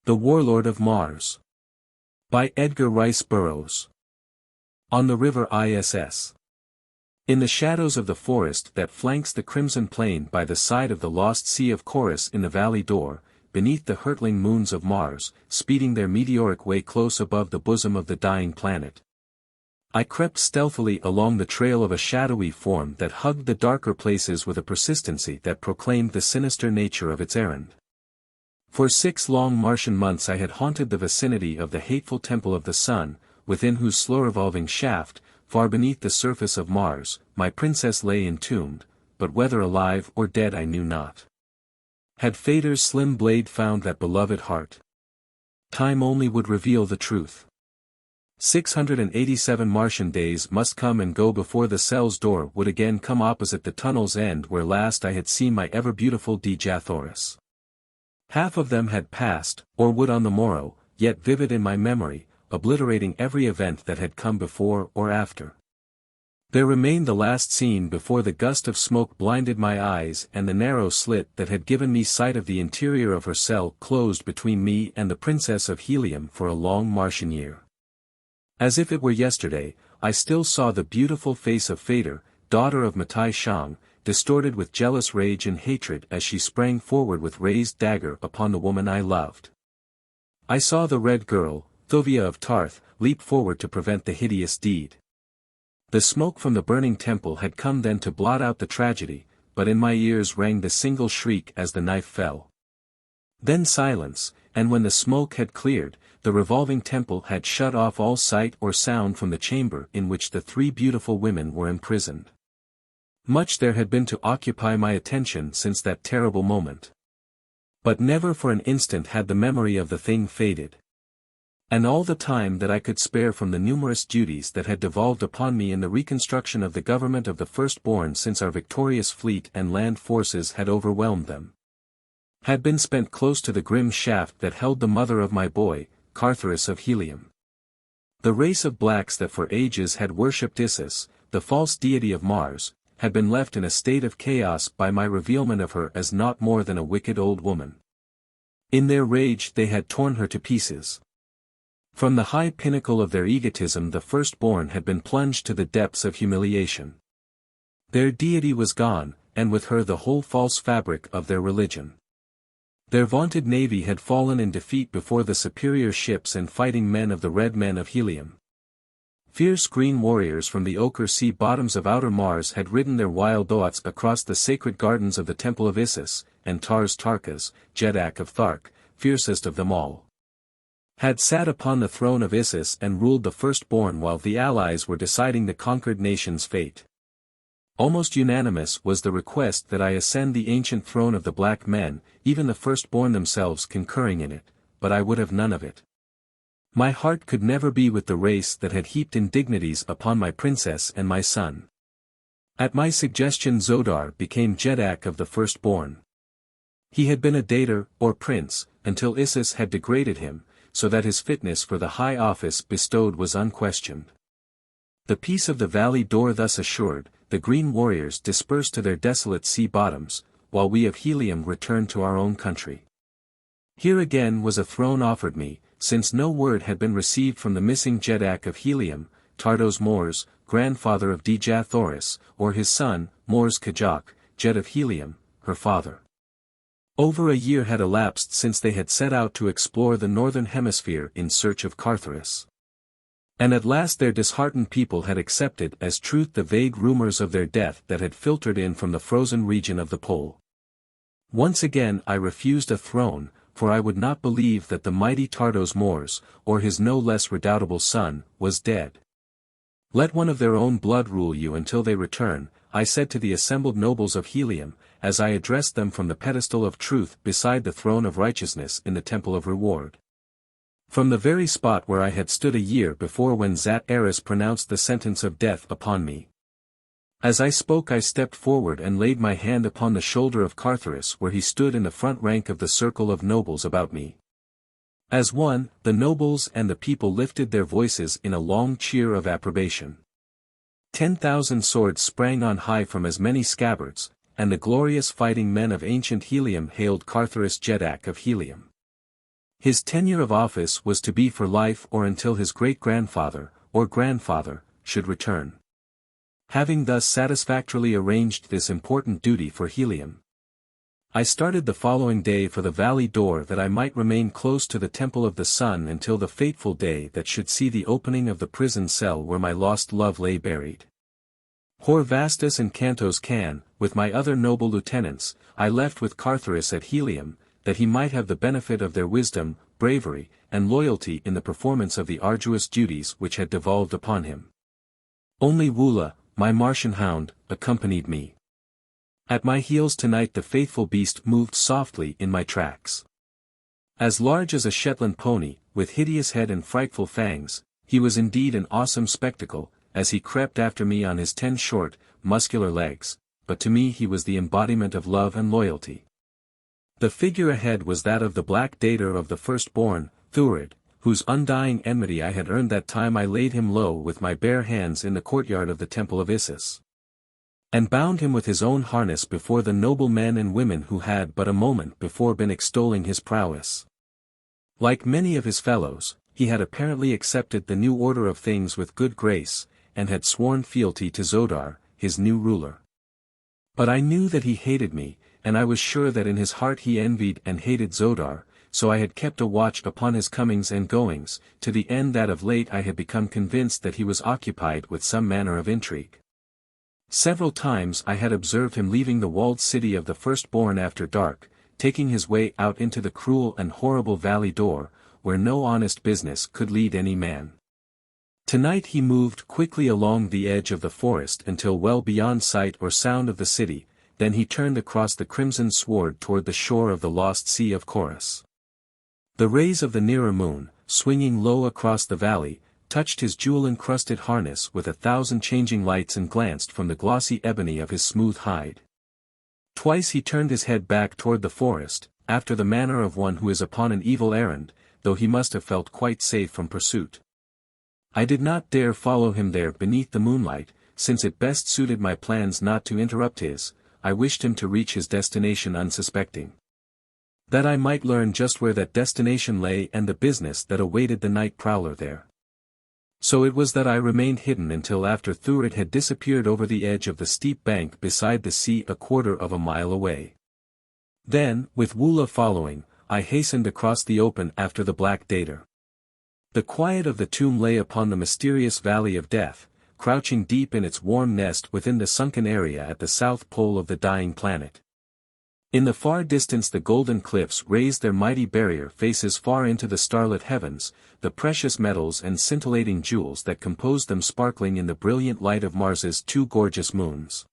The Warlord of Mars. By Edgar Rice Burroughs. On the River Iss. In the shadows of the forest that flanks the crimson plain by the side of the lost sea of Chorus in the valley door, beneath the hurtling moons of Mars, speeding their meteoric way close above the bosom of the dying planet, I crept stealthily along the trail of a shadowy form that hugged the darker places with a persistency that proclaimed the sinister nature of its errand. For 6 long Martian months I had haunted the vicinity of the hateful Temple of the Sun, within whose slow-revolving shaft, far beneath the surface of Mars, my princess lay entombed, but whether alive or dead I knew not. Had Phaedra's slim blade found that beloved heart? Time only would reveal the truth. 687 Martian days must come and go before the cell's door would again come opposite the tunnel's end where last I had seen my ever-beautiful Dejah Thoris. Half of them had passed, or would on the morrow, yet vivid in my memory, obliterating every event that had come before or after. There remained the last scene before the gust of smoke blinded my eyes and the narrow slit that had given me sight of the interior of her cell closed between me and the princess of Helium for a long Martian year. As if it were yesterday, I still saw the beautiful face of Phaedra, daughter of Matai Shang, distorted with jealous rage and hatred as she sprang forward with raised dagger upon the woman I loved. I saw the red girl, Dejah of Tarth, leap forward to prevent the hideous deed. The smoke from the burning temple had come then to blot out the tragedy, but in my ears rang the single shriek as the knife fell. Then silence, and when the smoke had cleared, the revolving temple had shut off all sight or sound from the chamber in which the 3 beautiful women were imprisoned. Much there had been to occupy my attention since that terrible moment. But never for an instant had the memory of the thing faded. And all the time that I could spare from the numerous duties that had devolved upon me in the reconstruction of the government of the firstborn since our victorious fleet and land forces had overwhelmed them, had been spent close to the grim shaft that held the mother of my boy, Carthoris of Helium. The race of blacks that for ages had worshipped Isis, the false deity of Mars, had been left in a state of chaos by my revealment of her as naught more than a wicked old woman. In their rage they had torn her to pieces. From the high pinnacle of their egotism the firstborn had been plunged to the depths of humiliation. Their deity was gone, and with her the whole false fabric of their religion. Their vaunted navy had fallen in defeat before the superior ships and fighting men of the Red Men of Helium. Fierce green warriors from the ochre sea bottoms of outer Mars had ridden their wild oaths across the sacred gardens of the Temple of Isis, and Tars Tarkas, Jeddak of Thark, fiercest of them all, had sat upon the throne of Isis and ruled the firstborn while the allies were deciding the conquered nation's fate. Almost unanimous was the request that I ascend the ancient throne of the black men, even the firstborn themselves concurring in it, but I would have none of it. My heart could never be with the race that had heaped indignities upon my princess and my son. At my suggestion Zodar became Jeddak of the firstborn. He had been a dater, or prince, until Isis had degraded him, so that his fitness for the high office bestowed was unquestioned. The peace of the valley door thus assured, the green warriors dispersed to their desolate sea bottoms, while we of Helium returned to our own country. Here again was a throne offered me, since no word had been received from the missing Jeddak of Helium, Tardos Mors, grandfather of Dejah Thoris, or his son, Mors Kajak, Jed of Helium, her father. Over a year had elapsed since they had set out to explore the northern hemisphere in search of Carthoris. And at last their disheartened people had accepted as truth the vague rumors of their death that had filtered in from the frozen region of the pole. Once again I refused a throne, for I would not believe that the mighty Tardos Mors, or his no less redoubtable son, was dead. Let one of their own blood rule you until they return, I said to the assembled nobles of Helium, as I addressed them from the pedestal of truth beside the throne of righteousness in the temple of reward. From the very spot where I had stood a year before when Zat Eris pronounced the sentence of death upon me. As I spoke I stepped forward and laid my hand upon the shoulder of Carthoris where he stood in the front rank of the circle of nobles about me. As one, the nobles and the people lifted their voices in a long cheer of approbation. 10,000 swords sprang on high from as many scabbards, and the glorious fighting men of ancient Helium hailed Carthoris Jeddak of Helium. His tenure of office was to be for life or until his great-grandfather, or grandfather, should return. Having thus satisfactorily arranged this important duty for Helium, I started the following day for the valley door that I might remain close to the Temple of the Sun until the fateful day that should see the opening of the prison cell where my lost love lay buried. Hor vastus and cantos can, with my other noble lieutenants, I left with Carthoris at Helium, that he might have the benefit of their wisdom, bravery, and loyalty in the performance of the arduous duties which had devolved upon him. Only Woola, my Martian hound, accompanied me. At my heels tonight the faithful beast moved softly in my tracks. As large as a Shetland pony, with hideous head and frightful fangs, he was indeed an awesome spectacle, as he crept after me on his 10 short, muscular legs, but to me he was the embodiment of love and loyalty. The figure ahead was that of the black Dejah of the firstborn, Thurid, whose undying enmity I had earned that time I laid him low with my bare hands in the courtyard of the Temple of Isis, and bound him with his own harness before the noble men and women who had but a moment before been extolling his prowess. Like many of his fellows, he had apparently accepted the new order of things with good grace, and had sworn fealty to Zodar, his new ruler. But I knew that he hated me, and I was sure that in his heart he envied and hated Zodar, so I had kept a watch upon his comings and goings, to the end that of late I had become convinced that he was occupied with some manner of intrigue. Several times I had observed him leaving the walled city of the firstborn after dark, taking his way out into the cruel and horrible valley door, where no honest business could lead any man. Tonight he moved quickly along the edge of the forest until well beyond sight or sound of the city, then he turned across the crimson sward toward the shore of the lost sea of Chorus. The rays of the nearer moon, swinging low across the valley, touched his jewel-encrusted harness with 1,000 changing lights and glanced from the glossy ebony of his smooth hide. Twice he turned his head back toward the forest, after the manner of one who is upon an evil errand, though he must have felt quite safe from pursuit. I did not dare follow him there beneath the moonlight, since it best suited my plans not to interrupt his. I wished him to reach his destination unsuspecting, that I might learn just where that destination lay and the business that awaited the night prowler there. So it was that I remained hidden until after Thurid had disappeared over the edge of the steep bank beside the sea a quarter of a mile away. Then, with Woola following, I hastened across the open after the black Dejah. The quiet of the tomb lay upon the mysterious valley of death, crouching deep in its warm nest within the sunken area at the south pole of the dying planet. In the far distance the golden cliffs raised their mighty barrier faces far into the starlit heavens, the precious metals and scintillating jewels that composed them sparkling in the brilliant light of Mars's 2 gorgeous moons.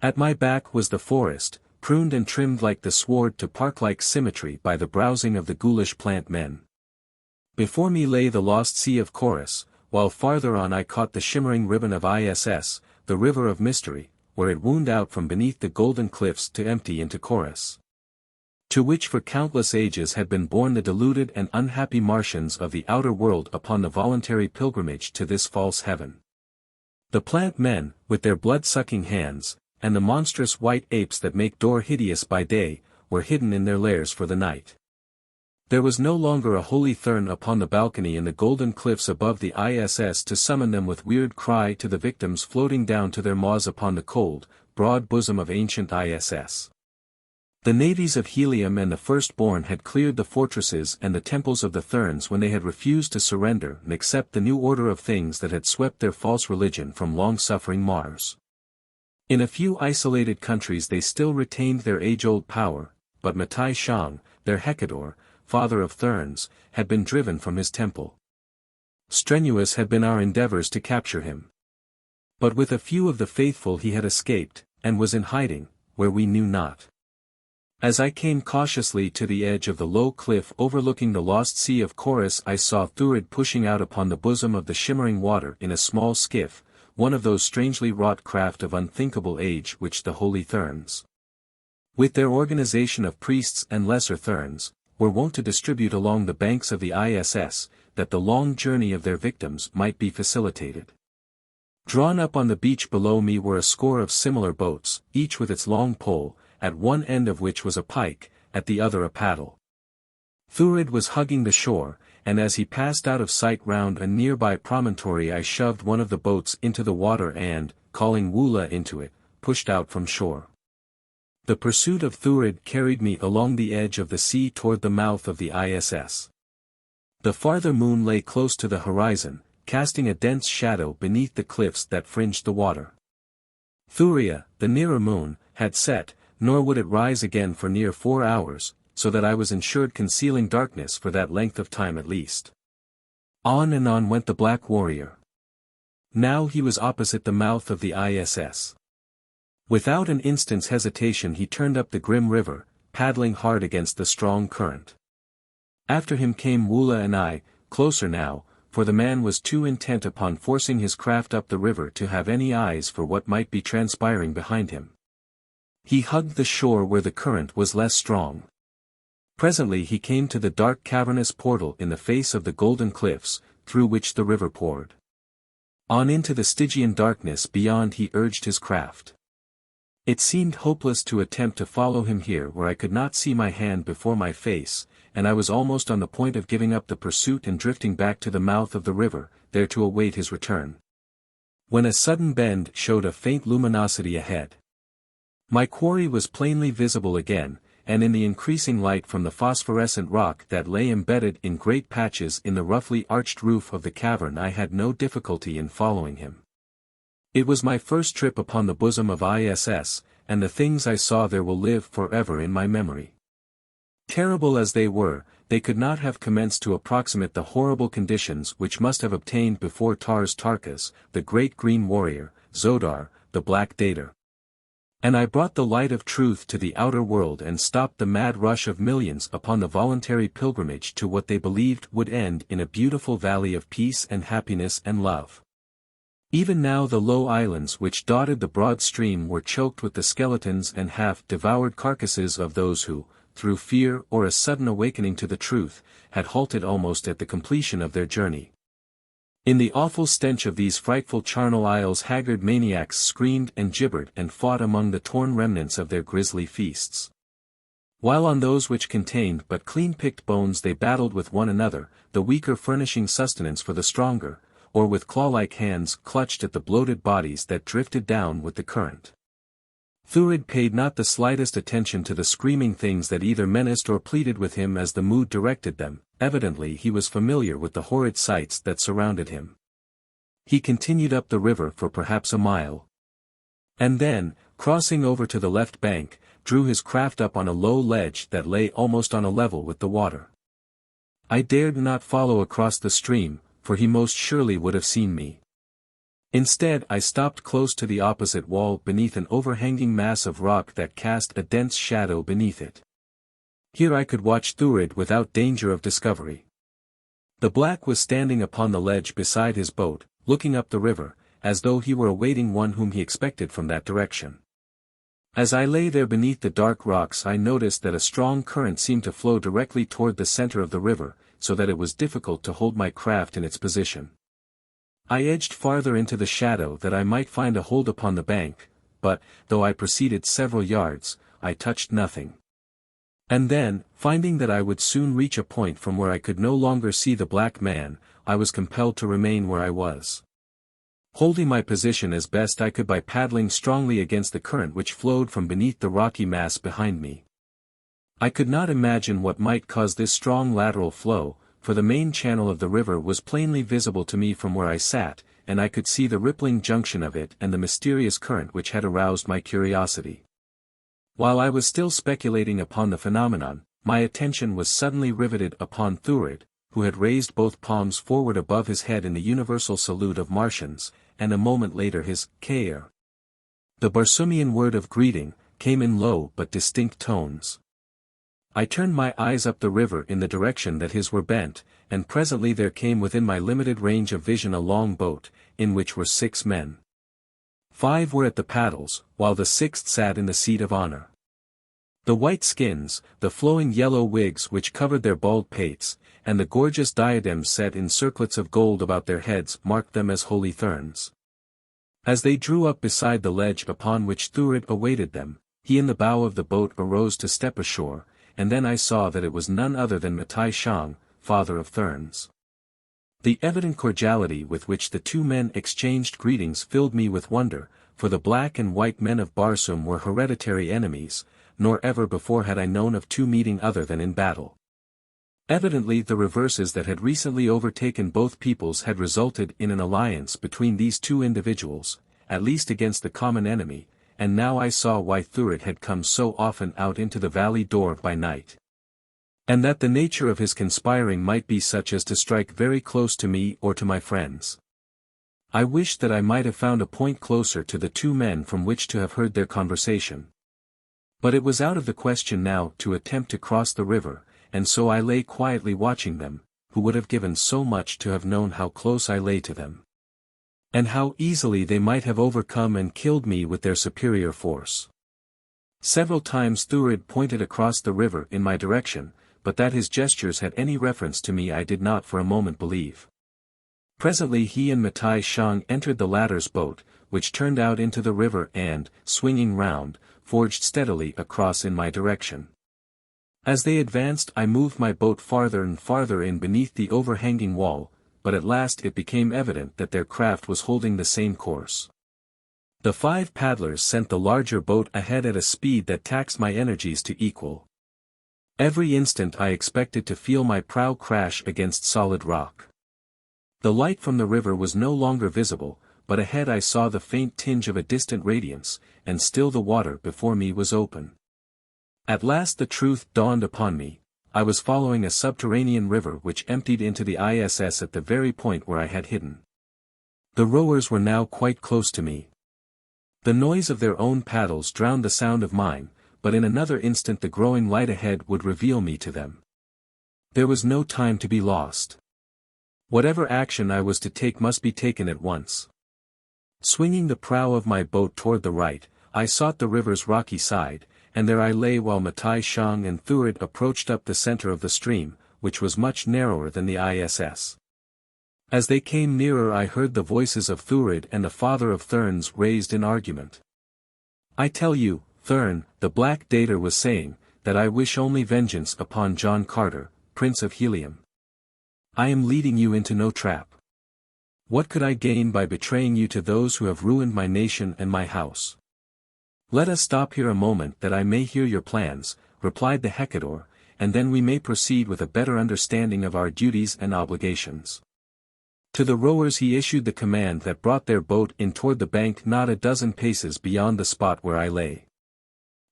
At my back was the forest, pruned and trimmed like the sward to park-like symmetry by the browsing of the ghoulish plant men. Before me lay the lost sea of Chorus, while farther on I caught the shimmering ribbon of Iss, the river of mystery, where it wound out from beneath the golden cliffs to empty into Chorus, to which for countless ages had been borne the deluded and unhappy Martians of the outer world upon the voluntary pilgrimage to this false heaven. The plant men, with their blood-sucking hands, and the monstrous white apes that make Dor hideous by day, were hidden in their lairs for the night. There was no longer a holy Thurn upon the balcony in the golden cliffs above the Iss to summon them with weird cry to the victims floating down to their maws upon the cold, broad bosom of ancient Iss. The navies of Helium and the firstborn had cleared the fortresses and the temples of the Thurns when they had refused to surrender and accept the new order of things that had swept their false religion from long-suffering Mars. In a few isolated countries they still retained their age-old power, but Matai Shang, their Hecador, father of Thurns, had been driven from his temple. Strenuous had been our endeavors to capture him. But with a few of the faithful he had escaped, and was in hiding, where we knew not. As I came cautiously to the edge of the low cliff overlooking the lost sea of Chorus I saw Thurid pushing out upon the bosom of the shimmering water in a small skiff, one of those strangely wrought craft of unthinkable age which the holy Thurns, with their organization of priests and lesser Thurns, were wont to distribute along the banks of the Iss, that the long journey of their victims might be facilitated. Drawn up on the beach below me were a score of similar boats, each with its long pole, at one end of which was a pike, at the other a paddle. Thurid was hugging the shore, and as he passed out of sight round a nearby promontory I shoved one of the boats into the water and, calling Woola into it, pushed out from shore. The pursuit of Thurid carried me along the edge of the sea toward the mouth of the ISS. The farther moon lay close to the horizon, casting a dense shadow beneath the cliffs that fringed the water. Thuria, the nearer moon, had set, nor would it rise again for near 4 hours, so that I was ensured concealing darkness for that length of time at least. On and on went the black warrior. Now he was opposite the mouth of the ISS. Without an instant's hesitation he turned up the grim river, paddling hard against the strong current. After him came Woola and I, closer now, for the man was too intent upon forcing his craft up the river to have any eyes for what might be transpiring behind him. He hugged the shore where the current was less strong. Presently he came to the dark cavernous portal in the face of the golden cliffs, through which the river poured. On into the Stygian darkness beyond he urged his craft. It seemed hopeless to attempt to follow him here where I could not see my hand before my face, and I was almost on the point of giving up the pursuit and drifting back to the mouth of the river, there to await his return. When a sudden bend showed a faint luminosity ahead. My quarry was plainly visible again, and in the increasing light from the phosphorescent rock that lay embedded in great patches in the roughly arched roof of the cavern I had no difficulty in following him. It was my first trip upon the bosom of ISS, and the things I saw there will live forever in my memory. Terrible as they were, they could not have commenced to approximate the horrible conditions which must have obtained before Tars Tarkas, the great green warrior, Zodar, the black Dater. And I brought the light of truth to the outer world and stopped the mad rush of millions upon the voluntary pilgrimage to what they believed would end in a beautiful valley of peace and happiness and love. Even now the low islands which dotted the broad stream were choked with the skeletons and half-devoured carcasses of those who, through fear or a sudden awakening to the truth, had halted almost at the completion of their journey. In the awful stench of these frightful charnel isles haggard maniacs screamed and gibbered and fought among the torn remnants of their grisly feasts. While on those which contained but clean-picked bones they battled with one another, the weaker furnishing sustenance for the stronger, or with claw-like hands clutched at the bloated bodies that drifted down with the current. Thurid paid not the slightest attention to the screaming things that either menaced or pleaded with him as the mood directed them. Evidently he was familiar with the horrid sights that surrounded him. He continued up the river for perhaps a mile. And then, crossing over to the left bank, drew his craft up on a low ledge that lay almost on a level with the water. I dared not follow across the stream, for he most surely would have seen me. Instead I stopped close to the opposite wall beneath an overhanging mass of rock that cast a dense shadow beneath it. Here I could watch Thurid without danger of discovery. The black was standing upon the ledge beside his boat, looking up the river, as though he were awaiting one whom he expected from that direction. As I lay there beneath the dark rocks I noticed that a strong current seemed to flow directly toward the center of the river, so that it was difficult to hold my craft in its position. I edged farther into the shadow that I might find a hold upon the bank, but, though I proceeded several yards, I touched nothing. And then, finding that I would soon reach a point from where I could no longer see the black man, I was compelled to remain where I was. Holding my position as best I could by paddling strongly against the current which flowed from beneath the rocky mass behind me. I could not imagine what might cause this strong lateral flow, for the main channel of the river was plainly visible to me from where I sat, and I could see the rippling junction of it and the mysterious current which had aroused my curiosity. While I was still speculating upon the phenomenon, my attention was suddenly riveted upon Thurid, who had raised both palms forward above his head in the universal salute of Martians, and a moment later his Kair. The Barsoomian word of greeting came in low but distinct tones. I turned my eyes up the river in the direction that his were bent, and presently there came within my limited range of vision a long boat, in which were 6 men. 5 were at the paddles, while the 6th sat in the seat of honor. The white skins, the flowing yellow wigs which covered their bald pates, and the gorgeous diadems set in circlets of gold about their heads marked them as holy therns. As they drew up beside the ledge upon which Thurid awaited them, he in the bow of the boat arose to step ashore, and then I saw that it was none other than Matai Shang, father of Thurns. The evident cordiality with which the two men exchanged greetings filled me with wonder, for the black and white men of Barsoom were hereditary enemies, nor ever before had I known of two meeting other than in battle. Evidently the reverses that had recently overtaken both peoples had resulted in an alliance between these two individuals, at least against the common enemy, and now I saw why Thurid had come so often out into the valley door by night. And that the nature of his conspiring might be such as to strike very close to me or to my friends. I wished that I might have found a point closer to the two men from which to have heard their conversation. But it was out of the question now to attempt to cross the river, and so I lay quietly watching them, who would have given so much to have known how close I lay to them. And how easily they might have overcome and killed me with their superior force. Several times Thurid pointed across the river in my direction, but that his gestures had any reference to me I did not for a moment believe. Presently he and Matai Shang entered the latter's boat, which turned out into the river and, swinging round, forged steadily across in my direction. As they advanced I moved my boat farther and farther in beneath the overhanging wall, but at last it became evident that their craft was holding the same course. The 5 paddlers sent the larger boat ahead at a speed that taxed my energies to equal. Every instant I expected to feel my prow crash against solid rock. The light from the river was no longer visible, but ahead I saw the faint tinge of a distant radiance, and still the water before me was open. At last the truth dawned upon me. I was following a subterranean river which emptied into the ISS at the very point where I had hidden. The rowers were now quite close to me. The noise of their own paddles drowned the sound of mine, but in another instant the growing light ahead would reveal me to them. There was no time to be lost. Whatever action I was to take must be taken at once. Swinging the prow of my boat toward the right, I sought the river's rocky side, and there I lay while Matai Shang and Thurid approached up the center of the stream, which was much narrower than the ISS. As they came nearer I heard the voices of Thurid and the father of Thurns raised in argument. I tell you, Thurn, the Black Dejah was saying, that I wish only vengeance upon John Carter, Prince of Helium. I am leading you into no trap. What could I gain by betraying you to those who have ruined my nation and my house? Let us stop here a moment that I may hear your plans, replied the Hecador, and then we may proceed with a better understanding of our duties and obligations. To the rowers he issued the command that brought their boat in toward the bank not a dozen paces beyond the spot where I lay.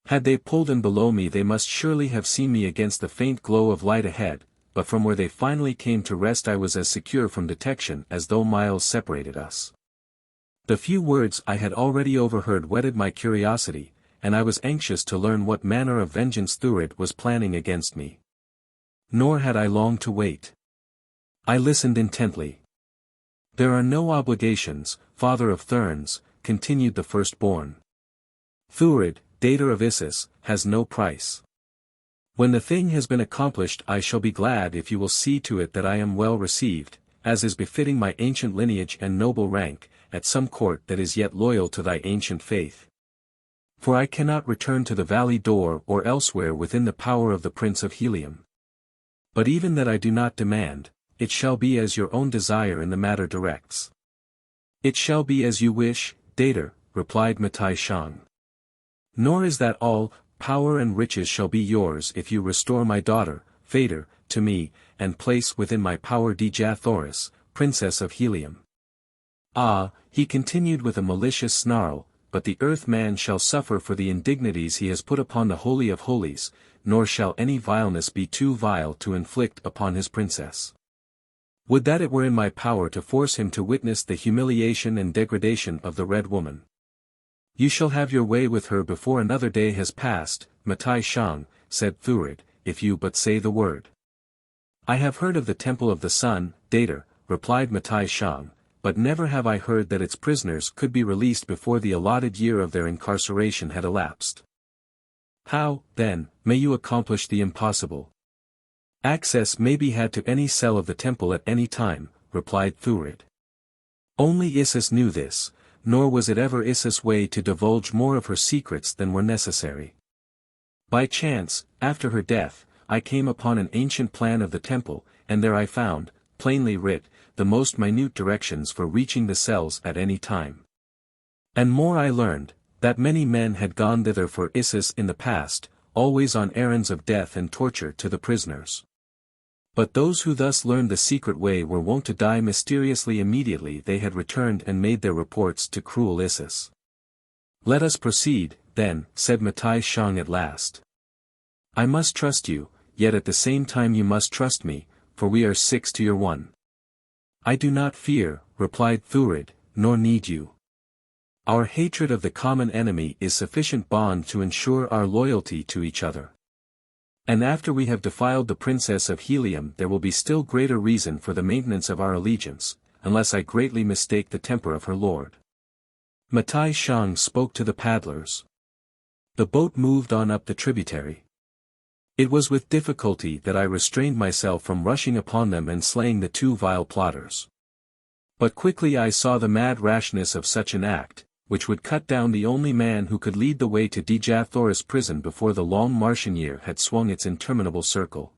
Had they pulled in below me they must surely have seen me against the faint glow of light ahead, but from where they finally came to rest I was as secure from detection as though miles separated us. The few words I had already overheard whetted my curiosity, and I was anxious to learn what manner of vengeance Thurid was planning against me. Nor had I long to wait. I listened intently. There are no obligations, father of Thurns, continued the firstborn. Thurid, Dejah of Issus, has no price. When the thing has been accomplished I shall be glad if you will see to it that I am well received, as is befitting my ancient lineage and noble rank, at some court that is yet loyal to thy ancient faith. For I cannot return to the valley door or elsewhere within the power of the Prince of Helium. But even that I do not demand, it shall be as your own desire in the matter directs. It shall be as you wish, Dejah, replied Matai Shang. Nor is that all, power and riches shall be yours if you restore my daughter, Phaedor, to me, and place within my power Dejah Thoris, Princess of Helium. Ah, he continued with a malicious snarl, but the earth-man shall suffer for the indignities he has put upon the Holy of Holies, nor shall any vileness be too vile to inflict upon his princess. Would that it were in my power to force him to witness the humiliation and degradation of the Red Woman. You shall have your way with her before another day has passed, Matai Shang, said Thurid, if you but say the word. I have heard of the Temple of the Sun, Dejah, replied Matai Shang, but never have I heard that its prisoners could be released before the allotted year of their incarceration had elapsed. How, then, may you accomplish the impossible? Access may be had to any cell of the temple at any time, replied Thurid. Only Issus knew this, nor was it ever Issus' way to divulge more of her secrets than were necessary. By chance, after her death, I came upon an ancient plan of the temple, and there I found, plainly writ, the most minute directions for reaching the cells at any time. And more I learned, that many men had gone thither for Isis in the past, always on errands of death and torture to the prisoners. But those who thus learned the secret way were wont to die mysteriously immediately they had returned and made their reports to cruel Isis. "Let us proceed, then," said Matai Shang at last. "I must trust you, yet at the same time you must trust me, for we are 6 to your 1. "I do not fear," replied Thurid, "nor need you. Our hatred of the common enemy is sufficient bond to ensure our loyalty to each other. And after we have defiled the princess of Helium there will be still greater reason for the maintenance of our allegiance, unless I greatly mistake the temper of her lord." Matai Shang spoke to the paddlers. The boat moved on up the tributary. It was with difficulty that I restrained myself from rushing upon them and slaying the 2 vile plotters. But quickly I saw the mad rashness of such an act, which would cut down the only man who could lead the way to Dejah Thoris prison before the long Martian year had swung its interminable circle.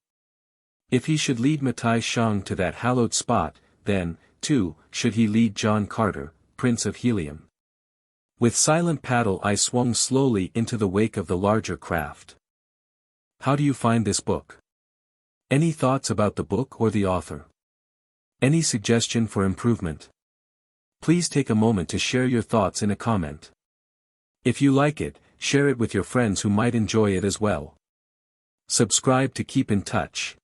If he should lead Matai Shang to that hallowed spot, then, too, should he lead John Carter, Prince of Helium. With silent paddle I swung slowly into the wake of the larger craft. How do you find this book? Any thoughts about the book or the author? Any suggestion for improvement? Please take a moment to share your thoughts in a comment. If you like it, share it with your friends who might enjoy it as well. Subscribe to keep in touch.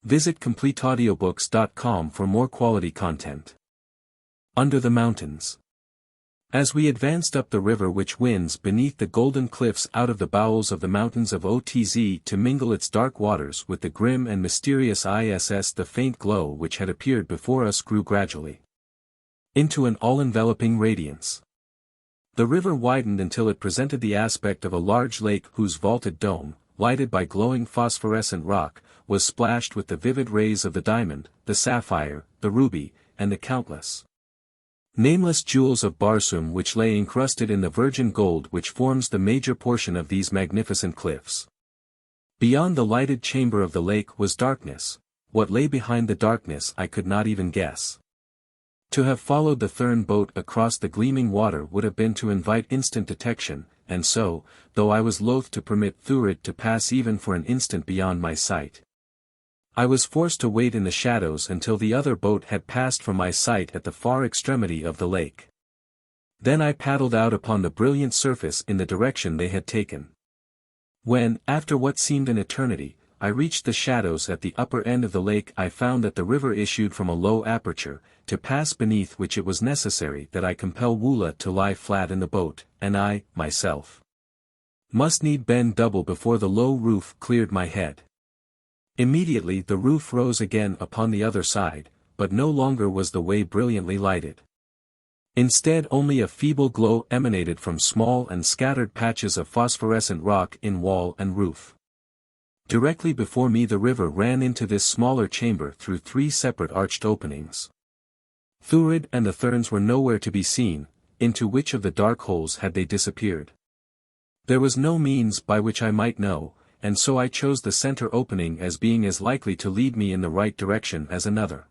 Visit CompleteAudiobooks.com for more quality content. Under the Mountains. As we advanced up the river which winds beneath the golden cliffs out of the bowels of the mountains of Otz to mingle its dark waters with the grim and mysterious Iss, the faint glow which had appeared before us grew gradually into an all-enveloping radiance. The river widened until it presented the aspect of a large lake whose vaulted dome, lighted by glowing phosphorescent rock, was splashed with the vivid rays of the diamond, the sapphire, the ruby, and the countless nameless jewels of Barsoom which lay encrusted in the virgin gold which forms the major portion of these magnificent cliffs. Beyond the lighted chamber of the lake was darkness. What lay behind the darkness I could not even guess. To have followed the Thurn boat across the gleaming water would have been to invite instant detection, and so, though I was loath to permit Thurid to pass even for an instant beyond my sight, I was forced to wait in the shadows until the other boat had passed from my sight at the far extremity of the lake. Then I paddled out upon the brilliant surface in the direction they had taken. When, after what seemed an eternity, I reached the shadows at the upper end of the lake I found that the river issued from a low aperture, to pass beneath which it was necessary that I compel Woola to lie flat in the boat, and I, myself, must need bend double before the low roof cleared my head. Immediately the roof rose again upon the other side, but no longer was the way brilliantly lighted. Instead only a feeble glow emanated from small and scattered patches of phosphorescent rock in wall and roof. Directly before me the river ran into this smaller chamber through 3 separate arched openings. Thurid and the Thurns were nowhere to be seen. Into which of the dark holes had they disappeared? There was no means by which I might know, and so I chose the center opening as being as likely to lead me in the right direction as another.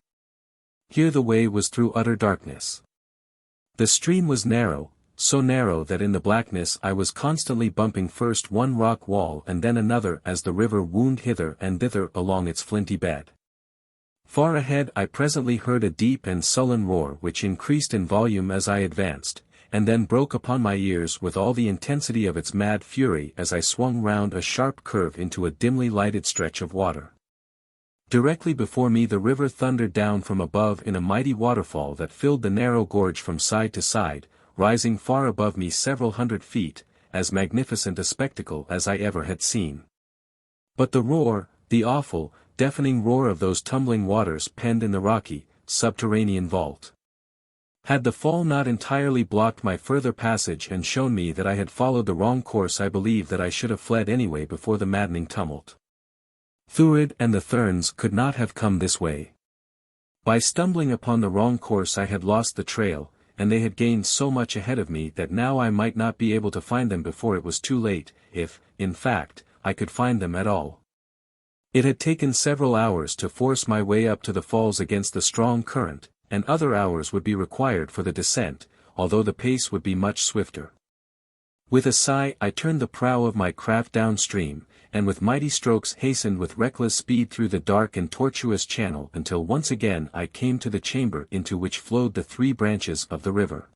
Here the way was through utter darkness. The stream was narrow, so narrow that in the blackness I was constantly bumping first one rock wall and then another as the river wound hither and thither along its flinty bed. Far ahead I presently heard a deep and sullen roar which increased in volume as I advanced, and then broke upon my ears with all the intensity of its mad fury as I swung round a sharp curve into a dimly lighted stretch of water. Directly before me the river thundered down from above in a mighty waterfall that filled the narrow gorge from side to side, rising far above me several hundred feet, as magnificent a spectacle as I ever had seen. But the roar, the awful, deafening roar of those tumbling waters penned in the rocky, subterranean vault, had the fall not entirely blocked my further passage and shown me that I had followed the wrong course, I believe that I should have fled anyway before the maddening tumult. Thurid and the Thurns could not have come this way. By stumbling upon the wrong course I had lost the trail, and they had gained so much ahead of me that now I might not be able to find them before it was too late, if, in fact, I could find them at all. It had taken several hours to force my way up to the falls against the strong current, and other hours would be required for the descent, although the pace would be much swifter. With a sigh I turned the prow of my craft downstream, and with mighty strokes hastened with reckless speed through the dark and tortuous channel until once again I came to the chamber into which flowed the 3 branches of the river.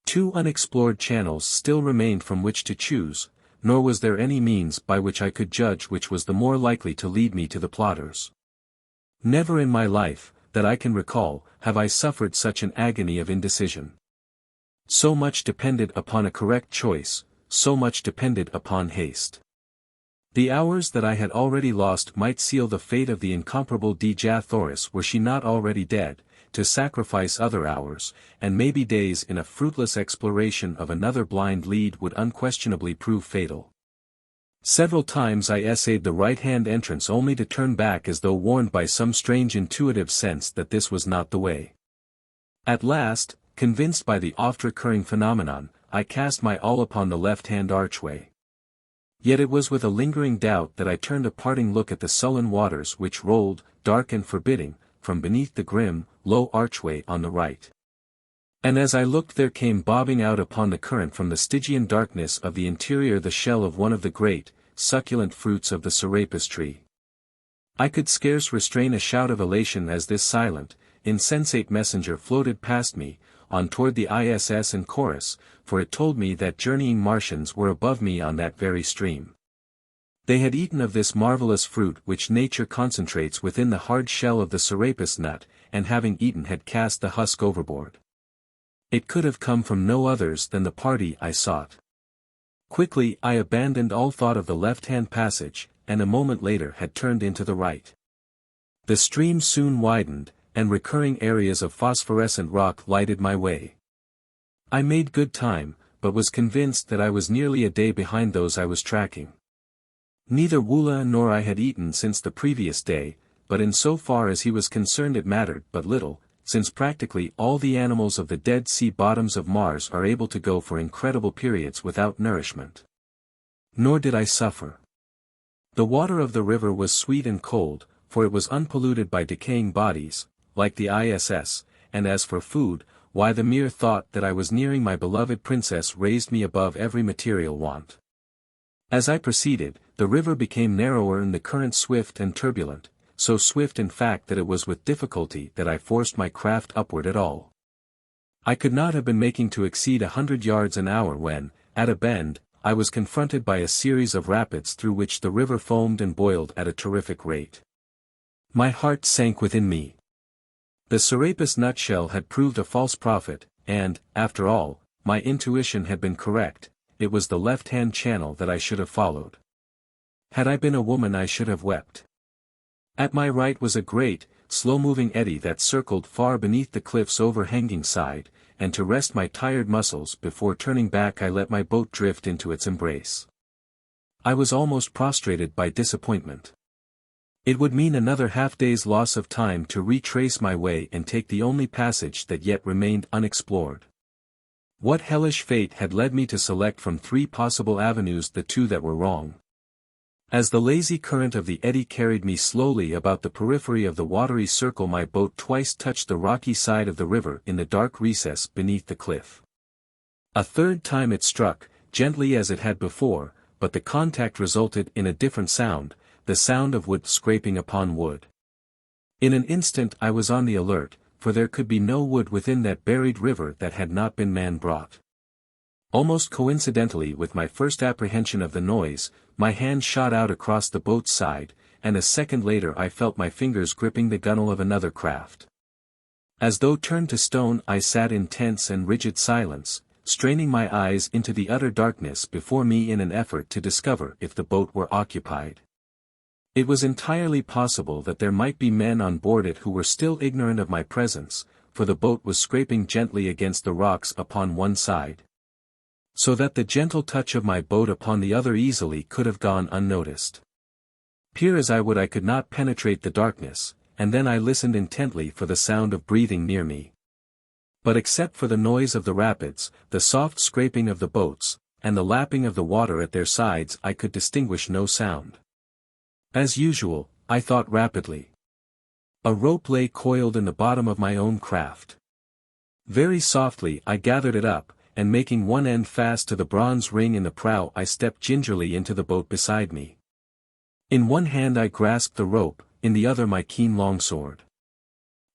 2 unexplored channels still remained from which to choose, nor was there any means by which I could judge which was the more likely to lead me to the plotters. Never in my life, that I can recall, have I suffered such an agony of indecision. So much depended upon a correct choice, so much depended upon haste. The hours that I had already lost might seal the fate of the incomparable Dejah Thoris were she not already dead, to sacrifice other hours, and maybe days in a fruitless exploration of another blind lead would unquestionably prove fatal. Several times I essayed the right-hand entrance only to turn back as though warned by some strange intuitive sense that this was not the way. At last, convinced by the oft-recurring phenomenon, I cast my all upon the left-hand archway. Yet it was with a lingering doubt that I turned a parting look at the sullen waters which rolled, dark and forbidding, from beneath the grim, low archway on the right. And as I looked there came bobbing out upon the current from the Stygian darkness of the interior the shell of one of the great, succulent fruits of the Serapis tree. I could scarce restrain a shout of elation as this silent, insensate messenger floated past me, on toward the ISS and chorus, for it told me that journeying Martians were above me on that very stream. They had eaten of this marvelous fruit which nature concentrates within the hard shell of the Serapis nut, and having eaten had cast the husk overboard. It could have come from no others than the party I sought. Quickly I abandoned all thought of the left-hand passage, and a moment later had turned into the right. The stream soon widened, and recurring areas of phosphorescent rock lighted my way. I made good time, but was convinced that I was nearly a day behind those I was tracking. Neither Woola nor I had eaten since the previous day, but in so far as he was concerned it mattered but little, since practically all the animals of the Dead Sea bottoms of Mars are able to go for incredible periods without nourishment. Nor did I suffer. The water of the river was sweet and cold, for it was unpolluted by decaying bodies, like the ISS, and as for food, why the mere thought that I was nearing my beloved princess raised me above every material want. As I proceeded, the river became narrower and the current swift and turbulent, so swift in fact that it was with difficulty that I forced my craft upward at all. I could not have been making to exceed 100 yards an hour when, at a bend, I was confronted by a series of rapids through which the river foamed and boiled at a terrific rate. My heart sank within me. The Serapis nutshell had proved a false prophet, and, after all, my intuition had been correct. It was the left-hand channel that I should have followed. Had I been a woman I should have wept. At my right was a great, slow-moving eddy that circled far beneath the cliff's overhanging side, and to rest my tired muscles before turning back I let my boat drift into its embrace. I was almost prostrated by disappointment. It would mean another half-day's loss of time to retrace my way and take the only passage that yet remained unexplored. What hellish fate had led me to select from 3 possible avenues the 2 that were wrong? As the lazy current of the eddy carried me slowly about the periphery of the watery circle my boat twice touched the rocky side of the river in the dark recess beneath the cliff. A third time it struck, gently as it had before, but the contact resulted in a different sound, the sound of wood scraping upon wood. In an instant I was on the alert, for there could be no wood within that buried river that had not been man-brought. Almost coincidentally with my first apprehension of the noise, my hand shot out across the boat's side, and a second later I felt my fingers gripping the gunwale of another craft. As though turned to stone I sat in tense and rigid silence, straining my eyes into the utter darkness before me in an effort to discover if the boat were occupied. It was entirely possible that there might be men on board it who were still ignorant of my presence, for the boat was scraping gently against the rocks upon one side, so that the gentle touch of my boat upon the other easily could have gone unnoticed. Peer as I would I could not penetrate the darkness, and then I listened intently for the sound of breathing near me. But except for the noise of the rapids, the soft scraping of the boats, and the lapping of the water at their sides I could distinguish no sound. As usual, I thought rapidly. A rope lay coiled in the bottom of my own craft. Very softly I gathered it up, and making one end fast to the bronze ring in the prow I stepped gingerly into the boat beside me. In one hand I grasped the rope, in the other my keen longsword.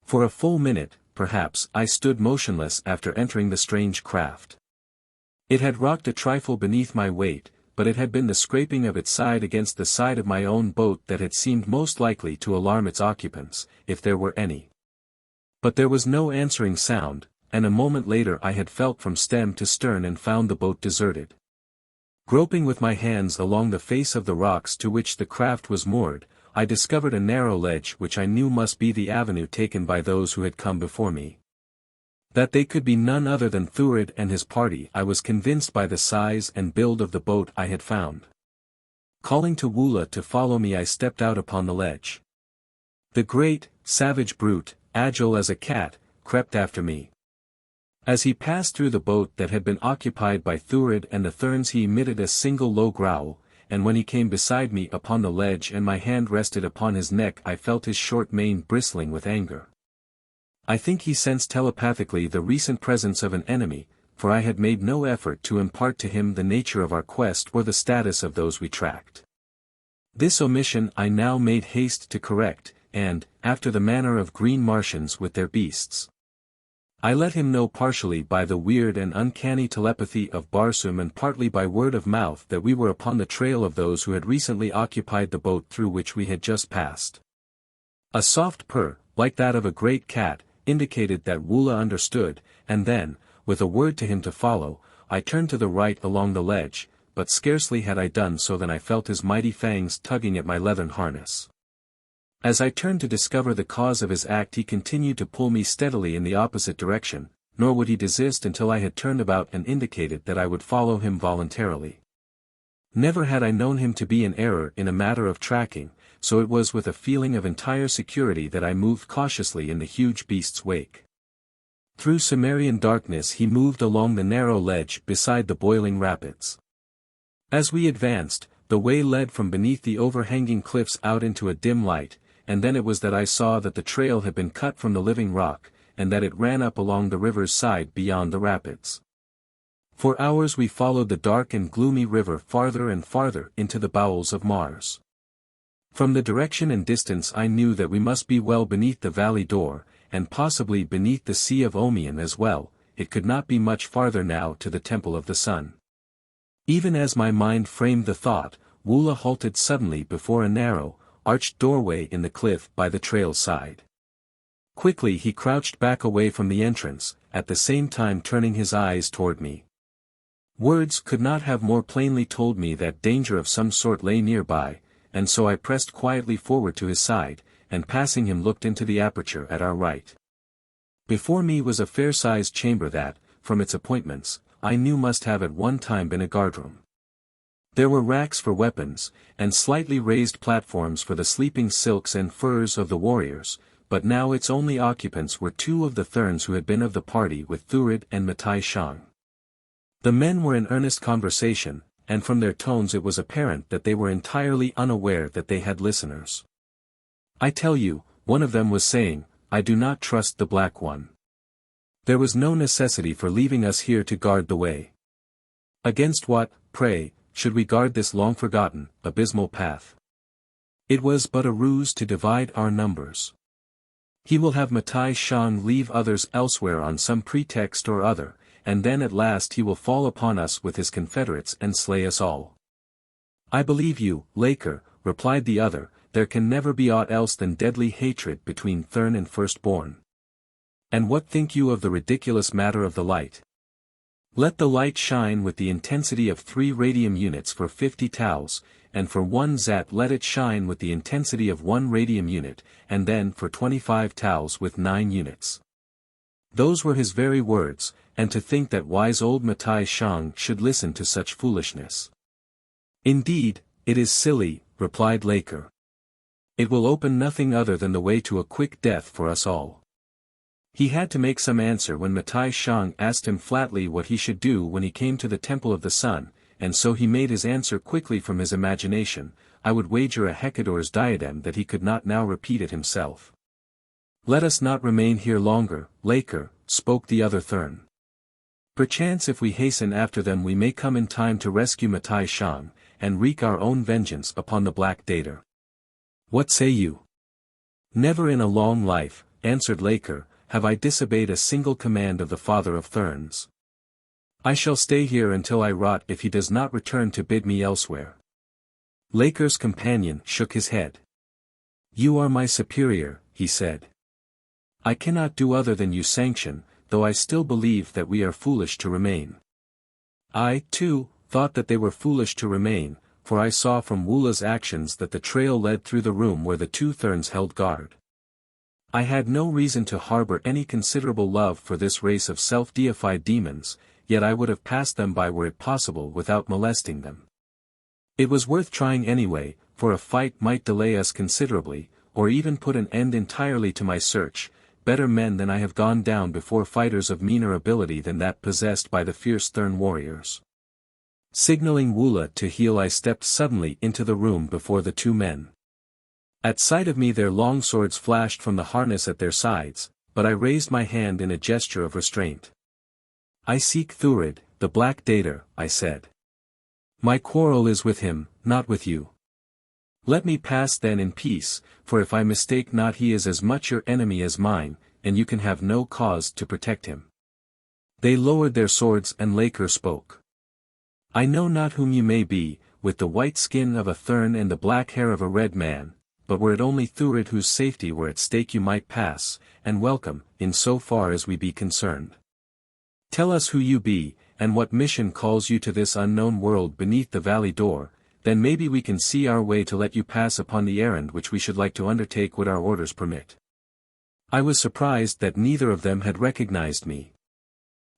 For a full minute, perhaps, I stood motionless after entering the strange craft. It had rocked a trifle beneath my weight, but it had been the scraping of its side against the side of my own boat that had seemed most likely to alarm its occupants, if there were any. But there was no answering sound, and a moment later I had felt from stem to stern and found the boat deserted. Groping with my hands along the face of the rocks to which the craft was moored, I discovered a narrow ledge which I knew must be the avenue taken by those who had come before me. That they could be none other than Thurid and his party I was convinced by the size and build of the boat I had found. Calling to Woola to follow me I stepped out upon the ledge. The great, savage brute, agile as a cat, crept after me. As he passed through the boat that had been occupied by Thurid and the Therns he emitted a single low growl, and when he came beside me upon the ledge and my hand rested upon his neck I felt his short mane bristling with anger. I think he sensed telepathically the recent presence of an enemy, for I had made no effort to impart to him the nature of our quest or the status of those we tracked. This omission I now made haste to correct, and, after the manner of green Martians with their beasts, I let him know partially by the weird and uncanny telepathy of Barsoom and partly by word of mouth that we were upon the trail of those who had recently occupied the boat through which we had just passed. A soft purr, like that of a great cat, indicated that Woola understood, and then, with a word to him to follow, I turned to the right along the ledge, but scarcely had I done so than I felt his mighty fangs tugging at my leathern harness. As I turned to discover the cause of his act he continued to pull me steadily in the opposite direction, nor would he desist until I had turned about and indicated that I would follow him voluntarily. Never had I known him to be in error in a matter of tracking, so it was with a feeling of entire security that I moved cautiously in the huge beast's wake. Through Cimmerian darkness he moved along the narrow ledge beside the boiling rapids. As we advanced, the way led from beneath the overhanging cliffs out into a dim light, and then it was that I saw that the trail had been cut from the living rock, and that it ran up along the river's side beyond the rapids. For hours we followed the dark and gloomy river farther and farther into the bowels of Mars. From the direction and distance I knew that we must be well beneath the valley door, and possibly beneath the Sea of Omion as well. It could not be much farther now to the Temple of the Sun. Even as my mind framed the thought, Woola halted suddenly before a narrow, arched doorway in the cliff by the trail's side. Quickly he crouched back away from the entrance, at the same time turning his eyes toward me. Words could not have more plainly told me that danger of some sort lay nearby, and so I pressed quietly forward to his side, and passing him looked into the aperture at our right. Before me was a fair-sized chamber that, from its appointments, I knew must have at one time been a guardroom. There were racks for weapons, and slightly raised platforms for the sleeping silks and furs of the warriors, but now its only occupants were two of the Therns who had been of the party with Thurid and Matai Shang. The men were in earnest conversation, and from their tones it was apparent that they were entirely unaware that they had listeners. I tell you, one of them was saying, "I do not trust the Black One. There was no necessity for leaving us here to guard the way. Against what, pray, should we guard this long-forgotten, abysmal path? It was but a ruse to divide our numbers. He will have Matai Shang leave others elsewhere on some pretext or other, and then at last he will fall upon us with his confederates and slay us all." "I believe you, Laker," replied the other, "there can never be aught else than deadly hatred between Thern and Firstborn. And what think you of the ridiculous matter of the light? Let the light shine with the intensity of 3 radium units for 50 taels, and for 1 zat let it shine with the intensity of 1 radium unit, and then for 25 taels with 9 units. Those were his very words, and to think that wise old Matai Shang should listen to such foolishness. "Indeed, it is silly," replied Laker. "It will open nothing other than the way to a quick death for us all." He had to make some answer when Matai Shang asked him flatly what he should do when he came to the Temple of the Sun, and so he made his answer quickly from his imagination. I would wager a Hecator's diadem that he could not now repeat it himself. Let us not remain here longer, Laker, spoke the other Thurn. Perchance if we hasten after them we may come in time to rescue Matai Shang, and wreak our own vengeance upon the Black Dejah. What say you? Never in a long life, answered Laker, have I disobeyed a single command of the Father of Thurns. I shall stay here until I rot if he does not return to bid me elsewhere. Laker's companion shook his head. You are my superior, he said. I cannot do other than you sanction, though I still believe that we are foolish to remain. I, too, thought that they were foolish to remain, for I saw from Wula's actions that the trail led through the room where the two Thurns held guard. I had no reason to harbor any considerable love for this race of self-deified demons, yet I would have passed them by were it possible without molesting them. It was worth trying anyway, for a fight might delay us considerably, or even put an end entirely to my search. Better men than I have gone down before fighters of meaner ability than that possessed by the fierce Thurn warriors. Signaling Wula to heel, I stepped suddenly into the room before the two men. At sight of me their long swords flashed from the harness at their sides, but I raised my hand in a gesture of restraint. I seek Thurid, the Black Dejah, I said. My quarrel is with him, not with you. Let me pass then in peace, for if I mistake not he is as much your enemy as mine, and you can have no cause to protect him. They lowered their swords and Laker spoke. I know not whom you may be, with the white skin of a Thurn and the black hair of a red man, but were it only Thurid whose safety were at stake you might pass, and welcome, in so far as we be concerned. Tell us who you be, and what mission calls you to this unknown world beneath the valley door, then maybe we can see our way to let you pass upon the errand which we should like to undertake would our orders permit. I was surprised that neither of them had recognized me.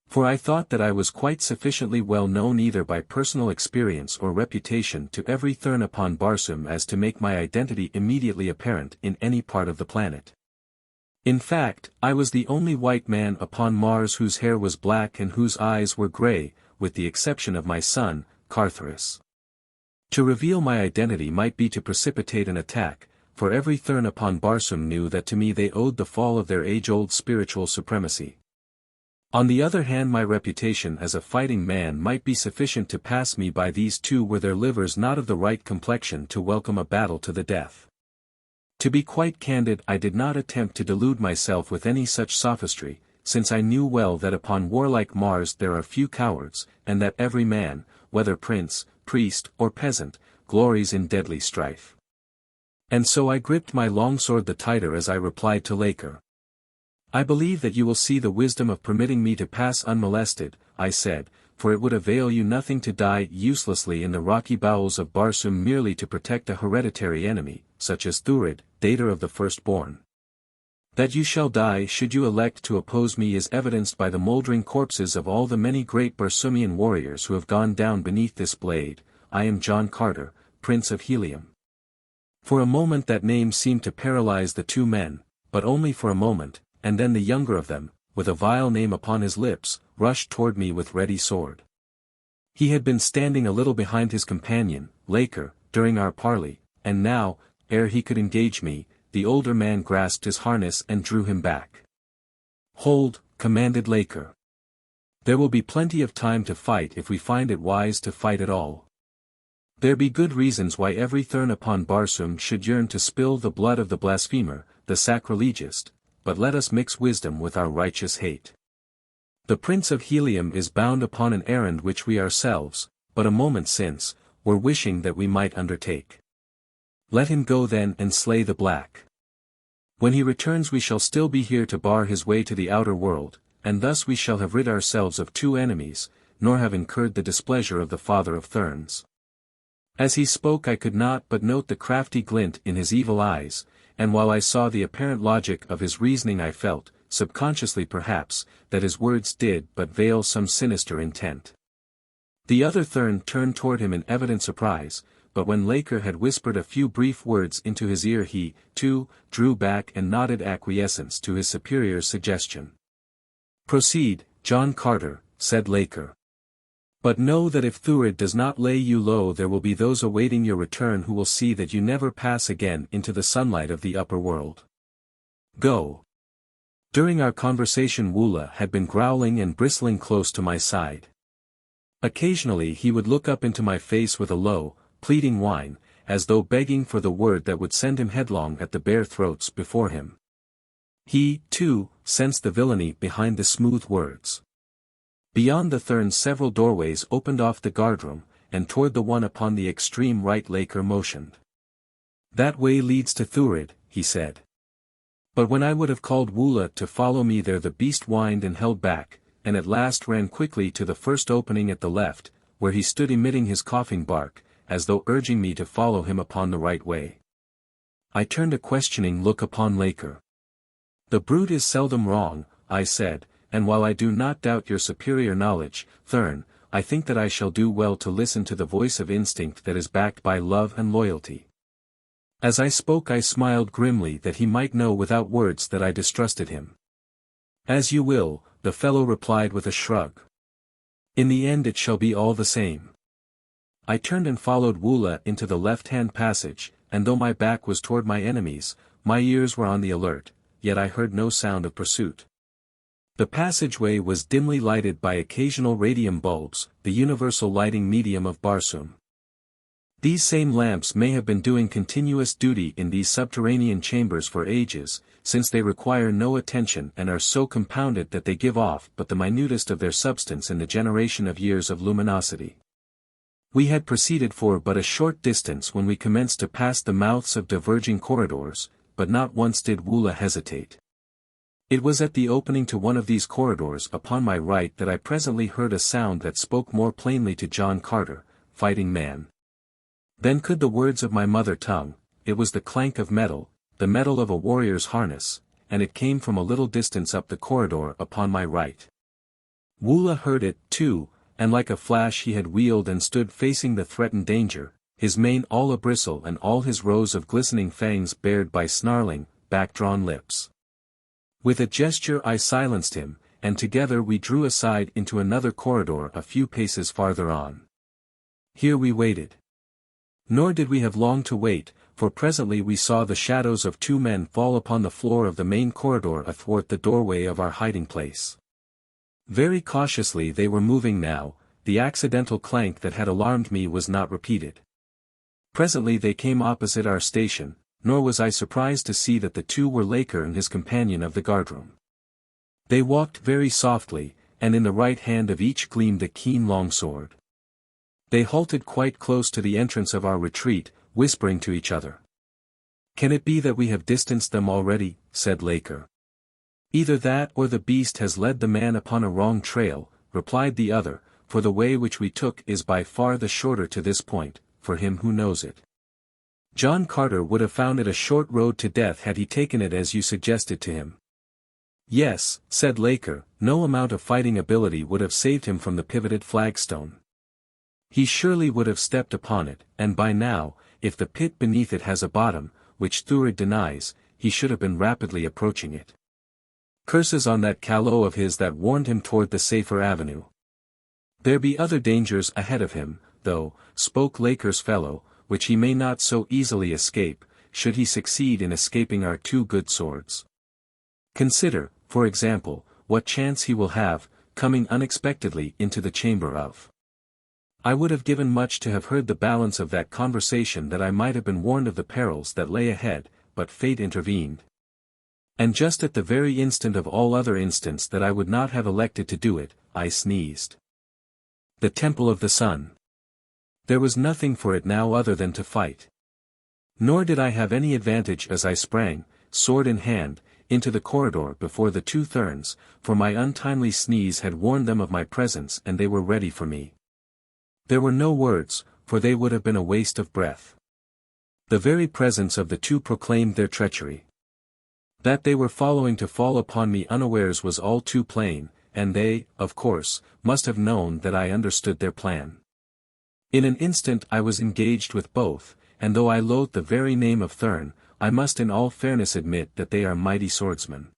For I thought that I was quite sufficiently well known either by personal experience or reputation to every Thurn upon Barsoom as to make my identity immediately apparent in any part of the planet. In fact, I was the only white man upon Mars whose hair was black and whose eyes were grey, with the exception of my son, Carthoris. To reveal my identity might be to precipitate an attack, for every Thurn upon Barsoom knew that to me they owed the fall of their age-old spiritual supremacy. On the other hand, my reputation as a fighting man might be sufficient to pass me by these two were their livers not of the right complexion to welcome a battle to the death. To be quite candid, I did not attempt to delude myself with any such sophistry, since I knew well that upon warlike Mars there are few cowards, and that every man, whether prince, priest, or peasant, glories in deadly strife. And so I gripped my longsword the tighter as I replied to Laker. I believe that you will see the wisdom of permitting me to pass unmolested, I said, for it would avail you nothing to die uselessly in the rocky bowels of Barsoom merely to protect a hereditary enemy, such as Thurid, Dejah of the Firstborn. That you shall die should you elect to oppose me is evidenced by the mouldering corpses of all the many great Barsoomian warriors who have gone down beneath this blade. I am John Carter, Prince of Helium. For a moment that name seemed to paralyze the two men, but only for a moment, and then the younger of them, with a vile name upon his lips, rushed toward me with ready sword. He had been standing a little behind his companion, Laker, during our parley, and now, ere he could engage me, the older man grasped his harness and drew him back. Hold, commanded Laker. There will be plenty of time to fight if we find it wise to fight at all. There be good reasons why every Thurn upon Barsoom should yearn to spill the blood of the blasphemer, the sacrilegist, but let us mix wisdom with our righteous hate. The Prince of Helium is bound upon an errand which we ourselves, but a moment since, were wishing that we might undertake. Let him go then and slay the Black. When he returns we shall still be here to bar his way to the outer world, and thus we shall have rid ourselves of two enemies, nor have incurred the displeasure of the Father of Thurns. As he spoke I could not but note the crafty glint in his evil eyes, and while I saw the apparent logic of his reasoning I felt, subconsciously perhaps, that his words did but veil some sinister intent. The other Thurn turned toward him in evident surprise, but when Laker had whispered a few brief words into his ear he, too, drew back and nodded acquiescence to his superior's suggestion. "Proceed, John Carter," said Laker. "But know that if Thurid does not lay you low there will be those awaiting your return who will see that you never pass again into the sunlight of the upper world. Go." During our conversation Woola had been growling and bristling close to my side. Occasionally he would look up into my face with a low, pleading whine, as though begging for the word that would send him headlong at the bare throats before him. He, too, sensed the villainy behind the smooth words. Beyond the Therns several doorways opened off the guardroom, and toward the one upon the extreme right Laker motioned. "That way leads to Thurid," he said. But when I would have called Woola to follow me there the beast whined and held back, and at last ran quickly to the first opening at the left, where he stood emitting his coughing bark, as though urging me to follow him upon the right way. I turned a questioning look upon Laker. "The brute is seldom wrong," I said, "and while I do not doubt your superior knowledge, Thurn, I think that I shall do well to listen to the voice of instinct that is backed by love and loyalty." As I spoke I smiled grimly that he might know without words that I distrusted him. "As you will," the fellow replied with a shrug. "In the end it shall be all the same." I turned and followed Woola into the left-hand passage, and though my back was toward my enemies, my ears were on the alert, yet I heard no sound of pursuit. The passageway was dimly lighted by occasional radium bulbs, the universal lighting medium of Barsoom. These same lamps may have been doing continuous duty in these subterranean chambers for ages, since they require no attention and are so compounded that they give off but the minutest of their substance in the generation of years of luminosity. We had proceeded for but a short distance when we commenced to pass the mouths of diverging corridors, but not once did Woola hesitate. It was at the opening to one of these corridors upon my right that I presently heard a sound that spoke more plainly to John Carter, fighting man. Then could the words of my mother tongue, it was the clank of metal, the metal of a warrior's harness, and it came from a little distance up the corridor upon my right. Woola heard it, too, and like a flash he had wheeled and stood facing the threatened danger, his mane all abristle and all his rows of glistening fangs bared by snarling, back-drawn lips. With a gesture I silenced him, and together we drew aside into another corridor a few paces farther on. Here we waited. Nor did we have long to wait, for presently we saw the shadows of two men fall upon the floor of the main corridor athwart the doorway of our hiding place. Very cautiously they were moving now, the accidental clank that had alarmed me was not repeated. Presently they came opposite our station, nor was I surprised to see that the two were Laker and his companion of the guardroom. They walked very softly, and in the right hand of each gleamed a keen longsword. They halted quite close to the entrance of our retreat, whispering to each other. "Can it be that we have distanced them already?" said Laker. "Either that or the beast has led the man upon a wrong trail," replied the other, "for the way which we took is by far the shorter to this point, for him who knows it. John Carter would have found it a short road to death had he taken it as you suggested to him." "Yes," said Laker, "no amount of fighting ability would have saved him from the pivoted flagstone. He surely would have stepped upon it, and by now, if the pit beneath it has a bottom, which Thurid denies, he should have been rapidly approaching it. Curses on that callow of his that warned him toward the safer avenue. There be other dangers ahead of him, though," spoke Laker's fellow, "which he may not so easily escape, should he succeed in escaping our two good swords. Consider, for example, what chance he will have, coming unexpectedly into the chamber of—" I would have given much to have heard the balance of that conversation that I might have been warned of the perils that lay ahead, but fate intervened. And just at the very instant of all other instants that I would not have elected to do it, I sneezed. The Temple of the Sun. There was nothing for it now other than to fight. Nor did I have any advantage as I sprang, sword in hand, into the corridor before the two Therns, for my untimely sneeze had warned them of my presence and they were ready for me. There were no words, for they would have been a waste of breath. The very presence of the two proclaimed their treachery. That they were following to fall upon me unawares was all too plain, and they, of course, must have known that I understood their plan. In an instant I was engaged with both, and though I loathe the very name of Thurn, I must in all fairness admit that they are mighty swordsmen.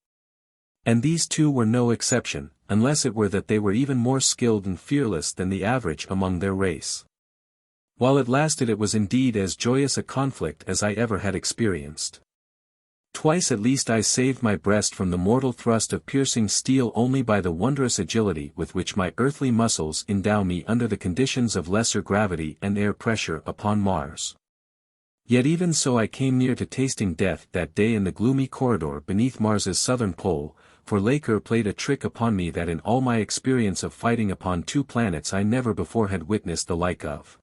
And these two were no exception, unless it were that they were even more skilled and fearless than the average among their race. While it lasted it was indeed as joyous a conflict as I ever had experienced. Twice at least I saved my breast from the mortal thrust of piercing steel only by the wondrous agility with which my earthly muscles endow me under the conditions of lesser gravity and air pressure upon Mars. Yet even so I came near to tasting death that day in the gloomy corridor beneath Mars's southern pole, for Laker played a trick upon me that in all my experience of fighting upon two planets I never before had witnessed the like of.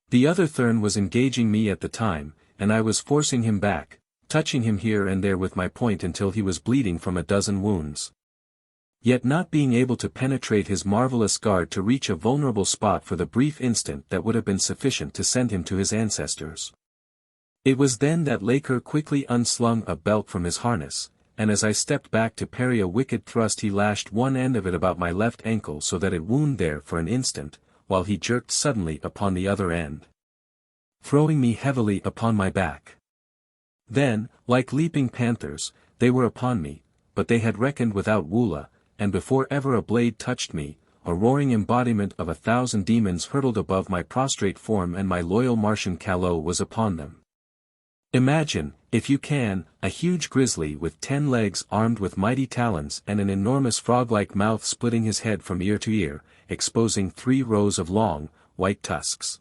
The other Thurn was engaging me at the time, and I was forcing him back, touching him here and there with my point until he was bleeding from a dozen wounds. Yet not being able to penetrate his marvelous guard to reach a vulnerable spot for the brief instant that would have been sufficient to send him to his ancestors. It was then that Laker quickly unslung a belt from his harness, and as I stepped back to parry a wicked thrust he lashed one end of it about my left ankle so that it wound there for an instant, while he jerked suddenly upon the other end, throwing me heavily upon my back. Then, like leaping panthers, they were upon me, but they had reckoned without Woola, and before ever a blade touched me, a roaring embodiment of 1,000 demons hurtled above my prostrate form and my loyal Martian Kaol was upon them. Imagine, if you can, a huge grizzly with 10 legs armed with mighty talons and an enormous frog-like mouth splitting his head from ear to ear, exposing 3 rows of long, white tusks.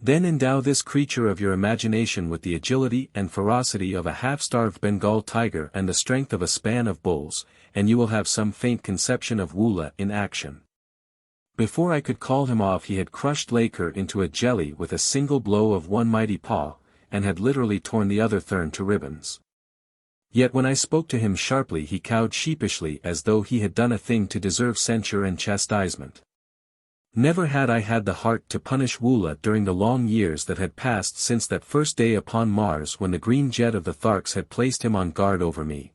Then endow this creature of your imagination with the agility and ferocity of a half-starved Bengal tiger and the strength of a span of bulls, and you will have some faint conception of Woola in action. Before I could call him off he had crushed Laker into a jelly with a single blow of one mighty paw, and had literally torn the other Thurn to ribbons. Yet when I spoke to him sharply he cowed sheepishly as though he had done a thing to deserve censure and chastisement. Never had I had the heart to punish Woola during the long years that had passed since that first day upon Mars when the green jet of the Tharks had placed him on guard over me.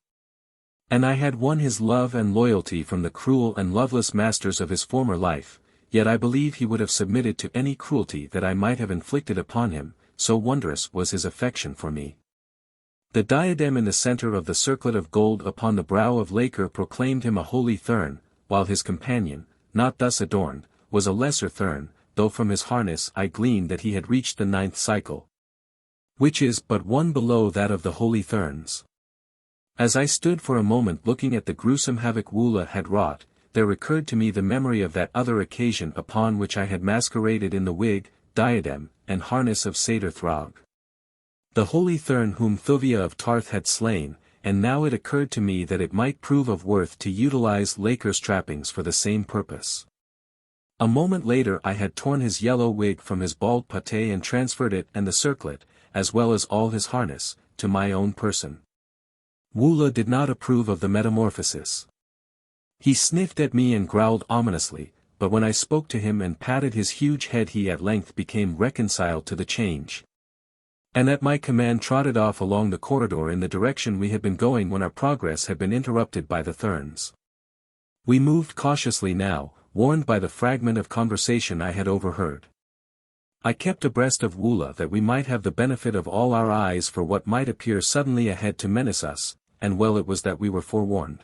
And I had won his love and loyalty from the cruel and loveless masters of his former life, yet I believe he would have submitted to any cruelty that I might have inflicted upon him, so wondrous was his affection for me. The diadem in the center of the circlet of gold upon the brow of Laker proclaimed him a holy Thurn, while his companion, not thus adorned, was a lesser Thurn, though from his harness I gleaned that he had reached the 9th cycle, which is but one below that of the holy Thurns. As I stood for a moment looking at the gruesome havoc Woola had wrought, there recurred to me the memory of that other occasion upon which I had masqueraded in the wig, diadem, and harness of Satyr Throg. The holy Thurn whom Thuvia of Tarth had slain, and now it occurred to me that it might prove of worth to utilize Laker's trappings for the same purpose. A moment later I had torn his yellow wig from his bald pate and transferred it and the circlet, as well as all his harness, to my own person. Woola did not approve of the metamorphosis. He sniffed at me and growled ominously, but when I spoke to him and patted his huge head he at length became reconciled to the change. And at my command trotted off along the corridor in the direction we had been going when our progress had been interrupted by the Thurns. We moved cautiously now, warned by the fragment of conversation I had overheard. I kept abreast of Woola that we might have the benefit of all our eyes for what might appear suddenly ahead to menace us, and well it was that we were forewarned.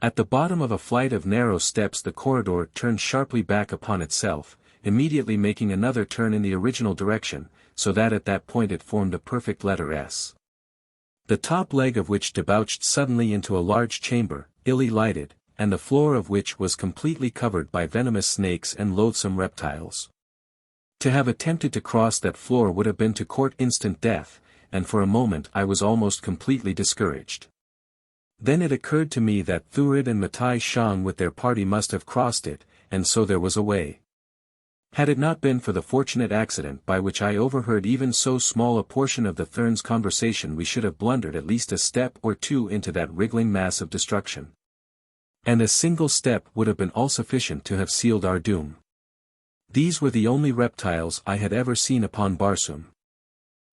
At the bottom of a flight of narrow steps the corridor turned sharply back upon itself, immediately making another turn in the original direction, so that at that point it formed a perfect letter S. The top leg of which debouched suddenly into a large chamber, illy lighted, and the floor of which was completely covered by venomous snakes and loathsome reptiles. To have attempted to cross that floor would have been to court instant death, and for a moment I was almost completely discouraged. Then it occurred to me that Thurid and Matai Shang with their party must have crossed it, and so there was a way. Had it not been for the fortunate accident by which I overheard even so small a portion of the Thurns' conversation we should have blundered at least a step or two into that wriggling mass of destruction. And a single step would have been all sufficient to have sealed our doom. These were the only reptiles I had ever seen upon Barsoom.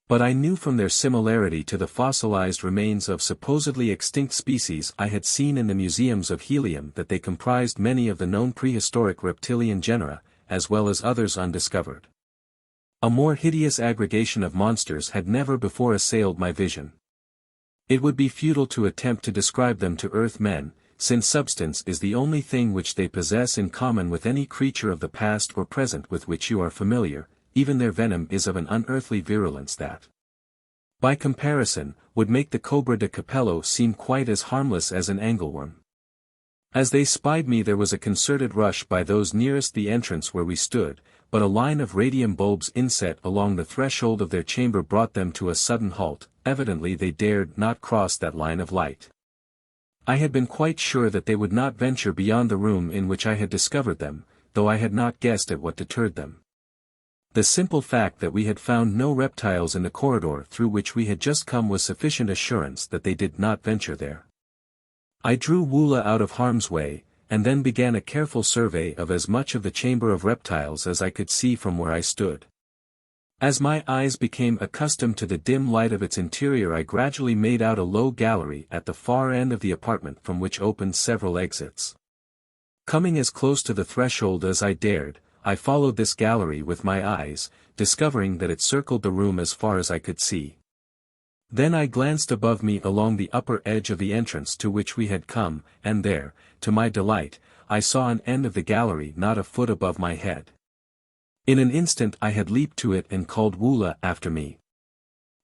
But I knew from their similarity to the fossilized remains of supposedly extinct species I had seen in the museums of Helium that they comprised many of the known prehistoric reptilian genera, as well as others undiscovered. A more hideous aggregation of monsters had never before assailed my vision. It would be futile to attempt to describe them to Earth men, since substance is the only thing which they possess in common with any creature of the past or present with which you are familiar. Even their venom is of an unearthly virulence that, by comparison, would make the cobra de capello seem quite as harmless as an angleworm. As they spied me there was a concerted rush by those nearest the entrance where we stood, but a line of radium bulbs inset along the threshold of their chamber brought them to a sudden halt. Evidently they dared not cross that line of light. I had been quite sure that they would not venture beyond the room in which I had discovered them, though I had not guessed at what deterred them. The simple fact that we had found no reptiles in the corridor through which we had just come was sufficient assurance that they did not venture there. I drew Woola out of harm's way, and then began a careful survey of as much of the chamber of reptiles as I could see from where I stood. As my eyes became accustomed to the dim light of its interior I gradually made out a low gallery at the far end of the apartment from which opened several exits. Coming as close to the threshold as I dared, I followed this gallery with my eyes, discovering that it circled the room as far as I could see. Then I glanced above me along the upper edge of the entrance to which we had come, and there, to my delight, I saw an end of the gallery not a foot above my head. In an instant I had leaped to it and called Woola after me.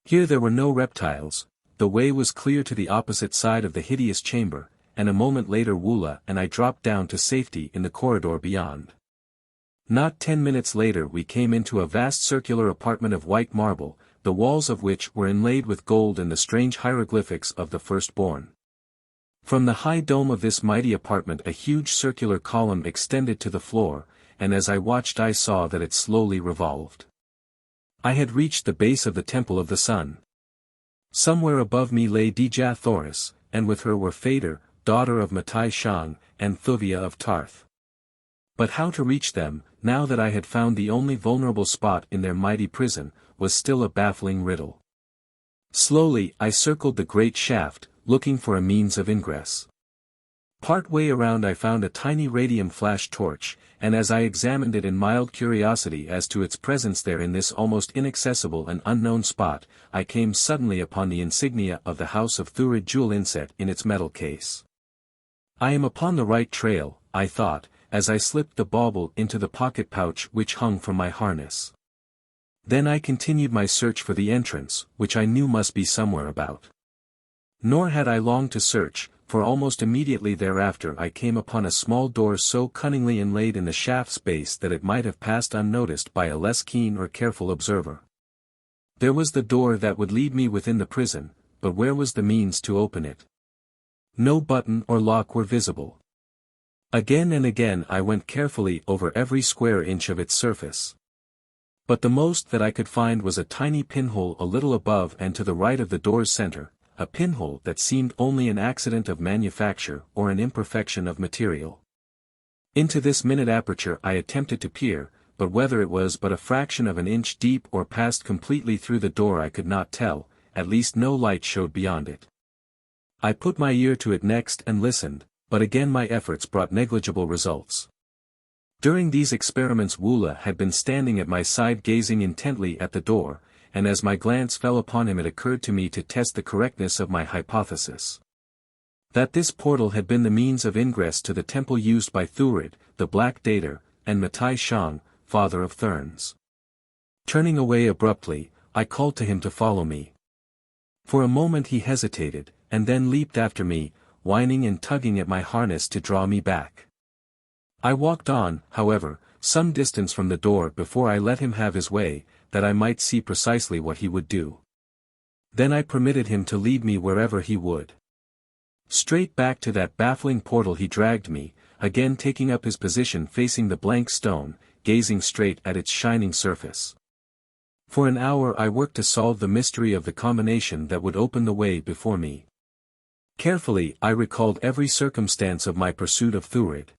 Here there were no reptiles, the way was clear to the opposite side of the hideous chamber, and a moment later Woola and I dropped down to safety in the corridor beyond. Not 10 minutes later we came into a vast circular apartment of white marble, the walls of which were inlaid with gold and the strange hieroglyphics of the firstborn. From the high dome of this mighty apartment a huge circular column extended to the floor, and as I watched I saw that it slowly revolved. I had reached the base of the Temple of the Sun. Somewhere above me lay Dejah Thoris, and with her were Phaedr, daughter of Matai Shang, and Thuvia of Tarth. But how to reach them, now that I had found the only vulnerable spot in their mighty prison, was still a baffling riddle. Slowly I circled the great shaft, looking for a means of ingress. Part way around I found a tiny radium flash torch, and as I examined it in mild curiosity as to its presence there in this almost inaccessible and unknown spot, I came suddenly upon the insignia of the House of Thurid jewel inset in its metal case. I am upon the right trail, I thought, as I slipped the bauble into the pocket pouch which hung from my harness. Then I continued my search for the entrance, which I knew must be somewhere about. Nor had I long to search, for almost immediately thereafter I came upon a small door so cunningly inlaid in the shaft's base that it might have passed unnoticed by a less keen or careful observer. There was the door that would lead me within the prison, but where was the means to open it? No button or lock were visible. Again and again I went carefully over every square inch of its surface. But the most that I could find was a tiny pinhole a little above and to the right of the door's center, a pinhole that seemed only an accident of manufacture or an imperfection of material. Into this minute aperture I attempted to peer, but whether it was but a fraction of an inch deep or passed completely through the door I could not tell, at least no light showed beyond it. I put my ear to it next and listened, but again my efforts brought negligible results. During these experiments Woola had been standing at my side gazing intently at the door, and as my glance fell upon him it occurred to me to test the correctness of my hypothesis. That this portal had been the means of ingress to the temple used by Thurid, the Black Dater, and Matai Shang, father of Thurns. Turning away abruptly, I called to him to follow me. For a moment he hesitated, and then leaped after me, whining and tugging at my harness to draw me back. I walked on, however, some distance from the door before I let him have his way, that I might see precisely what he would do. Then I permitted him to lead me wherever he would. Straight back to that baffling portal he dragged me, again taking up his position facing the blank stone, gazing straight at its shining surface. For an hour I worked to solve the mystery of the combination that would open the way before me. Carefully I recalled every circumstance of my pursuit of Thurid.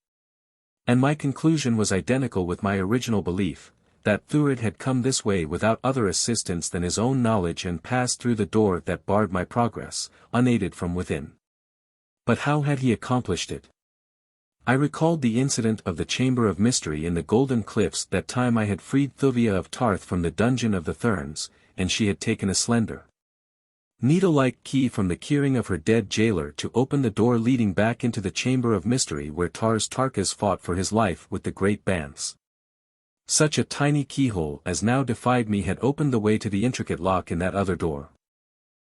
And my conclusion was identical with my original belief, that Thurid had come this way without other assistance than his own knowledge and passed through the door that barred my progress, unaided from within. But how had he accomplished it? I recalled the incident of the Chamber of Mystery in the Golden Cliffs, that time I had freed Thuvia of Tarth from the dungeon of the Therns, and she had taken a slender, needle-like key from the keyring of her dead jailer to open the door leading back into the Chamber of Mystery where Tars Tarkas fought for his life with the Great Banths. Such a tiny keyhole as now defied me had opened the way to the intricate lock in that other door.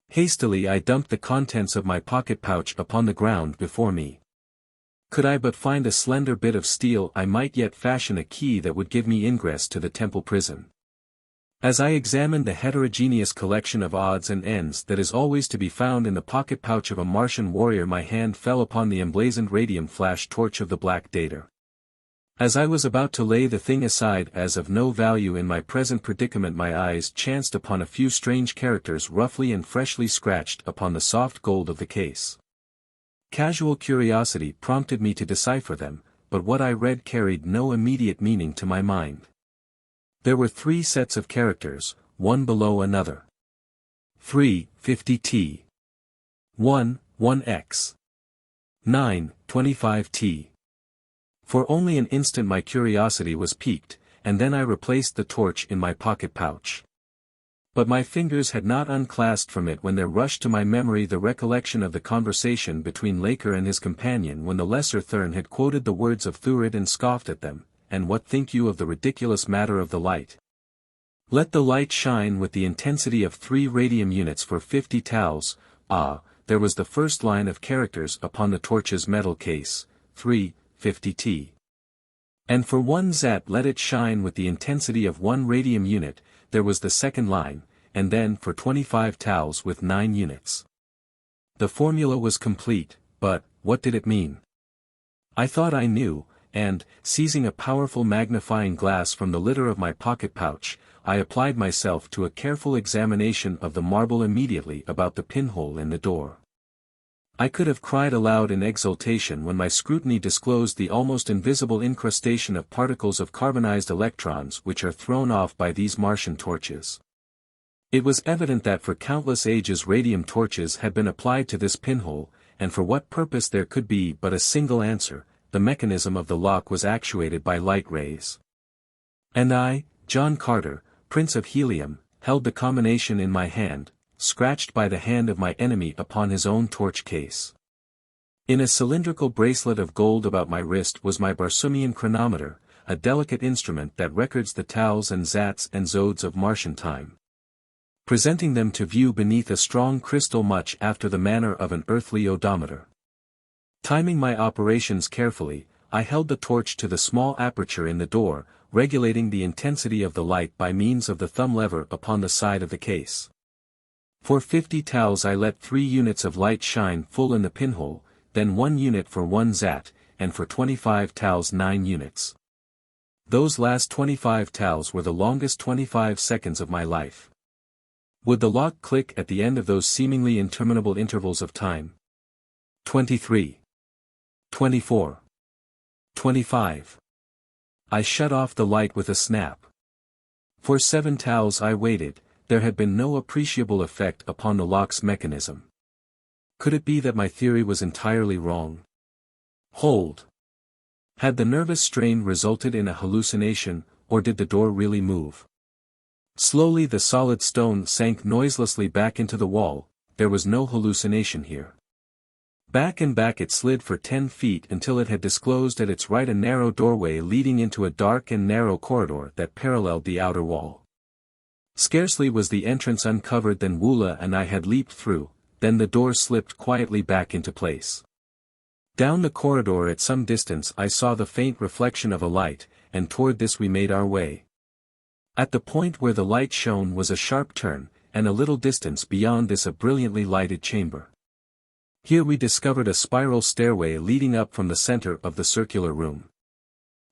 Hastily I dumped the contents of my pocket pouch upon the ground before me. Could I but find a slender bit of steel, I might yet fashion a key that would give me ingress to the temple prison. As I examined the heterogeneous collection of odds and ends that is always to be found in the pocket pouch of a Martian warrior, my hand fell upon the emblazoned radium flash torch of the Black Data. As I was about to lay the thing aside as of no value in my present predicament, my eyes chanced upon a few strange characters roughly and freshly scratched upon the soft gold of the case. Casual curiosity prompted me to decipher them, but what I read carried no immediate meaning to my mind. There were 3 sets of characters, one below another. 3, 50T. 1, 1X. 9, 25T. For only an instant my curiosity was piqued, and then I replaced the torch in my pocket pouch. But my fingers had not unclasped from it when there rushed to my memory the recollection of the conversation between Laker and his companion when the Lesser Thurn had quoted the words of Thurid and scoffed at them. And what think you of the ridiculous matter of the light? Let the light shine with the intensity of 3 radium units for 50 tals. Ah, there was the first line of characters upon the torch's metal case, 3, 50T. And for 1 zat let it shine with the intensity of 1 radium unit, there was the second line, and then for 25 tals with 9 units. The formula was complete, but, what did it mean? I thought I knew, and, seizing a powerful magnifying glass from the litter of my pocket pouch, I applied myself to a careful examination of the marble immediately about the pinhole in the door. I could have cried aloud in exultation when my scrutiny disclosed the almost invisible incrustation of particles of carbonized electrons which are thrown off by these Martian torches. It was evident that for countless ages radium torches had been applied to this pinhole, and for what purpose there could be but a single answer: the mechanism of the lock was actuated by light rays. And I, John Carter, Prince of Helium, held the combination in my hand, scratched by the hand of my enemy upon his own torch case. In a cylindrical bracelet of gold about my wrist was my Barsoomian chronometer, a delicate instrument that records the tals and zats and zodes of Martian time, presenting them to view beneath a strong crystal much after the manner of an earthly odometer. Timing my operations carefully, I held the torch to the small aperture in the door, regulating the intensity of the light by means of the thumb lever upon the side of the case. For 50 tals I let 3 units of light shine full in the pinhole, then 1 unit for 1 zat, and for 25 tals 9 units. Those last 25 tals were the longest 25 seconds of my life. Would the lock click at the end of those seemingly interminable intervals of time? 23. 24. 25. I shut off the light with a snap. For 7 tals I waited. There had been no appreciable effect upon the lock's mechanism. Could it be that my theory was entirely wrong? Hold. Had the nervous strain resulted in a hallucination, or did the door really move? Slowly the solid stone sank noiselessly back into the wall. There was no hallucination here. Back and back it slid for 10 feet until it had disclosed at its right a narrow doorway leading into a dark and narrow corridor that paralleled the outer wall. Scarcely was the entrance uncovered than Woola and I had leaped through, then the door slipped quietly back into place. Down the corridor at some distance I saw the faint reflection of a light, and toward this we made our way. At the point where the light shone was a sharp turn, and a little distance beyond this a brilliantly lighted chamber. Here we discovered a spiral stairway leading up from the center of the circular room.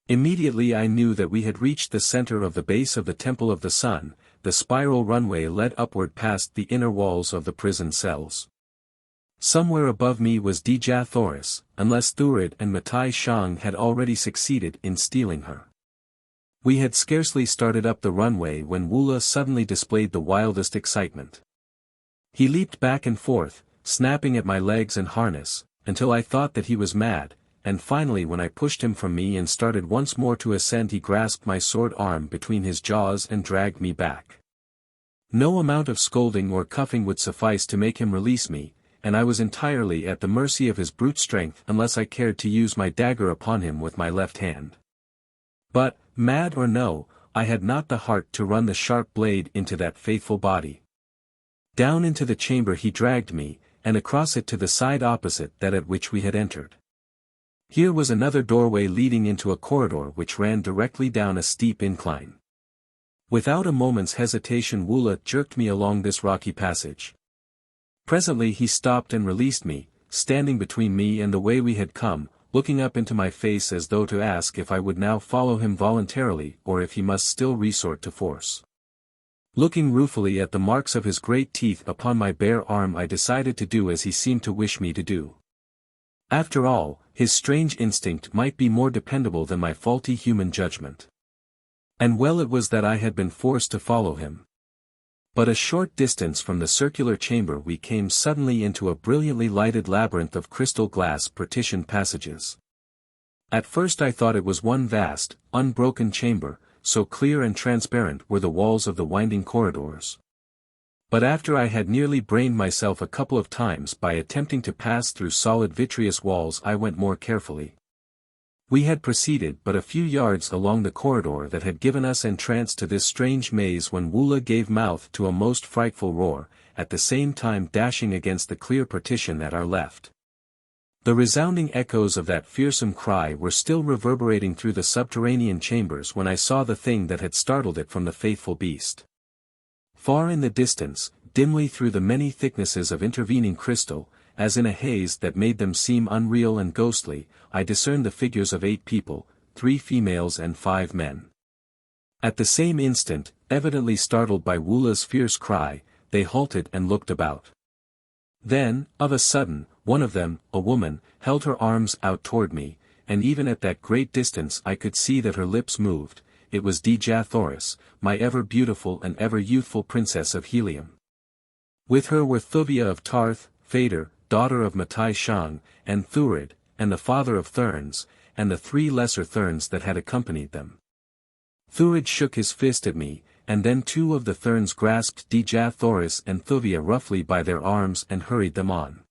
Immediately I knew that we had reached the center of the base of the Temple of the Sun. The spiral runway led upward past the inner walls of the prison cells. Somewhere above me was Dejah Thoris, unless Thurid and Matai Shang had already succeeded in stealing her. We had scarcely started up the runway when Woola suddenly displayed the wildest excitement. He leaped back and forth, snapping at my legs and harness, until I thought that he was mad, and finally when I pushed him from me and started once more to ascend he grasped my sword arm between his jaws and dragged me back. No amount of scolding or cuffing would suffice to make him release me, and I was entirely at the mercy of his brute strength unless I cared to use my dagger upon him with my left hand. But, mad or no, I had not the heart to run the sharp blade into that faithful body. Down into the chamber he dragged me, and across it to the side opposite that at which we had entered. Here was another doorway leading into a corridor which ran directly down a steep incline. Without a moment's hesitation Woola jerked me along this rocky passage. Presently he stopped and released me, standing between me and the way we had come, looking up into my face as though to ask if I would now follow him voluntarily or if he must still resort to force. Looking ruefully at the marks of his great teeth upon my bare arm I decided to do as he seemed to wish me to do. After all, his strange instinct might be more dependable than my faulty human judgment. And well it was that I had been forced to follow him. But a short distance from the circular chamber we came suddenly into a brilliantly lighted labyrinth of crystal glass partitioned passages. At first I thought it was one vast, unbroken chamber, so clear and transparent were the walls of the winding corridors. But after I had nearly brained myself a couple of times by attempting to pass through solid vitreous walls I went more carefully. We had proceeded but a few yards along the corridor that had given us entrance to this strange maze when Woola gave mouth to a most frightful roar, at the same time dashing against the clear partition at our left. The resounding echoes of that fearsome cry were still reverberating through the subterranean chambers when I saw the thing that had startled it from the faithful beast. Far in the distance, dimly through the many thicknesses of intervening crystal, as in a haze that made them seem unreal and ghostly, I discerned the figures of 8 people, 3 females and 5 men. At the same instant, evidently startled by Woola's fierce cry, they halted and looked about. Then, of a sudden, one of them, a woman, held her arms out toward me, and even at that great distance I could see that her lips moved. It was Dejah Thoris, my ever beautiful and ever youthful princess of Helium. With her were Thuvia of Tarth, Phaedr, daughter of Matai Shang, and Thurid, and the father of Thurns, and the 3 lesser Thurns that had accompanied them. Thurid shook his fist at me, and then 2 of the Thurns grasped Dejah Thoris and Thuvia roughly by their arms and hurried them on.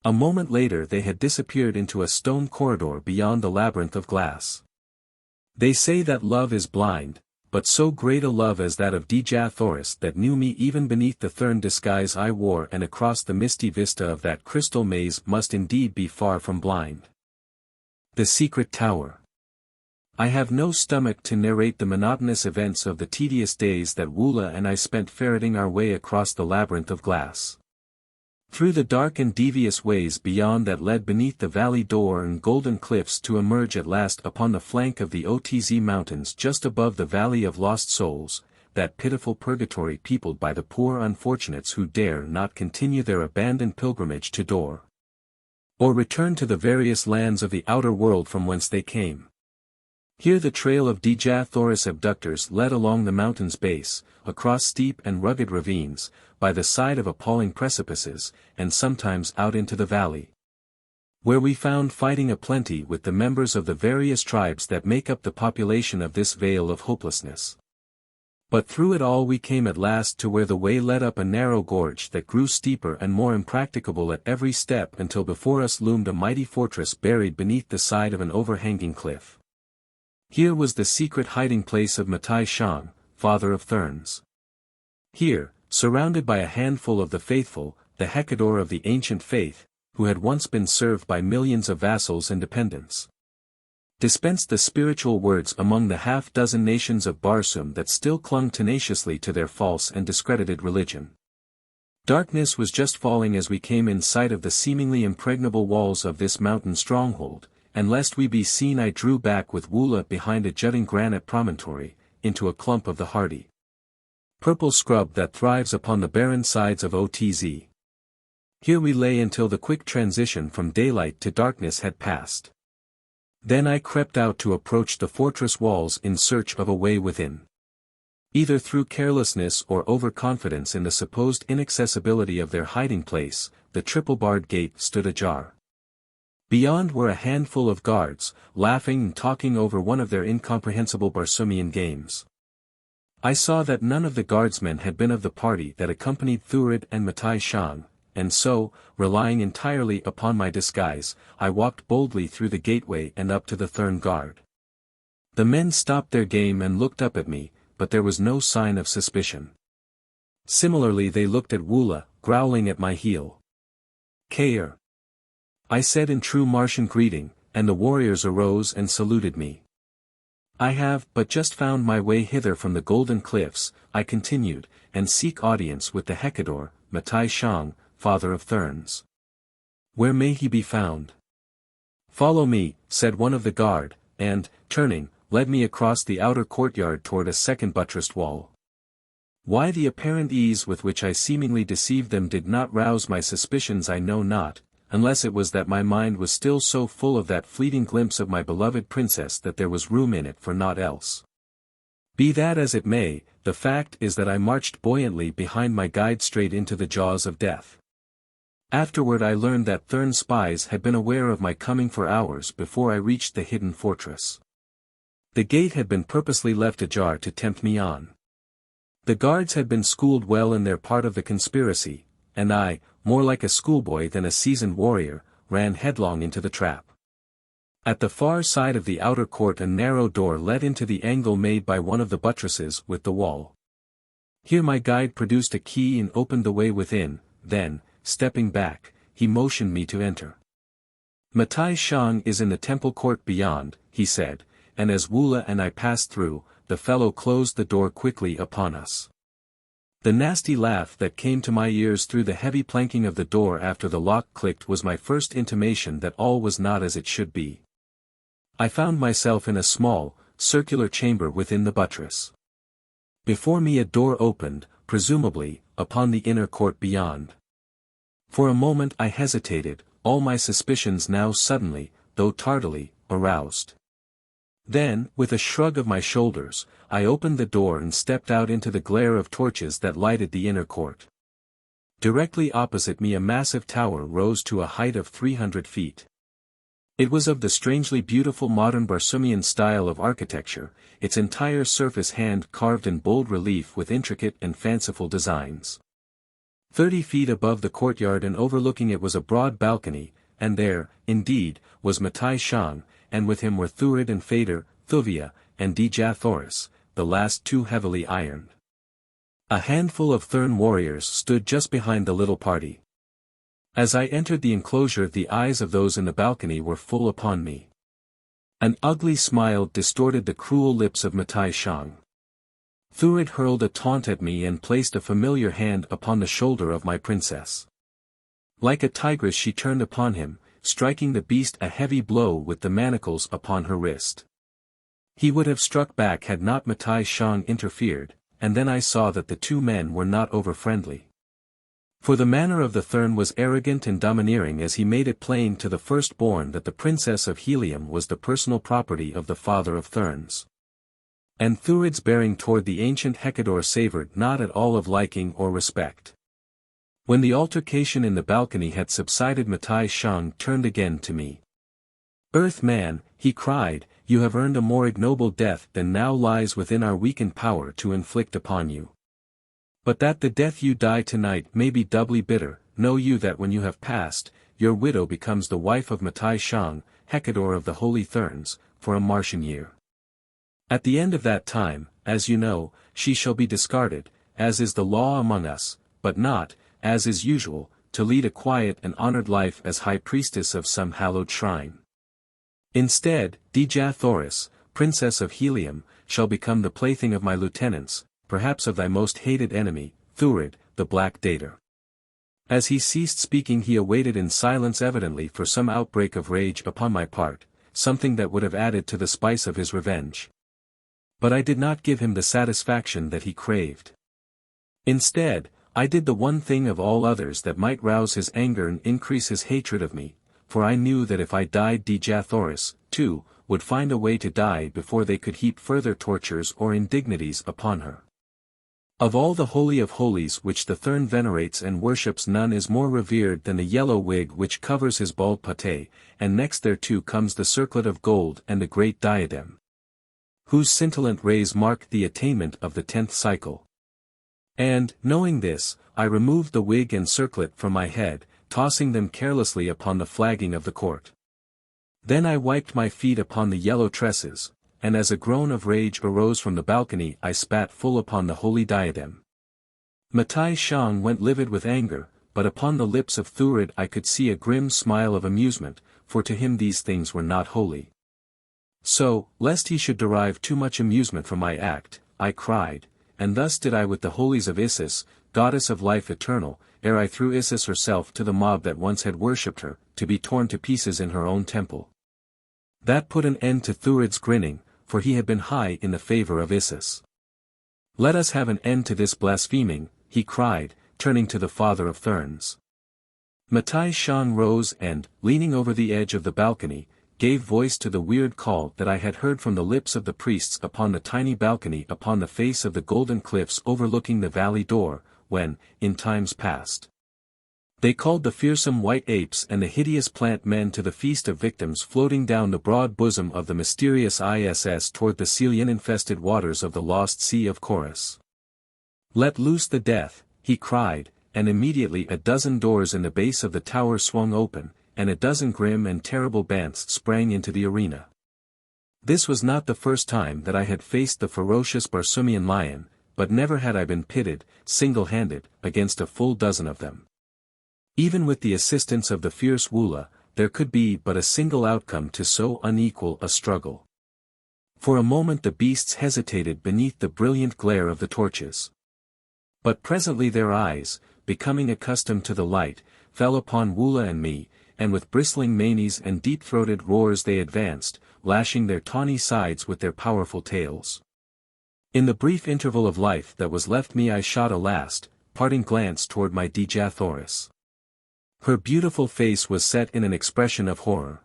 A moment later they had disappeared into a stone corridor beyond the labyrinth of glass. They say that love is blind, but so great a love as that of Dejah Thoris that knew me even beneath the Thurn disguise I wore and across the misty vista of that crystal maze must indeed be far from blind. The Secret Tower. I have no stomach to narrate the monotonous events of the tedious days that Woola and I spent ferreting our way across the labyrinth of glass. Through the dark and devious ways beyond that led beneath the valley door and golden cliffs to emerge at last upon the flank of the Otz mountains just above the Valley of Lost Souls, that pitiful purgatory peopled by the poor unfortunates who dare not continue their abandoned pilgrimage to Dor, or return to the various lands of the outer world from whence they came. Here the trail of Dejah Thoris abductors led along the mountain's base, across steep and rugged ravines, by the side of appalling precipices, and sometimes out into the valley, where we found fighting aplenty with the members of the various tribes that make up the population of this vale of hopelessness. But through it all we came at last to where the way led up a narrow gorge that grew steeper and more impracticable at every step until before us loomed a mighty fortress buried beneath the side of an overhanging cliff. Here was the secret hiding place of Matai Shang, father of Thurns. Here, surrounded by a handful of the faithful, the Hecador of the ancient faith, who had once been served by millions of vassals and dependents, dispensed the spiritual words among the half-dozen nations of Barsoom that still clung tenaciously to their false and discredited religion. Darkness was just falling as we came in sight of the seemingly impregnable walls of this mountain stronghold, and lest we be seen I drew back with Woola behind a jutting granite promontory, into a clump of the hardy purple scrub that thrives upon the barren sides of Otz. Here we lay until the quick transition from daylight to darkness had passed. Then I crept out to approach the fortress walls in search of a way within. Either through carelessness or overconfidence in the supposed inaccessibility of their hiding place, the triple-barred gate stood ajar. Beyond were a handful of guards, laughing and talking over one of their incomprehensible Barsoomian games. I saw that none of the guardsmen had been of the party that accompanied Thurid and Matai Shang, and so, relying entirely upon my disguise, I walked boldly through the gateway and up to the Thurn guard. The men stopped their game and looked up at me, but there was no sign of suspicion. Similarly they looked at Woola, growling at my heel. Kair, I said in true Martian greeting, and the warriors arose and saluted me. I have but just found my way hither from the Golden Cliffs, I continued, and seek audience with the Hecador, Matai Shang, father of Thurns. Where may he be found? Follow me, said one of the guard, and, turning, led me across the outer courtyard toward a second buttressed wall. Why the apparent ease with which I seemingly deceived them did not rouse my suspicions I know not, unless it was that my mind was still so full of that fleeting glimpse of my beloved princess that there was room in it for naught else. Be that as it may, the fact is that I marched buoyantly behind my guide straight into the jaws of death. Afterward I learned that Thurn spies had been aware of my coming for hours before I reached the hidden fortress. The gate had been purposely left ajar to tempt me on. The guards had been schooled well in their part of the conspiracy, and I, more like a schoolboy than a seasoned warrior, ran headlong into the trap. At the far side of the outer court a narrow door led into the angle made by one of the buttresses with the wall. Here my guide produced a key and opened the way within, then, stepping back, he motioned me to enter. Matai Shang is in the temple court beyond, he said, and as Woola and I passed through, the fellow closed the door quickly upon us. The nasty laugh that came to my ears through the heavy planking of the door after the lock clicked was my first intimation that all was not as it should be. I found myself in a small, circular chamber within the buttress. Before me a door opened, presumably, upon the inner court beyond. For a moment I hesitated, all my suspicions now suddenly, though tardily, aroused. Then, with a shrug of my shoulders, I opened the door and stepped out into the glare of torches that lighted the inner court. Directly opposite me a massive tower rose to a height of 300 feet. It was of the strangely beautiful modern Barsoomian style of architecture, its entire surface hand-carved in bold relief with intricate and fanciful designs. 30 feet above the courtyard and overlooking it was a broad balcony, and there, indeed, was Matai Shang, and with him were Thurid and Fader, Thuvia, and Dejah Thoris, the last two heavily ironed. A handful of Thurn warriors stood just behind the little party. As I entered the enclosure the eyes of those in the balcony were full upon me. An ugly smile distorted the cruel lips of Matai Shang. Thurid hurled a taunt at me and placed a familiar hand upon the shoulder of my princess. Like a tigress she turned upon him, striking the beast a heavy blow with the manacles upon her wrist. He would have struck back had not Matai Shang interfered, and then I saw that the two men were not over-friendly. For the manner of the Thurn was arrogant and domineering as he made it plain to the firstborn that the princess of Helium was the personal property of the father of Thurns. And Thurid's bearing toward the ancient Hecador savored not at all of liking or respect. When the altercation in the balcony had subsided Matai Shang turned again to me. "Earth-man," he cried, "you have earned a more ignoble death than now lies within our weakened power to inflict upon you. But that the death you die tonight may be doubly bitter, know you that when you have passed, your widow becomes the wife of Matai Shang, Hecador of the Holy Thurns, for a Martian year. At the end of that time, as you know, she shall be discarded, as is the law among us, but not, as is usual, to lead a quiet and honored life as high priestess of some hallowed shrine. Instead, Dejah Thoris, princess of Helium, shall become the plaything of my lieutenants, perhaps of thy most hated enemy, Thurid, the Black Dater." As he ceased speaking he awaited in silence evidently for some outbreak of rage upon my part, something that would have added to the spice of his revenge. But I did not give him the satisfaction that he craved. Instead, I did the one thing of all others that might rouse his anger and increase his hatred of me, for I knew that if I died Dejah Thoris, too, would find a way to die before they could heap further tortures or indignities upon her. Of all the Holy of Holies which the Thurn venerates and worships, none is more revered than the yellow wig which covers his bald pate, and next thereto comes the circlet of gold and the great diadem, whose scintillant rays mark the attainment of the 10th cycle. And, knowing this, I removed the wig and circlet from my head, tossing them carelessly upon the flagging of the court. Then I wiped my feet upon the yellow tresses, and as a groan of rage arose from the balcony I spat full upon the holy diadem. Matai Shang went livid with anger, but upon the lips of Thurid I could see a grim smile of amusement, for to him these things were not holy. So, lest he should derive too much amusement from my act, I cried, and thus did I with the holies of Isis, goddess of life eternal, ere I threw Isis herself to the mob that once had worshipped her, to be torn to pieces in her own temple. That put an end to Thurid's grinning, for he had been high in the favor of Isis. Let us have an end to this blaspheming, he cried, turning to the father of Thurns. Matai Shang rose and, leaning over the edge of the balcony, gave voice to the weird call that I had heard from the lips of the priests upon the tiny balcony upon the face of the golden cliffs overlooking the valley door, when, in times past, they called the fearsome white apes and the hideous plant men to the feast of victims floating down the broad bosom of the mysterious ISS toward the Celian-infested waters of the lost Sea of Chorus. Let loose the death, he cried, and immediately a dozen doors in the base of the tower swung open, and a dozen grim and terrible bants sprang into the arena. This was not the first time that I had faced the ferocious Barsoomian lion, but never had I been pitted, single-handed, against a full dozen of them. Even with the assistance of the fierce Woola, there could be but a single outcome to so unequal a struggle. For a moment the beasts hesitated beneath the brilliant glare of the torches. But presently their eyes, becoming accustomed to the light, fell upon Woola and me, and with bristling manes and deep-throated roars they advanced, lashing their tawny sides with their powerful tails. In the brief interval of life that was left me I shot a last, parting glance toward my Dejah Thoris. Her beautiful face was set in an expression of horror.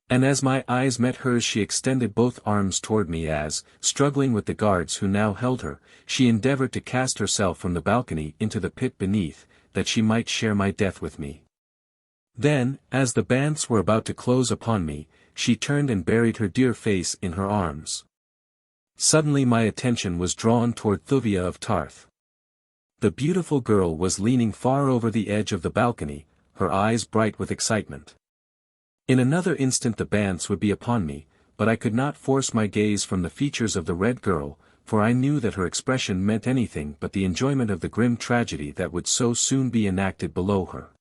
And as my eyes met hers she extended both arms toward me as, struggling with the guards who now held her, she endeavored to cast herself from the balcony into the pit beneath, that she might share my death with me. Then, as the bants were about to close upon me, she turned and buried her dear face in her arms. Suddenly my attention was drawn toward Thuvia of Tarth. The beautiful girl was leaning far over the edge of the balcony, her eyes bright with excitement. In another instant the bants would be upon me, but I could not force my gaze from the features of the red girl, for I knew that her expression meant anything but the enjoyment of the grim tragedy that would so soon be enacted below her.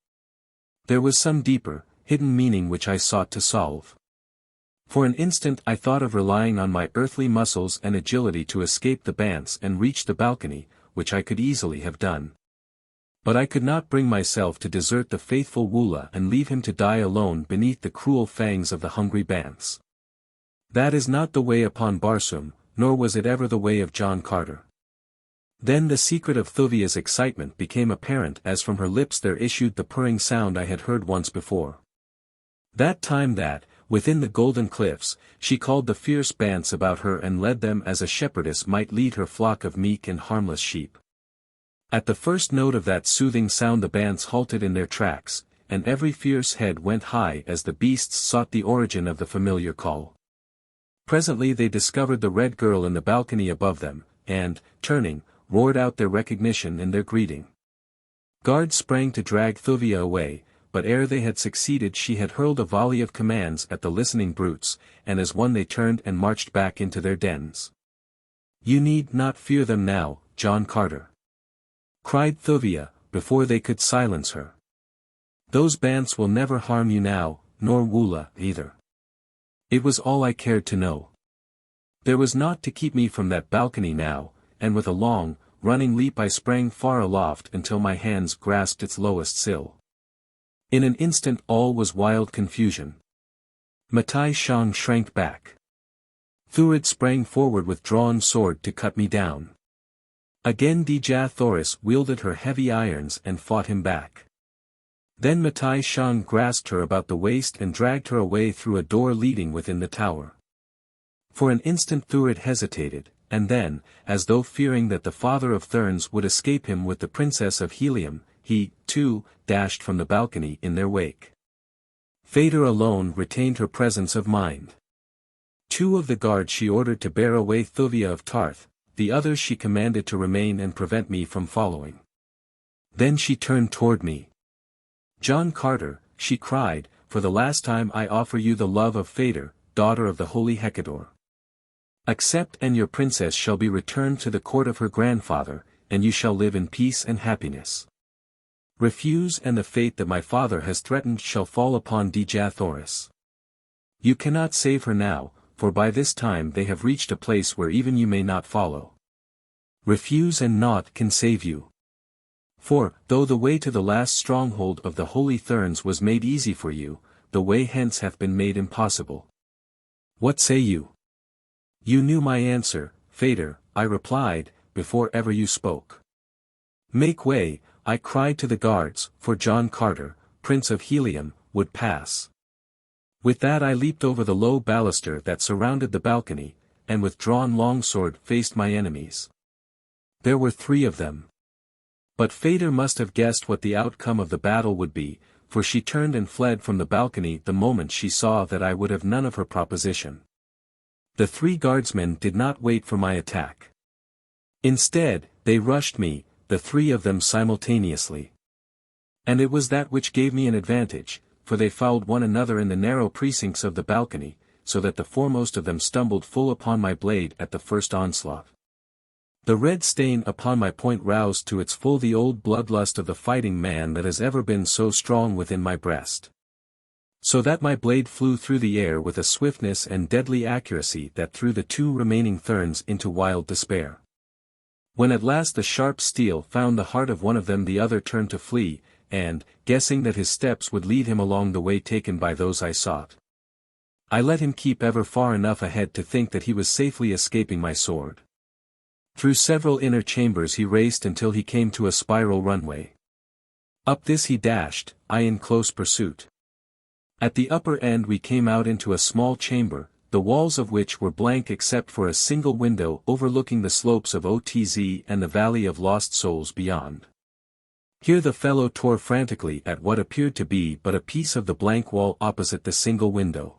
There was some deeper, hidden meaning which I sought to solve. For an instant I thought of relying on my earthly muscles and agility to escape the bants and reach the balcony, which I could easily have done. But I could not bring myself to desert the faithful Woola and leave him to die alone beneath the cruel fangs of the hungry bants. That is not the way upon Barsoom, nor was it ever the way of John Carter. Then the secret of Thuvia's excitement became apparent as from her lips there issued the purring sound I had heard once before. That time that, within the golden cliffs, she called the fierce bants about her and led them as a shepherdess might lead her flock of meek and harmless sheep. At the first note of that soothing sound the bants halted in their tracks, and every fierce head went high as the beasts sought the origin of the familiar call. Presently they discovered the red girl in the balcony above them, and, turning, roared out their recognition and their greeting. Guards sprang to drag Thuvia away, but ere they had succeeded she had hurled a volley of commands at the listening brutes, and as one they turned and marched back into their dens. "You need not fear them now, John Carter," cried Thuvia, before they could silence her. "Those bants will never harm you now, nor Woola either." It was all I cared to know. There was naught to keep me from that balcony now, and with a long, running leap I sprang far aloft until my hands grasped its lowest sill. In an instant all was wild confusion. Matai Shang shrank back. Thurid sprang forward with drawn sword to cut me down. Again Dejah Thoris wielded her heavy irons and fought him back. Then Matai Shang grasped her about the waist and dragged her away through a door leading within the tower. For an instant Thurid hesitated, and then, as though fearing that the father of Thurns would escape him with the princess of Helium, he, too, dashed from the balcony in their wake. Phaedra alone retained her presence of mind. 2 of the guards she ordered to bear away Thuvia of Tarth, the others she commanded to remain and prevent me from following. Then she turned toward me. "John Carter," she cried, "for the last time I offer you the love of Phaedra, daughter of the holy Hecador. Accept, and your princess shall be returned to the court of her grandfather, and you shall live in peace and happiness. Refuse, and the fate that my father has threatened shall fall upon Dejah Thoris. You cannot save her now, for by this time they have reached a place where even you may not follow. Refuse, and naught can save you. For, though the way to the last stronghold of the holy Thurns was made easy for you, the way hence hath been made impossible. What say you?" "You knew my answer, Phaedra," I replied, "before ever you spoke." "Make way," I cried to the guards, for John Carter, Prince of Helium, would pass. With that I leaped over the low baluster that surrounded the balcony, and with drawn longsword faced my enemies. There were 3 of them. But Phaedra must have guessed what the outcome of the battle would be, for she turned and fled from the balcony the moment she saw that I would have none of her proposition. The 3 guardsmen did not wait for my attack. Instead, they rushed me, the 3 of them simultaneously. And it was that which gave me an advantage, for they fouled one another in the narrow precincts of the balcony, so that the foremost of them stumbled full upon my blade at the first onslaught. The red stain upon my point roused to its full the old bloodlust of the fighting man that has ever been so strong within my breast. So that my blade flew through the air with a swiftness and deadly accuracy that threw the 2 remaining Thurns into wild despair. When at last the sharp steel found the heart of one of them, the other turned to flee, and, guessing that his steps would lead him along the way taken by those I sought, I let him keep ever far enough ahead to think that he was safely escaping my sword. Through several inner chambers he raced until he came to a spiral runway. Up this he dashed, I in close pursuit. At the upper end we came out into a small chamber, the walls of which were blank except for a single window overlooking the slopes of Otz and the Valley of Lost Souls beyond. Here the fellow tore frantically at what appeared to be but a piece of the blank wall opposite the single window.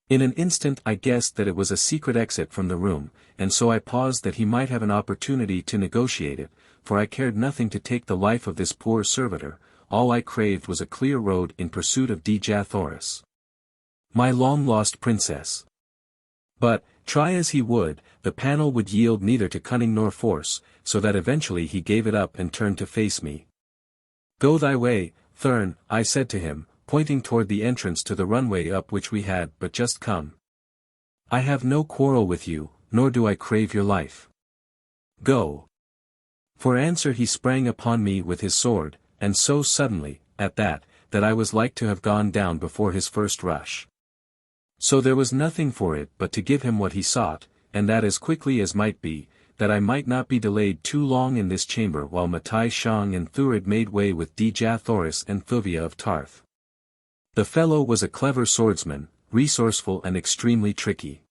In an instant I guessed that it was a secret exit from the room, and so I paused that he might have an opportunity to negotiate it, for I cared nothing to take the life of this poor servitor. All I craved was a clear road in pursuit of Dejah Thoris, my long-lost princess. But, try as he would, the panel would yield neither to cunning nor force, so that eventually he gave it up and turned to face me. "Go thy way, Thurn," I said to him, pointing toward the entrance to the runway up which we had but just come. "I have no quarrel with you, nor do I crave your life. Go." For answer he sprang upon me with his sword, and so suddenly, at that I was like to have gone down before his first rush. So there was nothing for it but to give him what he sought, and that as quickly as might be, that I might not be delayed too long in this chamber while Matai Shang and Thurid made way with Dejah Thoris and Thuvia of Tarth. The fellow was a clever swordsman, resourceful and extremely tricky.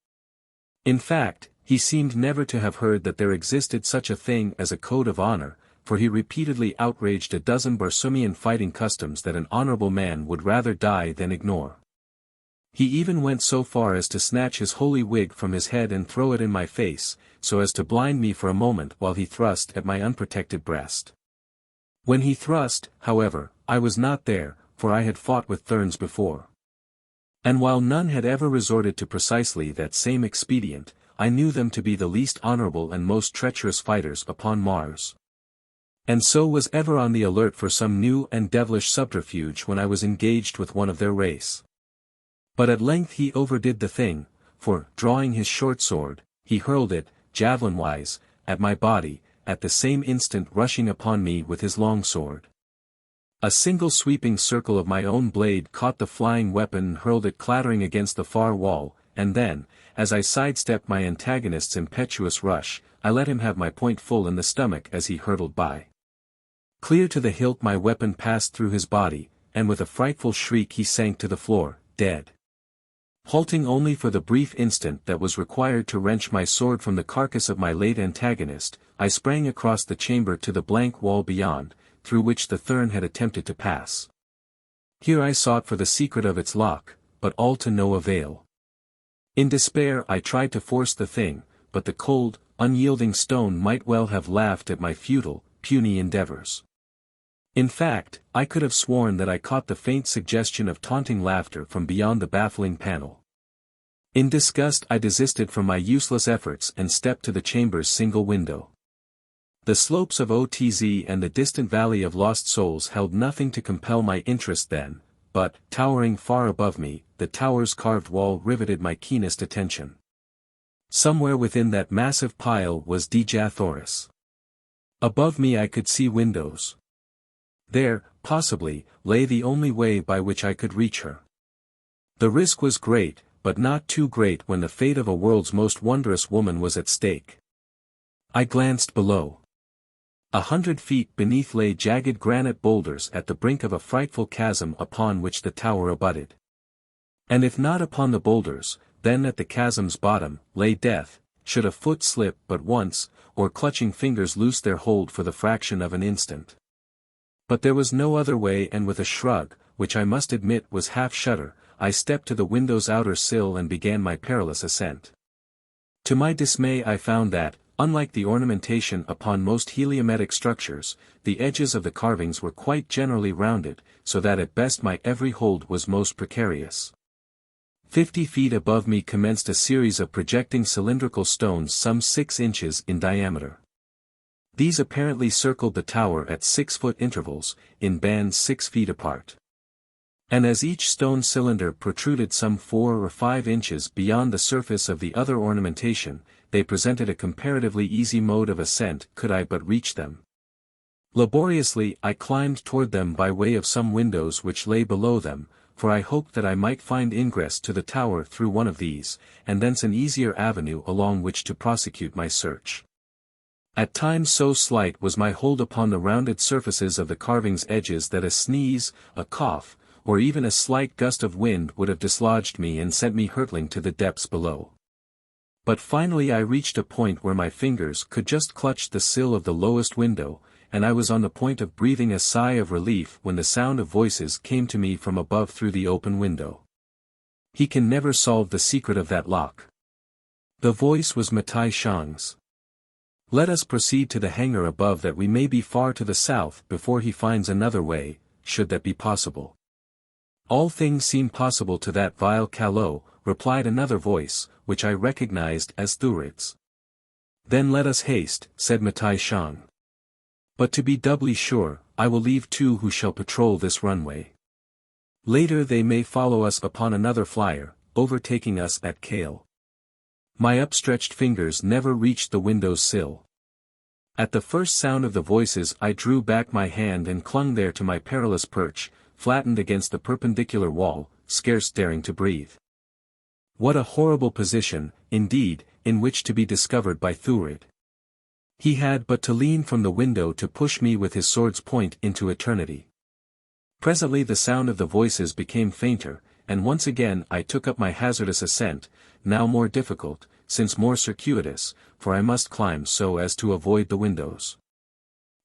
In fact, he seemed never to have heard that there existed such a thing as a code of honor, for he repeatedly outraged a dozen Barsoomian fighting customs that an honorable man would rather die than ignore. He even went so far as to snatch his holy wig from his head and throw it in my face, so as to blind me for a moment while he thrust at my unprotected breast. When he thrust, however, I was not there, for I had fought with Thurns before. And while none had ever resorted to precisely that same expedient, I knew them to be the least honorable and most treacherous fighters upon Mars. And so was ever on the alert for some new and devilish subterfuge when I was engaged with one of their race. But at length he overdid the thing, for, drawing his short sword, he hurled it, javelin-wise, at my body, at the same instant rushing upon me with his long sword. A single sweeping circle of my own blade caught the flying weapon and hurled it clattering against the far wall, and then, as I sidestepped my antagonist's impetuous rush, I let him have my point full in the stomach as he hurtled by. Clear to the hilt my weapon passed through his body, and with a frightful shriek he sank to the floor, dead. Halting only for the brief instant that was required to wrench my sword from the carcass of my late antagonist, I sprang across the chamber to the blank wall beyond, through which the Thurn had attempted to pass. Here I sought for the secret of its lock, but all to no avail. In despair I tried to force the thing, but the cold, unyielding stone might well have laughed at my futile, puny endeavors. In fact, I could have sworn that I caught the faint suggestion of taunting laughter from beyond the baffling panel. In disgust I desisted from my useless efforts and stepped to the chamber's single window. The slopes of Otz and the distant valley of Lost Souls held nothing to compel my interest then, but, towering far above me, the tower's carved wall riveted my keenest attention. Somewhere within that massive pile was Dejah Thoris. Above me I could see windows. There, possibly, lay the only way by which I could reach her. The risk was great, but not too great when the fate of a world's most wondrous woman was at stake. I glanced below. 100 feet beneath lay jagged granite boulders at the brink of a frightful chasm upon which the tower abutted. And if not upon the boulders, then at the chasm's bottom, lay death, should a foot slip but once, or clutching fingers loose their hold for the fraction of an instant. But there was no other way, and with a shrug, which I must admit was half-shudder, I stepped to the window's outer sill and began my perilous ascent. To my dismay I found that, unlike the ornamentation upon most heliometric structures, the edges of the carvings were quite generally rounded, so that at best my every hold was most precarious. 50 feet above me commenced a series of projecting cylindrical stones some 6 inches in diameter. These apparently circled the tower at 6-foot intervals, in bands 6 feet apart. And as each stone cylinder protruded some 4 or 5 inches beyond the surface of the other ornamentation, they presented a comparatively easy mode of ascent could I but reach them. Laboriously I climbed toward them by way of some windows which lay below them, for I hoped that I might find ingress to the tower through one of these, and thence an easier avenue along which to prosecute my search. At times so slight was my hold upon the rounded surfaces of the carving's edges that a sneeze, a cough, or even a slight gust of wind would have dislodged me and sent me hurtling to the depths below. But finally I reached a point where my fingers could just clutch the sill of the lowest window, and I was on the point of breathing a sigh of relief when the sound of voices came to me from above through the open window. He can never solve the secret of that lock. The voice was Matai Shang's. Let us proceed to the hangar above that we may be far to the south before he finds another way, should that be possible. All things seem possible to that vile Kaol, replied another voice, which I recognized as Durance. Then let us haste, said Matai Shang. But to be doubly sure, I will leave 2 who shall patrol this runway. Later they may follow us upon another flyer, overtaking us at Kaol. My upstretched fingers never reached the window's sill. At the first sound of the voices I drew back my hand and clung there to my perilous perch, flattened against the perpendicular wall, scarce daring to breathe. What a horrible position, indeed, in which to be discovered by Thurid. He had but to lean from the window to push me with his sword's point into eternity. Presently the sound of the voices became fainter, and once again I took up my hazardous ascent, now more difficult, since more circuitous, for I must climb so as to avoid the windows.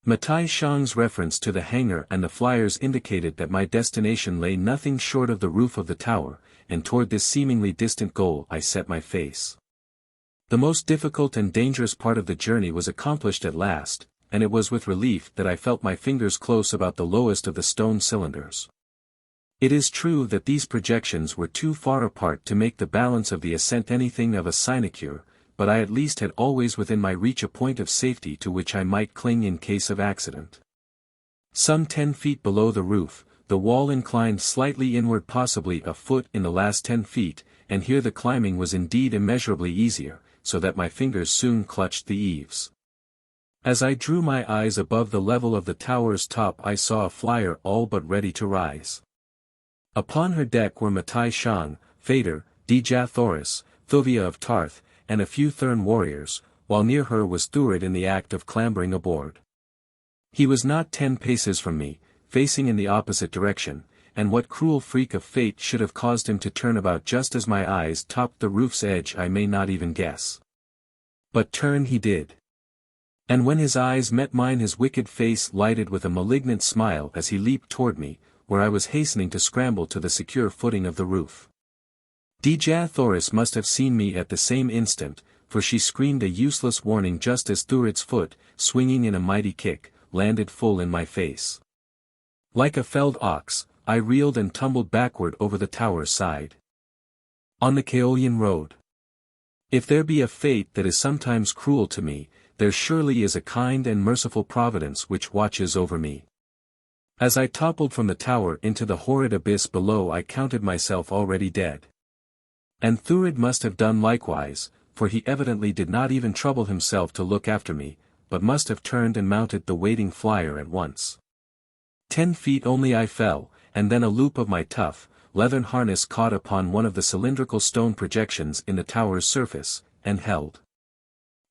Matai Shang's reference to the hangar and the flyers indicated that my destination lay nothing short of the roof of the tower, and toward this seemingly distant goal I set my face. The most difficult and dangerous part of the journey was accomplished at last, and it was with relief that I felt my fingers close about the lowest of the stone cylinders. It is true that these projections were too far apart to make the balance of the ascent anything of a sinecure, but I at least had always within my reach a point of safety to which I might cling in case of accident. Some 10 feet below the roof, the wall inclined slightly inward, possibly a foot in the last 10 feet, and here the climbing was indeed immeasurably easier, so that my fingers soon clutched the eaves. As I drew my eyes above the level of the tower's top I saw a flyer all but ready to rise. Upon her deck were Matai Shang, Fader, Dejah Thoris, Thuvia of Tarth, and a few Thurn warriors, while near her was Thurid in the act of clambering aboard. He was not 10 paces from me, facing in the opposite direction, and what cruel freak of fate should have caused him to turn about just as my eyes topped the roof's edge I may not even guess. But turn he did. And when his eyes met mine his wicked face lighted with a malignant smile as he leaped toward me, where I was hastening to scramble to the secure footing of the roof. Dejah Thoris must have seen me at the same instant, for she screamed a useless warning just as Thurid's foot, swinging in a mighty kick, landed full in my face. Like a felled ox, I reeled and tumbled backward over the tower's side. On the Kaolian Road. If there be a fate that is sometimes cruel to me, there surely is a kind and merciful providence which watches over me. As I toppled from the tower into the horrid abyss below I counted myself already dead. And Thurid must have done likewise, for he evidently did not even trouble himself to look after me, but must have turned and mounted the waiting flyer at once. 10 feet only I fell, and then a loop of my tough, leathern harness caught upon one of the cylindrical stone projections in the tower's surface, and held.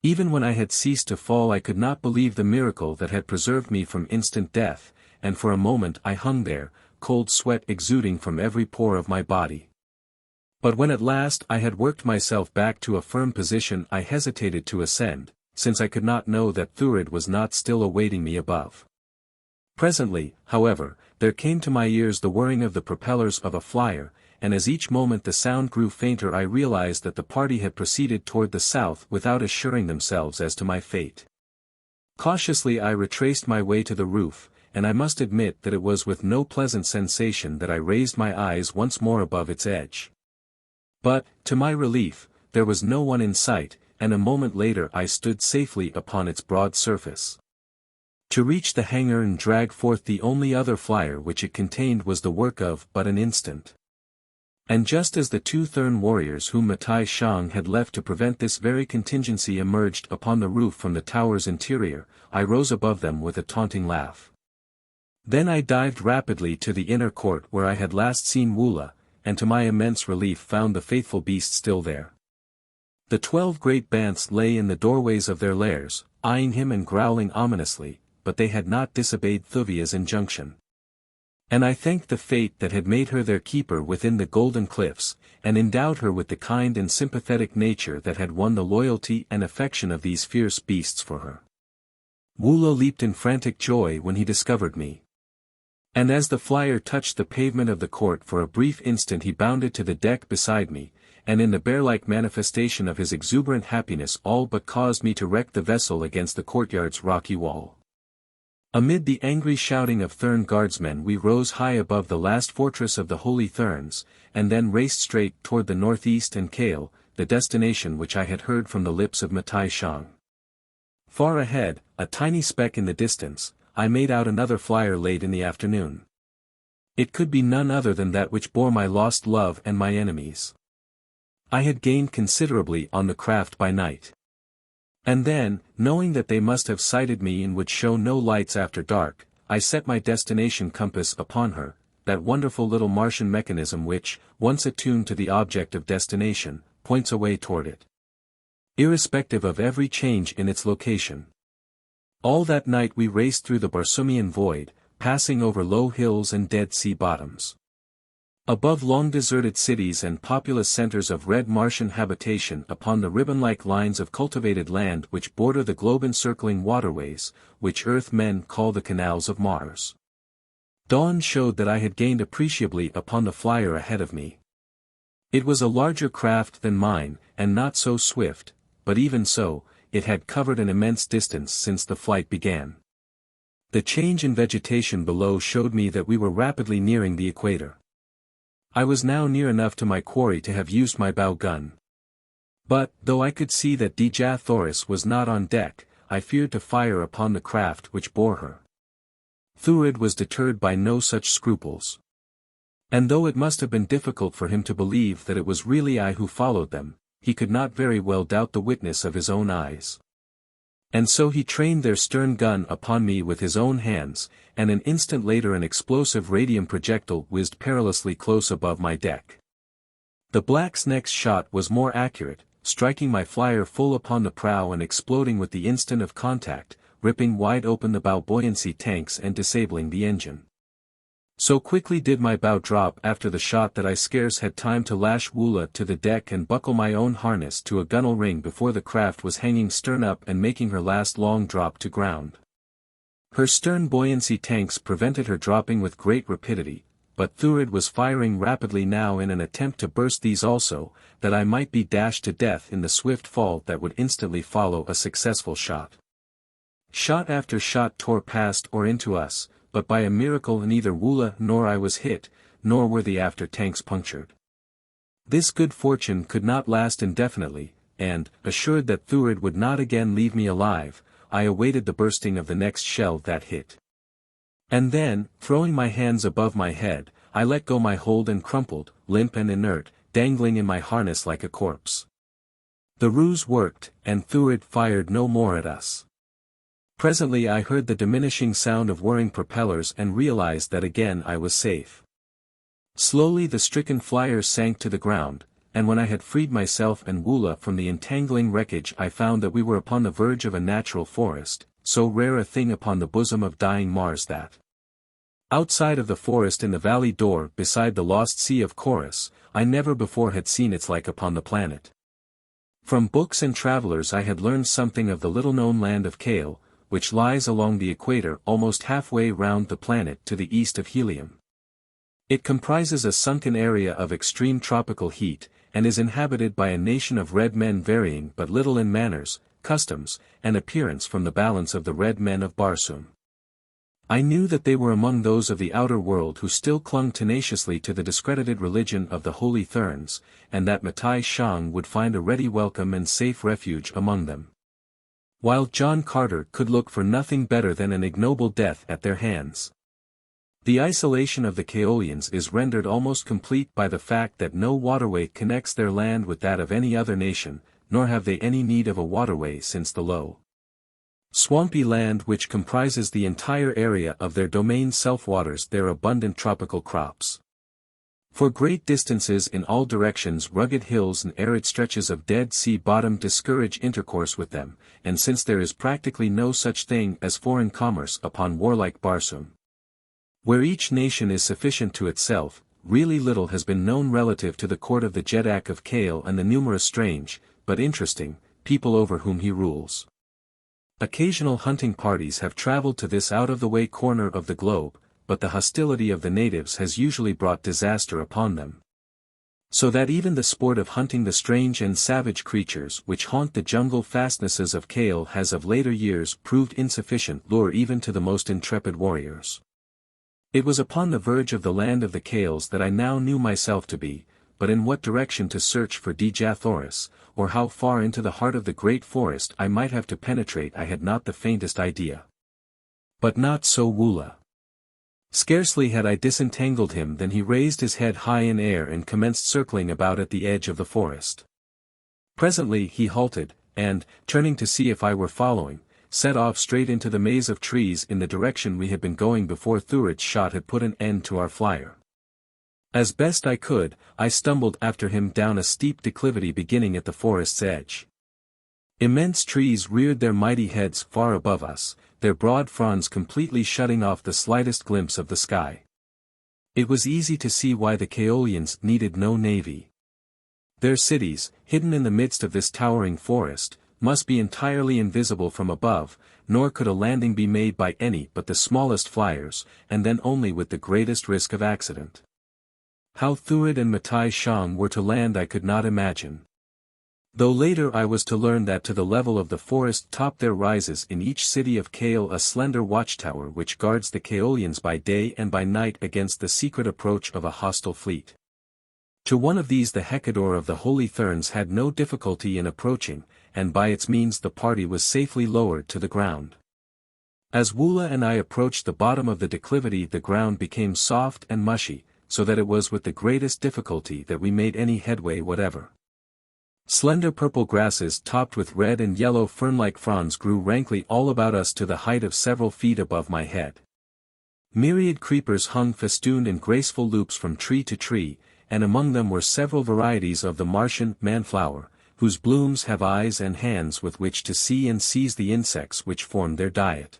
Even when I had ceased to fall I could not believe the miracle that had preserved me from instant death, and for a moment I hung there, cold sweat exuding from every pore of my body. But when at last I had worked myself back to a firm position I hesitated to ascend, since I could not know that Thurid was not still awaiting me above. Presently, however, there came to my ears the whirring of the propellers of a flyer, and as each moment the sound grew fainter I realized that the party had proceeded toward the south without assuring themselves as to my fate. Cautiously I retraced my way to the roof, and I must admit that it was with no pleasant sensation that I raised my eyes once more above its edge. But, to my relief, there was no one in sight, and a moment later I stood safely upon its broad surface. To reach the hangar and drag forth the only other flyer which it contained was the work of but an instant. And just as the 2 Thurn warriors whom Matai Shang had left to prevent this very contingency emerged upon the roof from the tower's interior, I rose above them with a taunting laugh. Then I dived rapidly to the inner court where I had last seen Woola, and to my immense relief found the faithful beast still there. The 12 great banths lay in the doorways of their lairs, eyeing him and growling ominously, but they had not disobeyed Thuvia's injunction. And I thanked the fate that had made her their keeper within the golden cliffs, and endowed her with the kind and sympathetic nature that had won the loyalty and affection of these fierce beasts for her. Woola leaped in frantic joy when he discovered me. And as the flyer touched the pavement of the court for a brief instant he bounded to the deck beside me, and in the bear-like manifestation of his exuberant happiness all but caused me to wreck the vessel against the courtyard's rocky wall. Amid the angry shouting of Thurn guardsmen we rose high above the last fortress of the Holy Thurns, and then raced straight toward the northeast and Kaol, the destination which I had heard from the lips of Matai Shang. Far ahead, a tiny speck in the distance, I made out another flyer late in the afternoon. It could be none other than that which bore my lost love and my enemies. I had gained considerably on the craft by night. And then, knowing that they must have sighted me and would show no lights after dark, I set my destination compass upon her, that wonderful little Martian mechanism which, once attuned to the object of destination, points away toward it, irrespective of every change in its location. All that night we raced through the Barsoomian void, passing over low hills and dead sea bottoms. Above long deserted cities and populous centers of red Martian habitation upon the ribbon-like lines of cultivated land which border the globe-encircling waterways, which Earth-men call the canals of Mars. Dawn showed that I had gained appreciably upon the flyer ahead of me. It was a larger craft than mine, and not so swift, but even so, it had covered an immense distance since the flight began. The change in vegetation below showed me that we were rapidly nearing the equator. I was now near enough to my quarry to have used my bow gun. But, though I could see that Dejah Thoris was not on deck, I feared to fire upon the craft which bore her. Thurid was deterred by no such scruples. And though it must have been difficult for him to believe that it was really I who followed them, he could not very well doubt the witness of his own eyes. And so he trained their stern gun upon me with his own hands, and an instant later an explosive radium projectile whizzed perilously close above my deck. The black's next shot was more accurate, striking my flyer full upon the prow and exploding with the instant of contact, ripping wide open the bow buoyancy tanks and disabling the engine. So quickly did my bow drop after the shot that I scarce had time to lash Woola to the deck and buckle my own harness to a gunwale ring before the craft was hanging stern up and making her last long drop to ground. Her stern buoyancy tanks prevented her dropping with great rapidity, but Thurid was firing rapidly now in an attempt to burst these also, that I might be dashed to death in the swift fall that would instantly follow a successful shot. Shot after shot tore past or into us, but by a miracle neither Woola nor I was hit, nor were the after tanks punctured. This good fortune could not last indefinitely, and, assured that Thurid would not again leave me alive, I awaited the bursting of the next shell that hit. And then, throwing my hands above my head, I let go my hold and crumpled, limp and inert, dangling in my harness like a corpse. The ruse worked, and Thurid fired no more at us. Presently I heard the diminishing sound of whirring propellers and realized that again I was safe. Slowly the stricken flyers sank to the ground, and when I had freed myself and Woola from the entangling wreckage I found that we were upon the verge of a natural forest, so rare a thing upon the bosom of dying Mars that. Outside of the forest in the valley door beside the lost sea of Chorus, I never before had seen its like upon the planet. From books and travelers I had learned something of the little-known land of Kaol, which lies along the equator almost halfway round the planet to the east of Helium. It comprises a sunken area of extreme tropical heat, and is inhabited by a nation of red men varying but little in manners, customs, and appearance from the balance of the red men of Barsoom. I knew that they were among those of the outer world who still clung tenaciously to the discredited religion of the Holy Therns, and that Matai Shang would find a ready welcome and safe refuge among them. While John Carter could look for nothing better than an ignoble death at their hands. The isolation of the Kaolians is rendered almost complete by the fact that no waterway connects their land with that of any other nation, nor have they any need of a waterway since the low, swampy land which comprises the entire area of their domain self-waters their abundant tropical crops. For great distances in all directions rugged hills and arid stretches of Dead Sea bottom discourage intercourse with them, and since there is practically no such thing as foreign commerce upon warlike Barsoom, where each nation is sufficient to itself, really little has been known relative to the court of the Jeddak of Kaol and the numerous strange, but interesting, people over whom he rules. Occasional hunting parties have traveled to this out-of-the-way corner of the globe, but the hostility of the natives has usually brought disaster upon them. So that even the sport of hunting the strange and savage creatures which haunt the jungle fastnesses of Kaol has of later years proved insufficient lure even to the most intrepid warriors. It was upon the verge of the land of the Kaols that I now knew myself to be, but in what direction to search for Dejah Thoris, or how far into the heart of the great forest I might have to penetrate I had not the faintest idea. But not so Woola. Scarcely had I disentangled him than he raised his head high in air and commenced circling about at the edge of the forest. Presently he halted, and, turning to see if I were following, set off straight into the maze of trees in the direction we had been going before Thurid's shot had put an end to our flyer. As best I could, I stumbled after him down a steep declivity beginning at the forest's edge. Immense trees reared their mighty heads far above us, their broad fronds completely shutting off the slightest glimpse of the sky. It was easy to see why the Kaolians needed no navy. Their cities, hidden in the midst of this towering forest, must be entirely invisible from above, nor could a landing be made by any but the smallest flyers, and then only with the greatest risk of accident. How Thurid and Matai Shang were to land I could not imagine. Though later I was to learn that to the level of the forest top there rises in each city of Kaol a slender watchtower which guards the Kaolians by day and by night against the secret approach of a hostile fleet. To one of these the Hecador of the Holy Therns had no difficulty in approaching, and by its means the party was safely lowered to the ground. As Woola and I approached the bottom of the declivity the ground became soft and mushy, so that it was with the greatest difficulty that we made any headway whatever. Slender purple grasses topped with red and yellow fern-like fronds grew rankly all about us to the height of several feet above my head. Myriad creepers hung festooned in graceful loops from tree to tree, and among them were several varieties of the Martian manflower, whose blooms have eyes and hands with which to see and seize the insects which form their diet.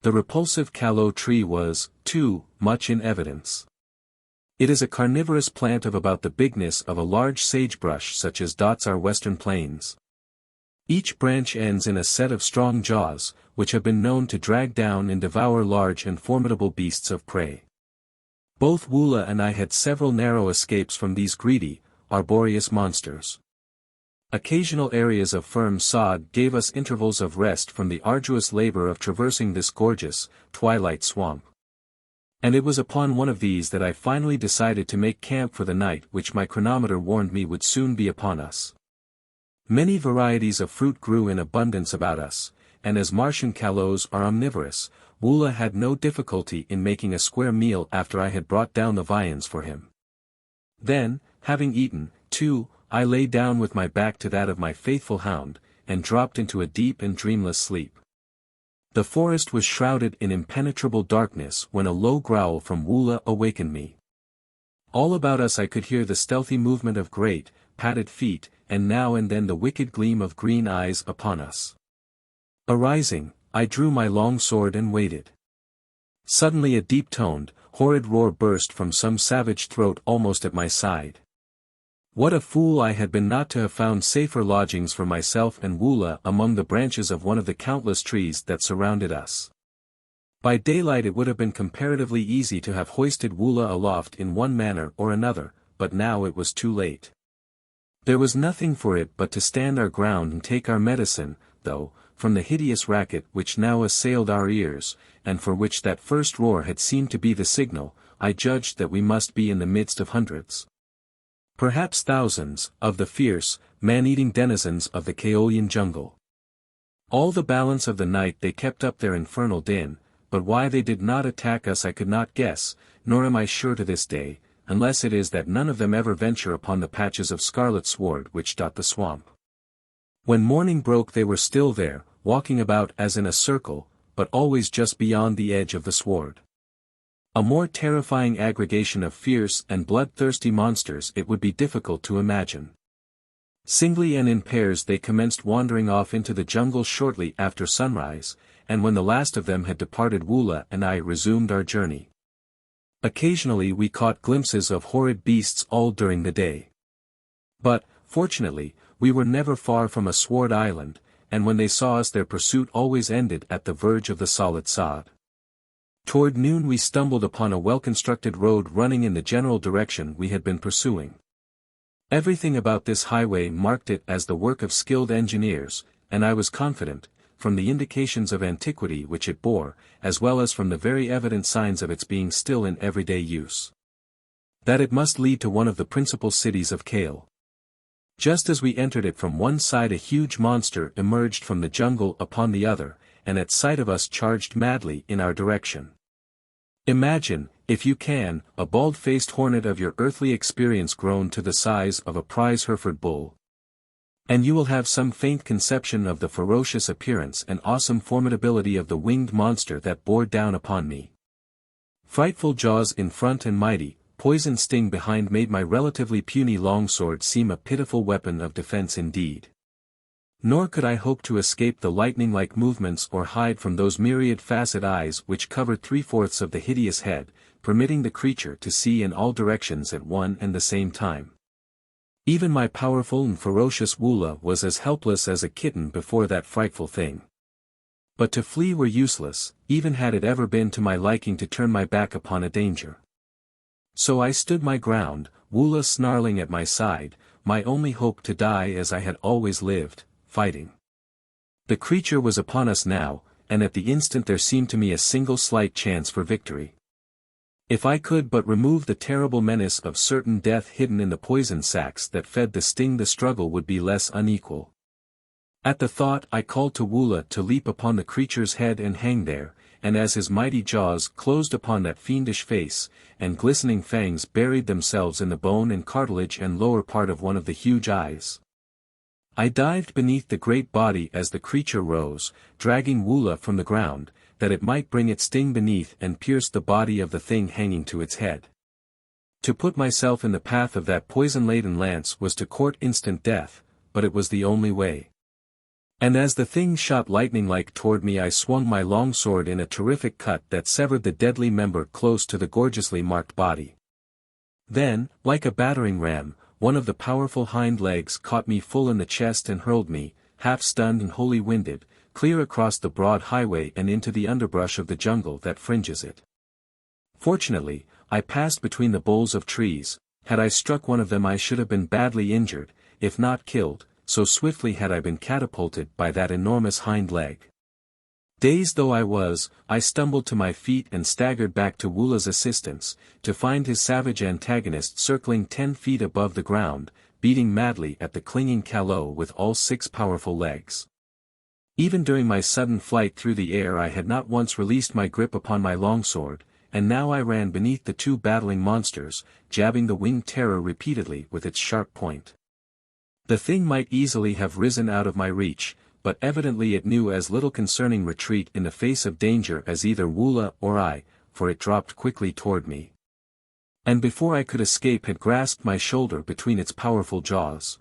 The repulsive Kaolo tree was, too, much in evidence. It is a carnivorous plant of about the bigness of a large sagebrush such as dots our western plains. Each branch ends in a set of strong jaws, which have been known to drag down and devour large and formidable beasts of prey. Both Woola and I had several narrow escapes from these greedy, arboreous monsters. Occasional areas of firm sod gave us intervals of rest from the arduous labor of traversing this gorgeous, twilight swamp. And it was upon one of these that I finally decided to make camp for the night which my chronometer warned me would soon be upon us. Many varieties of fruit grew in abundance about us, and as Martian Kalos are omnivorous, Woola had no difficulty in making a square meal after I had brought down the viands for him. Then, having eaten, too, I lay down with my back to that of my faithful hound, and dropped into a deep and dreamless sleep. The forest was shrouded in impenetrable darkness when a low growl from Woola awakened me. All about us I could hear the stealthy movement of great, padded feet, and now and then the wicked gleam of green eyes upon us. Arising, I drew my long sword and waited. Suddenly a deep-toned, horrid roar burst from some savage throat almost at my side. What a fool I had been not to have found safer lodgings for myself and Woola among the branches of one of the countless trees that surrounded us. By daylight it would have been comparatively easy to have hoisted Woola aloft in one manner or another, but now it was too late. There was nothing for it but to stand our ground and take our medicine, though, from the hideous racket which now assailed our ears, and for which that first roar had seemed to be the signal, I judged that we must be in the midst of hundreds, perhaps thousands, of the fierce, man-eating denizens of the Kaolian jungle. All the balance of the night they kept up their infernal din, but why they did not attack us I could not guess, nor am I sure to this day, unless it is that none of them ever venture upon the patches of scarlet sward which dot the swamp. When morning broke they were still there, walking about as in a circle, but always just beyond the edge of the sward. A more terrifying aggregation of fierce and bloodthirsty monsters it would be difficult to imagine. Singly and in pairs they commenced wandering off into the jungle shortly after sunrise, and when the last of them had departed Woola and I resumed our journey. Occasionally we caught glimpses of horrid beasts all during the day. But, fortunately, we were never far from a sward island, and when they saw us their pursuit always ended at the verge of the solid sod. Toward noon we stumbled upon a well-constructed road running in the general direction we had been pursuing. Everything about this highway marked it as the work of skilled engineers, and I was confident, from the indications of antiquity which it bore, as well as from the very evident signs of its being still in everyday use, that it must lead to one of the principal cities of Kaol. Just as we entered it from one side a huge monster emerged from the jungle upon the other, and at sight of us charged madly in our direction. Imagine, if you can, a bald-faced hornet of your earthly experience grown to the size of a prize Hereford bull. And you will have some faint conception of the ferocious appearance and awesome formidability of the winged monster that bore down upon me. Frightful jaws in front and mighty, poison sting behind made my relatively puny longsword seem a pitiful weapon of defense indeed. Nor could I hope to escape the lightning-like movements or hide from those myriad facet eyes which covered 3/4 of the hideous head, permitting the creature to see in all directions at one and the same time. Even my powerful and ferocious Woola was as helpless as a kitten before that frightful thing. But to flee were useless, even had it ever been to my liking to turn my back upon a danger. So I stood my ground, Woola snarling at my side, my only hope to die as I had always lived, fighting. The creature was upon us now, and at the instant there seemed to me a single slight chance for victory. If I could but remove the terrible menace of certain death hidden in the poison sacs that fed the sting, the struggle would be less unequal. At the thought I called to Woola to leap upon the creature's head and hang there, and as his mighty jaws closed upon that fiendish face, and glistening fangs buried themselves in the bone and cartilage and lower part of one of the huge eyes, I dived beneath the great body as the creature rose, dragging Woola from the ground, that it might bring its sting beneath and pierce the body of the thing hanging to its head. To put myself in the path of that poison-laden lance was to court instant death, but it was the only way. And as the thing shot lightning-like toward me, I swung my longsword in a terrific cut that severed the deadly member close to the gorgeously marked body. Then, like a battering ram, one of the powerful hind legs caught me full in the chest and hurled me, half-stunned and wholly winded, clear across the broad highway and into the underbrush of the jungle that fringes it. Fortunately, I passed between the boles of trees. Had I struck one of them I should have been badly injured, if not killed, so swiftly had I been catapulted by that enormous hind leg. Dazed though I was, I stumbled to my feet and staggered back to Woola's assistance, to find his savage antagonist circling 10 feet above the ground, beating madly at the clinging Kaol with all 6 powerful legs. Even during my sudden flight through the air I had not once released my grip upon my longsword, and now I ran beneath the 2 battling monsters, jabbing the winged terror repeatedly with its sharp point. The thing might easily have risen out of my reach, but evidently it knew as little concerning retreat in the face of danger as either Woola or I, for it dropped quickly toward me. And before I could escape had grasped my shoulder between its powerful jaws.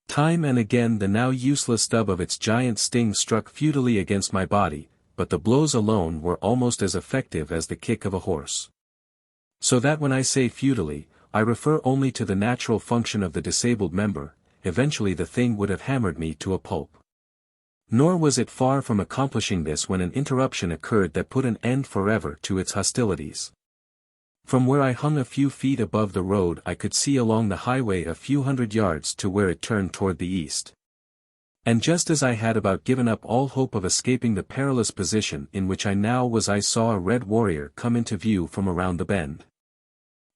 Time and again the now useless stub of its giant sting struck futilely against my body, but the blows alone were almost as effective as the kick of a horse. So that when I say futilely, I refer only to the natural function of the disabled member. Eventually the thing would have hammered me to a pulp. Nor was it far from accomplishing this when an interruption occurred that put an end forever to its hostilities. From where I hung a few feet above the road I could see along the highway a few hundred yards to where it turned toward the east. And just as I had about given up all hope of escaping the perilous position in which I now was, I saw a red warrior come into view from around the bend.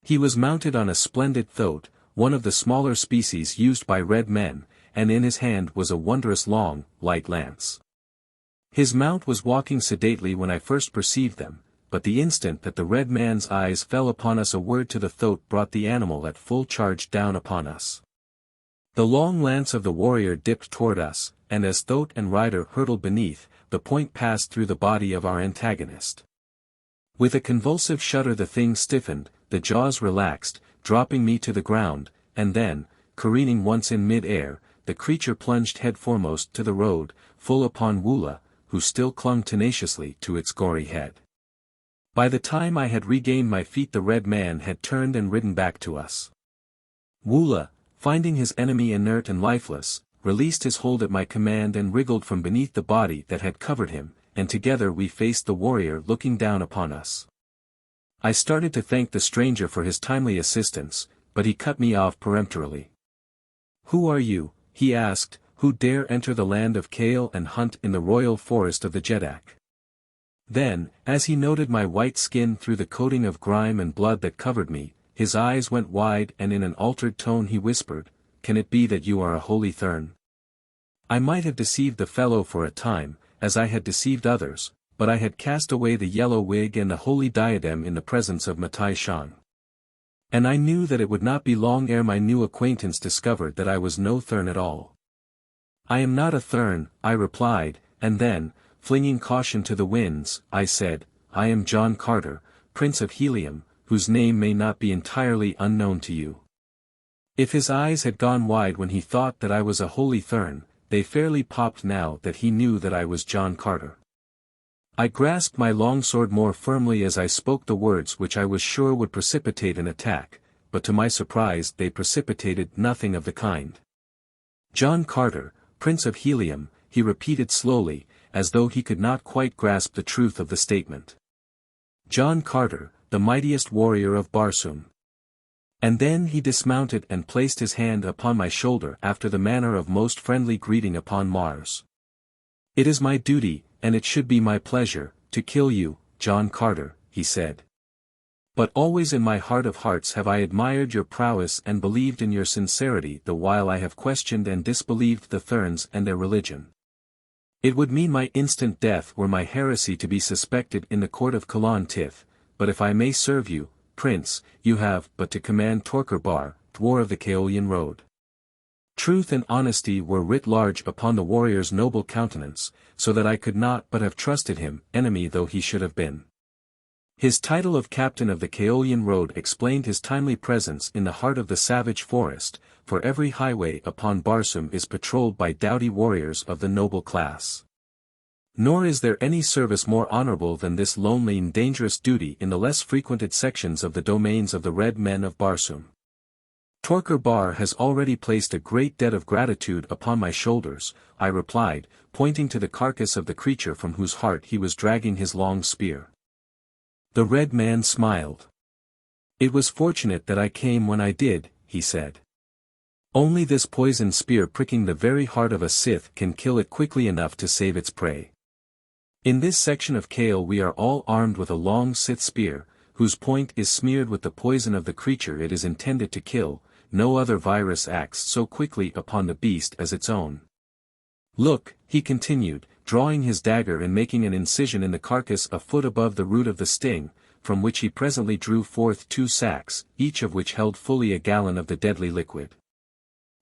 He was mounted on a splendid thoat, one of the smaller species used by red men, and in his hand was a wondrous long, light lance. His mount was walking sedately when I first perceived them, but the instant that the red man's eyes fell upon us a word to the thoat brought the animal at full charge down upon us. The long lance of the warrior dipped toward us, and as thoat and rider hurtled beneath, the point passed through the body of our antagonist. With a convulsive shudder the thing stiffened, the jaws relaxed, dropping me to the ground, and then, careening once in mid-air, the creature plunged headforemost to the road, full upon Woola, who still clung tenaciously to its gory head. By the time I had regained my feet the red man had turned and ridden back to us. Woola, finding his enemy inert and lifeless, released his hold at my command and wriggled from beneath the body that had covered him, and together we faced the warrior looking down upon us. I started to thank the stranger for his timely assistance, but he cut me off peremptorily. "Who are you," he asked, "who dare enter the land of Kaol and hunt in the royal forest of the Jeddak?" Then, as he noted my white skin through the coating of grime and blood that covered me, his eyes went wide and in an altered tone he whispered, "Can it be that you are a holy Thurn?" I might have deceived the fellow for a time, as I had deceived others, but I had cast away the yellow wig and the holy diadem in the presence of Matai Shan. And I knew that it would not be long ere my new acquaintance discovered that I was no Thurn at all. "I am not a Thurn," I replied, and then, flinging caution to the winds, I said, "I am John Carter, Prince of Helium, whose name may not be entirely unknown to you." If his eyes had gone wide when he thought that I was a holy Thurn, they fairly popped now that he knew that I was John Carter. I grasped my longsword more firmly as I spoke the words which I was sure would precipitate an attack, but to my surprise they precipitated nothing of the kind. "John Carter, Prince of Helium," he repeated slowly, as though he could not quite grasp the truth of the statement. "John Carter, the mightiest warrior of Barsoom." And then he dismounted and placed his hand upon my shoulder after the manner of most friendly greeting upon Mars. "It is my duty, and it should be my pleasure, to kill you, John Carter," he said. "But always in my heart of hearts have I admired your prowess and believed in your sincerity the while I have questioned and disbelieved the Thurns and their religion. It would mean my instant death were my heresy to be suspected in the court of Kalan Tith, but if I may serve you, Prince, you have but to command Torker Bar, dwar of the Kaolian Road." Truth and honesty were writ large upon the warrior's noble countenance, so that I could not but have trusted him, enemy though he should have been. His title of Captain of the Kaolian Road explained his timely presence in the heart of the savage forest, for every highway upon Barsoom is patrolled by doughty warriors of the noble class. Nor is there any service more honorable than this lonely and dangerous duty in the less frequented sections of the domains of the red men of Barsoom. Torquer Bar has already placed a great debt of gratitude upon my shoulders, I replied, pointing to the carcass of the creature from whose heart he was dragging his long spear. The red man smiled. It was fortunate that I came when I did, he said. Only this poisoned spear pricking the very heart of a Sith can kill it quickly enough to save its prey. In this section of Kaol we are all armed with a long Sith spear, whose point is smeared with the poison of the creature it is intended to kill. No other virus acts so quickly upon the beast as its own. Look, he continued, drawing his dagger and making an incision in the carcass a foot above the root of the sting, from which he presently drew forth 2 sacks, each of which held fully a gallon of the deadly liquid.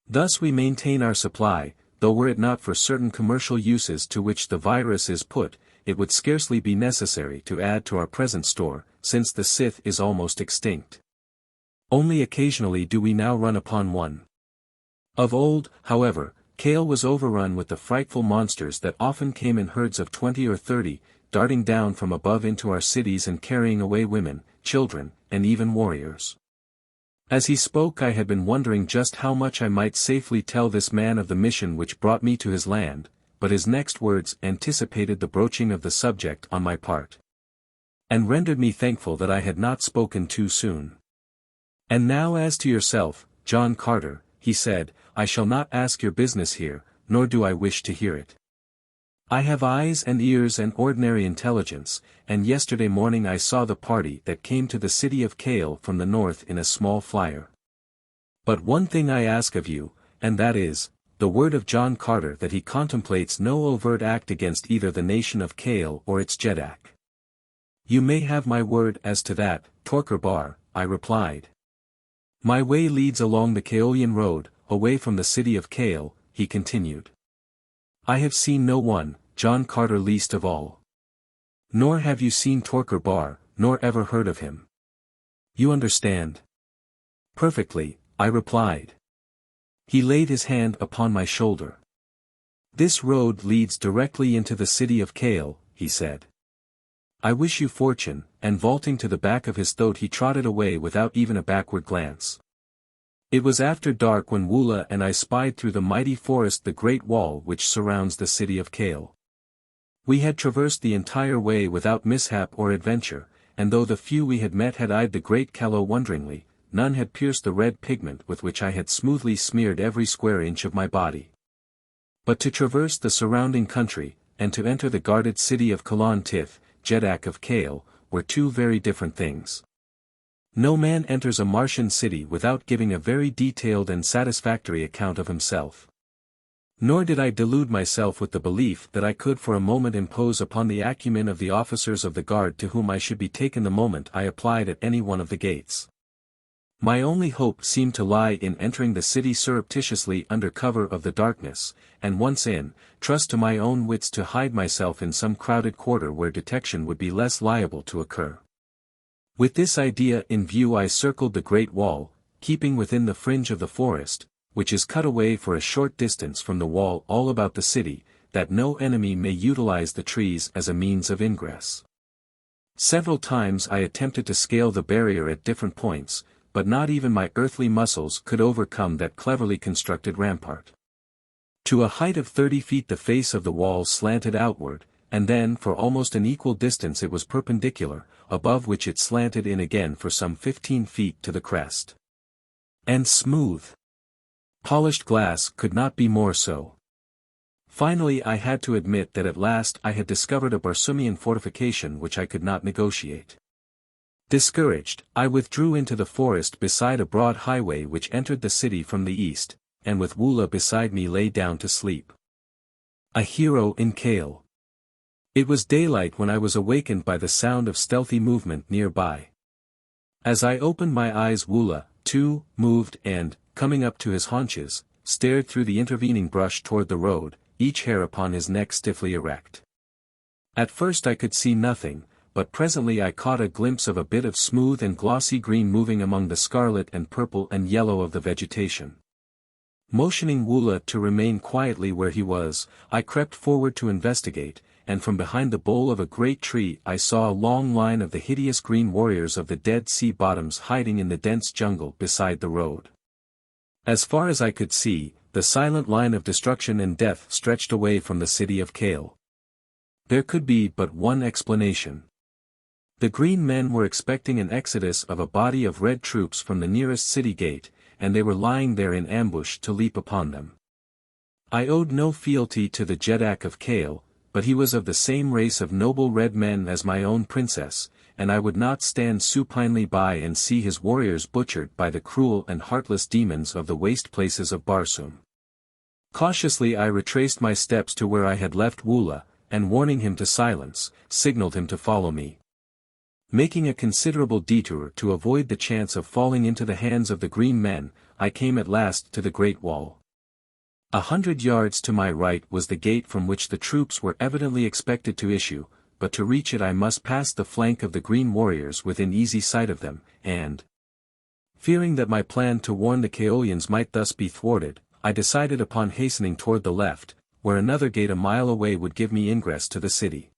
Thus we maintain our supply, though were it not for certain commercial uses to which the virus is put, it would scarcely be necessary to add to our present store, since the Sith is almost extinct. Only occasionally do we now run upon one. Of old, however, Kaol was overrun with the frightful monsters that often came in herds of 20 or 30, darting down from above into our cities and carrying away women, children, and even warriors. As he spoke I had been wondering just how much I might safely tell this man of the mission which brought me to his land, but his next words anticipated the broaching of the subject on my part, and rendered me thankful that I had not spoken too soon. And now as to yourself, John Carter, he said, I shall not ask your business here, nor do I wish to hear it. I have eyes and ears and ordinary intelligence, and yesterday morning I saw the party that came to the city of Kaol from the north in a small flyer. But one thing I ask of you, and that is, the word of John Carter that he contemplates no overt act against either the nation of Kaol or its Jeddak. You may have my word as to that, Torquer Bar, I replied. My way leads along the Kaolian Road, away from the city of Kaol, he continued. I have seen no one, John Carter least of all. Nor have you seen Torquer Bar, nor ever heard of him. You understand? Perfectly, I replied. He laid his hand upon my shoulder. This road leads directly into the city of Kaol, he said. I wish you fortune, and vaulting to the back of his throat he trotted away without even a backward glance. It was after dark when Woola and I spied through the mighty forest the great wall which surrounds the city of Kaol. We had traversed the entire way without mishap or adventure, and though the few we had met had eyed the great Kaol wonderingly, none had pierced the red pigment with which I had smoothly smeared every square inch of my body. But to traverse the surrounding country, and to enter the guarded city of Kalan Tith, Jeddak of Kaol, were 2 very different things. No man enters a Martian city without giving a very detailed and satisfactory account of himself. Nor did I delude myself with the belief that I could for a moment impose upon the acumen of the officers of the guard to whom I should be taken the moment I applied at any one of the gates. My only hope seemed to lie in entering the city surreptitiously under cover of the darkness, and once in, trust to my own wits to hide myself in some crowded quarter where detection would be less liable to occur. With this idea in view I circled the great wall, keeping within the fringe of the forest, which is cut away for a short distance from the wall all about the city, that no enemy may utilize the trees as a means of ingress. Several times I attempted to scale the barrier at different points, but not even my earthly muscles could overcome that cleverly constructed rampart. To a height of 30 feet the face of the wall slanted outward, and then for almost an equal distance it was perpendicular, above which it slanted in again for some 15 feet to the crest. And smooth. Polished glass could not be more so. Finally I had to admit that at last I had discovered a Barsoomian fortification which I could not negotiate. Discouraged, I withdrew into the forest beside a broad highway which entered the city from the east, and with Woola beside me lay down to sleep. A hero in Kaol. It was daylight when I was awakened by the sound of stealthy movement nearby. As I opened my eyes Woola, too, moved and, coming up to his haunches, stared through the intervening brush toward the road, each hair upon his neck stiffly erect. At first I could see nothing, but presently I caught a glimpse of a bit of smooth and glossy green moving among the scarlet and purple and yellow of the vegetation. Motioning Woola to remain quietly where he was, I crept forward to investigate, and from behind the bole of a great tree I saw a long line of the hideous green warriors of the Dead Sea bottoms hiding in the dense jungle beside the road. As far as I could see, the silent line of destruction and death stretched away from the city of Kaol. There could be but one explanation. The green men were expecting an exodus of a body of red troops from the nearest city gate, and they were lying there in ambush to leap upon them. I owed no fealty to the Jeddak of Kaol, but he was of the same race of noble red men as my own princess, and I would not stand supinely by and see his warriors butchered by the cruel and heartless demons of the waste places of Barsoom. Cautiously I retraced my steps to where I had left Woola, and warning him to silence, signaled him to follow me. Making a considerable detour to avoid the chance of falling into the hands of the green men, I came at last to the Great Wall. 100 yards to my right was the gate from which the troops were evidently expected to issue, but to reach it I must pass the flank of the green warriors within easy sight of them, and fearing that my plan to warn the Kaolians might thus be thwarted, I decided upon hastening toward the left, where another gate a mile away would give me ingress to the city.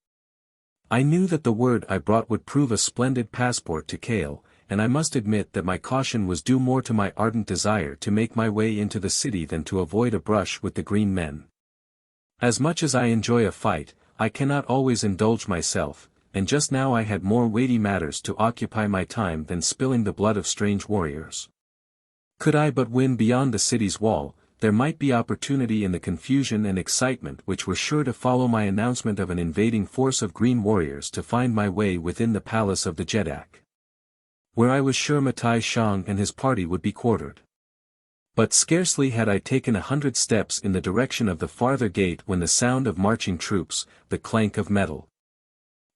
I knew that the word I brought would prove a splendid passport to Kaol, and I must admit that my caution was due more to my ardent desire to make my way into the city than to avoid a brush with the green men. As much as I enjoy a fight, I cannot always indulge myself, and just now I had more weighty matters to occupy my time than spilling the blood of strange warriors. Could I but win beyond the city's wall, there might be opportunity in the confusion and excitement which were sure to follow my announcement of an invading force of green warriors to find my way within the palace of the Jeddak, where I was sure Matai Shang and his party would be quartered. But scarcely had I taken 100 steps in the direction of the farther gate when the sound of marching troops, the clank of metal,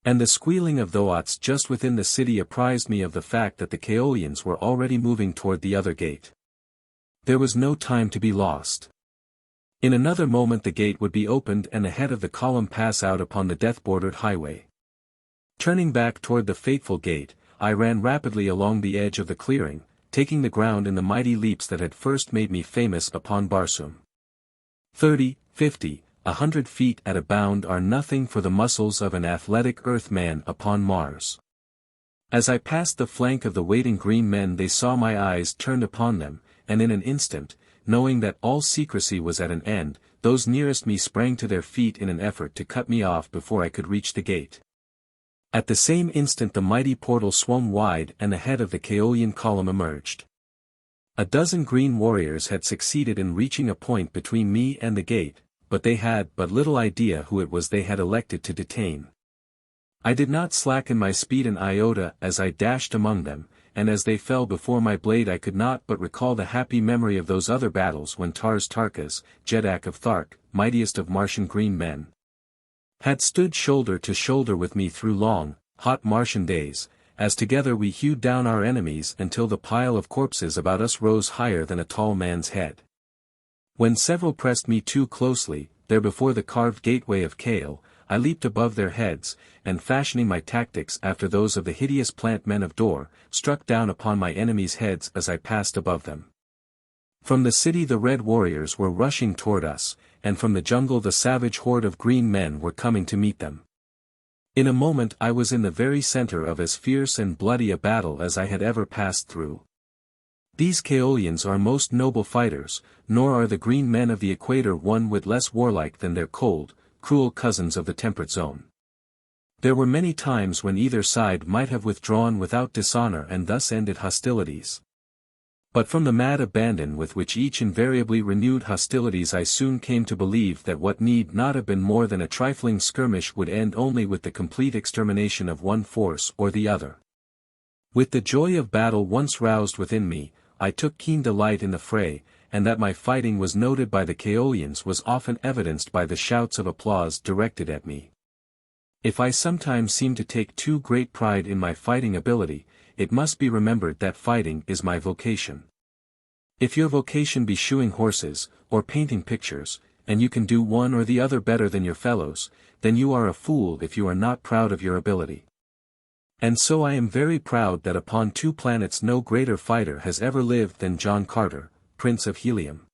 and the squealing of thoats just within the city apprised me of the fact that the Kaolians were already moving toward the other gate. There was no time to be lost. In another moment the gate would be opened and the head of the column pass out upon the death-bordered highway. Turning back toward the fateful gate, I ran rapidly along the edge of the clearing, taking the ground in the mighty leaps that had first made me famous upon Barsoom. 30, 50, 100 feet at a bound are nothing for the muscles of an athletic earthman upon Mars. As I passed the flank of the waiting green men they saw my eyes turned upon them, and in an instant, knowing that all secrecy was at an end, those nearest me sprang to their feet in an effort to cut me off before I could reach the gate. At the same instant the mighty portal swung wide and the head of the Kaolian column emerged. A dozen green warriors had succeeded in reaching a point between me and the gate, but they had but little idea who it was they had elected to detain. I did not slacken my speed an iota as I dashed among them, and as they fell before my blade I could not but recall the happy memory of those other battles when Tars Tarkas, Jeddak of Thark, mightiest of Martian green men, had stood shoulder to shoulder with me through long, hot Martian days, as together we hewed down our enemies until the pile of corpses about us rose higher than a tall man's head. When several pressed me too closely, there before the carved gateway of Kaol, I leaped above their heads, and fashioning my tactics after those of the hideous plant men of Dor, struck down upon my enemies' heads as I passed above them. From the city the red warriors were rushing toward us, and from the jungle the savage horde of green men were coming to meet them. In a moment I was in the very center of as fierce and bloody a battle as I had ever passed through. These Kaolians are most noble fighters, nor are the green men of the equator one whit less warlike than their cold, cruel cousins of the temperate zone. There were many times when either side might have withdrawn without dishonor and thus ended hostilities. But from the mad abandon with which each invariably renewed hostilities I soon came to believe that what need not have been more than a trifling skirmish would end only with the complete extermination of one force or the other. With the joy of battle once roused within me, I took keen delight in the fray, and that my fighting was noted by the Kaolians was often evidenced by the shouts of applause directed at me. If I sometimes seem to take too great pride in my fighting ability, it must be remembered that fighting is my vocation. If your vocation be shoeing horses, or painting pictures, and you can do one or the other better than your fellows, then you are a fool if you are not proud of your ability. And so I am very proud that upon 2 planets no greater fighter has ever lived than John Carter, Prince of Helium.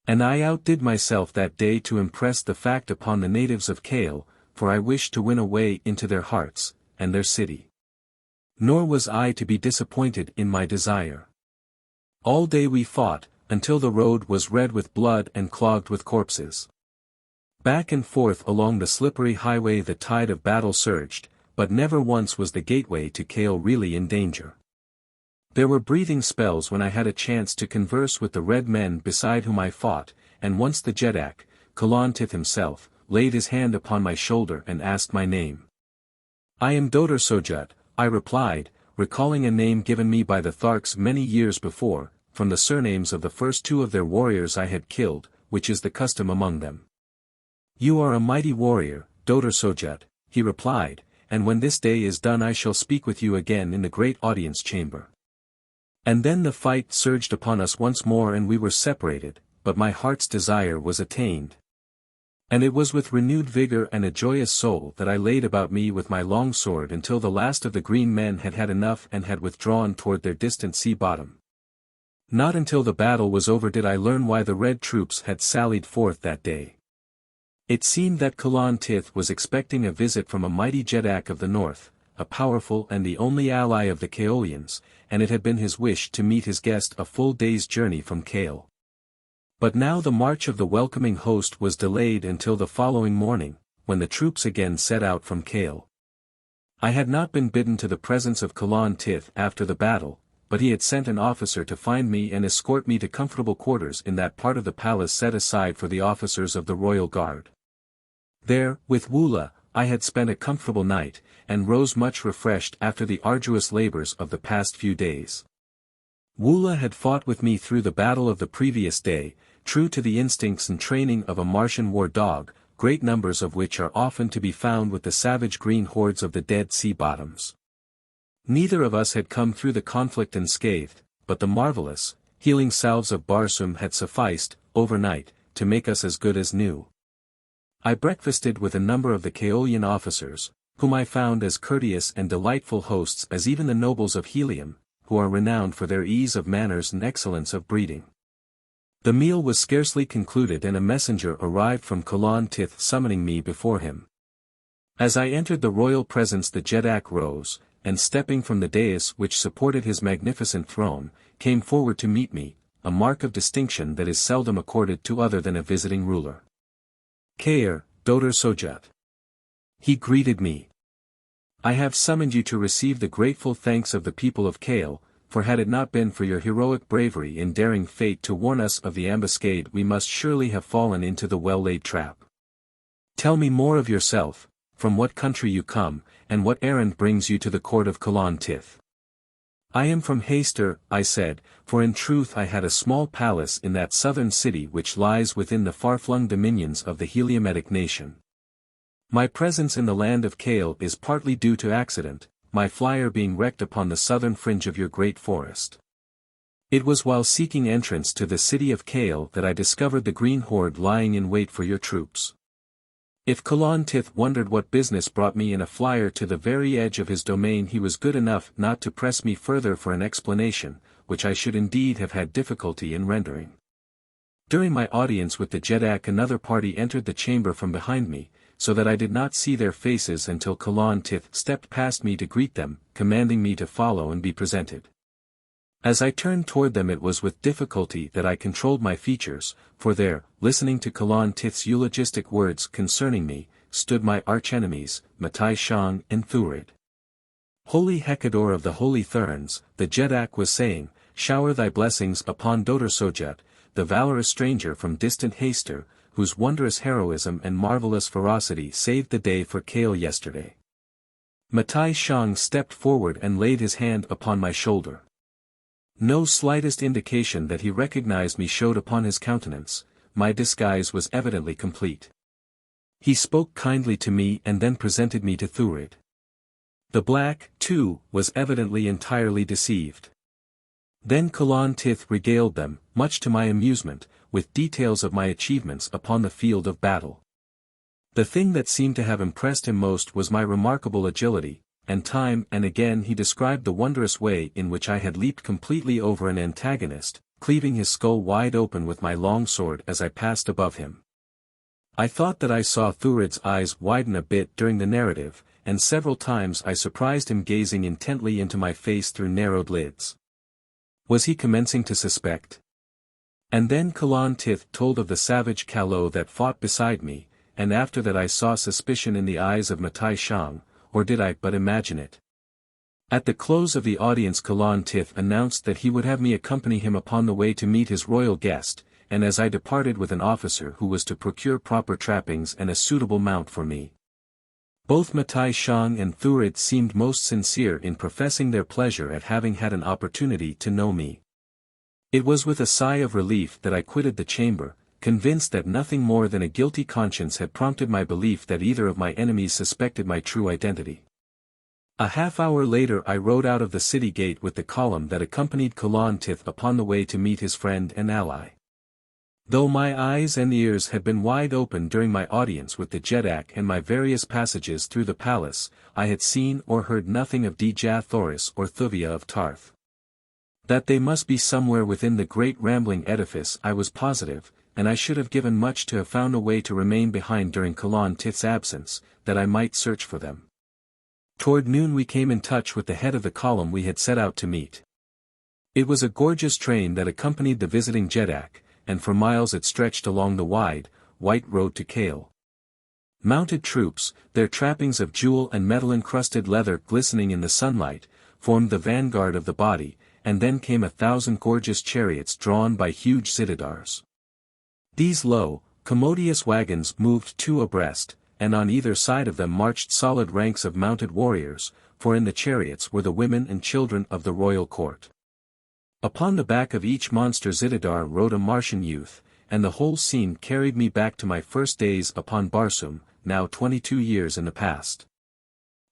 And I outdid myself that day to impress the fact upon the natives of Kaol, for I wished to win a way into their hearts, and their city. Nor was I to be disappointed in my desire. All day we fought, until the road was red with blood and clogged with corpses. Back and forth along the slippery highway the tide of battle surged, but never once was the gateway to Kaol really in danger. There were breathing spells when I had a chance to converse with the red men beside whom I fought, and once the Jeddak, Kaolian himself, laid his hand upon my shoulder and asked my name. I am Dejah, I replied, recalling a name given me by the Tharks many years before, from the surnames of the first two of their warriors I had killed, which is the custom among them. You are a mighty warrior, Dejah, he replied, and when this day is done I shall speak with you again in the great audience chamber. And then the fight surged upon us once more and we were separated, but my heart's desire was attained. And it was with renewed vigor and a joyous soul that I laid about me with my long sword until the last of the green men had had enough and had withdrawn toward their distant sea bottom. Not until the battle was over did I learn why the red troops had sallied forth that day. It seemed that Kaolian was expecting a visit from a mighty Jeddak of the north, a powerful and the only ally of the Kaolians, and it had been his wish to meet his guest a full day's journey from Kaol. But now the march of the welcoming host was delayed until the following morning, when the troops again set out from Kaol. I had not been bidden to the presence of Kaolian after the battle, but he had sent an officer to find me and escort me to comfortable quarters in that part of the palace set aside for the officers of the royal guard. There, with Wula, I had spent a comfortable night, and rose much refreshed after the arduous labors of the past few days. Wula had fought with me through the battle of the previous day, true to the instincts and training of a Martian war dog, great numbers of which are often to be found with the savage green hordes of the dead sea bottoms. Neither of us had come through the conflict unscathed, but the marvelous, healing salves of Barsoom had sufficed, overnight, to make us as good as new. I breakfasted with a number of the Kaolian officers, whom I found as courteous and delightful hosts as even the nobles of Helium, who are renowned for their ease of manners and excellence of breeding. The meal was scarcely concluded and a messenger arrived from Kaolian summoning me before him. As I entered the royal presence the Jeddak rose, and stepping from the dais which supported his magnificent throne, came forward to meet me, a mark of distinction that is seldom accorded to other than a visiting ruler. Kair, Dejah. He greeted me. I have summoned you to receive the grateful thanks of the people of Kaol, for had it not been for your heroic bravery in daring fate to warn us of the ambuscade we must surely have fallen into the well-laid trap. Tell me more of yourself, from what country you come, and what errand brings you to the court of Kaolian. I am from Haster, I said, for in truth I had a small palace in that southern city which lies within the far-flung dominions of the Heliumitic nation. My presence in the land of Kaol is partly due to accident, my flyer being wrecked upon the southern fringe of your great forest. It was while seeking entrance to the city of Kaol that I discovered the green horde lying in wait for your troops. If Kaolian wondered what business brought me in a flyer to the very edge of his domain, he was good enough not to press me further for an explanation, which I should indeed have had difficulty in rendering. During my audience with the Jeddak another party entered the chamber from behind me, so that I did not see their faces until Kaolian stepped past me to greet them, commanding me to follow and be presented. As I turned toward them it was with difficulty that I controlled my features, for there, listening to Kaolian's eulogistic words concerning me, stood my archenemies, Matai Shang and Thurid. Holy Hecador of the Holy Therns, the Jeddak was saying, shower thy blessings upon Dejah, the valorous stranger from distant Haster, whose wondrous heroism and marvelous ferocity saved the day for Kaol yesterday. Matai Shang stepped forward and laid his hand upon my shoulder. No slightest indication that he recognized me showed upon his countenance, my disguise was evidently complete. He spoke kindly to me and then presented me to Thurid. The black, too, was evidently entirely deceived. Then Kaolian regaled them, much to my amusement, with details of my achievements upon the field of battle. The thing that seemed to have impressed him most was my remarkable agility, and time and again he described the wondrous way in which I had leaped completely over an antagonist, cleaving his skull wide open with my long sword as I passed above him. I thought that I saw Thurid's eyes widen a bit during the narrative, and several times I surprised him gazing intently into my face through narrowed lids. Was he commencing to suspect? And then Kalan Tith told of the savage Kalo that fought beside me, and after that I saw suspicion in the eyes of Matai Shang, or did I but imagine it? At the close of the audience Kalan Tith announced that he would have me accompany him upon the way to meet his royal guest, and as I departed with an officer who was to procure proper trappings and a suitable mount for me. Both Matai Shang and Thurid seemed most sincere in professing their pleasure at having had an opportunity to know me. It was with a sigh of relief that I quitted the chamber, convinced that nothing more than a guilty conscience had prompted my belief that either of my enemies suspected my true identity. A half-hour later I rode out of the city gate with the column that accompanied Kalan Tith upon the way to meet his friend and ally. Though my eyes and ears had been wide open during my audience with the Jeddak and my various passages through the palace, I had seen or heard nothing of Dejah Thoris or Thuvia of Tarth. That they must be somewhere within the great rambling edifice I was positive, and I should have given much to have found a way to remain behind during Kalan Tith's absence, that I might search for them. Toward noon we came in touch with the head of the column we had set out to meet. It was a gorgeous train that accompanied the visiting Jeddak, and for miles it stretched along the wide, white road to Kaol. Mounted troops, their trappings of jewel and metal-encrusted leather glistening in the sunlight, formed the vanguard of the body, and then came 1,000 gorgeous chariots drawn by huge Zitadars. These low, commodious wagons moved two abreast, and on either side of them marched solid ranks of mounted warriors, for in the chariots were the women and children of the royal court. Upon the back of each monster Zitadar rode a Martian youth, and the whole scene carried me back to my first days upon Barsoom, now 22 years in the past.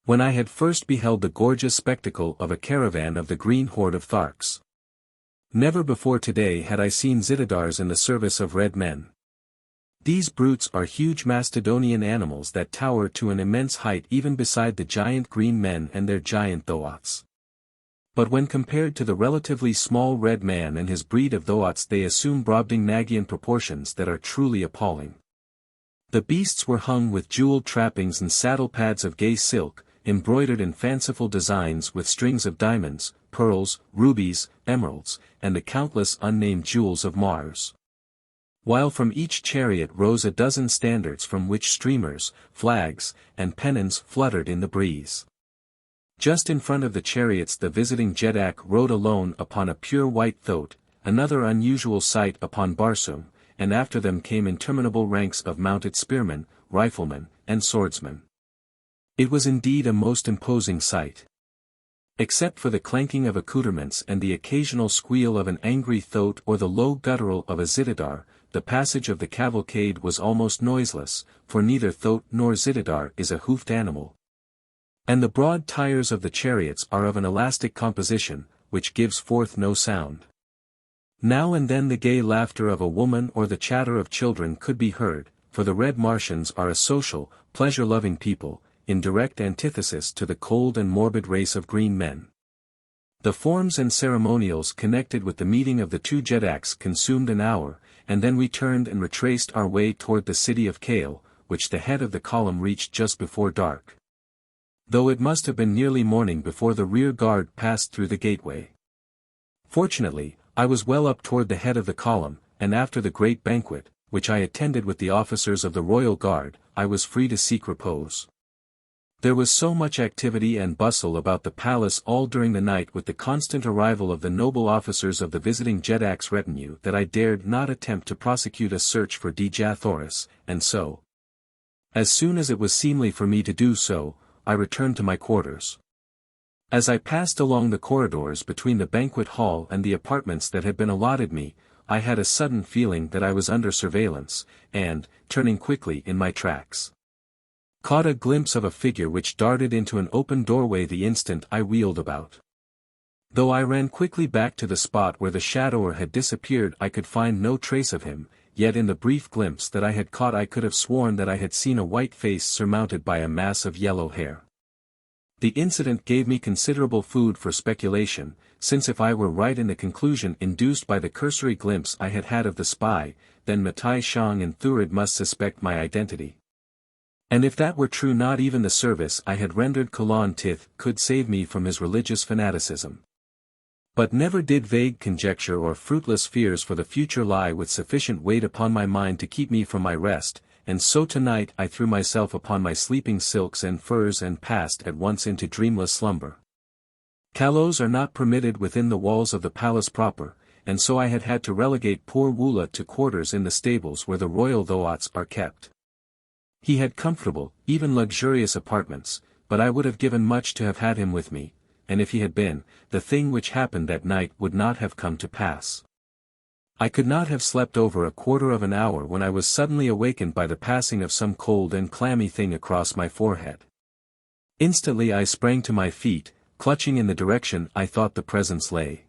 When I had first beheld the gorgeous spectacle of a caravan of the green horde of Tharks. Never before today had I seen Zitadars in the service of red men. These brutes are huge Macedonian animals that tower to an immense height even beside the giant green men and their giant Thoats. But when compared to the relatively small red man and his breed of Thoats they assume Brobdingnagian proportions that are truly appalling. The beasts were hung with jeweled trappings and saddle pads of gay silk, embroidered in fanciful designs with strings of diamonds, pearls, rubies, emeralds, and the countless unnamed jewels of Mars. While from each chariot rose a dozen standards from which streamers, flags, and pennons fluttered in the breeze. Just in front of the chariots the visiting Jeddak rode alone upon a pure white thoat, another unusual sight upon Barsoom, and after them came interminable ranks of mounted spearmen, riflemen, and swordsmen. It was indeed a most imposing sight. Except for the clanking of accoutrements and the occasional squeal of an angry thoat or the low guttural of a Zitadar, the passage of the cavalcade was almost noiseless, for neither thoat nor Zitadar is a hoofed animal. And the broad tires of the chariots are of an elastic composition, which gives forth no sound. Now and then the gay laughter of a woman or the chatter of children could be heard, for the Red Martians are a social, pleasure-loving people, in direct antithesis to the cold and morbid race of green men. The forms and ceremonials connected with the meeting of the two Jeddaks consumed an hour, and then we turned and retraced our way toward the city of Kaol, which the head of the column reached just before dark. Though it must have been nearly morning before the rear guard passed through the gateway. Fortunately, I was well up toward the head of the column, and after the great banquet, which I attended with the officers of the royal guard, I was free to seek repose. There was so much activity and bustle about the palace all during the night with the constant arrival of the noble officers of the visiting Jeddak's retinue that I dared not attempt to prosecute a search for Dejah Thoris, and so, as soon as it was seemly for me to do so, I returned to my quarters. As I passed along the corridors between the banquet hall and the apartments that had been allotted me, I had a sudden feeling that I was under surveillance, and, turning quickly in my tracks, caught a glimpse of a figure which darted into an open doorway the instant I wheeled about. Though I ran quickly back to the spot where the shadower had disappeared I could find no trace of him, yet in the brief glimpse that I had caught I could have sworn that I had seen a white face surmounted by a mass of yellow hair. The incident gave me considerable food for speculation, since if I were right in the conclusion induced by the cursory glimpse I had had of the spy, then Matai Shang and Thurid must suspect my identity. And if that were true, not even the service I had rendered Kaolian Tith could save me from his religious fanaticism. But never did vague conjecture or fruitless fears for the future lie with sufficient weight upon my mind to keep me from my rest, and so tonight I threw myself upon my sleeping silks and furs and passed at once into dreamless slumber. Kalos are not permitted within the walls of the palace proper, and so I had to relegate poor Wula to quarters in the stables where the royal Thoats are kept. He had comfortable, even luxurious apartments, but I would have given much to have had him with me, and if he had been, the thing which happened that night would not have come to pass. I could not have slept over a quarter of an hour when I was suddenly awakened by the passing of some cold and clammy thing across my forehead. Instantly I sprang to my feet, clutching in the direction I thought the presence lay.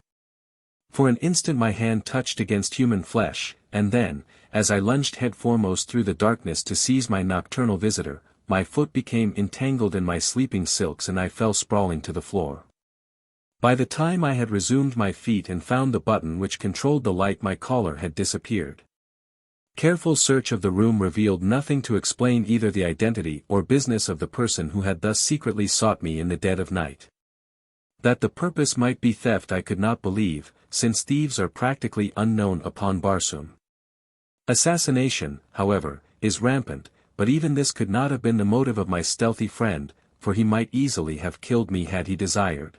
For an instant my hand touched against human flesh, and then, as I lunged head foremost through the darkness to seize my nocturnal visitor, my foot became entangled in my sleeping silks and I fell sprawling to the floor. By the time I had resumed my feet and found the button which controlled the light, my caller had disappeared. Careful search of the room revealed nothing to explain either the identity or business of the person who had thus secretly sought me in the dead of night. That the purpose might be theft I could not believe, since thieves are practically unknown upon Barsoom. Assassination, however, is rampant, but even this could not have been the motive of my stealthy friend, for he might easily have killed me had he desired.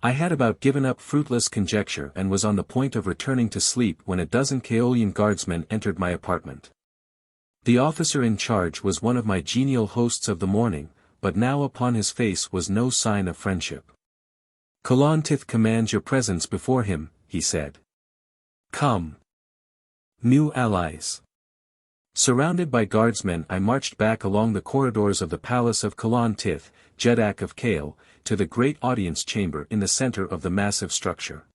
I had about given up fruitless conjecture and was on the point of returning to sleep when a dozen Kaolian guardsmen entered my apartment. The officer in charge was one of my genial hosts of the morning, but now upon his face was no sign of friendship. "Kaolian Tith commands your presence before him," he said. "Come. New allies." Surrounded by guardsmen, I marched back along the corridors of the palace of Kaolian Tith, Dejah of Kaol, to the great audience chamber in the center of the massive structure.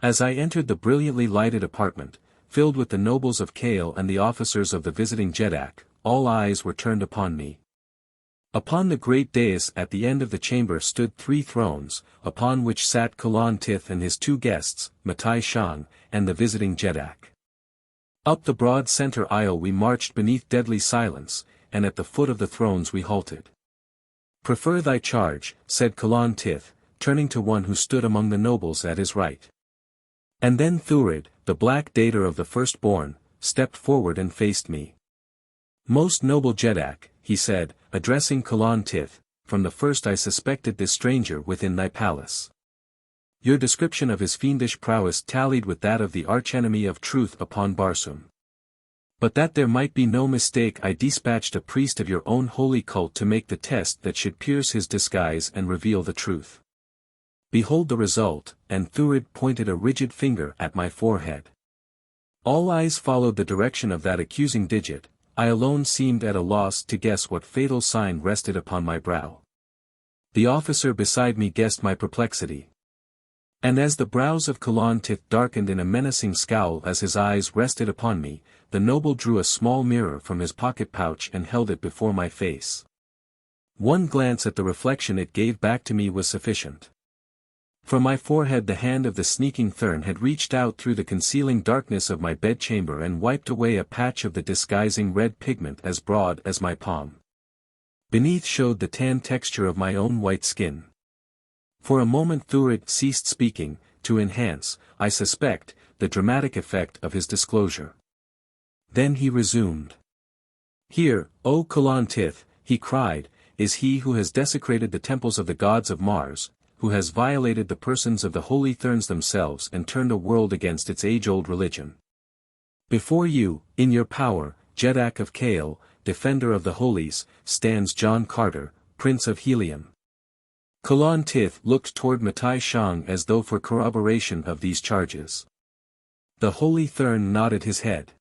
As I entered the brilliantly lighted apartment, filled with the nobles of Kaol and the officers of the visiting Dejah, all eyes were turned upon me. Upon the great dais at the end of the chamber stood 3 thrones, upon which sat Kaolian Tith and his 2 guests, Matai Shang, and the visiting Dejah. Up the broad center aisle we marched beneath deadly silence, and at the foot of the thrones we halted. "Prefer thy charge," said Kaolian Tith, turning to one who stood among the nobles at his right. And then Thurid, the black dater of the firstborn, stepped forward and faced me. "Most noble Dejah," he said, addressing Kaolian Tith, "from the first I suspected this stranger within thy palace. Your description of his fiendish prowess tallied with that of the archenemy of truth upon Barsoom. But that there might be no mistake, I dispatched a priest of your own holy cult to make the test that should pierce his disguise and reveal the truth. Behold the result," and Thurid pointed a rigid finger at my forehead. All eyes followed the direction of that accusing digit. I alone seemed at a loss to guess what fatal sign rested upon my brow. The officer beside me guessed my perplexity. And as the brows of Kaolian Tith darkened in a menacing scowl as his eyes rested upon me, the noble drew a small mirror from his pocket pouch and held it before my face. One glance at the reflection it gave back to me was sufficient. From my forehead the hand of the sneaking Thurn had reached out through the concealing darkness of my bedchamber and wiped away a patch of the disguising red pigment as broad as my palm. Beneath showed the tan texture of my own white skin. For a moment Thurid ceased speaking, to enhance, I suspect, the dramatic effect of his disclosure. Then he resumed. "Here, O Kaolian Tith," he cried, "is he who has desecrated the temples of the gods of Mars, who has violated the persons of the holy Thurns themselves and turned the world against its age-old religion. Before you, in your power, Dejah of Kaol, defender of the holies, stands John Carter, Prince of Helium." Kaolian Tith looked toward Matai Shang as though for corroboration of these charges. The holy Thurn nodded his head.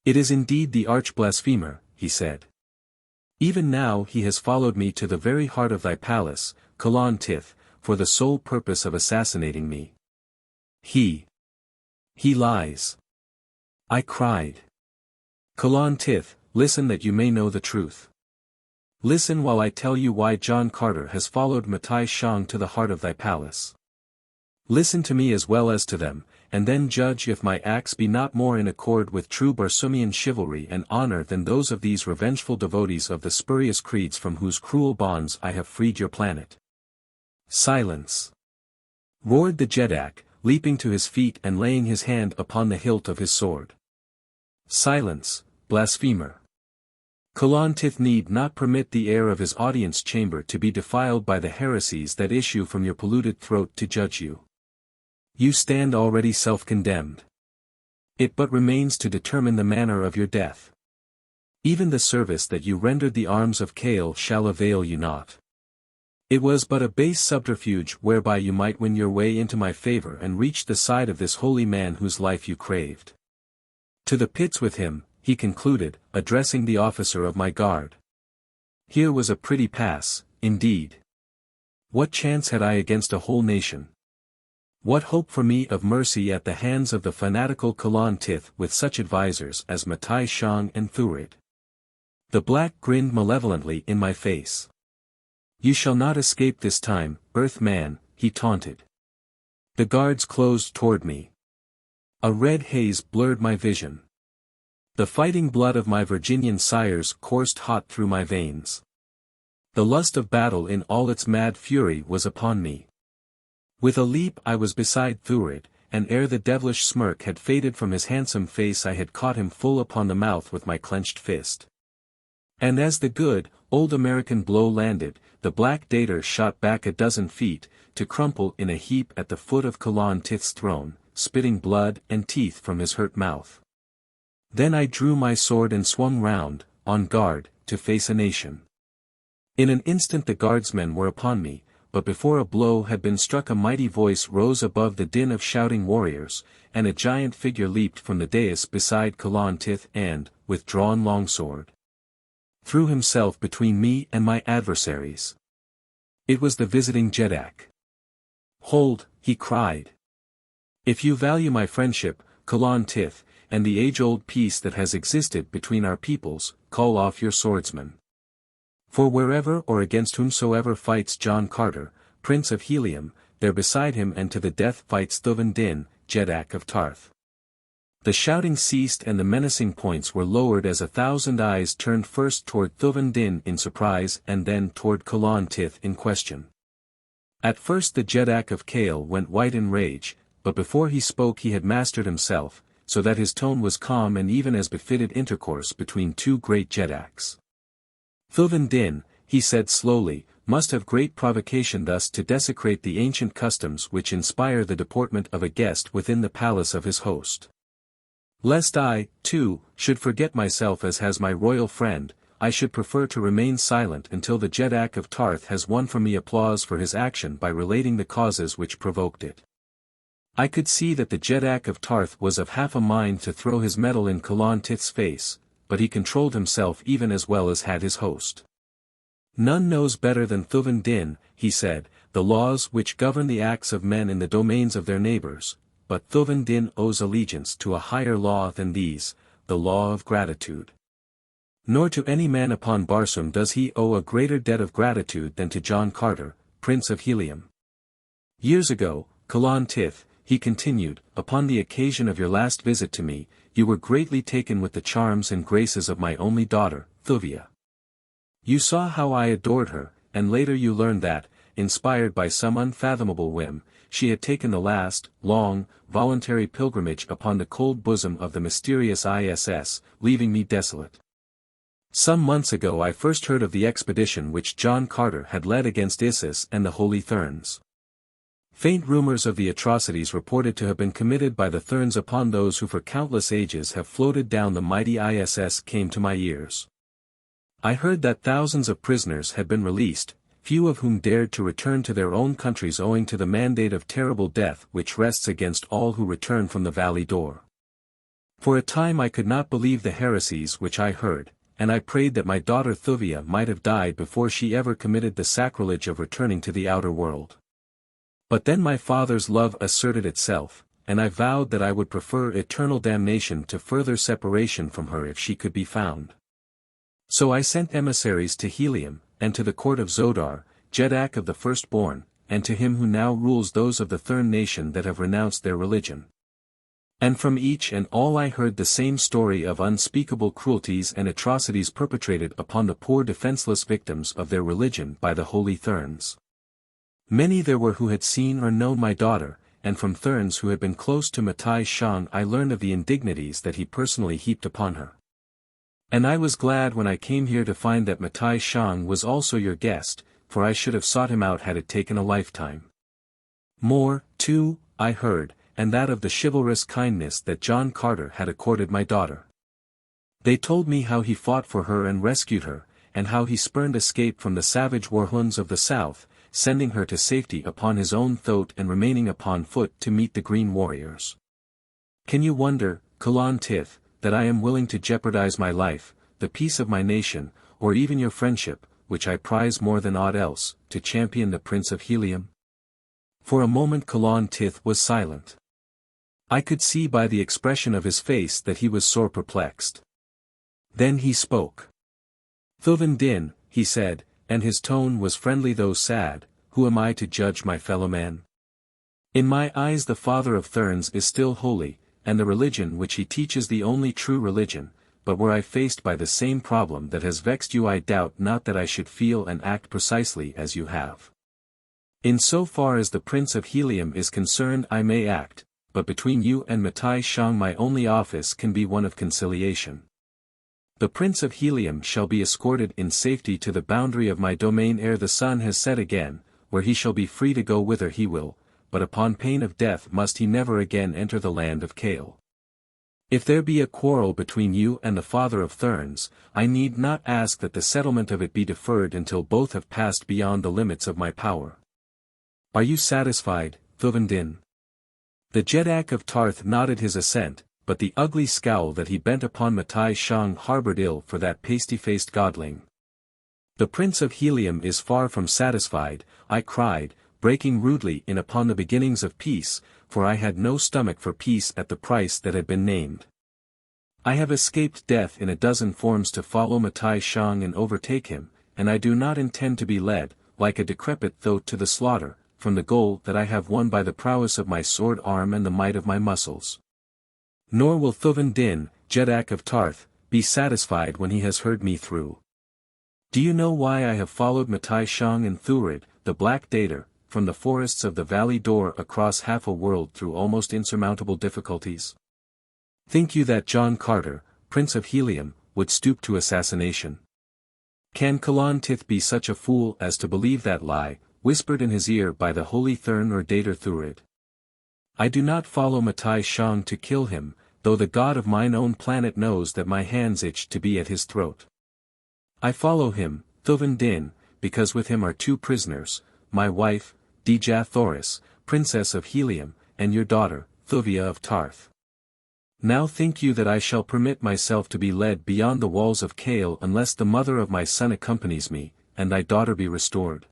"It is indeed the arch-blasphemer," he said. "Even now he has followed me to the very heart of thy palace, Kaolian Tith, for the sole purpose of assassinating me." He lies," I cried. "Kaolian Tith, listen that you may know the truth. Listen while I tell you why John Carter has followed Matai Shang to the heart of thy palace. Listen to me as well as to them, and then judge if my acts be not more in accord with true Barsoomian chivalry and honor than those of these revengeful devotees of the spurious creeds from whose cruel bonds I have freed your planet. Silence! Roared the Jeddak, leaping to his feet and laying his hand upon the hilt of his sword. Silence, blasphemer! Kaolian Tith need not permit the air of his audience chamber to be defiled by the heresies that issue from your polluted throat to judge you. You stand already self-condemned. It but remains to determine the manner of your death. Even the service that you rendered the arms of Kaol shall avail you not. It was but a base subterfuge whereby you might win your way into my favor and reach the side of this holy man whose life you craved. To the pits with him, he concluded, addressing the officer of my guard. Here was a pretty pass, indeed. What chance had I against a whole nation? What hope for me of mercy at the hands of the fanatical Kaolian Tith with such advisers as Matai Shang and Thurid? The black grinned malevolently in my face. You shall not escape this time, Earth Man, he taunted. The guards closed toward me. A red haze blurred my vision. The fighting blood of my Virginian sires coursed hot through my veins. The lust of battle in all its mad fury was upon me. With a leap I was beside Thurid, and ere the devilish smirk had faded from his handsome face I had caught him full upon the mouth with my clenched fist. And as the good, old American blow landed, the black Dater shot back a dozen feet, to crumple in a heap at the foot of Kaolian Tith's throne, spitting blood and teeth from his hurt mouth. Then I drew my sword and swung round, on guard, to face a nation. In an instant the guardsmen were upon me, but before a blow had been struck a mighty voice rose above the din of shouting warriors, and a giant figure leaped from the dais beside Kaolian Tith and, with drawn longsword, threw himself between me and my adversaries. It was the visiting Jeddak. Hold, he cried. If you value my friendship, Kaolian Tith, and the age-old peace that has existed between our peoples, call off your swordsmen. For wherever or against whomsoever fights John Carter, Prince of Helium, there beside him and to the death fights Thuvin Din, Jeddak of Tarth. The shouting ceased and the menacing points were lowered as 1,000 eyes turned first toward Thuvin Din in surprise and then toward Kaolian Tith in question. At first the Jeddak of Kaol went white in rage, but before he spoke he had mastered himself, so that his tone was calm and even as befitted intercourse between two great Jeddaks. Thuvin Din, he said slowly, must have great provocation thus to desecrate the ancient customs which inspire the deportment of a guest within the palace of his host. Lest I, too, should forget myself as has my royal friend, I should prefer to remain silent until the Jeddak of Tarth has won from me applause for his action by relating the causes which provoked it. I could see that the Jeddak of Tarth was of half a mind to throw his medal in Kaolian Tith's face, but he controlled himself even as well as had his host. None knows better than Thuvin Din, he said, the laws which govern the acts of men in the domains of their neighbors, but Thuvin Din owes allegiance to a higher law than these, the law of gratitude. Nor to any man upon Barsoom does he owe a greater debt of gratitude than to John Carter, Prince of Helium. Years ago, Kaolian Tith, he continued, upon the occasion of your last visit to me, you were greatly taken with the charms and graces of my only daughter, Thuvia. You saw how I adored her, and later you learned that, inspired by some unfathomable whim, she had taken the last, long, voluntary pilgrimage upon the cold bosom of the mysterious ISS, leaving me desolate. Some months ago I first heard of the expedition which John Carter had led against Isis and the Holy Therns. Faint rumors of the atrocities reported to have been committed by the Therns upon those who for countless ages have floated down the mighty ISS came to my ears. I heard that thousands of prisoners had been released, few of whom dared to return to their own countries owing to the mandate of terrible death which rests against all who return from the valley door. For a time I could not believe the heresies which I heard, and I prayed that my daughter Thuvia might have died before she ever committed the sacrilege of returning to the outer world. But then my father's love asserted itself, and I vowed that I would prefer eternal damnation to further separation from her if she could be found. So I sent emissaries to Helium, and to the court of Zodar, Jeddak of the firstborn, and to him who now rules those of the Thurn nation that have renounced their religion. And from each and all I heard the same story of unspeakable cruelties and atrocities perpetrated upon the poor defenseless victims of their religion by the holy Thurns. Many there were who had seen or known my daughter, and from Thurns who had been close to Matai Shang I learned of the indignities that he personally heaped upon her. And I was glad when I came here to find that Matai Shang was also your guest, for I should have sought him out had it taken a lifetime. More, too, I heard, and that of the chivalrous kindness that John Carter had accorded my daughter. They told me how he fought for her and rescued her, and how he spurned escape from the savage warhunds of the south, sending her to safety upon his own throat and remaining upon foot to meet the green warriors. Can you wonder, Kaolian Tith, that I am willing to jeopardize my life, the peace of my nation, or even your friendship, which I prize more than aught else, to champion the Prince of Helium? For a moment Kaolian Tith was silent. I could see by the expression of his face that he was sore perplexed. Then he spoke. Thuvan Din, he said, and his tone was friendly though sad, who am I to judge my fellow man? In my eyes the father of Thurns is still holy, and the religion which he teaches the only true religion, but were I faced by the same problem that has vexed you I doubt not that I should feel and act precisely as you have. In so far as the Prince of Helium is concerned I may act, but between you and Matai Shang my only office can be one of conciliation. The Prince of Helium shall be escorted in safety to the boundary of my domain ere the sun has set again, where he shall be free to go whither he will, but upon pain of death must he never again enter the land of Kaol. If there be a quarrel between you and the father of Thurns, I need not ask that the settlement of it be deferred until both have passed beyond the limits of my power. Are you satisfied, Thuvan Din? The Jeddak of Tarth nodded his assent, but the ugly scowl that he bent upon Matai Shang harbored ill for that pasty-faced godling. The Prince of Helium is far from satisfied, I cried, breaking rudely in upon the beginnings of peace, for I had no stomach for peace at the price that had been named. I have escaped death in a dozen forms to follow Matai Shang and overtake him, and I do not intend to be led, like a decrepit thoat to the slaughter, from the goal that I have won by the prowess of my sword arm and the might of my muscles. Nor will Thuvan Din, Jeddak of Tarth, be satisfied when he has heard me through. Do you know why I have followed Matai Shang and Thurid, the Black Dater, from the forests of the Valley Dor across half a world through almost insurmountable difficulties? Think you that John Carter, Prince of Helium, would stoop to assassination? Can Kaolian Tith be such a fool as to believe that lie, whispered in his ear by the holy Thurn or Dater Thurid? I do not follow Matai Shang to kill him, though the god of mine own planet knows that my hands itch to be at his throat. I follow him, Thuvan Din, because with him are two prisoners, my wife, Dejah Thoris, Princess of Helium, and your daughter, Thuvia of Tarth. Now think you that I shall permit myself to be led beyond the walls of Kaol unless the mother of my son accompanies me, and thy daughter be restored?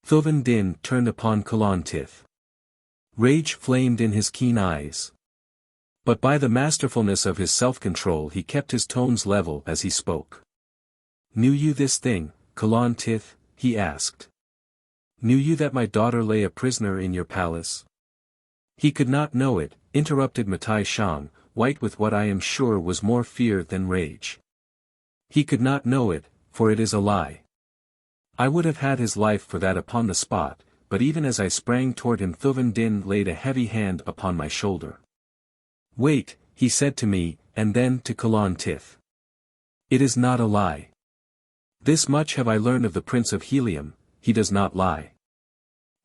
Thuvan Din turned upon Kaolian Tith. Rage flamed in his keen eyes. But by the masterfulness of his self-control he kept his tones level as he spoke. Knew you this thing, Kaolian Tith? He asked. Knew you that my daughter lay a prisoner in your palace? He could not know it, interrupted Matai Shang, white with what I am sure was more fear than rage. He could not know it, for it is a lie. I would have had his life for that upon the spot, but even as I sprang toward him Thuvan Din laid a heavy hand upon my shoulder. Wait, he said to me, and then to Kaolian Tith. It is not a lie. This much have I learned of the Prince of Helium, he does not lie.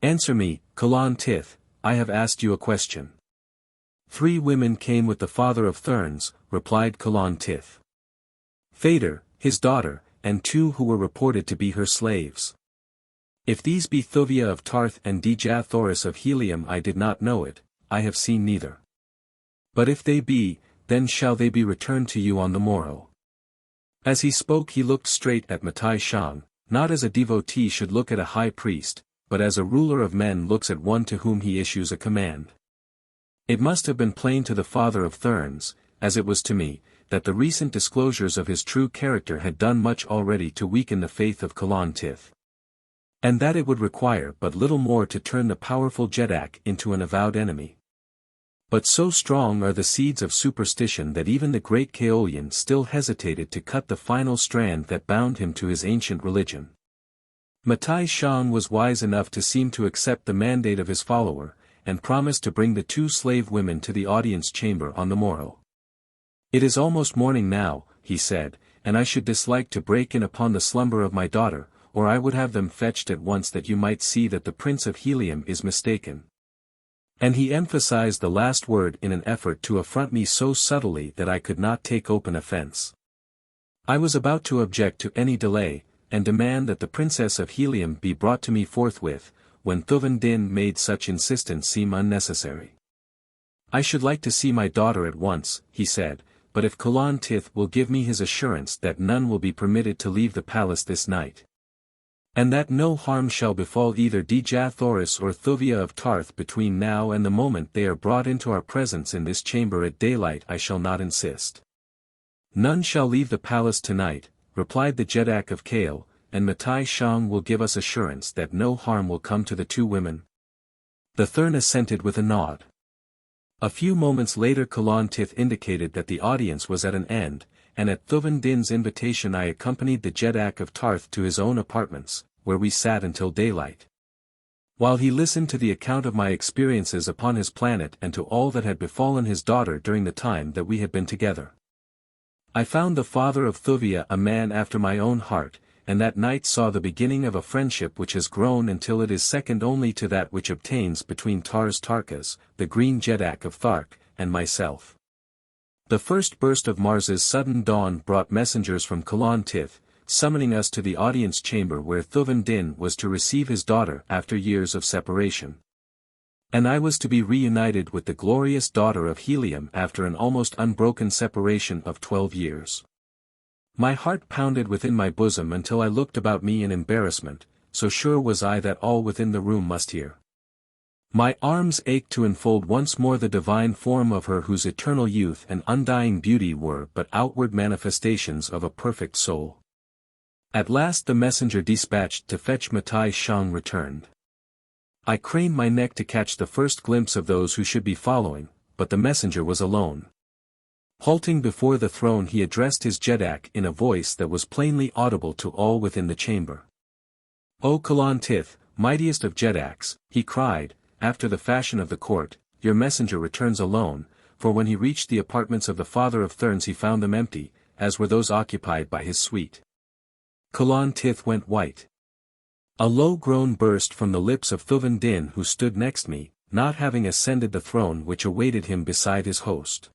Answer me, Kaolian Tith, I have asked you a question. 3 women came with the father of Thurns, replied Kaolian Tith. Phaedr, his daughter, and 2 who were reported to be her slaves. If these be Thuvia of Tarth and Dejah Thoris of Helium I did not know it, I have seen neither. But if they be, then shall they be returned to you on the morrow. As he spoke he looked straight at Matai Shang, not as a devotee should look at a high priest, but as a ruler of men looks at one to whom he issues a command. It must have been plain to the father of Thurns, as it was to me, that the recent disclosures of his true character had done much already to weaken the faith of Kaolian Tith. And that it would require but little more to turn the powerful Jeddak into an avowed enemy. But so strong are the seeds of superstition that even the great Kaolian still hesitated to cut the final strand that bound him to his ancient religion. Matai Shang was wise enough to seem to accept the mandate of his follower, and promised to bring the 2 slave women to the audience chamber on the morrow. "It is almost morning now," he said, "and I should dislike to break in upon the slumber of my daughter, or I would have them fetched at once that you might see that the Prince of Helium is mistaken." And he emphasized the last word in an effort to affront me so subtly that I could not take open offense. I was about to object to any delay, and demand that the Princess of Helium be brought to me forthwith, when Thuvan Din made such insistence seem unnecessary. "I should like to see my daughter at once," he said, "but if Kaolian Tith will give me his assurance that none will be permitted to leave the palace this night, and that no harm shall befall either Dejah Thoris or Thuvia of Tarth between now and the moment they are brought into our presence in this chamber at daylight, I shall not insist." "None shall leave the palace tonight," replied the Jeddak of Kaol, "and Matai Shang will give us assurance that no harm will come to the 2 women." The Thurn assented with a nod. A few moments later Kaolian Tith indicated that the audience was at an end, and at Thuvan Din's invitation I accompanied the Jeddak of Tarth to his own apartments, where we sat until daylight. While he listened to the account of my experiences upon his planet and to all that had befallen his daughter during the time that we had been together, I found the father of Thuvia a man after my own heart, and that night saw the beginning of a friendship which has grown until it is second only to that which obtains between Tars Tarkas, the Green Jeddak of Thark, and myself. The first burst of Mars's sudden dawn brought messengers from Kaolian Tith, summoning us to the audience chamber where Thuvan Din was to receive his daughter after years of separation. And I was to be reunited with the glorious daughter of Helium after an almost unbroken separation of 12 years. My heart pounded within my bosom until I looked about me in embarrassment, so sure was I that all within the room must hear. My arms ached to enfold once more the divine form of her whose eternal youth and undying beauty were but outward manifestations of a perfect soul. At last the messenger dispatched to fetch Matai Shang returned. I craned my neck to catch the first glimpse of those who should be following, but the messenger was alone. Halting before the throne he addressed his Jeddak in a voice that was plainly audible to all within the chamber. "O Kaolian Tith, mightiest of Jeddaks," he cried, "after the fashion of the court, your messenger returns alone, for when he reached the apartments of the father of Thurns he found them empty, as were those occupied by his suite." Kaolian Tith went white. A low groan burst from the lips of Thuvan Din who stood next me, not having ascended the throne which awaited him beside his host.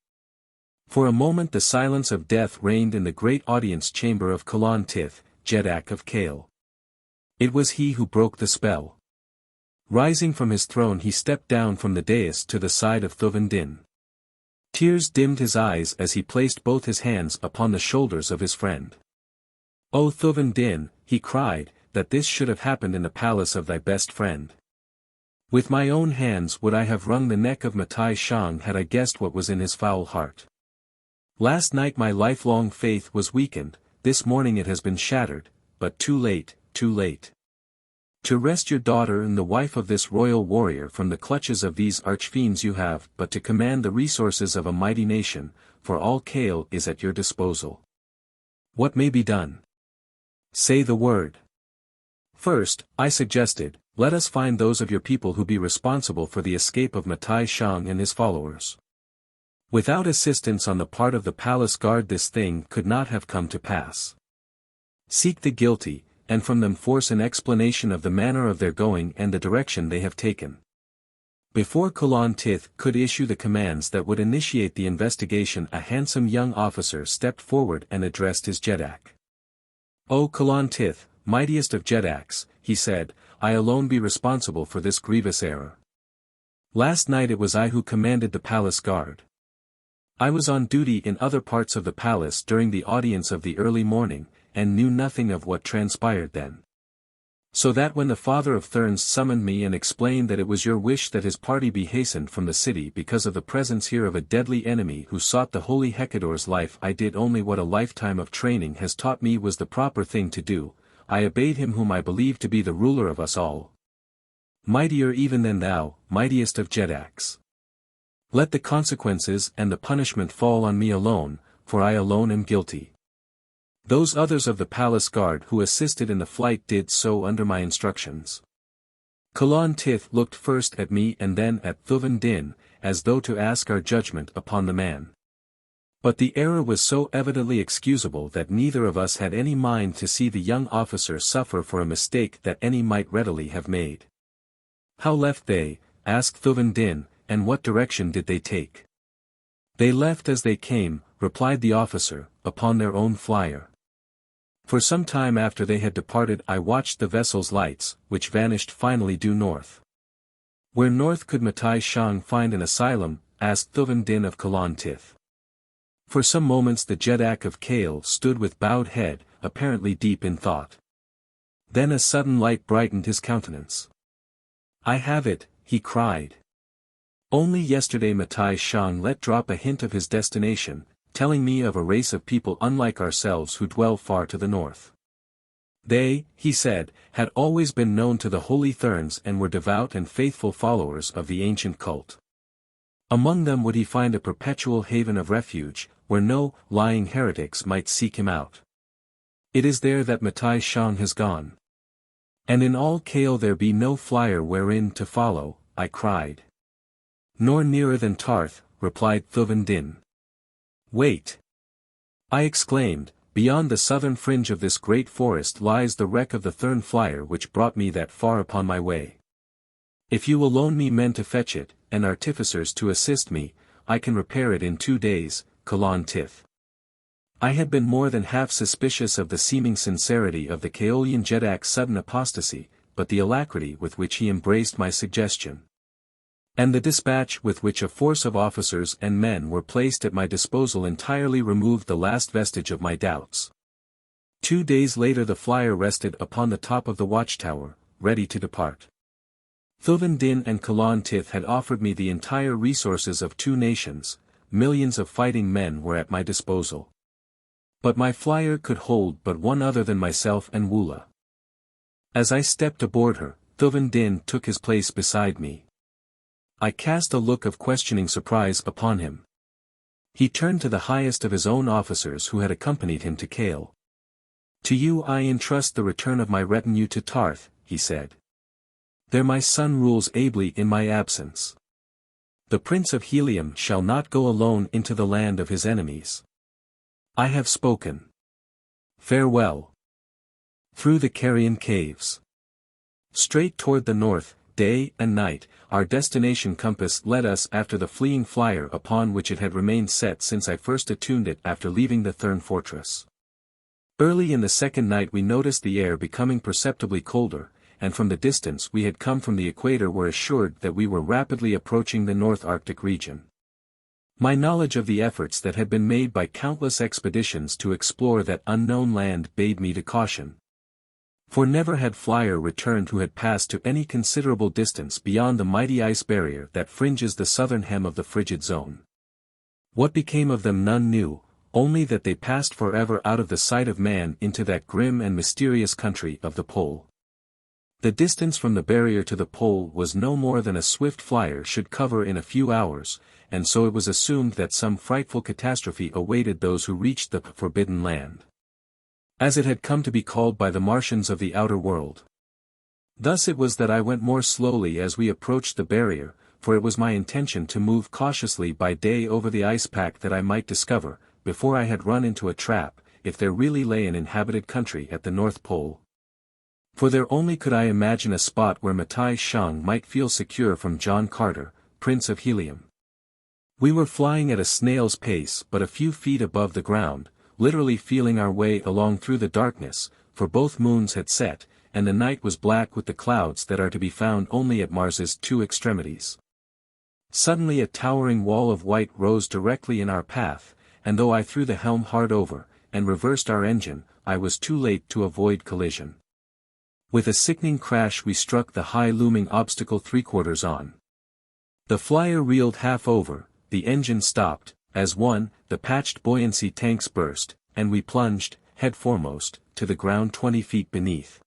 For a moment the silence of death reigned in the great audience chamber of Kaolian Tith, Jeddak of Kaol. It was he who broke the spell. Rising from his throne he stepped down from the dais to the side of Thuvan Din. Tears dimmed his eyes as he placed both his hands upon the shoulders of his friend. "O Thuvan Din," he cried, "that this should have happened in the palace of thy best friend. With my own hands would I have wrung the neck of Matai Shang had I guessed what was in his foul heart. Last night my lifelong faith was weakened, this morning it has been shattered, but too late, too late. To wrest your daughter and the wife of this royal warrior from the clutches of these archfiends you have but to command the resources of a mighty nation, for all Kaol is at your disposal. What may be done? Say the word." "First," I suggested, "let us find those of your people who be responsible for the escape of Matai Shang and his followers. Without assistance on the part of the palace guard this thing could not have come to pass. Seek the guilty, and from them force an explanation of the manner of their going and the direction they have taken." Before Kaolian Tith could issue the commands that would initiate the investigation a handsome young officer stepped forward and addressed his Jeddak. "O Kaolian Tith, mightiest of Jeddaks," he said, "I alone be responsible for this grievous error. Last night it was I who commanded the palace guard. I was on duty in other parts of the palace during the audience of the early morning, and knew nothing of what transpired then. So that when the father of Thurns summoned me and explained that it was your wish that his party be hastened from the city because of the presence here of a deadly enemy who sought the holy Hecador's life, I did only what a lifetime of training has taught me was the proper thing to do. I obeyed him whom I believe to be the ruler of us all. Mightier even than thou, mightiest of Jedaks. Let the consequences and the punishment fall on me alone, for I alone am guilty. Those others of the palace guard who assisted in the flight did so under my instructions. Kaolian Tith looked first at me and then at Thuvan Din, as though to ask our judgment upon the man. But the error was so evidently excusable that neither of us had any mind to see the young officer suffer for a mistake that any might readily have made. How left they? Asked Thuvan Din, and what direction did they take? They left as they came, replied the officer, upon their own flyer. For some time after they had departed I watched the vessel's lights, which vanished finally due north. Where north could Matai Shang find an asylum? Asked Thuvan Din of Kaolian Tith. For some moments the Jedak of Kaol stood with bowed head, apparently deep in thought. Then a sudden light brightened his countenance. I have it, he cried. Only yesterday Matai Shang let drop a hint of his destination, telling me of a race of people unlike ourselves who dwell far to the north. They, he said, had always been known to the holy Thurns and were devout and faithful followers of the ancient cult. Among them would he find a perpetual haven of refuge, where no lying heretics might seek him out. It is there that Matai Shang has gone. And in all Kaol there be no flyer wherein to follow, I cried. Nor nearer than Tarth, replied Thuvan Din. Wait! I exclaimed, beyond the southern fringe of this great forest lies the wreck of the Thurn flyer which brought me that far upon my way. If you will loan me men to fetch it, and artificers to assist me, I can repair it in 2 days, Kaolian Tith. I had been more than half suspicious of the seeming sincerity of the Kaolian Jedak's sudden apostasy, but the alacrity with which he embraced my suggestion, and the dispatch with which a force of officers and men were placed at my disposal entirely removed the last vestige of my doubts. 2 days later the flyer rested upon the top of the watchtower, ready to depart. Thuvan Din and Kaolian Tith had offered me the entire resources of 2 nations, millions of fighting men were at my disposal. But my flyer could hold but one other than myself and Woola. As I stepped aboard her, Thuvan Din took his place beside me. I cast a look of questioning surprise upon him. He turned to the highest of his own officers who had accompanied him to Kaol. To you I entrust the return of my retinue to Tarth, he said. There my son rules ably in my absence. The Prince of Helium shall not go alone into the land of his enemies. I have spoken. Farewell. Through the Carrion caves. Straight toward the north, day and night, our destination compass led us after the fleeing flyer upon which it had remained set since I first attuned it after leaving the Thurn fortress. Early in the second night we noticed the air becoming perceptibly colder, and from the distance we had come from the equator were assured that we were rapidly approaching the North Arctic region. My knowledge of the efforts that had been made by countless expeditions to explore that unknown land bade me to caution. For never had flyer returned who had passed to any considerable distance beyond the mighty ice barrier that fringes the southern hem of the frigid zone. What became of them none knew, only that they passed forever out of the sight of man into that grim and mysterious country of the pole. The distance from the barrier to the pole was no more than a swift flyer should cover in a few hours, and so it was assumed that some frightful catastrophe awaited those who reached the forbidden land, as it had come to be called by the Martians of the outer world. Thus it was that I went more slowly as we approached the barrier, for it was my intention to move cautiously by day over the ice pack that I might discover, before I had run into a trap, if there really lay an inhabited country at the North Pole. For there only could I imagine a spot where Matai Shang might feel secure from John Carter, Prince of Helium. We were flying at a snail's pace but a few feet above the ground, literally feeling our way along through the darkness, for both moons had set, and the night was black with the clouds that are to be found only at Mars's 2 extremities. Suddenly a towering wall of white rose directly in our path, and though I threw the helm hard over, and reversed our engine, I was too late to avoid collision. With a sickening crash we struck the high-looming obstacle 3/4 on. The flyer reeled half over, the engine stopped, as the patched buoyancy tanks burst, and we plunged, head foremost, to the ground 20 feet beneath.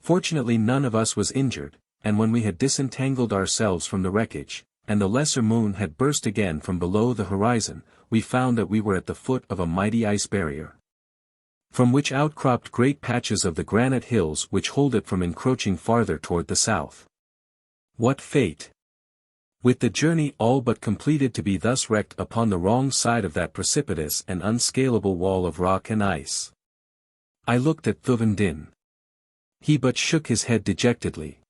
Fortunately none of us was injured, and when we had disentangled ourselves from the wreckage, and the lesser moon had burst again from below the horizon, we found that we were at the foot of a mighty ice barrier, from which outcropped great patches of the granite hills which hold it from encroaching farther toward the south. What fate! With the journey all but completed to be thus wrecked upon the wrong side of that precipitous and unscalable wall of rock and ice. I looked at Thuvendin. He but shook his head dejectedly.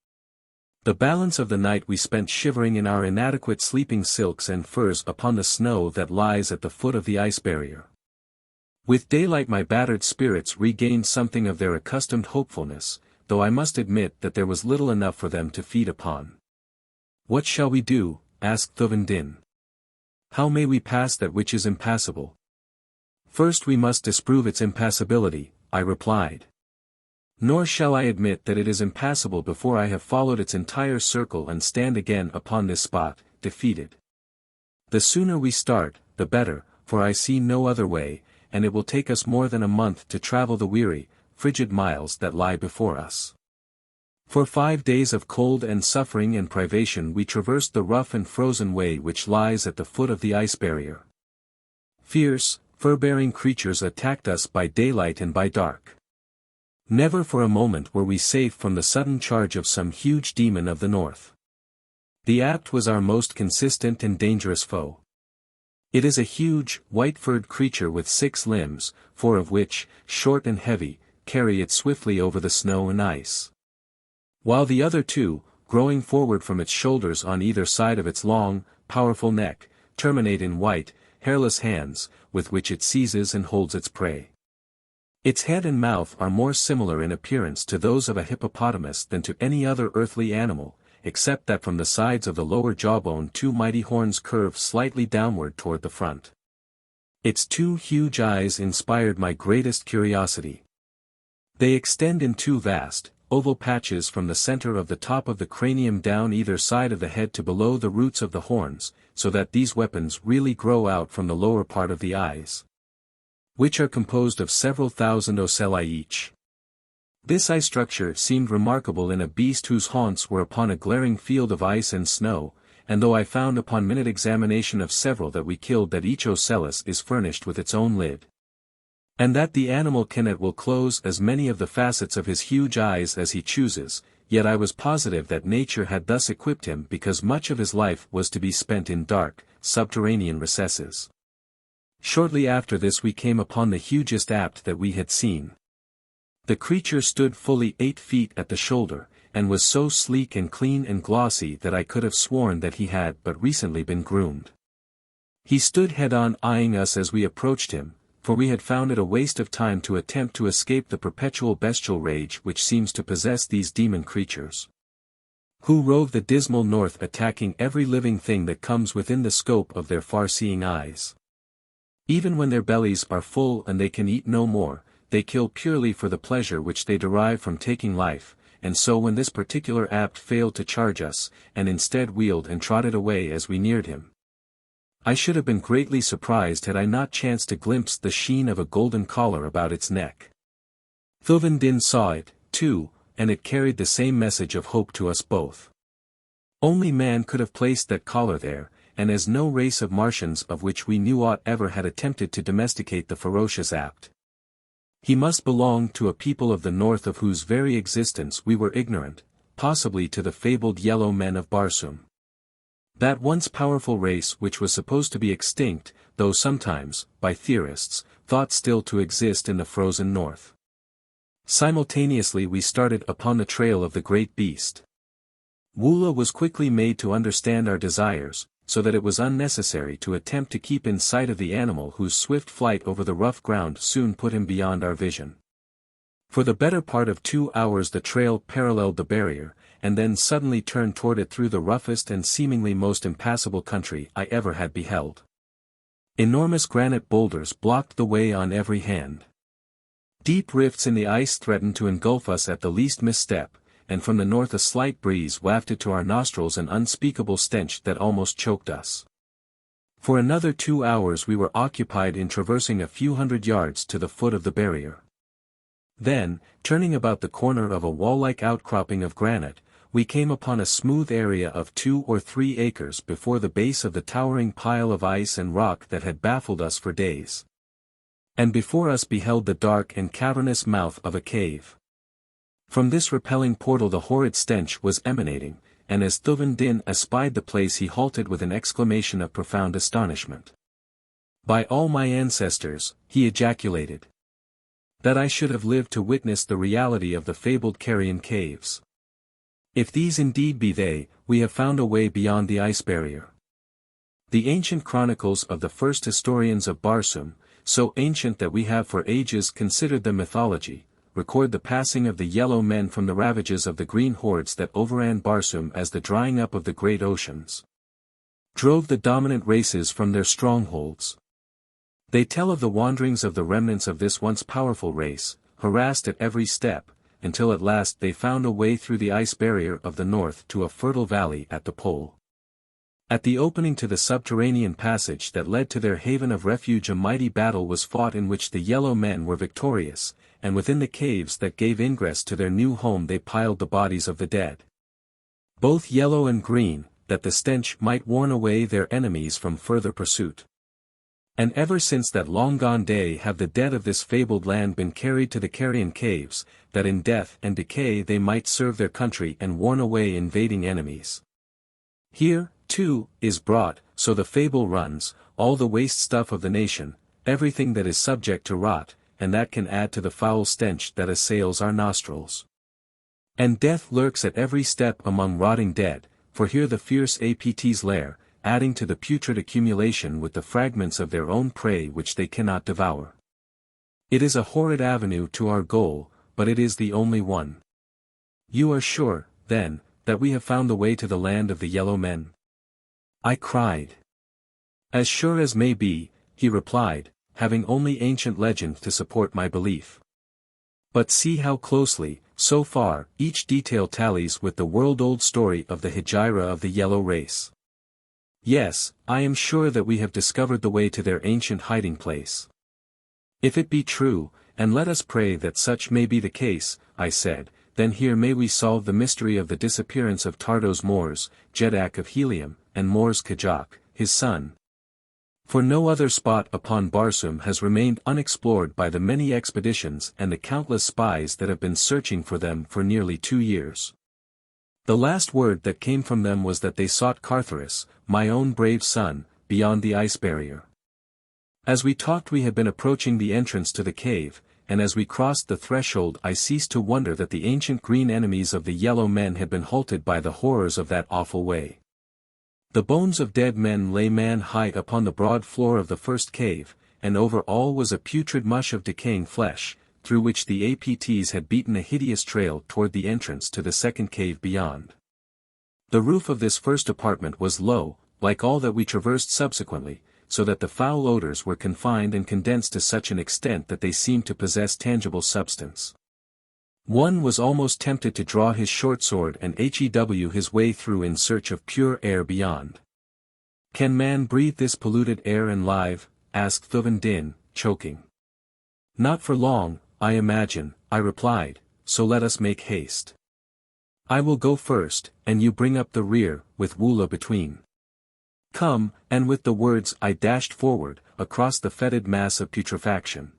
The balance of the night we spent shivering in our inadequate sleeping silks and furs upon the snow that lies at the foot of the ice barrier. With daylight my battered spirits regained something of their accustomed hopefulness, though I must admit that there was little enough for them to feed upon. "What shall we do?" asked Thuvendin. "How may we pass that which is impassable?" "First we must disprove its impassability," I replied. "Nor shall I admit that it is impassable before I have followed its entire circle and stand again upon this spot, defeated. The sooner we start, the better, for I see no other way, and it will take us more than a month to travel the weary, frigid miles that lie before us." For 5 days of cold and suffering and privation we traversed the rough and frozen way which lies at the foot of the ice barrier. Fierce, fur-bearing creatures attacked us by daylight and by dark. Never for a moment were we safe from the sudden charge of some huge demon of the north. The Apt was our most consistent and dangerous foe. It is a huge, white-furred creature with 6 limbs, 4 of which, short and heavy, carry it swiftly over the snow and ice, while the other 2, growing forward from its shoulders on either side of its long, powerful neck, terminate in white, hairless hands, with which it seizes and holds its prey. Its head and mouth are more similar in appearance to those of a hippopotamus than to any other earthly animal, except that from the sides of the lower jawbone 2 mighty horns curve slightly downward toward the front. Its 2 huge eyes inspired my greatest curiosity. They extend in 2 vast, oval patches from the center of the top of the cranium down either side of the head to below the roots of the horns, so that these weapons really grow out from the lower part of the eyes, which are composed of several thousand ocelli each. This eye structure seemed remarkable in a beast whose haunts were upon a glaring field of ice and snow, and though I found upon minute examination of several that we killed that each ocellus is furnished with its own lid, and that the animal can at will close as many of the facets of his huge eyes as he chooses, yet I was positive that nature had thus equipped him because much of his life was to be spent in dark, subterranean recesses. Shortly after this we came upon the hugest Apt that we had seen. The creature stood fully 8 feet at the shoulder, and was so sleek and clean and glossy that I could have sworn that he had but recently been groomed. He stood head-on eyeing us as we approached him, for we had found it a waste of time to attempt to escape the perpetual bestial rage which seems to possess these demon creatures, who rove the dismal north attacking every living thing that comes within the scope of their far-seeing eyes. Even when their bellies are full and they can eat no more, they kill purely for the pleasure which they derive from taking life, and so when this particular Apt failed to charge us, and instead wheeled and trotted away as we neared him, I should have been greatly surprised had I not chanced to glimpse the sheen of a golden collar about its neck. Thuvendin saw it, too, and it carried the same message of hope to us both. Only man could have placed that collar there, and as no race of Martians of which we knew aught ever had attempted to domesticate the ferocious Apt, he must belong to a people of the north of whose very existence we were ignorant, possibly to the fabled yellow men of Barsoom, that once powerful race which was supposed to be extinct, though sometimes, by theorists, thought still to exist in the frozen north. Simultaneously we started upon the trail of the great beast. Woola was quickly made to understand our desires, so that it was unnecessary to attempt to keep in sight of the animal whose swift flight over the rough ground soon put him beyond our vision. For the better part of 2 hours the trail paralleled the barrier, and then suddenly turned toward it through the roughest and seemingly most impassable country I ever had beheld. Enormous granite boulders blocked the way on every hand. Deep rifts in the ice threatened to engulf us at the least misstep, and from the north a slight breeze wafted to our nostrils an unspeakable stench that almost choked us. For another 2 hours we were occupied in traversing a few hundred yards to the foot of the barrier. Then, turning about the corner of a wall-like outcropping of granite, we came upon a smooth area of 2 or 3 acres before the base of the towering pile of ice and rock that had baffled us for days. And before us beheld the dark and cavernous mouth of a cave. From this repelling portal the horrid stench was emanating, and as Thuvan Din espied the place he halted with an exclamation of profound astonishment. "By all my ancestors," he ejaculated, "that I should have lived to witness the reality of the fabled Carrion caves. If these indeed be they, we have found a way beyond the ice barrier." The ancient chronicles of the first historians of Barsoom, so ancient that we have for ages considered them mythology, record the passing of the yellow men from the ravages of the green hordes that overran Barsoom as the drying up of the great oceans drove the dominant races from their strongholds. They tell of the wanderings of the remnants of this once powerful race, harassed at every step, until at last they found a way through the ice barrier of the north to a fertile valley at the pole. At the opening to the subterranean passage that led to their haven of refuge a mighty battle was fought in which the yellow men were victorious, and within the caves that gave ingress to their new home they piled the bodies of the dead. Both yellow and green, that the stench might warn away their enemies from further pursuit. And ever since that long-gone day have the dead of this fabled land been carried to the Carrion caves, that in death and decay they might serve their country and warn away invading enemies. Here, too, is brought, so the fable runs, all the waste stuff of the nation, everything that is subject to rot, and that can add to the foul stench that assails our nostrils. And death lurks at every step among rotting dead, for here the fierce apts lair, adding to the putrid accumulation with the fragments of their own prey which they cannot devour. It is a horrid avenue to our goal, but it is the only one. You are sure, then, that we have found the way to the land of the yellow men? I cried. As sure as may be, he replied, having only ancient legend to support my belief. But see how closely, so far, each detail tallies with the world-old story of the Hegira of the yellow race. Yes, I am sure that we have discovered the way to their ancient hiding place. If it be true, and let us pray that such may be the case, I said, then here may we solve the mystery of the disappearance of Tardos Mors, Jeddak of Helium, and Mors Kajak, his son. For no other spot upon Barsoom has remained unexplored by the many expeditions and the countless spies that have been searching for them for nearly 2 years. The last word that came from them was that they sought Carthoris, my own brave son, beyond the ice barrier. As we talked we had been approaching the entrance to the cave, and as we crossed the threshold I ceased to wonder that the ancient green enemies of the yellow men had been halted by the horrors of that awful way. The bones of dead men lay man-high upon the broad floor of the first cave, and over all was a putrid mush of decaying flesh, through which the apts had beaten a hideous trail toward the entrance to the second cave beyond. The roof of this first apartment was low, like all that we traversed subsequently, so that the foul odors were confined and condensed to such an extent that they seemed to possess tangible substance. One was almost tempted to draw his short sword and hew his way through in search of pure air beyond. Can man breathe this polluted air and live? Asked Thuvan Din, choking. Not for long, I imagine, I replied, so let us make haste. I will go first, and you bring up the rear, with Woola between. Come, and with the words I dashed forward, across the fetid mass of putrefaction.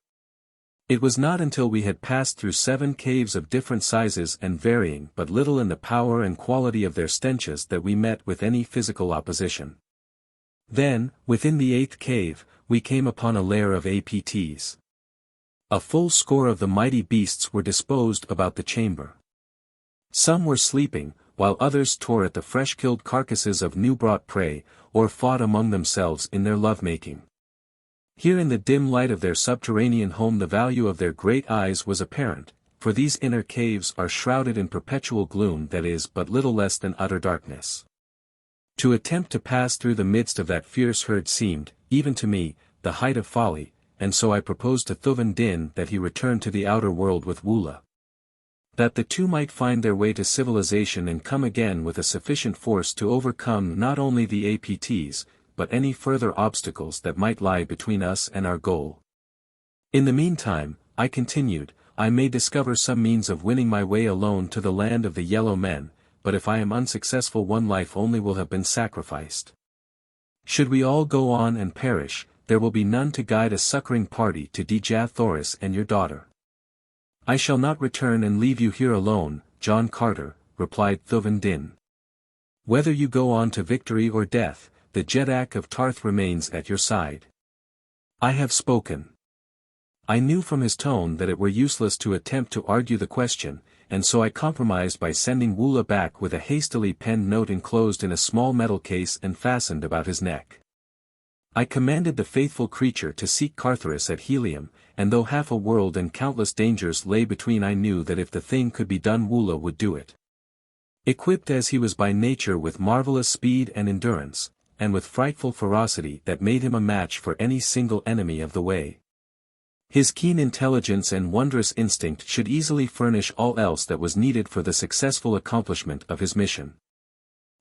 It was not until we had passed through 7 caves of different sizes and varying but little in the power and quality of their stenches that we met with any physical opposition. Then, within the 8th cave, we came upon a lair of apts. A full score of the mighty beasts were disposed about the chamber. Some were sleeping, while others tore at the fresh-killed carcasses of new-brought prey, or fought among themselves in their love-making. Here in the dim light of their subterranean home the value of their great eyes was apparent, for these inner caves are shrouded in perpetual gloom that is but little less than utter darkness. To attempt to pass through the midst of that fierce herd seemed, even to me, the height of folly, and so I proposed to Thuvan Din that he return to the outer world with Woola. That the two might find their way to civilization and come again with a sufficient force to overcome not only the APTs, but any further obstacles that might lie between us and our goal. In the meantime, I continued, I may discover some means of winning my way alone to the land of the Yellow Men, but if I am unsuccessful one life only will have been sacrificed. Should we all go on and perish, there will be none to guide a succoring party to Dejah Thoris and your daughter. I shall not return and leave you here alone, John Carter, replied Thuvan Din. Whether you go on to victory or death, the Jeddak of Tarth remains at your side. I have spoken. I knew from his tone that it were useless to attempt to argue the question, and so I compromised by sending Woola back with a hastily penned note enclosed in a small metal case and fastened about his neck. I commanded the faithful creature to seek Cartharis at Helium, and though half a world and countless dangers lay between, I knew that if the thing could be done Woola would do it. Equipped as he was by nature with marvelous speed and endurance, and with frightful ferocity that made him a match for any single enemy of the way. His keen intelligence and wondrous instinct should easily furnish all else that was needed for the successful accomplishment of his mission.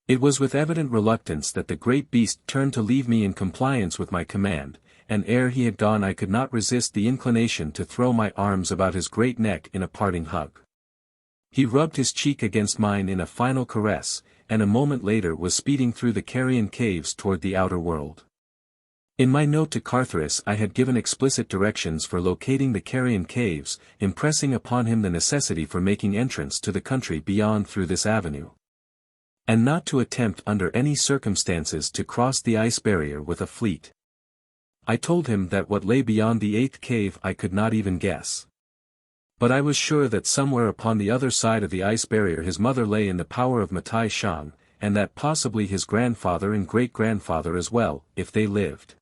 It was with evident reluctance that the great beast turned to leave me in compliance with my command, and ere he had gone I could not resist the inclination to throw my arms about his great neck in a parting hug. He rubbed his cheek against mine in a final caress, and a moment later was speeding through the Carrion caves toward the outer world. In my note to Cartharis I had given explicit directions for locating the Carrion caves, impressing upon him the necessity for making entrance to the country beyond through this avenue. And not to attempt under any circumstances to cross the ice barrier with a fleet. I told him that what lay beyond the 8th cave I could not even guess. But I was sure that somewhere upon the other side of the ice barrier his mother lay in the power of Matai Shang, and that possibly his grandfather and great-grandfather as well, if they lived.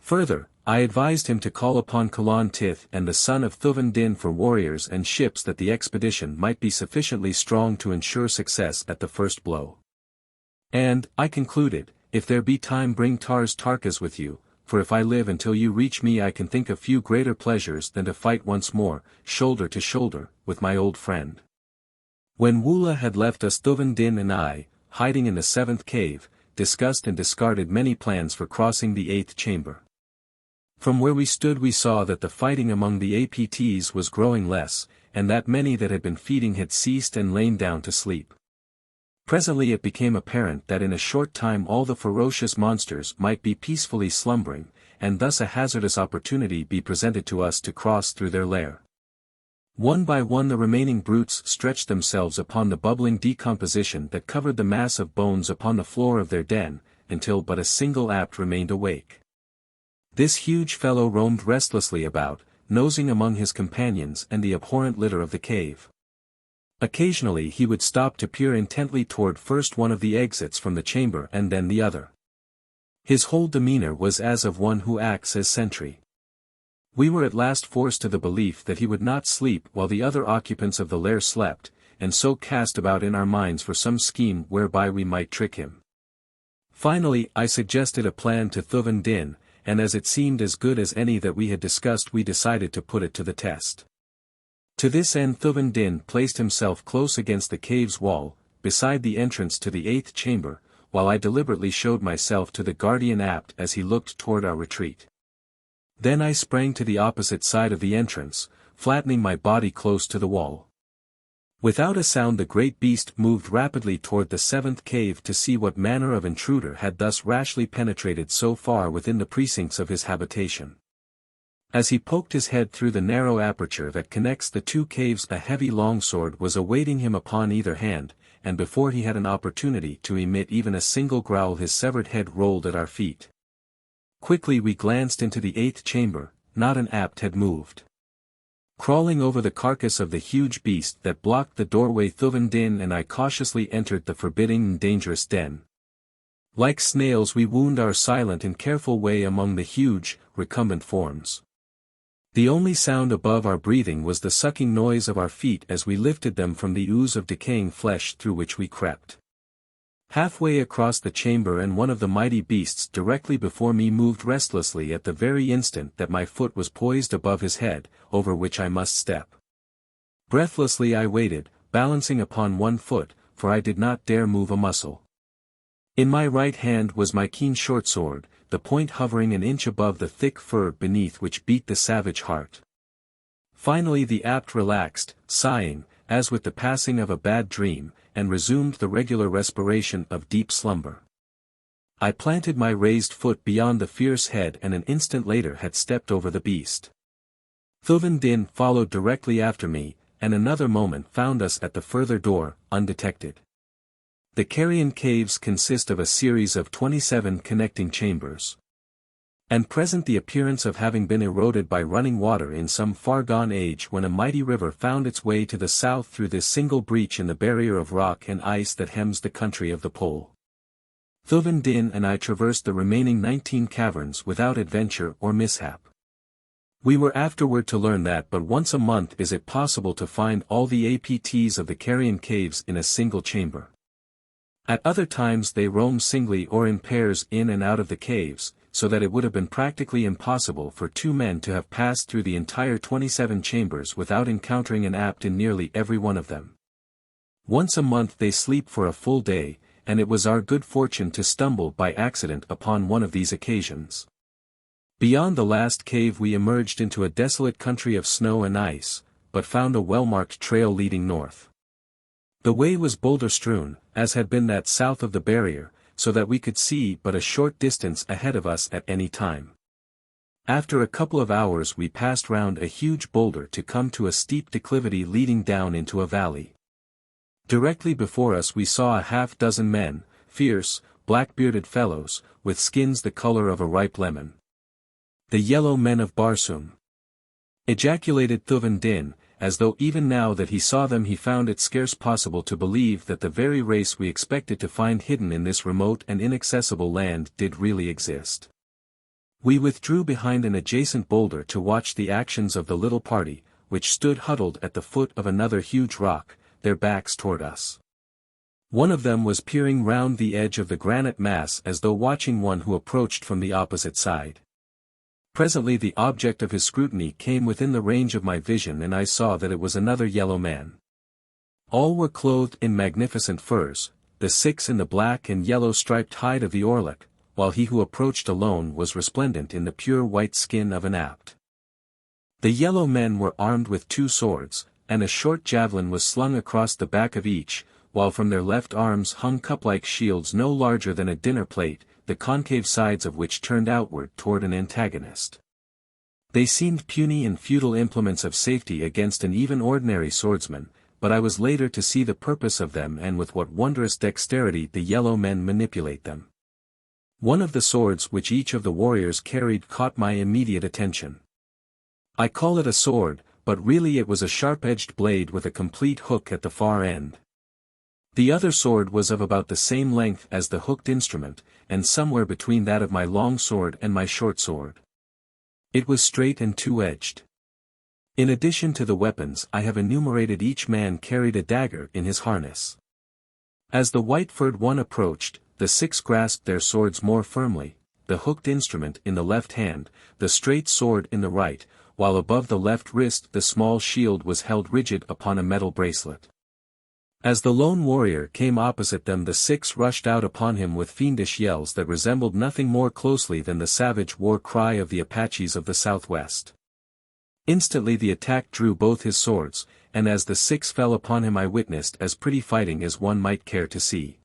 Further, I advised him to call upon Kalan Tith and the son of Thuvan Din for warriors and ships that the expedition might be sufficiently strong to ensure success at the first blow. And, I concluded, if there be time bring Tars Tarkas with you, for if I live until you reach me I can think of few greater pleasures than to fight once more, shoulder to shoulder, with my old friend. When Woola had left us Thuvan Din and I, hiding in the 7th cave, discussed and discarded many plans for crossing the 8th chamber. From where we stood we saw that the fighting among the APTs was growing less, and that many that had been feeding had ceased and lain down to sleep. Presently it became apparent that in a short time all the ferocious monsters might be peacefully slumbering, and thus a hazardous opportunity be presented to us to cross through their lair. One by one the remaining brutes stretched themselves upon the bubbling decomposition that covered the mass of bones upon the floor of their den, until but a single apt remained awake. This huge fellow roamed restlessly about, nosing among his companions and the abhorrent litter of the cave. Occasionally he would stop to peer intently toward first one of the exits from the chamber and then the other. His whole demeanor was as of one who acts as sentry. We were at last forced to the belief that he would not sleep while the other occupants of the lair slept, and so cast about in our minds for some scheme whereby we might trick him. Finally I suggested a plan to Thuvan Din, and as it seemed as good as any that we had discussed we decided to put it to the test. To this end Thuvan Din placed himself close against the cave's wall, beside the entrance to the 8th chamber, while I deliberately showed myself to the guardian apt as he looked toward our retreat. Then I sprang to the opposite side of the entrance, flattening my body close to the wall. Without a sound the great beast moved rapidly toward the 7th cave to see what manner of intruder had thus rashly penetrated so far within the precincts of his habitation. As he poked his head through the narrow aperture that connects the two caves a heavy longsword was awaiting him upon either hand, and before he had an opportunity to emit even a single growl his severed head rolled at our feet. Quickly we glanced into the 8th chamber, not an apt had moved. Crawling over the carcass of the huge beast that blocked the doorway Thuvan Din and I cautiously entered the forbidding and dangerous den. Like snails we wound our silent and careful way among the huge, recumbent forms. The only sound above our breathing was the sucking noise of our feet as we lifted them from the ooze of decaying flesh through which we crept. Halfway across the chamber and one of the mighty beasts directly before me moved restlessly at the very instant that my foot was poised above his head, over which I must step. Breathlessly I waited, balancing upon one foot, for I did not dare move a muscle. In my right hand was my keen short sword, the point hovering an inch above the thick fur beneath which beat the savage heart. Finally the apt relaxed, sighing, as with the passing of a bad dream, and resumed the regular respiration of deep slumber. I planted my raised foot beyond the fierce head and an instant later had stepped over the beast. Thuvan Din followed directly after me, and another moment found us at the further door, undetected. The Carrion caves consist of a series of 27 connecting chambers. And present the appearance of having been eroded by running water in some far-gone age when a mighty river found its way to the south through this single breach in the barrier of rock and ice that hems the country of the pole. Thuvan Din and I traversed the remaining 19 caverns without adventure or mishap. We were afterward to learn that but once a month is it possible to find all the APTs of the Carrion caves in a single chamber. At other times they roam singly or in pairs in and out of the caves, so that it would have been practically impossible for two men to have passed through the entire 27 chambers without encountering an apt in nearly every one of them. Once a month they sleep for a full day, and it was our good fortune to stumble by accident upon one of these occasions. Beyond the last cave we emerged into a desolate country of snow and ice, but found a well-marked trail leading north. The way was boulder-strewn, as had been that south of the barrier, so that we could see but a short distance ahead of us at any time. After a couple of hours we passed round a huge boulder to come to a steep declivity leading down into a valley. Directly before us we saw a half-dozen men, fierce, black-bearded fellows, with skins the color of a ripe lemon. "The yellow men of Barsoom!" ejaculated Thuvan Din, as though even now that he saw them he found it scarce possible to believe that the very race we expected to find hidden in this remote and inaccessible land did really exist. We withdrew behind an adjacent boulder to watch the actions of the little party, which stood huddled at the foot of another huge rock, their backs toward us. One of them was peering round the edge of the granite mass as though watching one who approached from the opposite side. Presently the object of his scrutiny came within the range of my vision and I saw that it was another yellow man. All were clothed in magnificent furs, the 6 in the black and yellow striped hide of the Orlok, while he who approached alone was resplendent in the pure white skin of an apt. The yellow men were armed with 2 swords, and a short javelin was slung across the back of each, while from their left arms hung cup-like shields no larger than a dinner plate, the concave sides of which turned outward toward an antagonist. They seemed puny and futile implements of safety against an even ordinary swordsman, but I was later to see the purpose of them and with what wondrous dexterity the yellow men manipulate them. One of the swords which each of the warriors carried caught my immediate attention. I call it a sword, but really it was a sharp-edged blade with a complete hook at the far end. The other sword was of about the same length as the hooked instrument, and somewhere between that of my long sword and my short sword. It was straight and two-edged. In addition to the weapons I have enumerated, each man carried a dagger in his harness. As the white-furred one approached, the 6 grasped their swords more firmly, the hooked instrument in the left hand, the straight sword in the right, while above the left wrist the small shield was held rigid upon a metal bracelet. As the lone warrior came opposite them the 6 rushed out upon him with fiendish yells that resembled nothing more closely than the savage war cry of the Apaches of the Southwest. Instantly the attack drew both his swords, and as the 6 fell upon him I witnessed as pretty fighting as one might care to see.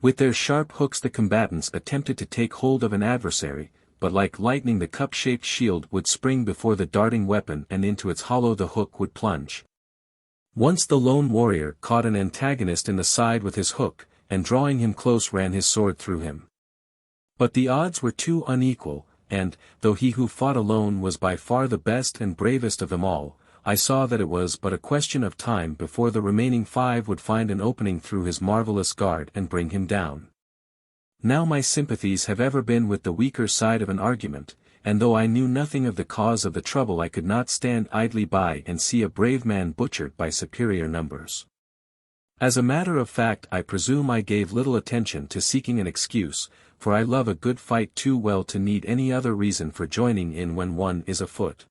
With their sharp hooks the combatants attempted to take hold of an adversary, but like lightning the cup-shaped shield would spring before the darting weapon and into its hollow the hook would plunge. Once the lone warrior caught an antagonist in the side with his hook, and drawing him close ran his sword through him. But the odds were too unequal, and, though he who fought alone was by far the best and bravest of them all, I saw that it was but a question of time before the remaining 5 would find an opening through his marvelous guard and bring him down. Now my sympathies have ever been with the weaker side of an argument, and though I knew nothing of the cause of the trouble I could not stand idly by and see a brave man butchered by superior numbers. As a matter of fact, I presume I gave little attention to seeking an excuse, for I love a good fight too well to need any other reason for joining in when one is afoot.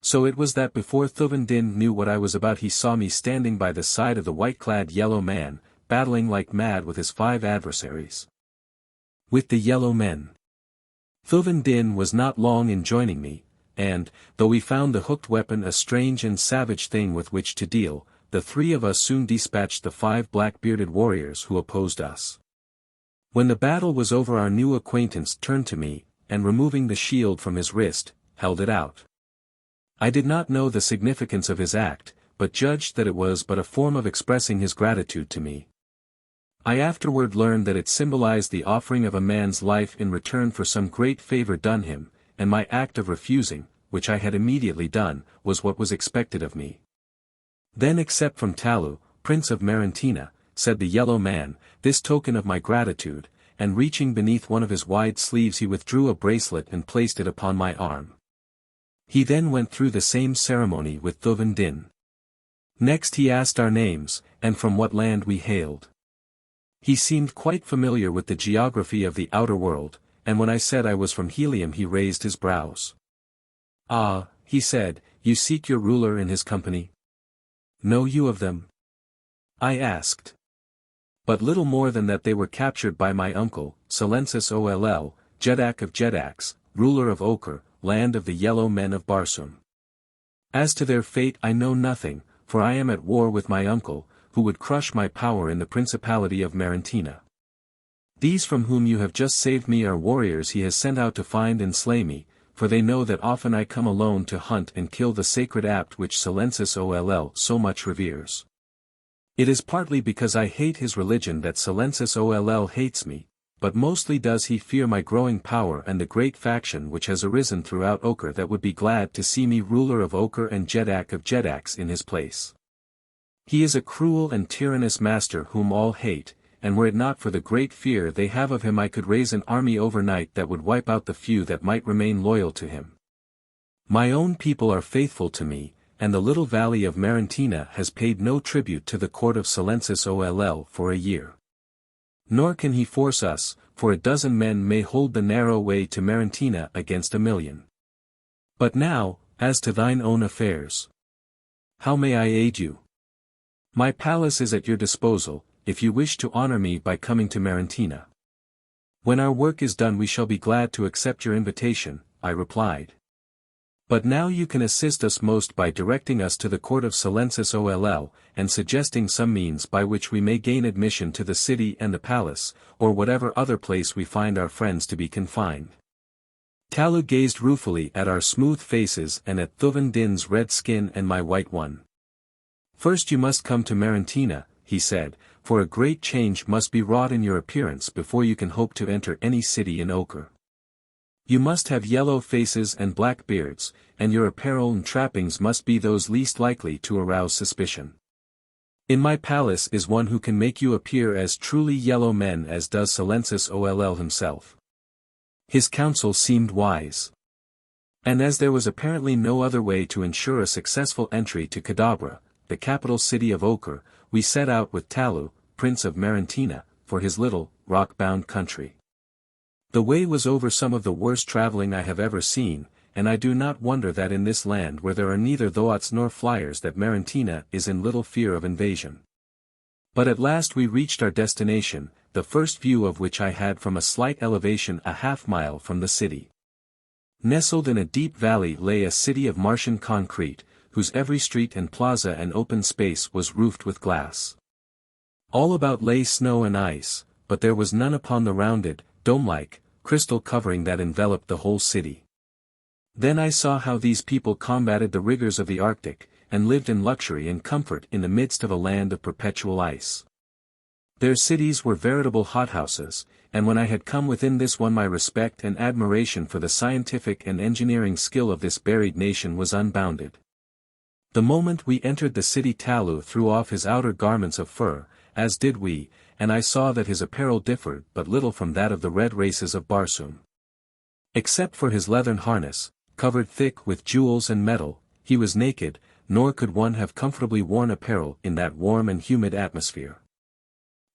So it was that before Thuvin Din knew what I was about, he saw me standing by the side of the white-clad yellow man, battling like mad with his 5 adversaries. With the yellow men. Thuvin Din was not long in joining me, and, though we found the hooked weapon a strange and savage thing with which to deal, the 3 of us soon dispatched the 5 black-bearded warriors who opposed us. When the battle was over, our new acquaintance turned to me, and removing the shield from his wrist, held it out. I did not know the significance of his act, but judged that it was but a form of expressing his gratitude to me. I afterward learned that it symbolized the offering of a man's life in return for some great favor done him, and my act of refusing, which I had immediately done, was what was expected of me. Then, except from Talu, Prince of Marantina, said the yellow man, this token of my gratitude, and reaching beneath one of his wide sleeves he withdrew a bracelet and placed it upon my arm. He then went through the same ceremony with Thuvin Din. Next he asked our names, and from what land we hailed. He seemed quite familiar with the geography of the outer world, and when I said I was from Helium he raised his brows. Ah, he said, you seek your ruler in his company? Know you of them? I asked. But little more than that they were captured by my uncle, Silensis Oll, Jedak of Jedaks, ruler of Ochre, land of the yellow men of Barsoom. As to their fate I know nothing, for I am at war with my uncle, who would crush my power in the principality of Marantina. These from whom you have just saved me are warriors he has sent out to find and slay me, for they know that often I come alone to hunt and kill the sacred apt which Silensis Oll so much reveres. It is partly because I hate his religion that Silensis Oll hates me, but mostly does he fear my growing power and the great faction which has arisen throughout Ochre that would be glad to see me ruler of Ochre and Jedak of Jedaks in his place. He is a cruel and tyrannous master whom all hate, and were it not for the great fear they have of him I could raise an army overnight that would wipe out the few that might remain loyal to him. My own people are faithful to me, and the little valley of Marantina has paid no tribute to the court of Silensis Oll for a year. Nor can he force us, for a dozen men may hold the narrow way to Marantina against 1,000,000. But now, as to thine own affairs. How may I aid you? My palace is at your disposal, if you wish to honor me by coming to Marantina. When our work is done we shall be glad to accept your invitation, I replied. But now you can assist us most by directing us to the court of Silensis Oll, and suggesting some means by which we may gain admission to the city and the palace, or whatever other place we find our friends to be confined. Talu gazed ruefully at our smooth faces and at Thuvin Din's red skin and my white one. First you must come to Marantina, he said, for a great change must be wrought in your appearance before you can hope to enter any city in Ochre. You must have yellow faces and black beards, and your apparel and trappings must be those least likely to arouse suspicion. In my palace is one who can make you appear as truly yellow men as does Silensis Oll himself. His counsel seemed wise. And as there was apparently no other way to ensure a successful entry to Kadabra, the capital city of Ochre, we set out with Talu, Prince of Marantina, for his little, rock-bound country. The way was over some of the worst traveling I have ever seen, and I do not wonder that in this land where there are neither Thoats nor flyers that Marantina is in little fear of invasion. But at last we reached our destination, the first view of which I had from a slight elevation a half-mile from the city. Nestled in a deep valley lay a city of Martian concrete, whose every street and plaza and open space was roofed with glass. All about lay snow and ice, but there was none upon the rounded, dome-like, crystal covering that enveloped the whole city. Then I saw how these people combated the rigors of the Arctic, and lived in luxury and comfort in the midst of a land of perpetual ice. Their cities were veritable hothouses, and when I had come within this one my respect and admiration for the scientific and engineering skill of this buried nation was unbounded. The moment we entered the city Talu threw off his outer garments of fur, as did we, and I saw that his apparel differed but little from that of the red races of Barsoom. Except for his leathern harness, covered thick with jewels and metal, he was naked, nor could one have comfortably worn apparel in that warm and humid atmosphere.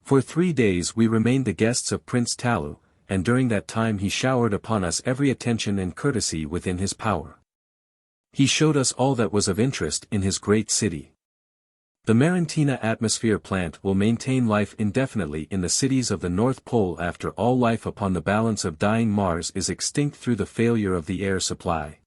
For 3 days we remained the guests of Prince Talu, and during that time he showered upon us every attention and courtesy within his power. He showed us all that was of interest in his great city. The Marantina atmosphere plant will maintain life indefinitely in the cities of the North Pole after all life upon the balance of dying Mars is extinct through the failure of the air supply.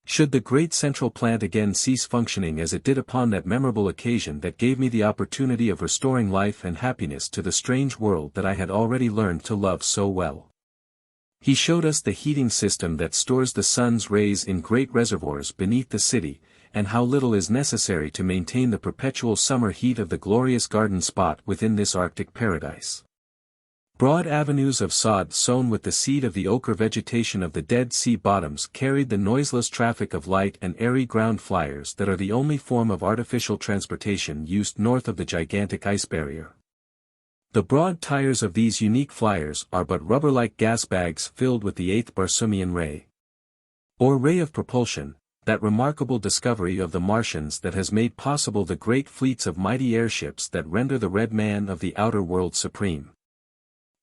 Should the great central plant again cease functioning as it did upon that memorable occasion that gave me the opportunity of restoring life and happiness to the strange world that I had already learned to love so well. He showed us the heating system that stores the sun's rays in great reservoirs beneath the city, and how little is necessary to maintain the perpetual summer heat of the glorious garden spot within this Arctic paradise. Broad avenues of sod sown with the seed of the ochre vegetation of the Dead Sea bottoms carried the noiseless traffic of light and airy ground flyers that are the only form of artificial transportation used north of the gigantic ice barrier. The broad tires of these unique flyers are but rubber-like gas bags filled with the 8th Barsoomian ray. Or ray of propulsion, that remarkable discovery of the Martians that has made possible the great fleets of mighty airships that render the red man of the outer world supreme.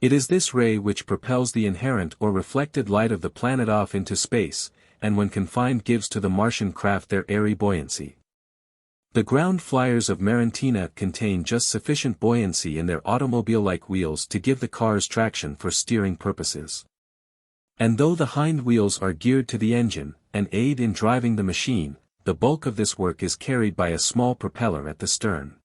It is this ray which propels the inherent or reflected light of the planet off into space, and when confined gives to the Martian craft their airy buoyancy. The ground flyers of Marantina contain just sufficient buoyancy in their automobile-like wheels to give the cars traction for steering purposes. And though the hind wheels are geared to the engine, and aid in driving the machine, the bulk of this work is carried by a small propeller at the stern.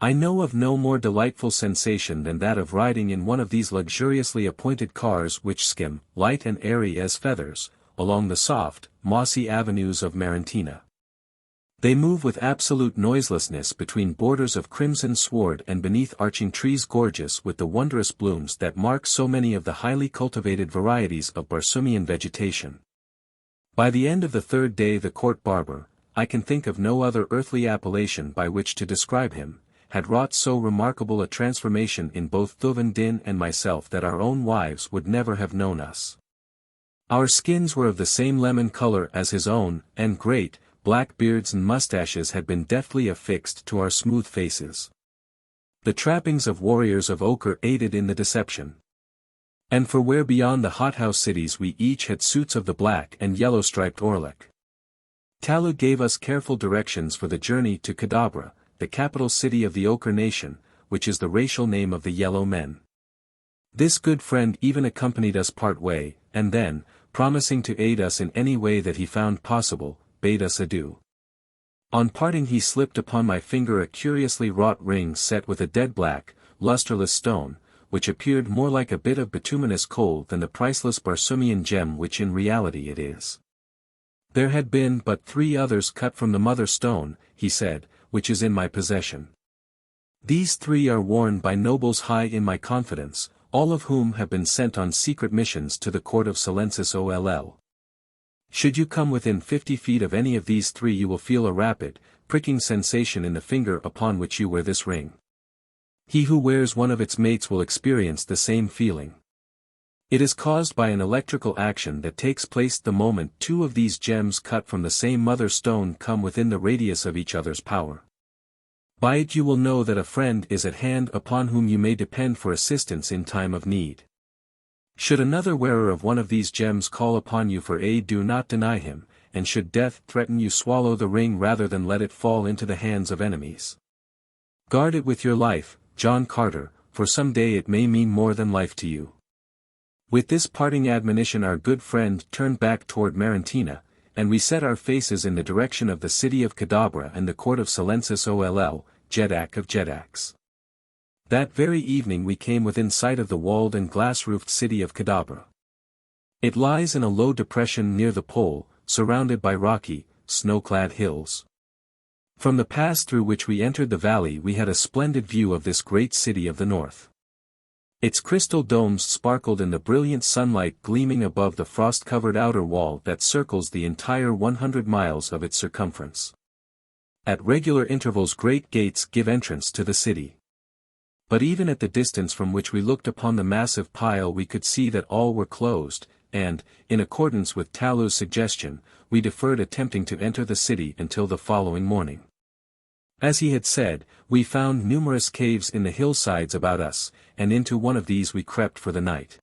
I know of no more delightful sensation than that of riding in one of these luxuriously appointed cars which skim, light and airy as feathers, along the soft, mossy avenues of Marantina. They move with absolute noiselessness between borders of crimson sward and beneath arching trees gorgeous with the wondrous blooms that mark so many of the highly cultivated varieties of Barsoomian vegetation. By the end of the 3rd day the court barber, I can think of no other earthly appellation by which to describe him, had wrought so remarkable a transformation in both Thuvan Din and myself that our own wives would never have known us. Our skins were of the same lemon color as his own, and great, black beards and mustaches had been deftly affixed to our smooth faces. The trappings of warriors of ochre aided in the deception. And for where beyond the hothouse cities we each had suits of the black and yellow-striped orlek. Talu gave us careful directions for the journey to Kadabra, the capital city of the Ochre Nation, which is the racial name of the Yellow Men. This good friend even accompanied us part way, and then, promising to aid us in any way that he found possible, bade us adieu. On parting he slipped upon my finger a curiously wrought ring set with a dead black, lustreless stone, which appeared more like a bit of bituminous coal than the priceless Barsoomian gem which in reality it is. There had been but 3 others cut from the mother stone, he said, which is in my possession. These 3 are worn by nobles high in my confidence, all of whom have been sent on secret missions to the court of Silensis Oll. Should you come within 50 feet of any of these 3 you will feel a rapid, pricking sensation in the finger upon which you wear this ring. He who wears one of its mates will experience the same feeling. It is caused by an electrical action that takes place the moment 2 of these gems cut from the same mother stone come within the radius of each other's power. By it you will know that a friend is at hand upon whom you may depend for assistance in time of need. Should another wearer of one of these gems call upon you for aid, do not deny him, and should death threaten you, swallow the ring rather than let it fall into the hands of enemies. Guard it with your life, John Carter, for some day it may mean more than life to you. With this parting admonition our good friend turned back toward Marantina, and we set our faces in the direction of the city of Kadabra and the court of Silensis Oll, Jeddak of Jeddaks. That very evening we came within sight of the walled and glass-roofed city of Kadabra. It lies in a low depression near the pole, surrounded by rocky, snow-clad hills. From the pass through which we entered the valley we had a splendid view of this great city of the north. Its crystal domes sparkled in the brilliant sunlight gleaming above the frost-covered outer wall that circles the entire 100 miles of its circumference. At regular intervals great gates give entrance to the city. But even at the distance from which we looked upon the massive pile we could see that all were closed, and, in accordance with Talu's suggestion, we deferred attempting to enter the city until the following morning. As he had said, we found numerous caves in the hillsides about us, and into one of these we crept for the night.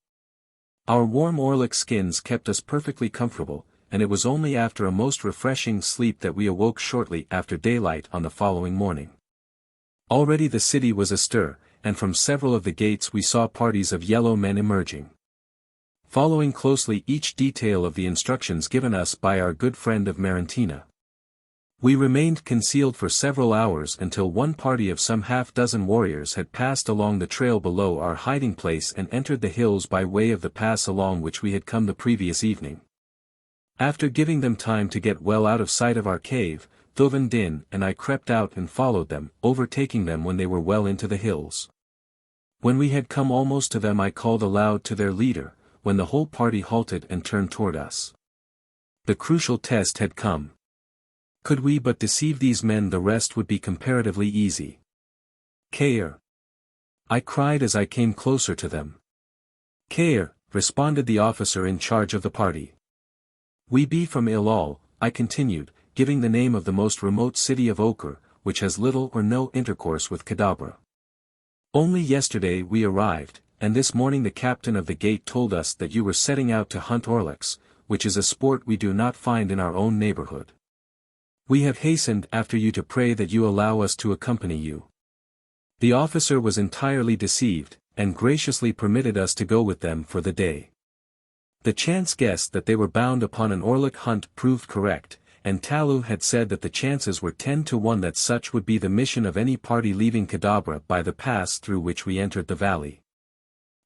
Our warm Orlick skins kept us perfectly comfortable, and it was only after a most refreshing sleep that we awoke shortly after daylight on the following morning. Already the city was astir, and from several of the gates we saw parties of yellow men emerging. Following closely each detail of the instructions given us by our good friend of Marantina, we remained concealed for several hours until one party of some half-dozen warriors had passed along the trail below our hiding place and entered the hills by way of the pass along which we had come the previous evening. After giving them time to get well out of sight of our cave, Thuvan Din and I crept out and followed them, overtaking them when they were well into the hills. When we had come almost to them I called aloud to their leader, when the whole party halted and turned toward us. The crucial test had come. Could we but deceive these men, the rest would be comparatively easy. Kair! I cried as I came closer to them. Kair, responded the officer in charge of the party. We be from Ilal, I continued, giving the name of the most remote city of Ochre, which has little or no intercourse with Kadabra. Only yesterday we arrived, and this morning the captain of the gate told us that you were setting out to hunt Orlicks, which is a sport we do not find in our own neighborhood. We have hastened after you to pray that you allow us to accompany you. The officer was entirely deceived, and graciously permitted us to go with them for the day. The chance guess that they were bound upon an Orlick hunt proved correct, and Talu had said that the chances were 10 to 1 that such would be the mission of any party leaving Kadabra by the pass through which we entered the valley.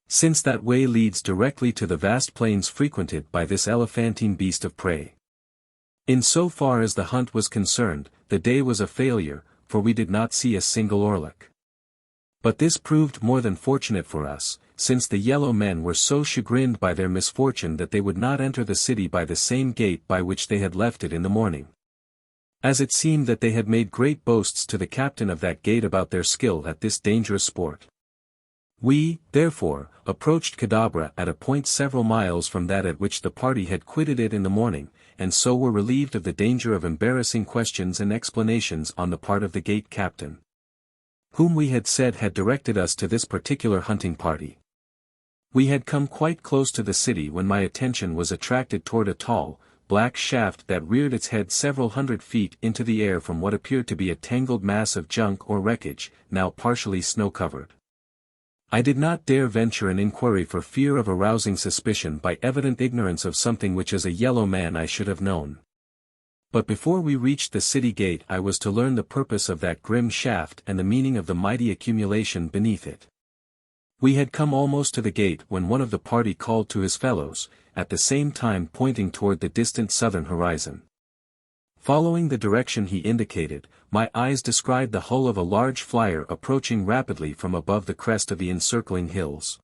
Since that way leads directly to the vast plains frequented by this elephantine beast of prey. In so far as the hunt was concerned, the day was a failure, for we did not see a single Orlick. But this proved more than fortunate for us, since the yellow men were so chagrined by their misfortune that they would not enter the city by the same gate by which they had left it in the morning. As it seemed that they had made great boasts to the captain of that gate about their skill at this dangerous sport. We, therefore, approached Kadabra at a point several miles from that at which the party had quitted it in the morning, and so were relieved of the danger of embarrassing questions and explanations on the part of the gate captain, whom we had said had directed us to this particular hunting party. We had come quite close to the city when my attention was attracted toward a tall, black shaft that reared its head several hundred feet into the air from what appeared to be a tangled mass of junk or wreckage, now partially snow-covered. I did not dare venture an inquiry for fear of arousing suspicion by evident ignorance of something which as a yellow man I should have known. But before we reached the city gate I was to learn the purpose of that grim shaft and the meaning of the mighty accumulation beneath it. We had come almost to the gate when one of the party called to his fellows, at the same time pointing toward the distant southern horizon. Following the direction he indicated, my eyes descried the hull of a large flyer approaching rapidly from above the crest of the encircling hills.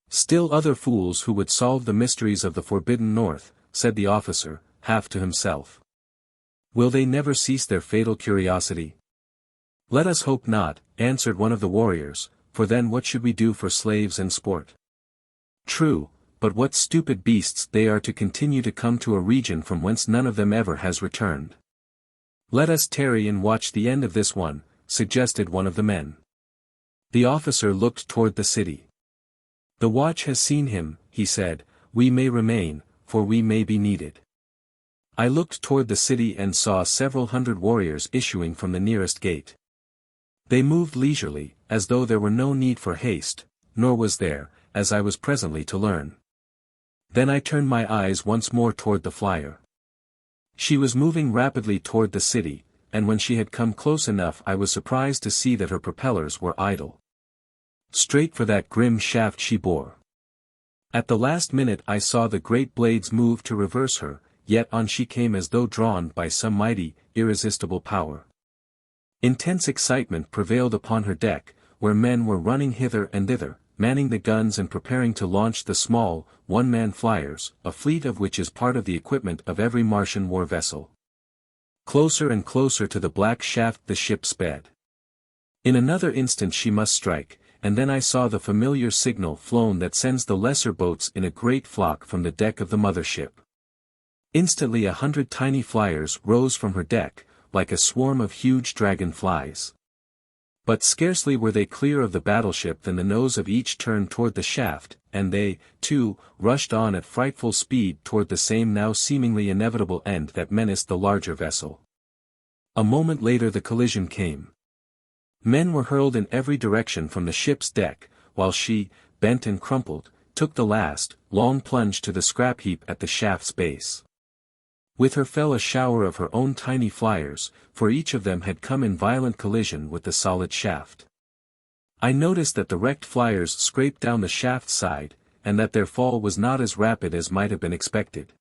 Still other fools who would solve the mysteries of the forbidden north, said the officer, half to himself. Will they never cease their fatal curiosity? Let us hope not, answered one of the warriors, for then what should we do for slaves and sport? True, but what stupid beasts they are to continue to come to a region from whence none of them ever has returned. Let us tarry and watch the end of this one, suggested one of the men. The officer looked toward the city. The watch has seen him, he said, we may remain, for we may be needed. I looked toward the city and saw several hundred warriors issuing from the nearest gate. They moved leisurely, as though there were no need for haste, nor was there, as I was presently to learn. Then I turned my eyes once more toward the flyer. She was moving rapidly toward the city, and when she had come close enough I was surprised to see that her propellers were idle. Straight for that grim shaft she bore. At the last minute I saw the great blades move to reverse her, yet on she came as though drawn by some mighty, irresistible power. Intense excitement prevailed upon her deck, where men were running hither and thither, manning the guns and preparing to launch the small, one-man flyers, a fleet of which is part of the equipment of every Martian war vessel. Closer and closer to the black shaft the ship sped. In another instant she must strike, and then I saw the familiar signal flown that sends the lesser boats in a great flock from the deck of the mothership. Instantly 100 tiny flyers rose from her deck, like a swarm of huge dragon-flies. But scarcely were they clear of the battleship than the nose of each turned toward the shaft, and they, too, rushed on at frightful speed toward the same now seemingly inevitable end that menaced the larger vessel. A moment later the collision came. Men were hurled in every direction from the ship's deck, while she, bent and crumpled, took the last, long plunge to the scrap heap at the shaft's base. With her fell a shower of her own tiny flyers, for each of them had come in violent collision with the solid shaft. I noticed that the wrecked flyers scraped down the shaft's side, and that their fall was not as rapid as might have been expected.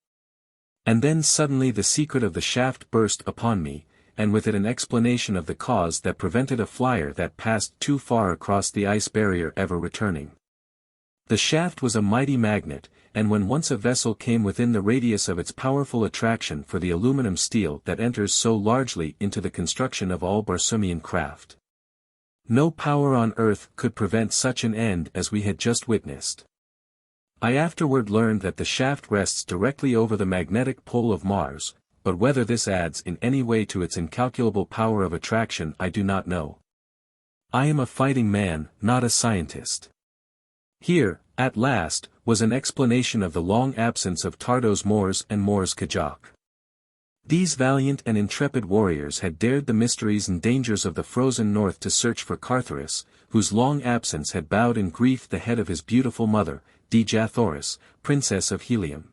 And then suddenly the secret of the shaft burst upon me, and with it an explanation of the cause that prevented a flyer that passed too far across the ice barrier ever returning. The shaft was a mighty magnet, and when once a vessel came within the radius of its powerful attraction for the aluminum steel that enters so largely into the construction of all Barsoomian craft, no power on earth could prevent such an end as we had just witnessed. I afterward learned that the shaft rests directly over the magnetic pole of Mars, but whether this adds in any way to its incalculable power of attraction I do not know. I am a fighting man, not a scientist. Here, at last, was an explanation of the long absence of Tardos Mors and Mors Kajak. These valiant and intrepid warriors had dared the mysteries and dangers of the frozen north to search for Carthoris, whose long absence had bowed in grief the head of his beautiful mother, Dejah Thoris, Princess of Helium.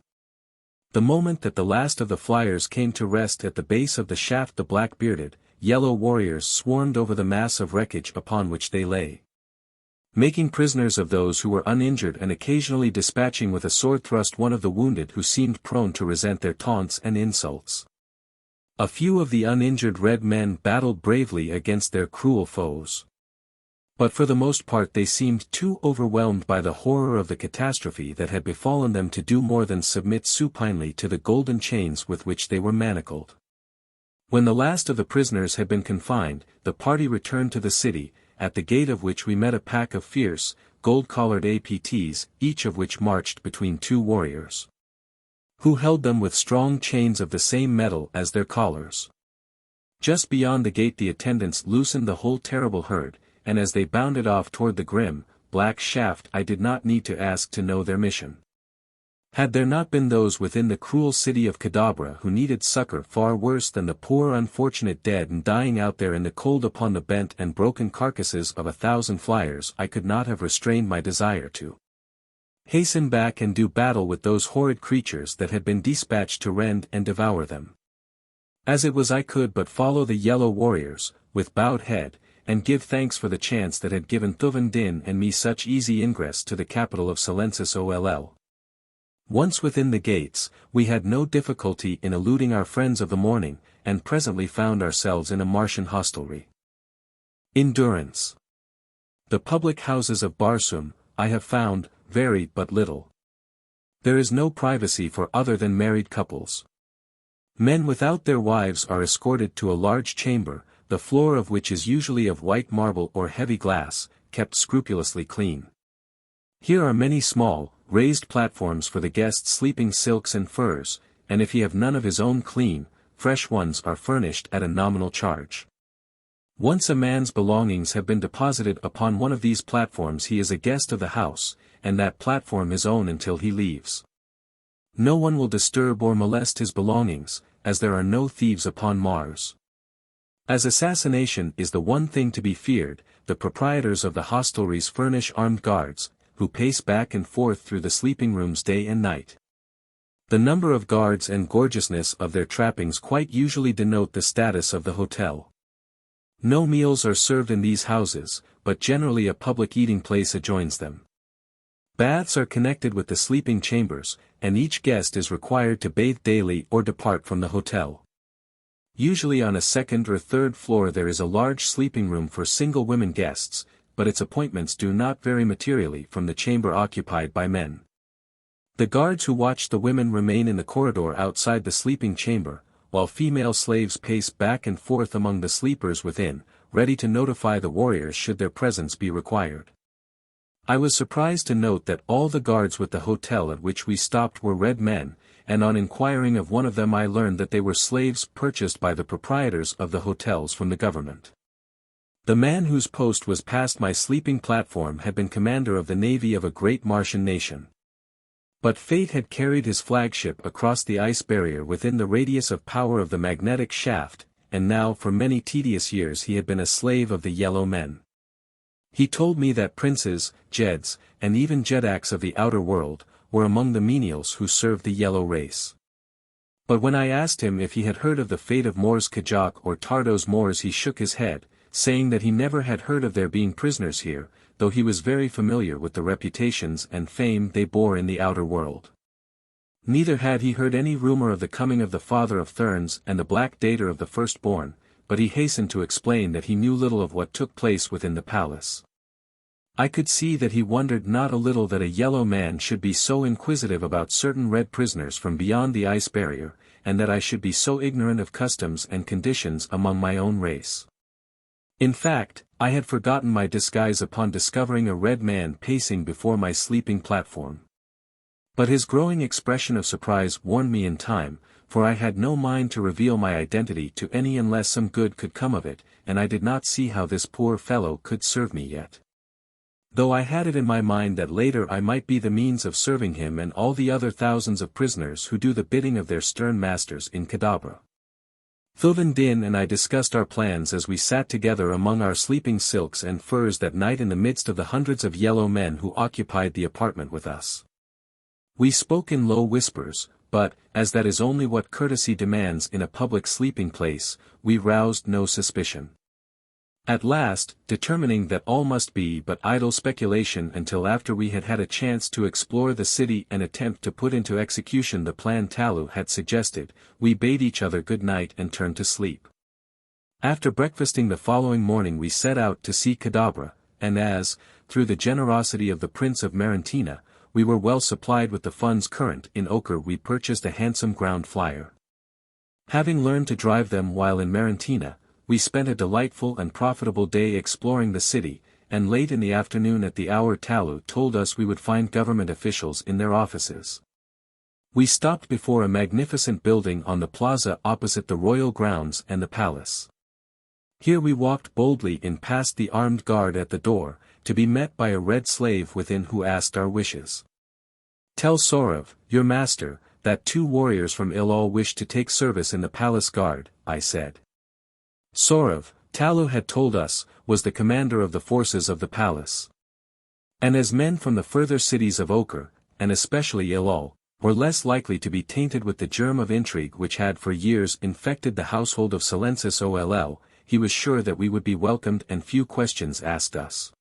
The moment that the last of the flyers came to rest at the base of the shaft the black-bearded, yellow warriors swarmed over the mass of wreckage upon which they lay, making prisoners of those who were uninjured and occasionally dispatching with a sword thrust one of the wounded who seemed prone to resent their taunts and insults. A few of the uninjured red men battled bravely against their cruel foes. But for the most part they seemed too overwhelmed by the horror of the catastrophe that had befallen them to do more than submit supinely to the golden chains with which they were manacled. When the last of the prisoners had been confined, the party returned to the city, at the gate of which we met a pack of fierce, gold-collared APTs, each of which marched between two warriors, who held them with strong chains of the same metal as their collars. Just beyond the gate the attendants loosened the whole terrible herd, and as they bounded off toward the grim, black shaft I did not need to ask to know their mission. Had there not been those within the cruel city of Kadabra who needed succor far worse than the poor unfortunate dead and dying out there in the cold upon the bent and broken carcasses of 1,000 flyers, I could not have restrained my desire to hasten back and do battle with those horrid creatures that had been dispatched to rend and devour them. As it was I could but follow the yellow warriors, with bowed head, and give thanks for the chance that had given Thuvan Din and me such easy ingress to the capital of Silensis Oll. Once within the gates, we had no difficulty in eluding our friends of the morning, and presently found ourselves in a Martian hostelry. In Durance. The public houses of Barsoom, I have found, vary but little. There is no privacy for other than married couples. Men without their wives are escorted to a large chamber, the floor of which is usually of white marble or heavy glass, kept scrupulously clean. Here are many small, raised platforms for the guests sleeping silks and furs, and if he have none of his own clean, fresh ones are furnished at a nominal charge. Once a man's belongings have been deposited upon one of these platforms he is a guest of the house, and that platform his own until he leaves. No one will disturb or molest his belongings, as there are no thieves upon Mars. As assassination is the one thing to be feared, the proprietors of the hostelries furnish armed guards, who pace back and forth through the sleeping rooms day and night. The number of guards and gorgeousness of their trappings quite usually denote the status of the hotel. No meals are served in these houses, but generally a public eating place adjoins them. Baths are connected with the sleeping chambers, and each guest is required to bathe daily or depart from the hotel. Usually on a second or third floor there is a large sleeping room for single women guests, but its appointments do not vary materially from the chamber occupied by men. The guards who watch the women remain in the corridor outside the sleeping chamber, while female slaves pace back and forth among the sleepers within, ready to notify the warriors should their presence be required. I was surprised to note that all the guards with the hotel at which we stopped were red men, and on inquiring of one of them I learned that they were slaves purchased by the proprietors of the hotels from the government. The man whose post was past my sleeping platform had been commander of the navy of a great Martian nation. But fate had carried his flagship across the ice barrier within the radius of power of the magnetic shaft, and now for many tedious years he had been a slave of the yellow men. He told me that princes, jeds, and even jedaks of the outer world, were among the menials who served the yellow race. But when I asked him if he had heard of the fate of Moors Kajak or Tardos Moors, he shook his head, saying that he never had heard of their being prisoners here, though he was very familiar with the reputations and fame they bore in the outer world. Neither had he heard any rumor of the coming of the father of Thurns and the black dater of the firstborn, but he hastened to explain that he knew little of what took place within the palace. I could see that he wondered not a little that a yellow man should be so inquisitive about certain red prisoners from beyond the ice barrier, and that I should be so ignorant of customs and conditions among my own race. In fact, I had forgotten my disguise upon discovering a red man pacing before my sleeping platform. But his growing expression of surprise warned me in time, for I had no mind to reveal my identity to any unless some good could come of it, and I did not see how this poor fellow could serve me yet. Though I had it in my mind that later I might be the means of serving him and all the other thousands of prisoners who do the bidding of their stern masters in Kadabra. Thuvin Din and I discussed our plans as we sat together among our sleeping silks and furs that night in the midst of the hundreds of yellow men who occupied the apartment with us. We spoke in low whispers, but, as that is only what courtesy demands in a public sleeping place, we roused no suspicion. At last, determining that all must be but idle speculation until after we had had a chance to explore the city and attempt to put into execution the plan Talu had suggested, we bade each other good night and turned to sleep. After breakfasting the following morning we set out to see Kadabra, and as, through the generosity of the Prince of Marantina, we were well supplied with the funds current in ochre, we purchased a handsome ground flyer. Having learned to drive them while in Marantina, we spent a delightful and profitable day exploring the city, and late in the afternoon at the hour Talu told us we would find government officials in their offices. We stopped before a magnificent building on the plaza opposite the royal grounds and the palace. Here we walked boldly in past the armed guard at the door, to be met by a red slave within who asked our wishes. "Tell Sorav, your master, that 2 warriors from Ilal wish to take service in the palace guard," I said. Sorav, Talu had told us, was the commander of the forces of the palace. And as men from the further cities of Ochre, and especially Ilal, were less likely to be tainted with the germ of intrigue which had for years infected the household of Silensis Oll, he was sure that we would be welcomed and few questions asked us.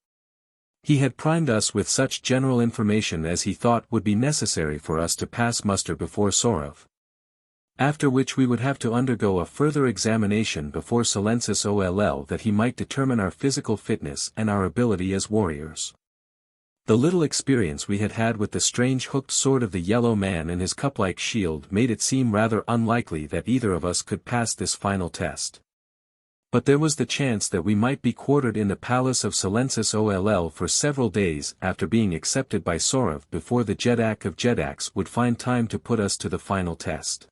He had primed us with such general information as he thought would be necessary for us to pass muster before Sorav. After which we would have to undergo a further examination before Silensis Oll that he might determine our physical fitness and our ability as warriors. The little experience we had had with the strange hooked sword of the yellow man and his cup-like shield made it seem rather unlikely that either of us could pass this final test. But there was the chance that we might be quartered in the palace of Silensis Oll for several days after being accepted by Sorav before the Jedak of Jedaks would find time to put us to the final test.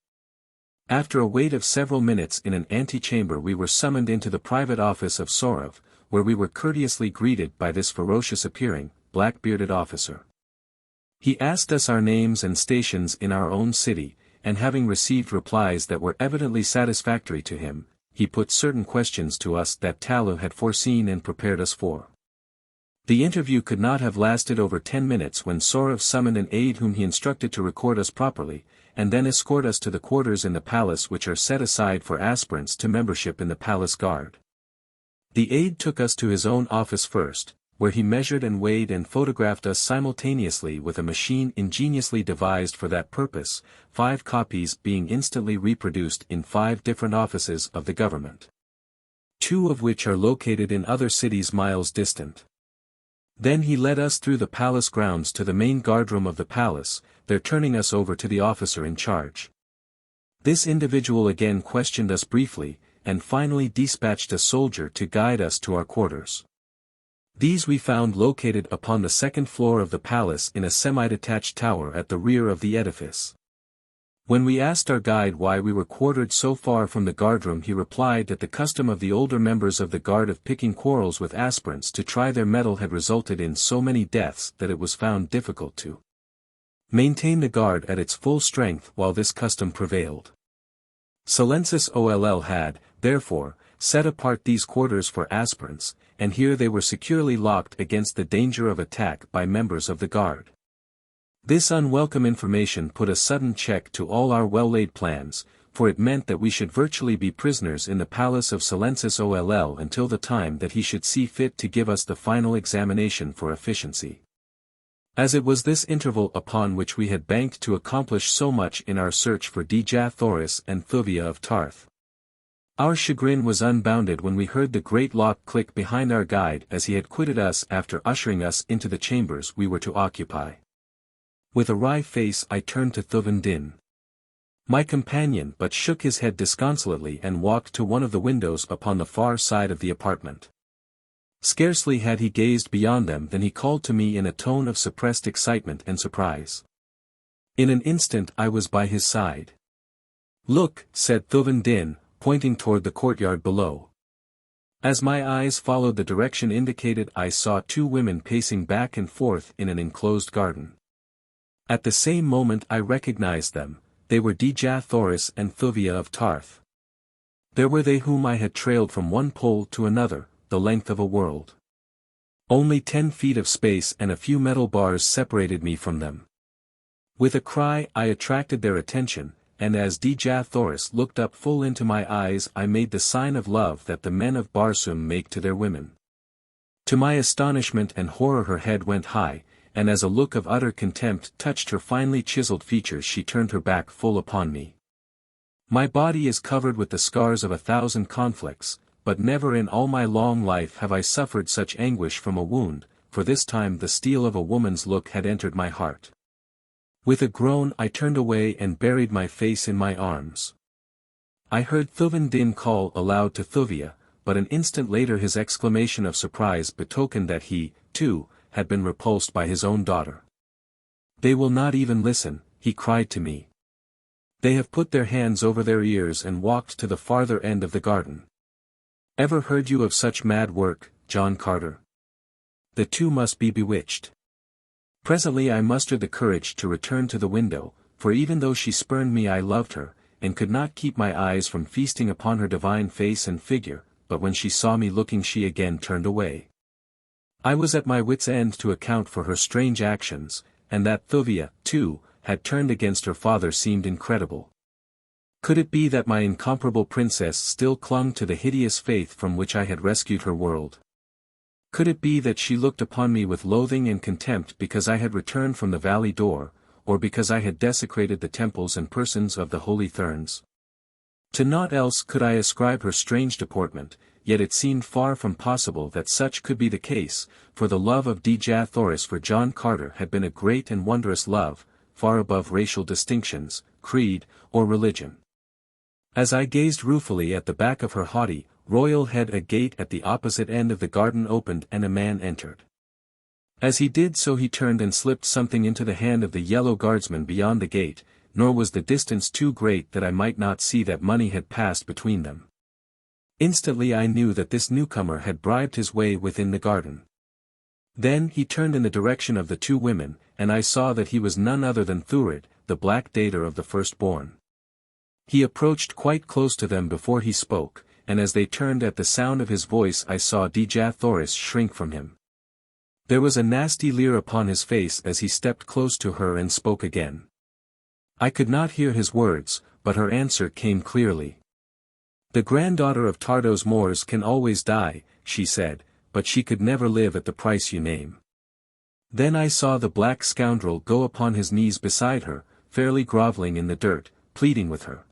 After a wait of several minutes in an antechamber we were summoned into the private office of Sorav, where we were courteously greeted by this ferocious-appearing, black-bearded officer. He asked us our names and stations in our own city, and having received replies that were evidently satisfactory to him, he put certain questions to us that Talu had foreseen and prepared us for. The interview could not have lasted over 10 minutes when Sorav summoned an aide whom he instructed to record us properly, and then escort us to the quarters in the palace which are set aside for aspirants to membership in the palace guard. The aide took us to his own office first, where he measured and weighed and photographed us simultaneously with a machine ingeniously devised for that purpose, 5 copies being instantly reproduced in 5 different offices of the government. 2 of which are located in other cities miles distant. Then he led us through the palace grounds to the main guardroom of the palace, there turning us over to the officer in charge. This individual again questioned us briefly, and finally dispatched a soldier to guide us to our quarters. These we found located upon the second floor of the palace in a semi-detached tower at the rear of the edifice. When we asked our guide why we were quartered so far from the guardroom, he replied that the custom of the older members of the guard of picking quarrels with aspirants to try their mettle had resulted in so many deaths that it was found difficult to maintain the guard at its full strength while this custom prevailed. Silensis Oll had, therefore, set apart these quarters for aspirants, and here they were securely locked against the danger of attack by members of the guard. This unwelcome information put a sudden check to all our well-laid plans, for it meant that we should virtually be prisoners in the palace of Silensis Oll until the time that he should see fit to give us the final examination for efficiency. As it was this interval upon which we had banked to accomplish so much in our search for Dejah Thoris and Dejah of Tarth. Our chagrin was unbounded when we heard the great lock click behind our guide as he had quitted us after ushering us into the chambers we were to occupy. With a wry face I turned to Thuvan Din. My companion but shook his head disconsolately and walked to one of the windows upon the far side of the apartment. Scarcely had he gazed beyond them than he called to me in a tone of suppressed excitement and surprise. In an instant I was by his side. "Look," said Thuvan Din, pointing toward the courtyard below. As my eyes followed the direction indicated, I saw two women pacing back and forth in an enclosed garden. At the same moment I recognized them. They were Dejah Thoris and Dejah of Tarth. There were they whom I had trailed from one pole to another, the length of a world. Only 10 feet of space and a few metal bars separated me from them. With a cry I attracted their attention, and as Dejah Thoris looked up full into my eyes I made the sign of love that the men of Barsoom make to their women. To my astonishment and horror her head went high, and as a look of utter contempt touched her finely chiseled features she turned her back full upon me. My body is covered with the scars of 1,000 conflicts, but never in all my long life have I suffered such anguish from a wound, for this time the steel of a woman's look had entered my heart. With a groan I turned away and buried my face in my arms. I heard Thuvan Din call aloud to Dejah, but an instant later his exclamation of surprise betokened that he, too, had been repulsed by his own daughter. "They will not even listen," he cried to me. "They have put their hands over their ears and walked to the farther end of the garden. Ever heard you of such mad work, John Carter? The two must be bewitched." Presently I mustered the courage to return to the window, for even though she spurned me I loved her, and could not keep my eyes from feasting upon her divine face and figure, but when she saw me looking she again turned away. I was at my wits' end to account for her strange actions, and that Dejah, too, had turned against her father seemed incredible. Could it be that my incomparable princess still clung to the hideous faith from which I had rescued her world? Could it be that she looked upon me with loathing and contempt because I had returned from the valley door, or because I had desecrated the temples and persons of the holy Therns? To naught else could I ascribe her strange deportment, yet it seemed far from possible that such could be the case, for the love of Dejah Thoris for John Carter had been a great and wondrous love, far above racial distinctions, creed, or religion. As I gazed ruefully at the back of her haughty, royal head, a gate at the opposite end of the garden opened and a man entered. As he did so he turned and slipped something into the hand of the yellow guardsman beyond the gate, nor was the distance too great that I might not see that money had passed between them. Instantly I knew that this newcomer had bribed his way within the garden. Then he turned in the direction of the two women, and I saw that he was none other than Thurid, the black debtor of the firstborn. He approached quite close to them before he spoke, and as they turned at the sound of his voice I saw Dejah Thoris shrink from him. There was a nasty leer upon his face as he stepped close to her and spoke again. I could not hear his words, but her answer came clearly. "The granddaughter of Tardos Moors can always die," she said, "but she could never live at the price you name." Then I saw the black scoundrel go upon his knees beside her, fairly groveling in the dirt, pleading with her.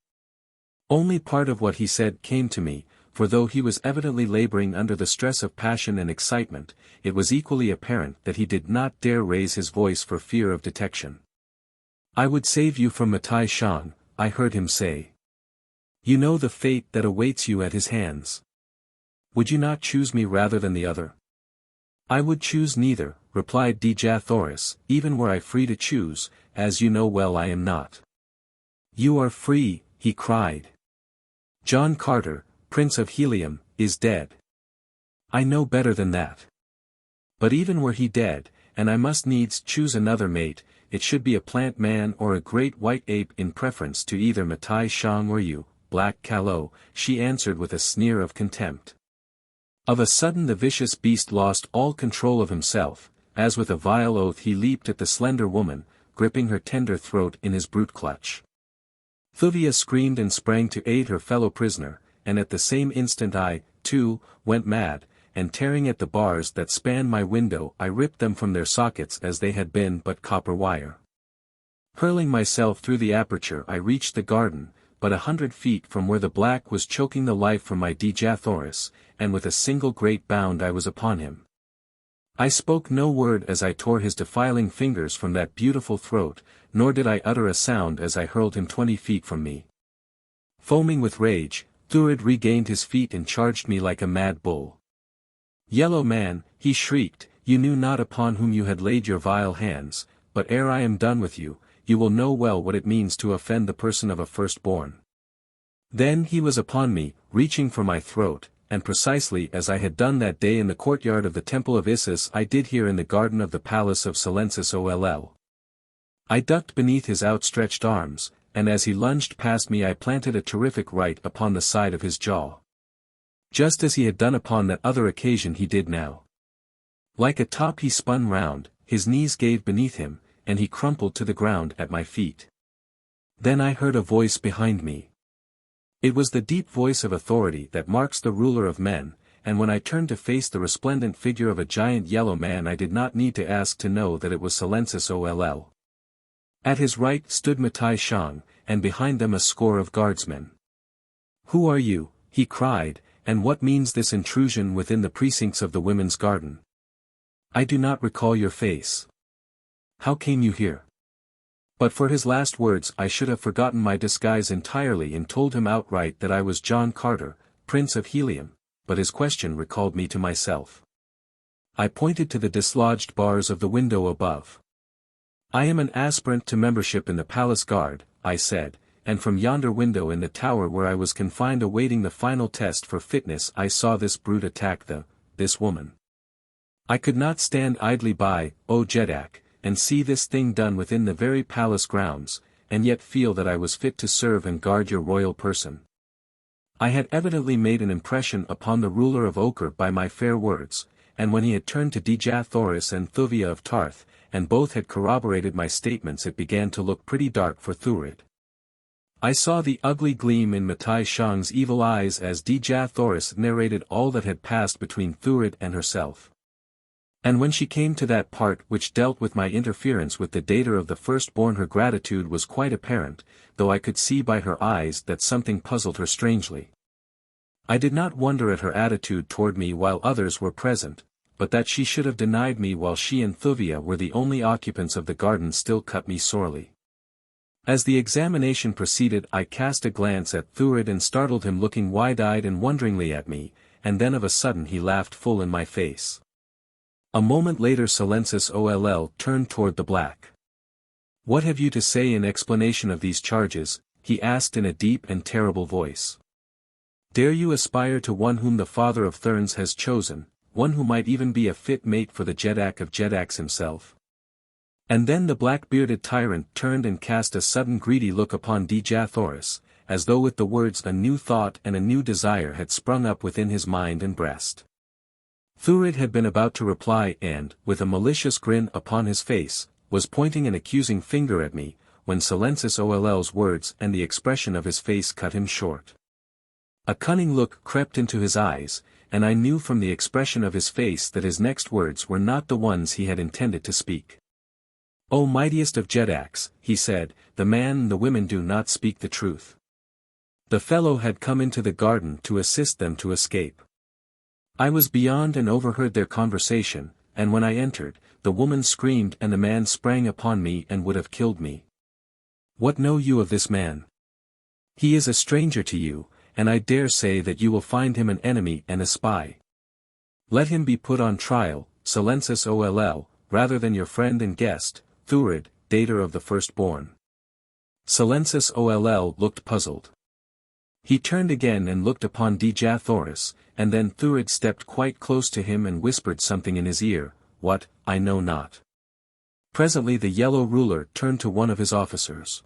Only part of what he said came to me, for though he was evidently laboring under the stress of passion and excitement, it was equally apparent that he did not dare raise his voice for fear of detection. "I would save you from Matai Shan," I heard him say. "You know the fate that awaits you at his hands. Would you not choose me rather than the other?" I would choose neither, replied Dejah Thoris, even were I free to choose, as you know well I am not. You are free, he cried. John Carter, Prince of Helium, is dead. I know better than that. But even were he dead, and I must needs choose another mate, it should be a plant man or a great white ape in preference to either Matai Shang or you, Black Kaolo, she answered with a sneer of contempt. Of a sudden the vicious beast lost all control of himself, as with a vile oath he leaped at the slender woman, gripping her tender throat in his brute clutch. Thuvia screamed and sprang to aid her fellow prisoner, and at the same instant I, too, went mad, and tearing at the bars that spanned my window I ripped them from their sockets as they had been but copper wire. Hurling myself through the aperture I reached the garden, but 100 feet from where the black was choking the life from my Dejah Thoris, and with a single great bound I was upon him. I spoke no word as I tore his defiling fingers from that beautiful throat, nor did I utter a sound as I hurled him 20 feet from me. Foaming with rage, Thurid regained his feet and charged me like a mad bull. Yellow man, he shrieked, you knew not upon whom you had laid your vile hands, but ere I am done with you, you will know well what it means to offend the person of a firstborn. Then he was upon me, reaching for my throat, and precisely as I had done that day in the courtyard of the Temple of Isis I did here in the garden of the palace of Silensis Oll. I ducked beneath his outstretched arms, and as he lunged past me I planted a terrific right upon the side of his jaw. Just as he had done upon that other occasion he did now. Like a top he spun round, his knees gave beneath him, and he crumpled to the ground at my feet. Then I heard a voice behind me. It was the deep voice of authority that marks the ruler of men, and when I turned to face the resplendent figure of a giant yellow man I did not need to ask to know that it was Silensis Oll. At his right stood Matai Shang, and behind them a score of guardsmen. Who are you, he cried, and what means this intrusion within the precincts of the women's garden? I do not recall your face. How came you here? But for his last words I should have forgotten my disguise entirely and told him outright that I was John Carter, Prince of Helium, but his question recalled me to myself. I pointed to the dislodged bars of the window above. I am an aspirant to membership in the palace guard, I said, and from yonder window in the tower where I was confined awaiting the final test for fitness I saw this brute attack this woman. I could not stand idly by, O Jeddak, and see this thing done within the very palace grounds, and yet feel that I was fit to serve and guard your royal person. I had evidently made an impression upon the ruler of Ochre by my fair words, and when he had turned to Dejah Thoris and Thuvia of Tarth, and both had corroborated my statements it began to look pretty dark for Thurid. I saw the ugly gleam in Matai Shang's evil eyes as Dejah Thoris narrated all that had passed between Thurid and herself. And when she came to that part which dealt with my interference with the data of the firstborn her gratitude was quite apparent, though I could see by her eyes that something puzzled her strangely. I did not wonder at her attitude toward me while others were present, but that she should have denied me while she and Thuvia were the only occupants of the garden still cut me sorely. As the examination proceeded I cast a glance at Thurid and startled him looking wide-eyed and wonderingly at me, and then of a sudden he laughed full in my face. A moment later Silensis Oll turned toward the black. What have you to say in explanation of these charges? He asked in a deep and terrible voice. Dare you aspire to one whom the father of Thurns has chosen, one who might even be a fit mate for the Jeddak of Jeddaks himself? And then the black-bearded tyrant turned and cast a sudden greedy look upon Dejah Thoris, as though with the words a new thought and a new desire had sprung up within his mind and breast. Thurid had been about to reply and, with a malicious grin upon his face, was pointing an accusing finger at me, when Silensis Oll's words and the expression of his face cut him short. A cunning look crept into his eyes, and I knew from the expression of his face that his next words were not the ones he had intended to speak. O mightiest of Jeddaks, he said, the man and the women do not speak the truth. The fellow had come into the garden to assist them to escape. I was beyond and overheard their conversation, and when I entered, the woman screamed and the man sprang upon me and would have killed me. What know you of this man? He is a stranger to you, and I dare say that you will find him an enemy and a spy. Let him be put on trial, Silensis Oll, rather than your friend and guest, Thurid, dater of the firstborn. Silensis Oll looked puzzled. He turned again and looked upon Dejah Thoris, and then Thurid stepped quite close to him and whispered something in his ear, what, I know not. Presently the yellow ruler turned to one of his officers.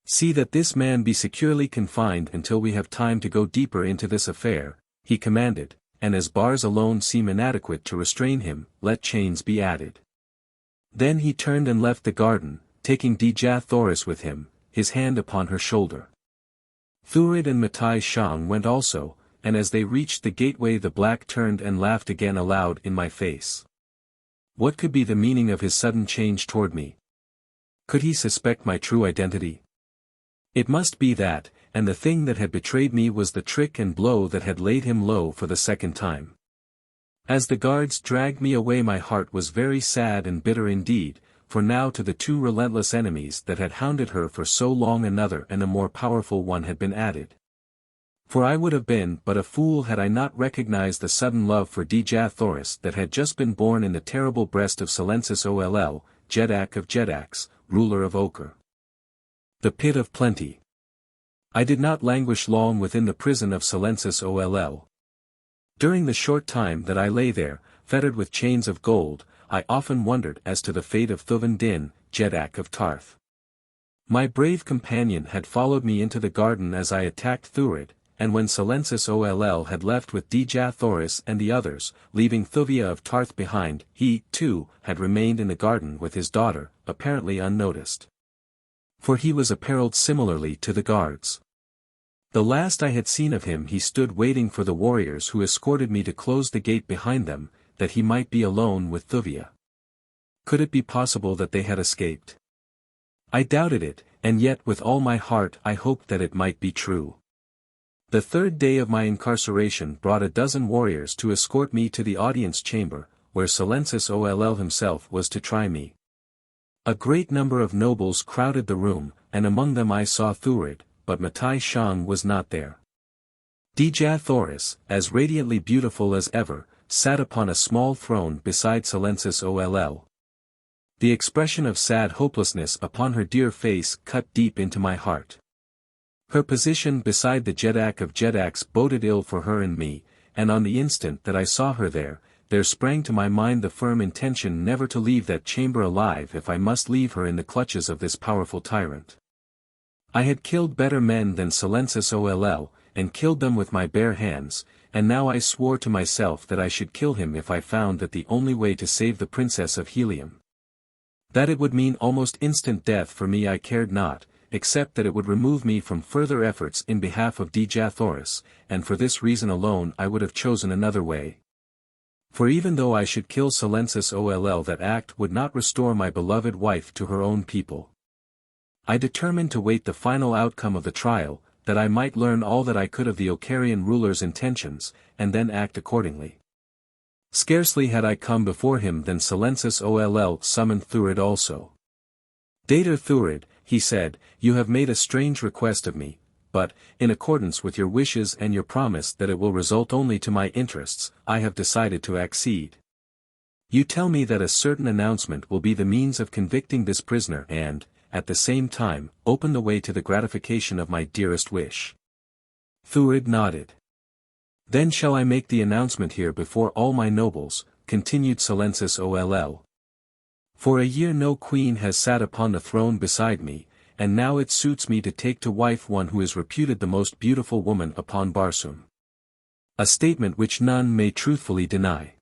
See that this man be securely confined until we have time to go deeper into this affair, he commanded, and as bars alone seem inadequate to restrain him, let chains be added. Then he turned and left the garden, taking Dejah Thoris with him, his hand upon her shoulder. Thurid and Matai Shang went also, and as they reached the gateway the black turned and laughed again aloud in my face. What could be the meaning of his sudden change toward me? Could he suspect my true identity? It must be that, and the thing that had betrayed me was the trick and blow that had laid him low for the second time. As the guards dragged me away my heart was very sad and bitter indeed, for now to the two relentless enemies that had hounded her for so long another and a more powerful one had been added. For I would have been but a fool had I not recognized the sudden love for Dejah Thoris that had just been born in the terrible breast of Silensis Oll, Jeddak of Jeddaks, ruler of Ochre. The pit of plenty. I did not languish long within the prison of Silensis Oll. During the short time that I lay there, fettered with chains of gold, I often wondered as to the fate of Thuvan Din, Jeddak of Tarth. My brave companion had followed me into the garden as I attacked Thurid, and when Silensis Oll had left with Dejah Thoris and the others, leaving Thuvia of Tarth behind, he, too, had remained in the garden with his daughter, apparently unnoticed. For he was apparelled similarly to the guards. The last I had seen of him he stood waiting for the warriors who escorted me to close the gate behind them, that he might be alone with Thuvia. Could it be possible that they had escaped? I doubted it, and yet with all my heart I hoped that it might be true. The third day of my incarceration brought a dozen warriors to escort me to the audience chamber, where Silensis Oll himself was to try me. A great number of nobles crowded the room, and among them I saw Thurid, but Matai Shang was not there. Dejah Thoris, as radiantly beautiful as ever, sat upon a small throne beside Silensis Oll. The expression of sad hopelessness upon her dear face cut deep into my heart. Her position beside the Jeddak of Jeddaks boded ill for her and me, and on the instant that I saw her there sprang to my mind the firm intention never to leave that chamber alive if I must leave her in the clutches of this powerful tyrant. I had killed better men than Silensis Oll, and killed them with my bare hands, and now I swore to myself that I should kill him if I found that the only way to save the princess of Helium. That it would mean almost instant death for me I cared not, except that it would remove me from further efforts in behalf of Dejah Thoris, and for this reason alone I would have chosen another way. For even though I should kill Silensis Oll, that act would not restore my beloved wife to her own people. I determined to wait the final outcome of the trial, that I might learn all that I could of the Carrion ruler's intentions, and then act accordingly. Scarcely had I come before him than Silensis Oll summoned Thurid also. Dater Thurid, he said, you have made a strange request of me, but, in accordance with your wishes and your promise that it will result only to my interests, I have decided to accede. You tell me that a certain announcement will be the means of convicting this prisoner and, at the same time, open the way to the gratification of my dearest wish. Thurid nodded. Then shall I make the announcement here before all my nobles, continued Silensis Oll. For a year no queen has sat upon the throne beside me, and now it suits me to take to wife one who is reputed the most beautiful woman upon Barsoom. A statement which none may truthfully deny.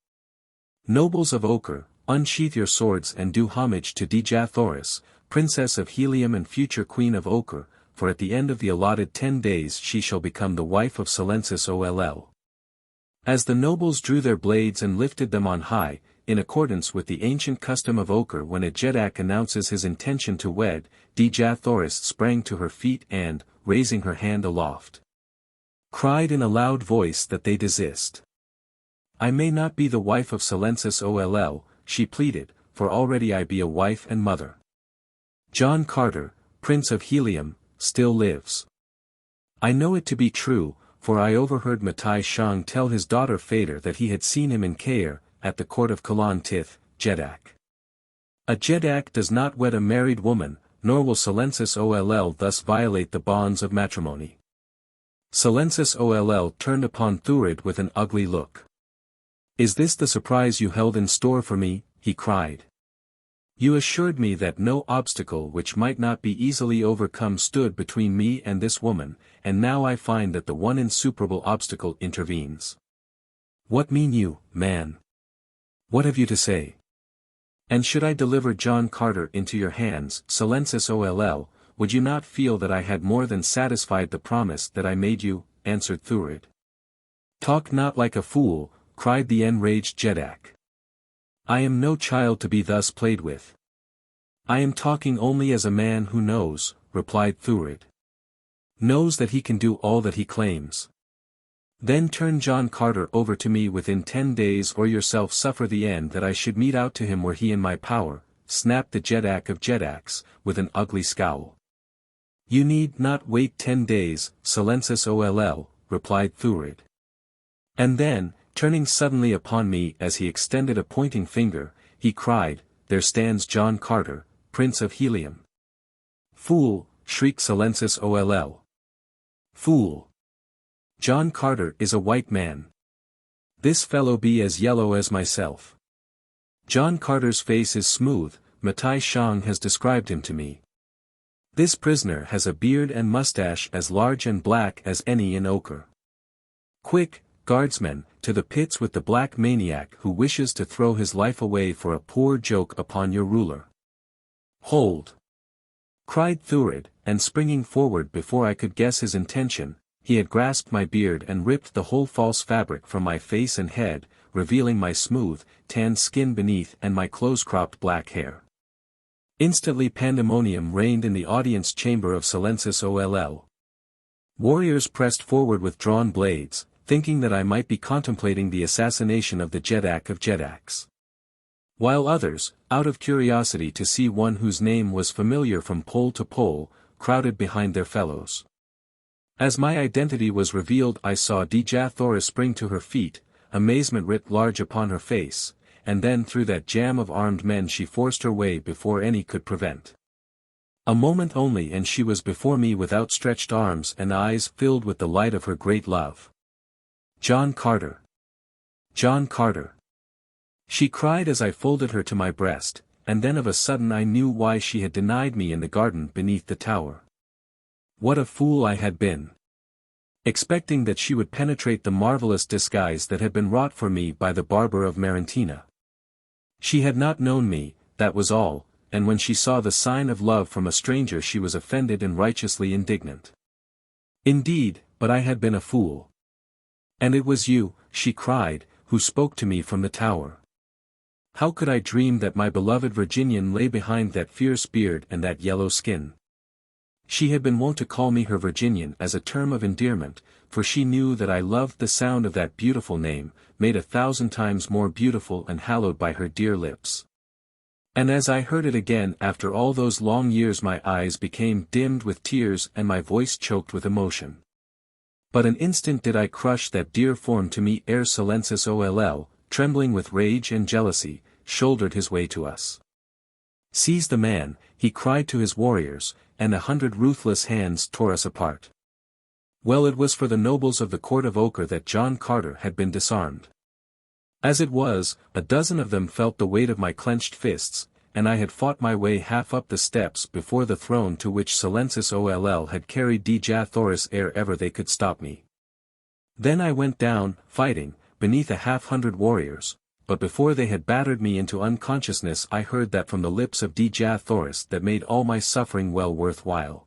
Nobles of Ochre, unsheath your swords and do homage to Dejah Thoris, Princess of Helium and future Queen of Ochre, for at the end of the allotted 10 days she shall become the wife of Silensis Oll. As the nobles drew their blades and lifted them on high, in accordance with the ancient custom of Ochre when a Jeddak announces his intention to wed, Dejah Thoris sprang to her feet and, raising her hand aloft, cried in a loud voice that they desist. I may not be the wife of Silensis Oll, she pleaded, for already I be a wife and mother. John Carter, Prince of Helium, still lives. I know it to be true, for I overheard Matai Shang tell his daughter Fader that he had seen him in Kair, at the court of Kalan Tith, Jedak. A Jedak does not wed a married woman, nor will Silensis Oll thus violate the bonds of matrimony. Silensis Oll turned upon Thurid with an ugly look. "Is this the surprise you held in store for me?" he cried. "You assured me that no obstacle which might not be easily overcome stood between me and this woman, and now I find that the one insuperable obstacle intervenes. What mean you, man? What have you to say? And should I deliver John Carter into your hands, Silensis Oll, would you not feel that I had more than satisfied the promise that I made you?" answered Thurid. "Talk not like a fool," cried the enraged Jedak. "I am no child to be thus played with." "I am talking only as a man who knows," replied Thurid. "Knows that he can do all that he claims. Then turn John Carter over to me within 10 days or yourself suffer the end that I should mete out to him were he in my power," snapped the Jedak of Jedaks, with an ugly scowl. "You need not wait 10 days, Silensis Oll, replied Thurid. And then, turning suddenly upon me as he extended a pointing finger, he cried, "There stands John Carter, Prince of Helium." "Fool," shrieked Silensis Oll. "Fool! John Carter is a white man. This fellow be as yellow as myself. John Carter's face is smooth, Matai Shang has described him to me. This prisoner has a beard and mustache as large and black as any in ochre. Quick, guardsmen, to the pits with the black maniac who wishes to throw his life away for a poor joke upon your ruler." "Hold!" cried Thurid, and springing forward before I could guess his intention, he had grasped my beard and ripped the whole false fabric from my face and head, revealing my smooth, tanned skin beneath and my close-cropped black hair. Instantly pandemonium reigned in the audience chamber of Silensis Oll. Warriors pressed forward with drawn blades, thinking that I might be contemplating the assassination of the Jedak of Jedaks. While others, out of curiosity to see one whose name was familiar from pole to pole, crowded behind their fellows. As my identity was revealed, I saw Dejah Thoris spring to her feet, amazement writ large upon her face, and then through that jam of armed men she forced her way before any could prevent. A moment only and she was before me with outstretched arms and eyes filled with the light of her great love. "John Carter! John Carter!" she cried as I folded her to my breast, and then of a sudden I knew why she had denied me in the garden beneath the tower. What a fool I had been! Expecting that she would penetrate the marvelous disguise that had been wrought for me by the barber of Marantina. She had not known me, that was all, and when she saw the sign of love from a stranger she was offended and righteously indignant. Indeed, but I had been a fool. "And it was you," she cried, "who spoke to me from the tower. How could I dream that my beloved Virginian lay behind that fierce beard and that yellow skin?" She had been wont to call me her Virginian as a term of endearment, for she knew that I loved the sound of that beautiful name, made 1,000 times more beautiful and hallowed by her dear lips. And as I heard it again after all those long years my eyes became dimmed with tears and my voice choked with emotion. But an instant did I crush that dear form to me ere Silensis Oll, trembling with rage and jealousy, shouldered his way to us. "Seize the man," he cried to his warriors, and 100 ruthless hands tore us apart. Well, it was for the nobles of the court of Ochre that John Carter had been disarmed. As it was, a dozen of them felt the weight of my clenched fists, and I had fought my way half up the steps before the throne to which Silensis Oll had carried Dejah Thoris ere ever they could stop me. Then I went down, fighting, beneath 100 warriors, but before they had battered me into unconsciousness I heard that from the lips of Dejah Thoris that made all my suffering well worth while.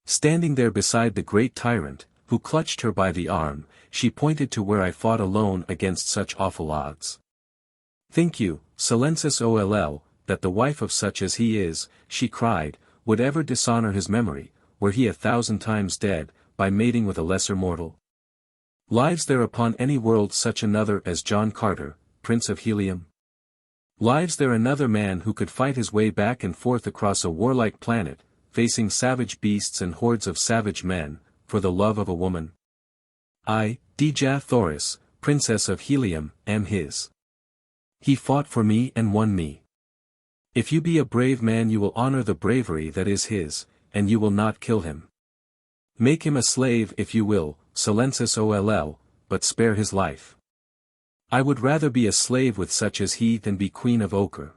Standing there beside the great tyrant, who clutched her by the arm, she pointed to where I fought alone against such awful odds. "Think you, Silensis Oll, that the wife of such as he is," she cried, "would ever dishonor his memory, were he 1,000 times dead, by mating with a lesser mortal? Lives there upon any world such another as John Carter, Prince of Helium? Lives there another man who could fight his way back and forth across a warlike planet, facing savage beasts and hordes of savage men, for the love of a woman? I, Dejah Thoris, Princess of Helium, am his. He fought for me and won me. If you be a brave man you will honor the bravery that is his, and you will not kill him. Make him a slave if you will, silencis oll, but spare his life. I would rather be a slave with such as he than be queen of ochre.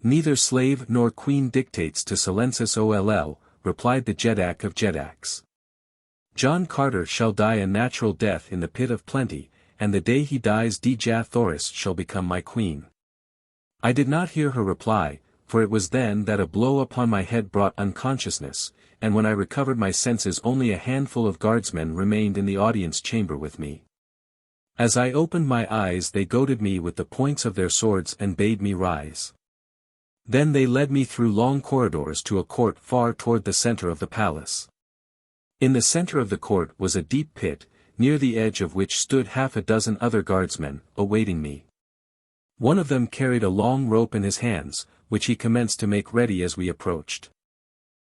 Neither slave nor queen dictates to silencis oll, replied the Jeddak of Jeddaks. John Carter shall die a natural death in the pit of plenty, and the day he dies Dejah Thoris shall become my queen. I did not hear her reply, for it was then that a blow upon my head brought unconsciousness, and when I recovered my senses only a handful of guardsmen remained in the audience chamber with me. As I opened my eyes they goaded me with the points of their swords and bade me rise. Then they led me through long corridors to a court far toward the center of the palace. In the center of the court was a deep pit, near the edge of which stood half a dozen other guardsmen, awaiting me. One of them carried a long rope in his hands, which he commenced to make ready as we approached.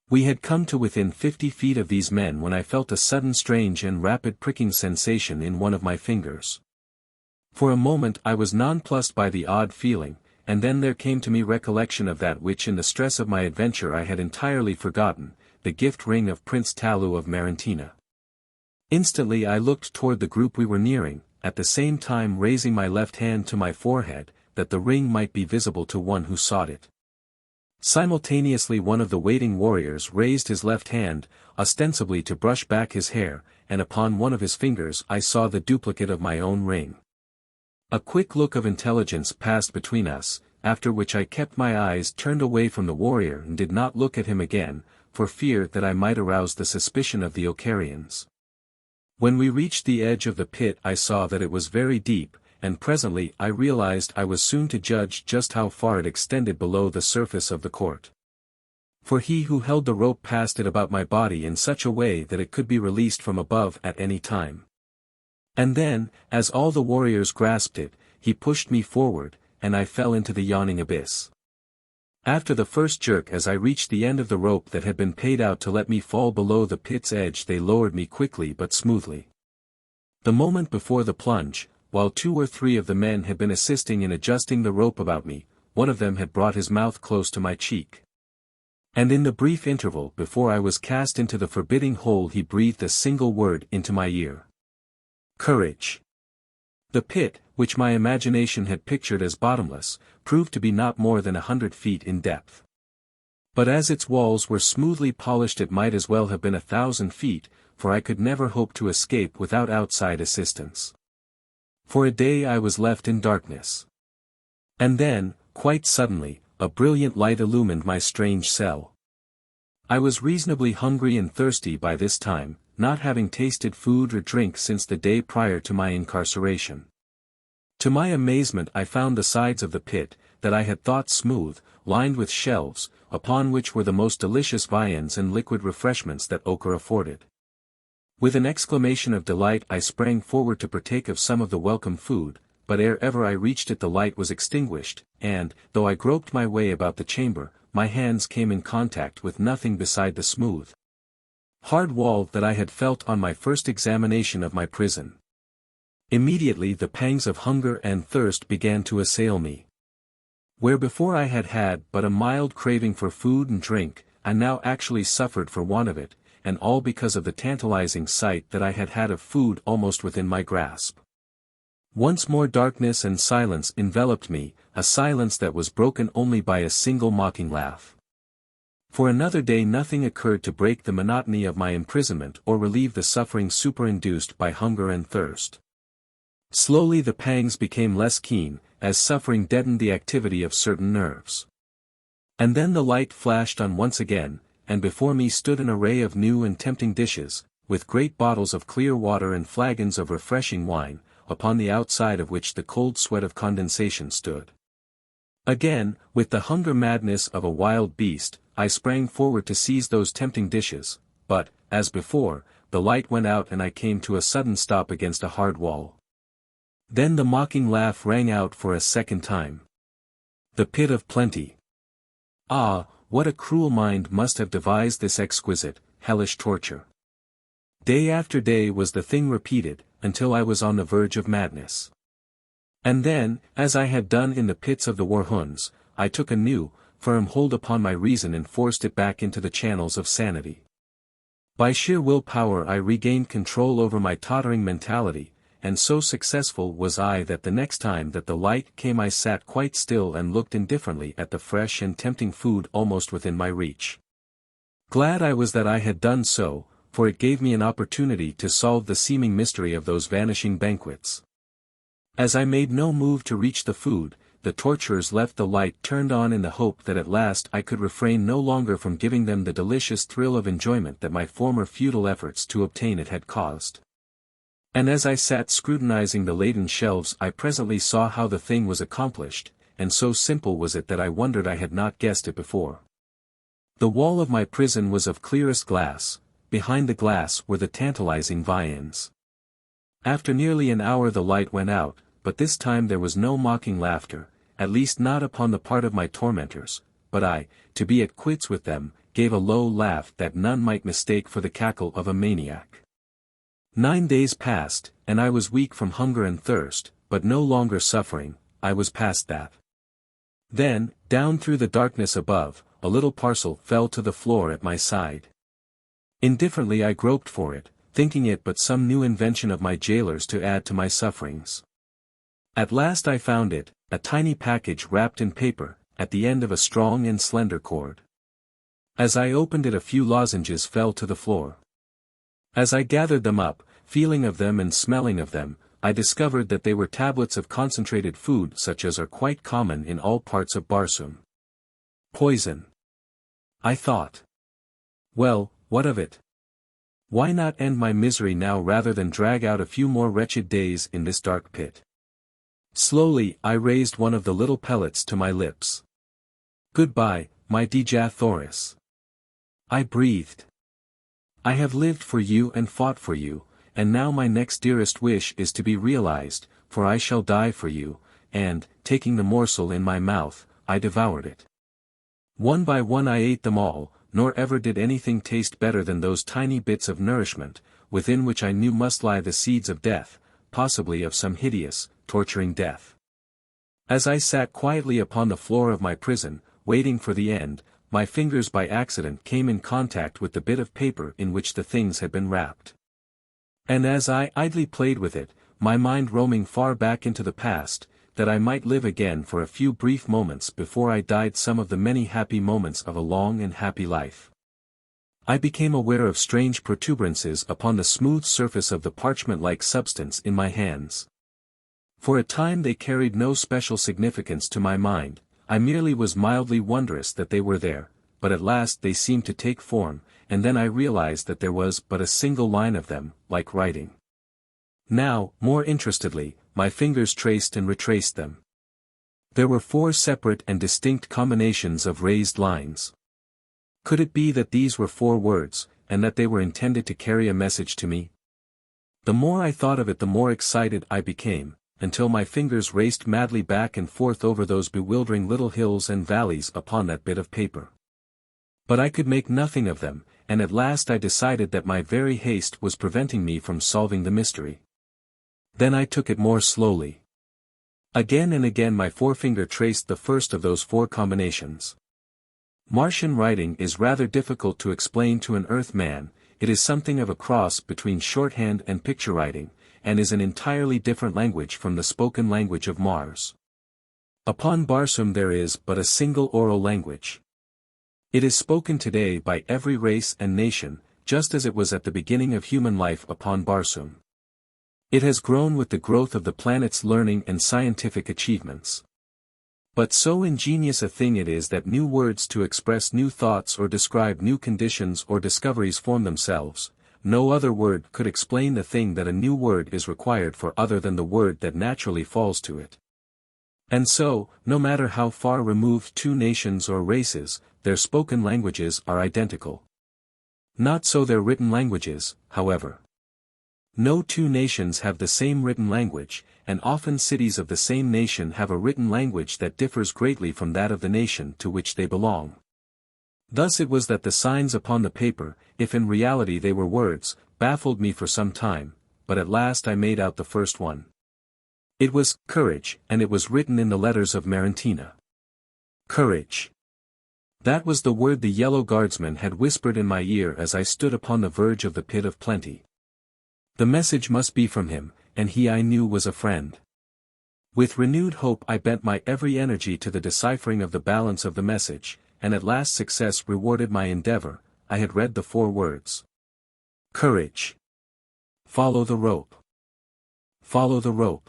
We had come to within 50 feet of these men when I felt a sudden strange and rapid pricking sensation in one of my fingers. For a moment I was nonplussed by the odd feeling, and then there came to me recollection of that which in the stress of my adventure I had entirely forgotten, the gift ring of Prince Talu of Marantina. Instantly I looked toward the group we were nearing, at the same time raising my left hand to my forehead, that the ring might be visible to one who sought it. Simultaneously one of the waiting warriors raised his left hand, ostensibly to brush back his hair, and upon one of his fingers I saw the duplicate of my own ring. A quick look of intelligence passed between us, after which I kept my eyes turned away from the warrior and did not look at him again, for fear that I might arouse the suspicion of the Ocarians. When we reached the edge of the pit I saw that it was very deep, and presently I realized I was soon to judge just how far it extended below the surface of the court. For he who held the rope passed it about my body in such a way that it could be released from above at any time. And then, as all the warriors grasped it, he pushed me forward, and I fell into the yawning abyss. After the first jerk as I reached the end of the rope that had been paid out to let me fall below the pit's edge they lowered me quickly but smoothly. The moment before the plunge, while 2 or 3 of the men had been assisting in adjusting the rope about me, one of them had brought his mouth close to my cheek. And in the brief interval before I was cast into the forbidding hole he breathed a single word into my ear. Courage. The pit, which my imagination had pictured as bottomless, proved to be not more than 100 feet in depth. But as its walls were smoothly polished it might as well have been 1,000 feet, for I could never hope to escape without outside assistance. For a day I was left in darkness. And then, quite suddenly, a brilliant light illumined my strange cell. I was reasonably hungry and thirsty by this time, not having tasted food or drink since the day prior to my incarceration. To my amazement I found the sides of the pit, that I had thought smooth, lined with shelves, upon which were the most delicious viands and liquid refreshments that ochre afforded. With an exclamation of delight I sprang forward to partake of some of the welcome food, but ere ever I reached it the light was extinguished, and, though I groped my way about the chamber, my hands came in contact with nothing beside the smooth, hard wall that I had felt on my first examination of my prison. Immediately the pangs of hunger and thirst began to assail me. Where before I had had but a mild craving for food and drink, I now actually suffered for want of it, and all because of the tantalizing sight that I had had of food almost within my grasp. Once more darkness and silence enveloped me, a silence that was broken only by a single mocking laugh. For another day nothing occurred to break the monotony of my imprisonment or relieve the suffering superinduced by hunger and thirst. Slowly the pangs became less keen, as suffering deadened the activity of certain nerves. And then the light flashed on once again, and before me stood an array of new and tempting dishes, with great bottles of clear water and flagons of refreshing wine, upon the outside of which the cold sweat of condensation stood. Again, with the hunger madness of a wild beast, I sprang forward to seize those tempting dishes, but, as before, the light went out and I came to a sudden stop against a hard wall. Then the mocking laugh rang out for a second time. The pit of plenty. Ah, what a cruel mind must have devised this exquisite, hellish torture. Day after day was the thing repeated, until I was on the verge of madness. And then, as I had done in the pits of the Warhunds, I took a new, firm hold upon my reason and forced it back into the channels of sanity. By sheer willpower I regained control over my tottering mentality, and so successful was I that the next time that the light came I sat quite still and looked indifferently at the fresh and tempting food almost within my reach. Glad I was that I had done so, for it gave me an opportunity to solve the seeming mystery of those vanishing banquets. As I made no move to reach the food, the torturers left the light turned on in the hope that at last I could refrain no longer from giving them the delicious thrill of enjoyment that my former futile efforts to obtain it had caused. And as I sat scrutinizing the laden shelves I presently saw how the thing was accomplished, and so simple was it that I wondered I had not guessed it before. The wall of my prison was of clearest glass, behind the glass were the tantalizing viands. After nearly an hour the light went out, but this time there was no mocking laughter, at least not upon the part of my tormentors, but I, to be at quits with them, gave a low laugh that none might mistake for the cackle of a maniac. 9 days passed, and I was weak from hunger and thirst, but no longer suffering, I was past that. Then, down through the darkness above, a little parcel fell to the floor at my side. Indifferently I groped for it, thinking it but some new invention of my jailers to add to my sufferings. At last I found it, a tiny package wrapped in paper, at the end of a strong and slender cord. As I opened it a few lozenges fell to the floor. As I gathered them up, feeling of them and smelling of them, I discovered that they were tablets of concentrated food such as are quite common in all parts of Barsoom. Poison. I thought. Well, what of it? Why not end my misery now rather than drag out a few more wretched days in this dark pit? Slowly I raised one of the little pellets to my lips. Goodbye, my Dejah Thoris. I breathed. I have lived for you and fought for you, and now my next dearest wish is to be realized, for I shall die for you, and, taking the morsel in my mouth, I devoured it. One by one I ate them all, nor ever did anything taste better than those tiny bits of nourishment, within which I knew must lie the seeds of death, possibly of some hideous, torturing death. As I sat quietly upon the floor of my prison, waiting for the end, my fingers by accident came in contact with the bit of paper in which the things had been wrapped. And as I idly played with it, my mind roaming far back into the past, that I might live again for a few brief moments before I died some of the many happy moments of a long and happy life, I became aware of strange protuberances upon the smooth surface of the parchment-like substance in my hands. For a time they carried no special significance to my mind, I merely was mildly wondrous that they were there, but at last they seemed to take form, and then I realized that there was but a single line of them, like writing. Now, more interestedly, my fingers traced and retraced them. There were 4 separate and distinct combinations of raised lines. Could it be that these were 4 words, and that they were intended to carry a message to me? The more I thought of it the more excited I became, until my fingers raced madly back and forth over those bewildering little hills and valleys upon that bit of paper. But I could make nothing of them, and at last I decided that my very haste was preventing me from solving the mystery. Then I took it more slowly. Again and again my forefinger traced the first of those 4 combinations. Martian writing is rather difficult to explain to an Earthman, it is something of a cross between shorthand and picture writing, and is an entirely different language from the spoken language of Mars. Upon Barsoom there is but a single oral language. It is spoken today by every race and nation, just as it was at the beginning of human life upon Barsoom. It has grown with the growth of the planet's learning and scientific achievements. But so ingenious a thing it is that new words to express new thoughts or describe new conditions or discoveries form themselves. No other word could explain the thing that a new word is required for other than the word that naturally falls to it. And so, no matter how far removed 2 nations or races, their spoken languages are identical. Not so their written languages, however. No 2 nations have the same written language, and often cities of the same nation have a written language that differs greatly from that of the nation to which they belong. Thus it was that the signs upon the paper, if in reality they were words, baffled me for some time, but at last I made out the first one. It was courage, and it was written in the letters of Marantina. Courage. That was the word the yellow guardsman had whispered in my ear as I stood upon the verge of the pit of plenty. The message must be from him, and he I knew was a friend. With renewed hope I bent my every energy to the deciphering of the balance of the message, and at last success rewarded my endeavor. I had read the 4 words. Courage. Follow the rope. Follow the rope.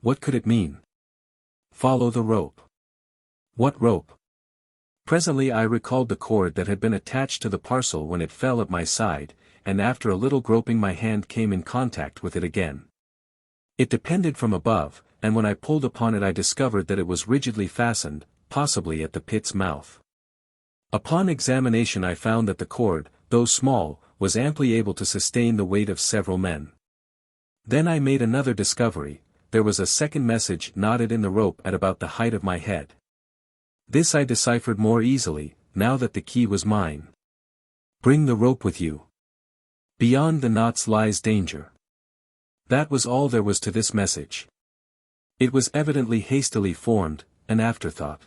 What could it mean? Follow the rope. What rope? Presently I recalled the cord that had been attached to the parcel when it fell at my side, and after a little groping my hand came in contact with it again. It depended from above, and when I pulled upon it I discovered that it was rigidly fastened, possibly at the pit's mouth. Upon examination I found that the cord, though small, was amply able to sustain the weight of several men. Then I made another discovery. There was a second message knotted in the rope at about the height of my head. This I deciphered more easily, now that the key was mine. Bring the rope with you. Beyond the knots lies danger. That was all there was to this message. It was evidently hastily formed, an afterthought.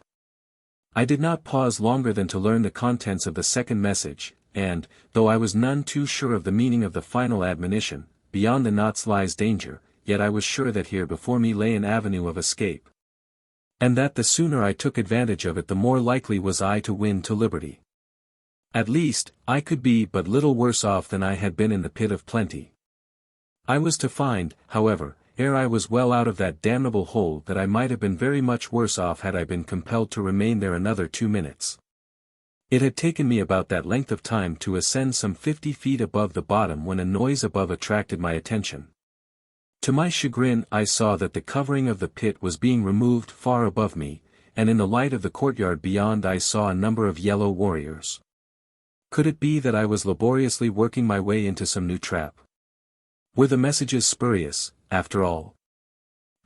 I did not pause longer than to learn the contents of the second message, and, though I was none too sure of the meaning of the final admonition, beyond the knots lies danger, yet I was sure that here before me lay an avenue of escape. And that the sooner I took advantage of it the more likely was I to win to liberty. At least, I could be but little worse off than I had been in the pit of plenty. I was to find, however, ere I was well out of that damnable hole that I might have been very much worse off had I been compelled to remain there another 2 minutes. It had taken me about that length of time to ascend some 50 feet above the bottom when a noise above attracted my attention. To my chagrin I saw that the covering of the pit was being removed far above me, and in the light of the courtyard beyond I saw a number of yellow warriors. Could it be that I was laboriously working my way into some new trap? Were the messages spurious, after all?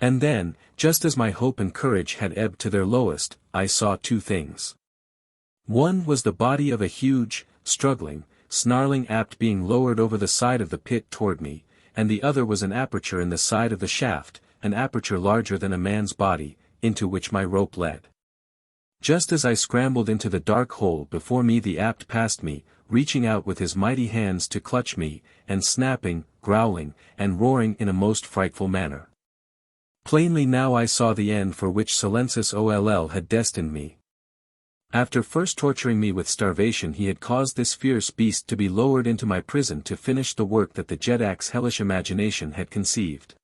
And then, just as my hope and courage had ebbed to their lowest, I saw 2 things. One was the body of a huge, struggling, snarling apt being lowered over the side of the pit toward me, and the other was an aperture in the side of the shaft, an aperture larger than a man's body, into which my rope led. Just as I scrambled into the dark hole before me the apt passed me, reaching out with his mighty hands to clutch me, and snapping, growling, and roaring in a most frightful manner. Plainly now I saw the end for which Silencis Oll had destined me. After first torturing me with starvation he had caused this fierce beast to be lowered into my prison to finish the work that the Jedak's hellish imagination had conceived.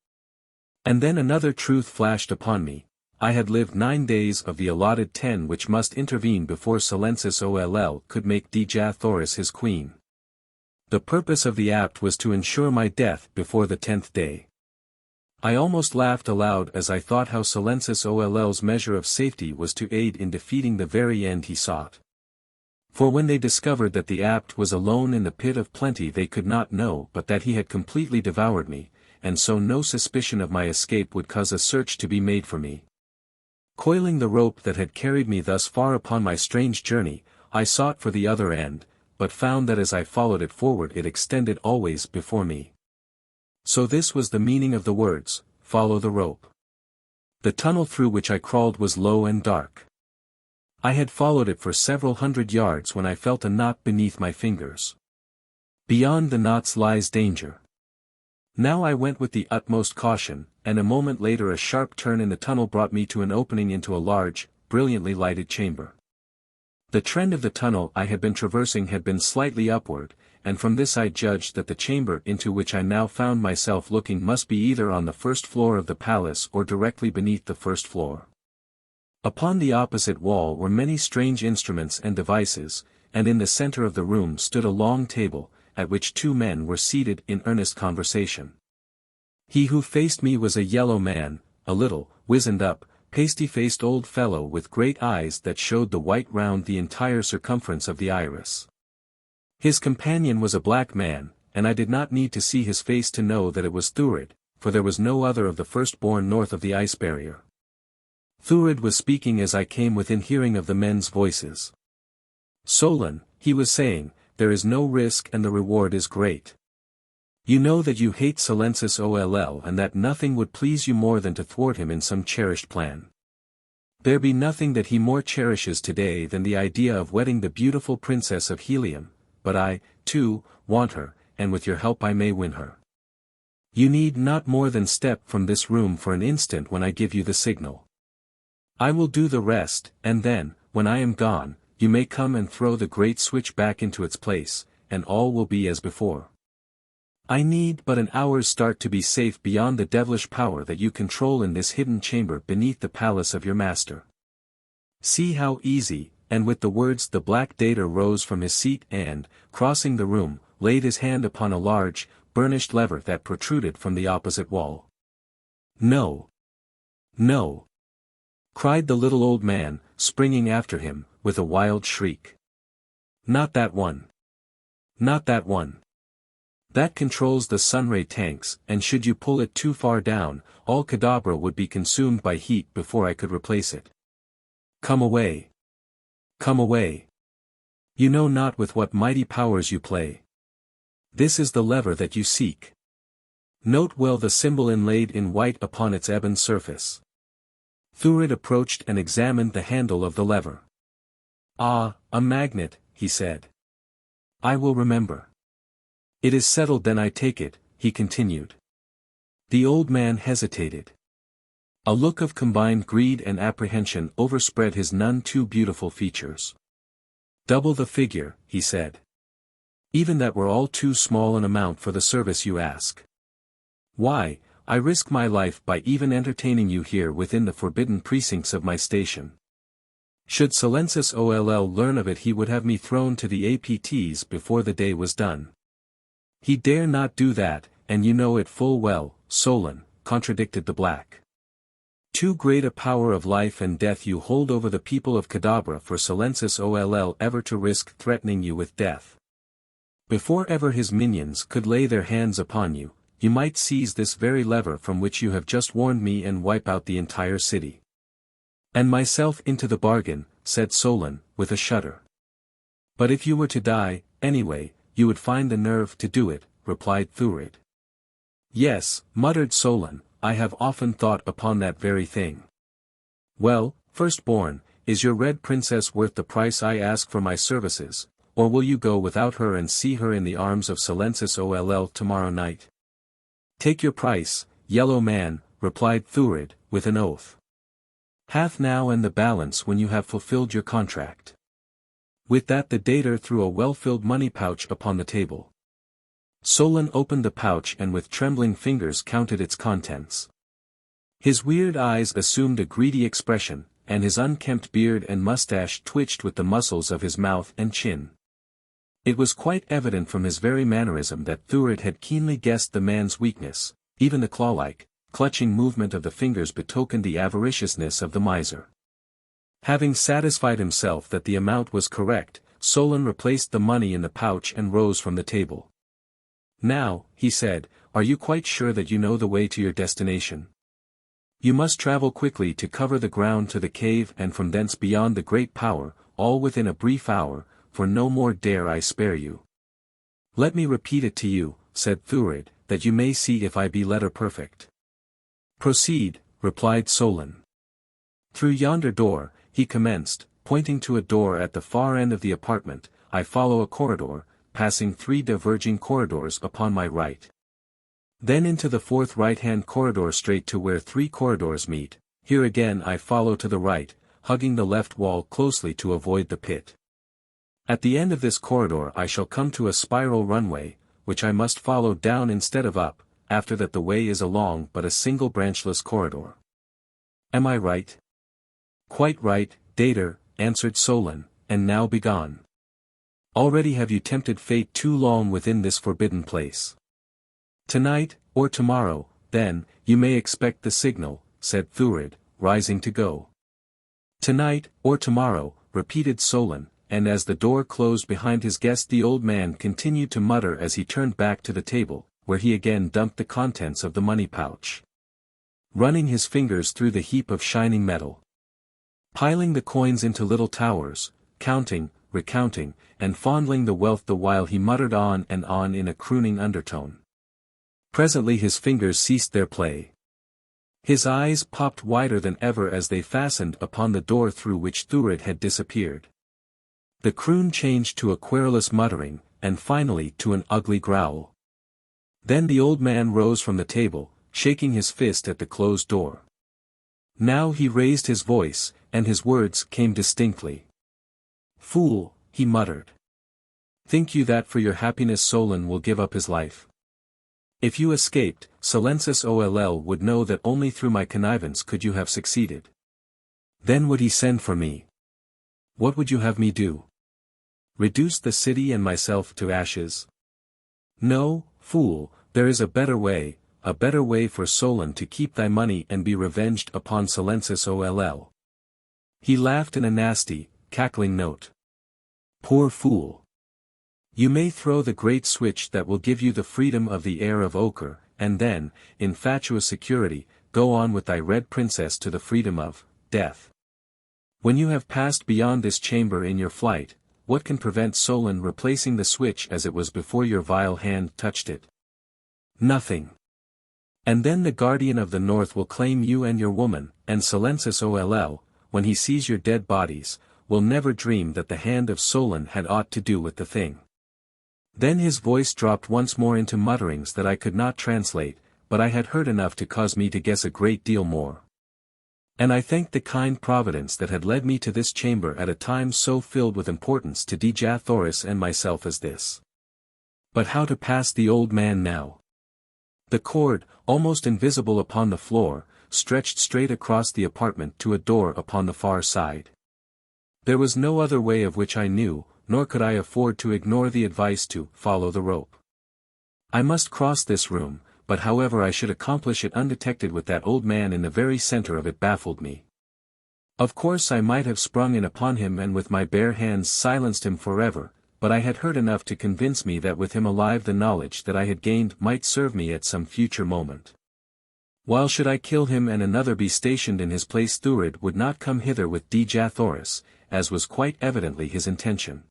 And then another truth flashed upon me. I had lived 9 days of the allotted 10 which must intervene before Silencis Oll could make Dejah Thoris his queen. The purpose of the apt was to ensure my death before the 10th day. I almost laughed aloud as I thought how Silencis Oll's measure of safety was to aid in defeating the very end he sought. For when they discovered that the apt was alone in the pit of plenty they could not know but that he had completely devoured me, and so no suspicion of my escape would cause a search to be made for me. Coiling the rope that had carried me thus far upon my strange journey, I sought for the other end, but found that as I followed it forward it extended always before me. So this was the meaning of the words, follow the rope. The tunnel through which I crawled was low and dark. I had followed it for several hundred yards when I felt a knot beneath my fingers. Beyond the knots lies danger. Now I went with the utmost caution, and a moment later a sharp turn in the tunnel brought me to an opening into a large, brilliantly lighted chamber. The trend of the tunnel I had been traversing had been slightly upward, and from this I judged that the chamber into which I now found myself looking must be either on the first floor of the palace or directly beneath the first floor. Upon the opposite wall were many strange instruments and devices, and in the center of the room stood a long table, at which 2 men were seated in earnest conversation. He who faced me was a yellow man, a little, wizened up, pasty-faced old fellow with great eyes that showed the white round the entire circumference of the iris. His companion was a black man, and I did not need to see his face to know that it was Thurid, for there was no other of the firstborn north of the ice barrier. Thurid was speaking as I came within hearing of the men's voices. Solon, he was saying, there is no risk and the reward is great. You know that you hate Silensis Oll and that nothing would please you more than to thwart him in some cherished plan. There be nothing that he more cherishes today than the idea of wedding the beautiful princess of Helium, but I, too, want her, and with your help I may win her. You need not more than step from this room for an instant when I give you the signal. I will do the rest, and then, when I am gone, you may come and throw the great switch back into its place, and all will be as before. I need but an hour's start to be safe beyond the devilish power that you control in this hidden chamber beneath the palace of your master. See how easy, and with the words the black Dejah rose from his seat and, crossing the room, laid his hand upon a large, burnished lever that protruded from the opposite wall. No! No! Cried the little old man, springing after him, with a wild shriek. Not that one! Not that one! That controls the sunray tanks, and should you pull it too far down, all Kadabra would be consumed by heat before I could replace it. Come away! Come away! You know not with what mighty powers you play. This is the lever that you seek. Note well the symbol inlaid in white upon its ebon surface. Thurid approached and examined the handle of the lever. Ah, a magnet, he said. I will remember. It is settled then I take it, he continued. The old man hesitated. A look of combined greed and apprehension overspread his none too beautiful features. Double the figure, he said. Even that were all too small an amount for the service you ask. Why, I risk my life by even entertaining you here within the forbidden precincts of my station. Should Silensis Oll learn of it he would have me thrown to the APTs before the day was done. He dare not do that, and you know it full well, Solon, contradicted the black. Too great a power of life and death you hold over the people of Kadabra for Silensis Oll ever to risk threatening you with death. Before ever his minions could lay their hands upon you, you might seize this very lever from which you have just warned me and wipe out the entire city. And myself into the bargain, said Solon, with a shudder. But if you were to die, anyway, you would find the nerve to do it, replied Thurid. Yes, muttered Solon, I have often thought upon that very thing. Well, firstborn, is your red princess worth the price I ask for my services, or will you go without her and see her in the arms of Silensis Oll tomorrow night? Take your price, yellow man, replied Thurid, with an oath. Half now and the balance when you have fulfilled your contract. With that the Dejah threw a well-filled money pouch upon the table. Solon opened the pouch and with trembling fingers counted its contents. His weird eyes assumed a greedy expression, and his unkempt beard and mustache twitched with the muscles of his mouth and chin. It was quite evident from his very mannerism that Thurid had keenly guessed the man's weakness, even the claw-like, clutching movement of the fingers betokened the avariciousness of the miser. Having satisfied himself that the amount was correct, Solon replaced the money in the pouch and rose from the table. Now, he said, are you quite sure that you know the way to your destination? You must travel quickly to cover the ground to the cave and from thence beyond the great power, all within a brief hour, for no more dare I spare you. Let me repeat it to you, said Thurid, that you may see if I be letter perfect. Proceed, replied Solon. Through yonder door, he commenced, pointing to a door at the far end of the apartment, I follow a corridor, passing 3 diverging corridors upon my right. Then into the 4th right-hand corridor straight to where 3 corridors meet, here again I follow to the right, hugging the left wall closely to avoid the pit. At the end of this corridor I shall come to a spiral runway, which I must follow down instead of up, after that the way is a long but a single branchless corridor. Am I right? Quite right, Dejah, answered Solon, and now begone. Already have you tempted fate too long within this forbidden place. Tonight, or tomorrow, then, you may expect the signal, said Thurid, rising to go. Tonight, or tomorrow, repeated Solon, and as the door closed behind his guest the old man continued to mutter as he turned back to the table, where he again dumped the contents of the money pouch. Running his fingers through the heap of shining metal. Piling the coins into little towers, counting, recounting, and fondling the wealth the while he muttered on and on in a crooning undertone. Presently his fingers ceased their play. His eyes popped wider than ever as they fastened upon the door through which Durance had disappeared. The croon changed to a querulous muttering, and finally to an ugly growl. Then the old man rose from the table, shaking his fist at the closed door. Now he raised his voice, and his words came distinctly. "Fool," he muttered. "Think you that for your happiness Solon will give up his life? If you escaped, Silencis Oll would know that only through my connivance could you have succeeded. Then would he send for me. What would you have me do? Reduce the city and myself to ashes? No, fool, there is a better way for Solon to keep thy money and be revenged upon Silencis Oll." He laughed in a nasty, cackling note. "Poor fool. You may throw the great switch that will give you the freedom of the heir of ochre, and then, in fatuous security, go on with thy red princess to the freedom of death. When you have passed beyond this chamber in your flight, what can prevent Solon replacing the switch as it was before your vile hand touched it? Nothing. And then the guardian of the north will claim you and your woman, and Silencis Oll, when he sees your dead bodies, will never dream that the hand of Solon had aught to do with the thing." Then his voice dropped once more into mutterings that I could not translate, but I had heard enough to cause me to guess a great deal more. And I thanked the kind providence that had led me to this chamber at a time so filled with importance to Dejah Thoris and myself as this. But how to pass the old man now? The cord, almost invisible upon the floor, stretched straight across the apartment to a door upon the far side. There was no other way of which I knew, nor could I afford to ignore the advice to follow the rope. I must cross this room, but however I should accomplish it undetected with that old man in the very center of it baffled me. Of course I might have sprung in upon him and with my bare hands silenced him forever, but I had heard enough to convince me that with him alive the knowledge that I had gained might serve me at some future moment. While should I kill him and another be stationed in his place, Durance would not come hither with Dejah Thoris, as was quite evidently his intention.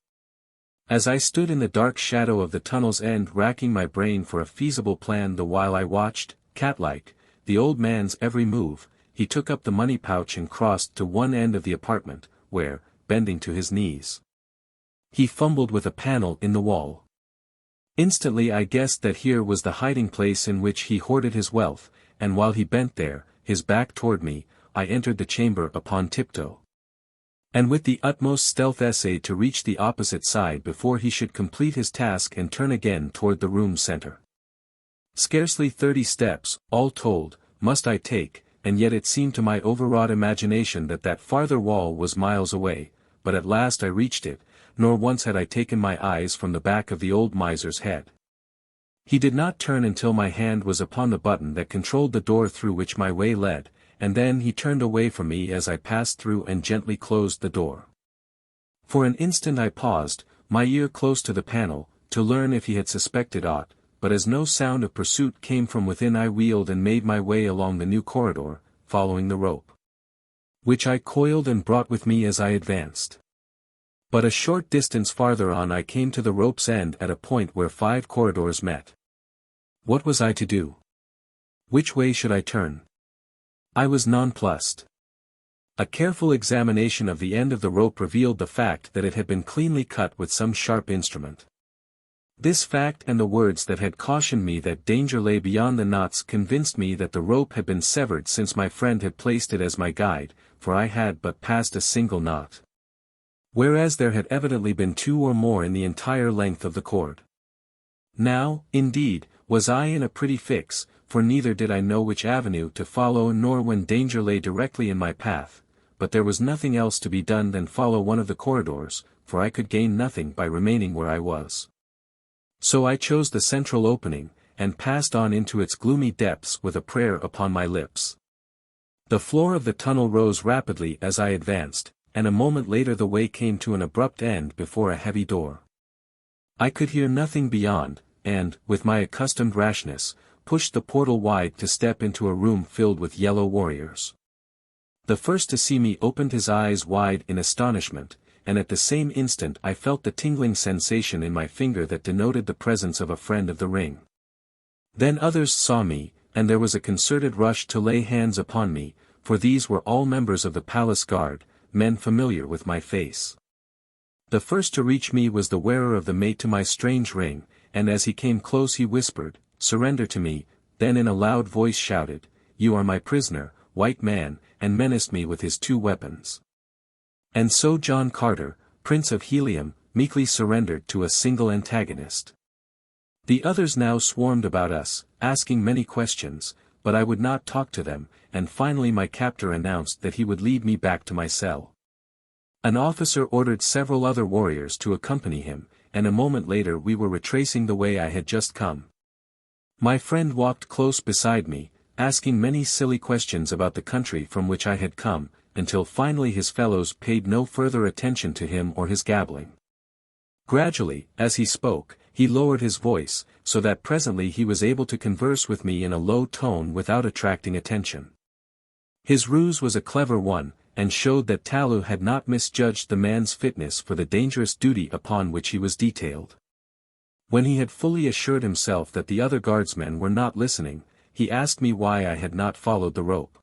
As I stood in the dark shadow of the tunnel's end racking my brain for a feasible plan the while I watched, cat-like, the old man's every move, he took up the money pouch and crossed to one end of the apartment, where, bending to his knees, he fumbled with a panel in the wall. Instantly I guessed that here was the hiding place in which he hoarded his wealth, and while he bent there, his back toward me, I entered the chamber upon tiptoe. And with the utmost stealth essayed to reach the opposite side before he should complete his task and turn again toward the room's center. Scarcely 30 steps, all told, must I take, and yet it seemed to my overwrought imagination that that farther wall was miles away, but at last I reached it, nor once had I taken my eyes from the back of the old miser's head. He did not turn until my hand was upon the button that controlled the door through which my way led, and then he turned away from me as I passed through and gently closed the door. For an instant I paused, my ear close to the panel, to learn if he had suspected aught, but as no sound of pursuit came from within I wheeled and made my way along the new corridor, following the rope, which I coiled and brought with me as I advanced. But a short distance farther on I came to the rope's end at a point where 5 corridors met. What was I to do? Which way should I turn? I was nonplussed. A careful examination of the end of the rope revealed the fact that it had been cleanly cut with some sharp instrument. This fact and the words that had cautioned me that danger lay beyond the knots convinced me that the rope had been severed since my friend had placed it as my guide, for I had but passed a single knot, whereas there had evidently been 2 or more in the entire length of the cord. Now, indeed, was I in a pretty fix, for neither did I know which avenue to follow nor when danger lay directly in my path, but there was nothing else to be done than follow one of the corridors, for I could gain nothing by remaining where I was. So I chose the central opening, and passed on into its gloomy depths with a prayer upon my lips. The floor of the tunnel rose rapidly as I advanced, and a moment later the way came to an abrupt end before a heavy door. I could hear nothing beyond, and, with my accustomed rashness, pushed the portal wide to step into a room filled with yellow warriors. The first to see me opened his eyes wide in astonishment, and at the same instant I felt the tingling sensation in my finger that denoted the presence of a friend of the ring. Then others saw me, and there was a concerted rush to lay hands upon me, for these were all members of the palace guard, men familiar with my face. The first to reach me was the wearer of the mate to my strange ring, and as he came close he whispered, "Surrender to me," then in a loud voice shouted, "You are my prisoner, white man," and menaced me with his 2 weapons. And so John Carter, Prince of Helium, meekly surrendered to a single antagonist. The others now swarmed about us, asking many questions, but I would not talk to them, and finally my captor announced that he would lead me back to my cell. An officer ordered several other warriors to accompany him, and a moment later we were retracing the way I had just come. My friend walked close beside me, asking many silly questions about the country from which I had come, until finally his fellows paid no further attention to him or his gabbling. Gradually, as he spoke, he lowered his voice, so that presently he was able to converse with me in a low tone without attracting attention. His ruse was a clever one, and showed that Talu had not misjudged the man's fitness for the dangerous duty upon which he was detailed. When he had fully assured himself that the other guardsmen were not listening, he asked me why I had not followed the rope.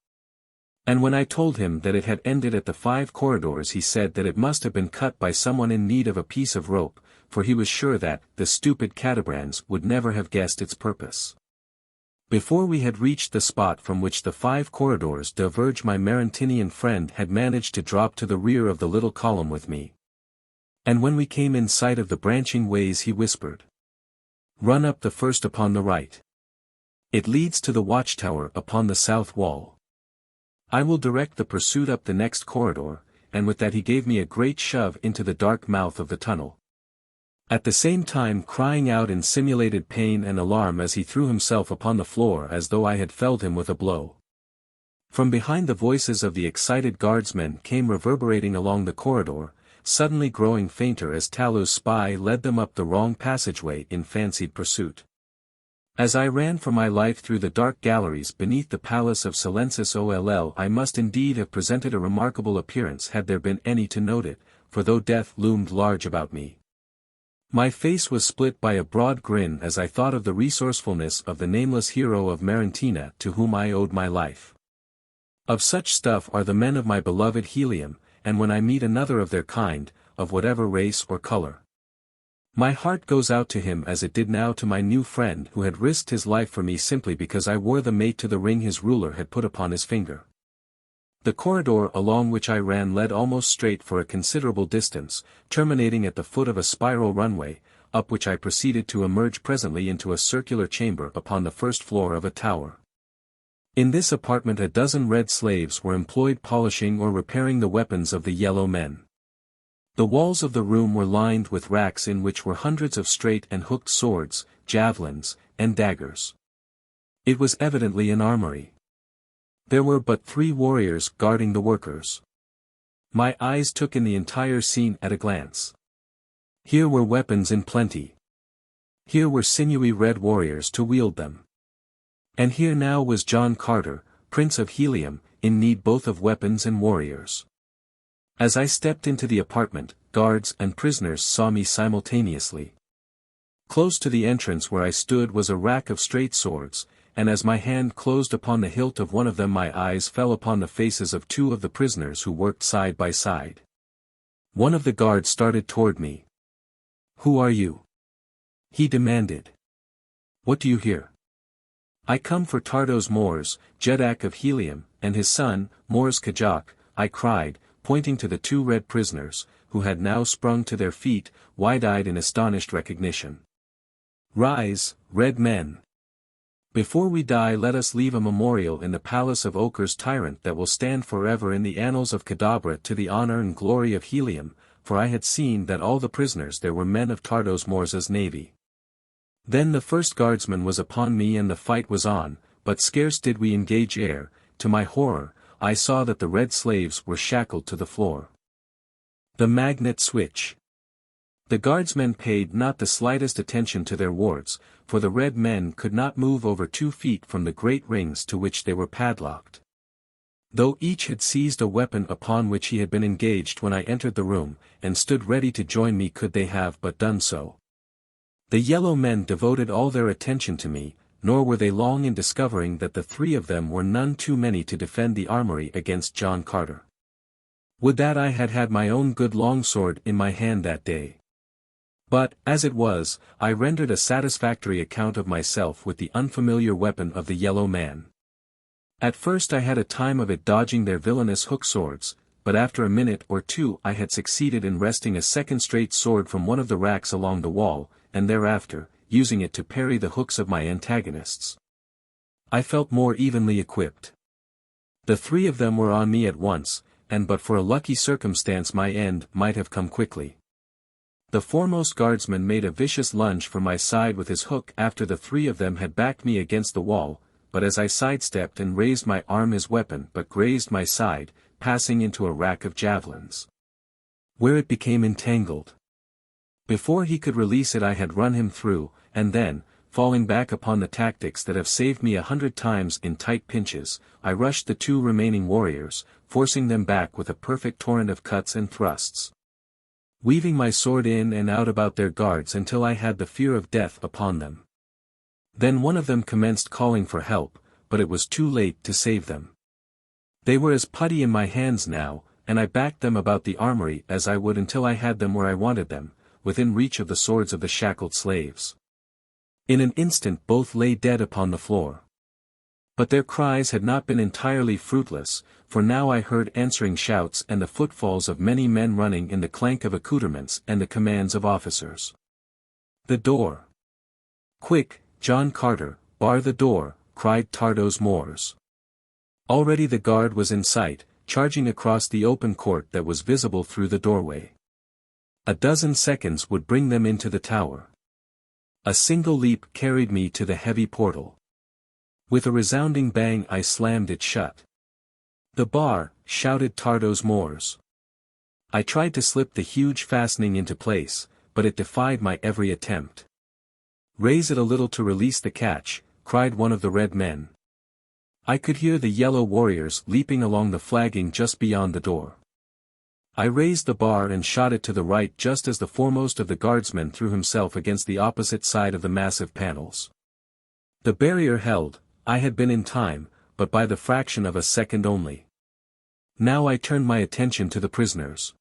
And when I told him that it had ended at the 5 corridors, he said that it must have been cut by someone in need of a piece of rope, for he was sure that the stupid Catabrans would never have guessed its purpose. Before we had reached the spot from which the 5 corridors diverged, my Marantinian friend had managed to drop to the rear of the little column with me. And when we came in sight of the branching ways, he whispered, "Run up the first upon the right. It leads to the watchtower upon the south wall. I will direct the pursuit up the next corridor," and with that he gave me a great shove into the dark mouth of the tunnel. At the same time crying out in simulated pain and alarm as he threw himself upon the floor as though I had felled him with a blow. From behind the voices of the excited guardsmen came reverberating along the corridor, suddenly growing fainter as Talu's spy led them up the wrong passageway in fancied pursuit. As I ran for my life through the dark galleries beneath the palace of Silensis Oll, I must indeed have presented a remarkable appearance had there been any to note it, for though death loomed large about me, my face was split by a broad grin as I thought of the resourcefulness of the nameless hero of Marantina to whom I owed my life. Of such stuff are the men of my beloved Helium, and when I meet another of their kind, of whatever race or color, my heart goes out to him as it did now to my new friend who had risked his life for me simply because I wore the mate to the ring his ruler had put upon his finger. The corridor along which I ran led almost straight for a considerable distance, terminating at the foot of a spiral runway, up which I proceeded to emerge presently into a circular chamber upon the first floor of a tower. In this apartment a dozen red slaves were employed polishing or repairing the weapons of the yellow men. The walls of the room were lined with racks in which were hundreds of straight and hooked swords, javelins, and daggers. It was evidently an armory. There were but 3 warriors guarding the workers. My eyes took in the entire scene at a glance. Here were weapons in plenty. Here were sinewy red warriors to wield them. And here now was John Carter, Prince of Helium, in need both of weapons and warriors. As I stepped into the apartment, guards and prisoners saw me simultaneously. Close to the entrance where I stood was a rack of straight swords, and as my hand closed upon the hilt of one of them my eyes fell upon the faces of 2 of the prisoners who worked side by side. One of the guards started toward me. "Who are you?" he demanded. "What do you here?" "I come for Tardos Mors, Jedak of Helium, and his son, Mors Kajak," I cried, pointing to the 2 red prisoners, who had now sprung to their feet, wide-eyed in astonished recognition. "Rise, red men. Before we die let us leave a memorial in the palace of Ochre's tyrant that will stand forever in the annals of Kadabra to the honor and glory of Helium," for I had seen that all the prisoners there were men of Tardos Mors's navy. Then the first guardsman was upon me and the fight was on, but scarce did we engage ere, to my horror, I saw that the red slaves were shackled to the floor. The magnet switch. The guardsmen paid not the slightest attention to their wards, for the red men could not move over 2 feet from the great rings to which they were padlocked. Though each had seized a weapon upon which he had been engaged when I entered the room, and stood ready to join me could they have but done so. The yellow men devoted all their attention to me, nor were they long in discovering that the three of them were none too many to defend the armory against John Carter. Would that I had had my own good longsword in my hand that day. But, as it was, I rendered a satisfactory account of myself with the unfamiliar weapon of the yellow man. At first I had a time of it dodging their villainous hook swords, but after a minute or two I had succeeded in wresting a second straight sword from one of the racks along the wall, and thereafter, using it to parry the hooks of my antagonists. I felt more evenly equipped. The three of them were on me at once, and but for a lucky circumstance my end might have come quickly. The foremost guardsman made a vicious lunge for my side with his hook after the three of them had backed me against the wall, but as I sidestepped and raised my arm his weapon but grazed my side, passing into a rack of javelins, where it became entangled. Before he could release it I had run him through, and then, falling back upon the tactics that have saved me 100 times in tight pinches, I rushed the two remaining warriors, forcing them back with a perfect torrent of cuts and thrusts, weaving my sword in and out about their guards until I had the fear of death upon them. Then one of them commenced calling for help, but it was too late to save them. They were as putty in my hands now, and I backed them about the armory as I would until I had them where I wanted them, within reach of the swords of the shackled slaves. In an instant both lay dead upon the floor. But their cries had not been entirely fruitless, for now I heard answering shouts and the footfalls of many men running in the clank of accoutrements and the commands of officers. The door. "Quick, John Carter, bar the door," cried Tardos Mors. Already the guard was in sight, charging across the open court that was visible through the doorway. A dozen seconds would bring them into the tower. A single leap carried me to the heavy portal. With a resounding bang I slammed it shut. "The bar," shouted Tardos Mors. I tried to slip the huge fastening into place, but it defied my every attempt. "Raise it a little to release the catch," cried one of the red men. I could hear the yellow warriors leaping along the flagging just beyond the door. I raised the bar and shot it to the right just as the foremost of the guardsmen threw himself against the opposite side of the massive panels. The barrier held. I had been in time, but by the fraction of a second only. Now I turned my attention to the prisoners.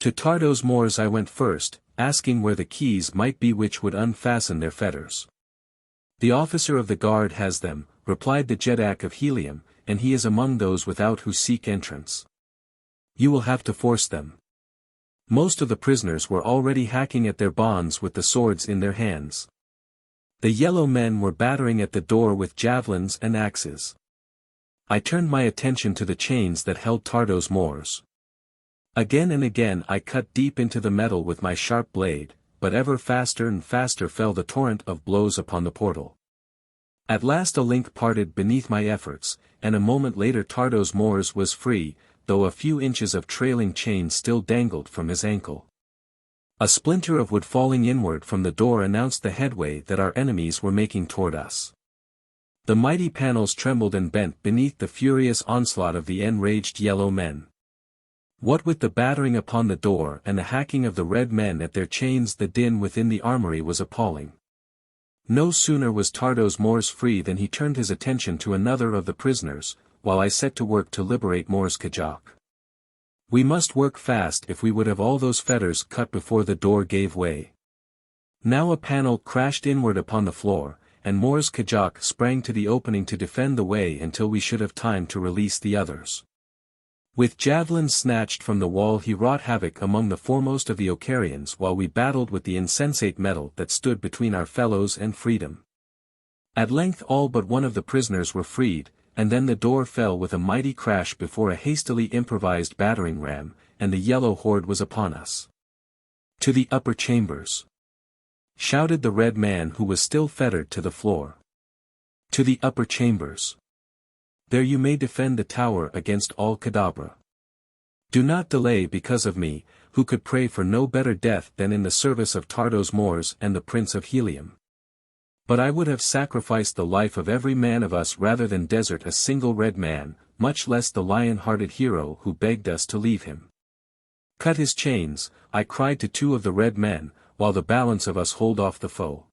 To Tardos Mors I went first, asking where the keys might be which would unfasten their fetters. "The officer of the guard has them," replied the Jeddak of Helium, "and he is among those without who seek entrance. You will have to force them." Most of the prisoners were already hacking at their bonds with the swords in their hands. The yellow men were battering at the door with javelins and axes. I turned my attention to the chains that held Tardos Mors. Again and again I cut deep into the metal with my sharp blade, but ever faster and faster fell the torrent of blows upon the portal. At last a link parted beneath my efforts, and a moment later Tardos Mors was free, though a few inches of trailing chain still dangled from his ankle. A splinter of wood falling inward from the door announced the headway that our enemies were making toward us. The mighty panels trembled and bent beneath the furious onslaught of the enraged yellow men. What with the battering upon the door and the hacking of the red men at their chains, the din within the armory was appalling. No sooner was Tardos Mors free than he turned his attention to another of the prisoners, while I set to work to liberate Mors Kajak. We must work fast if we would have all those fetters cut before the door gave way. Now a panel crashed inward upon the floor, and Mors Kajak sprang to the opening to defend the way until we should have time to release the others. With javelins snatched from the wall he wrought havoc among the foremost of the Ocarians while we battled with the insensate metal that stood between our fellows and freedom. At length all but one of the prisoners were freed, and then the door fell with a mighty crash before a hastily improvised battering ram, and the yellow horde was upon us. "To the upper chambers!" shouted the red man who was still fettered to the floor. "To the upper chambers! There you may defend the tower against all Kadabra. Do not delay because of me, who could pray for no better death than in the service of Tardos Mors and the Prince of Helium. But I would have sacrificed the life of every man of us rather than desert a single red man, much less the lion-hearted hero who begged us to leave him. Cut his chains," I cried to two of the red men, "while the balance of us hold off the foe."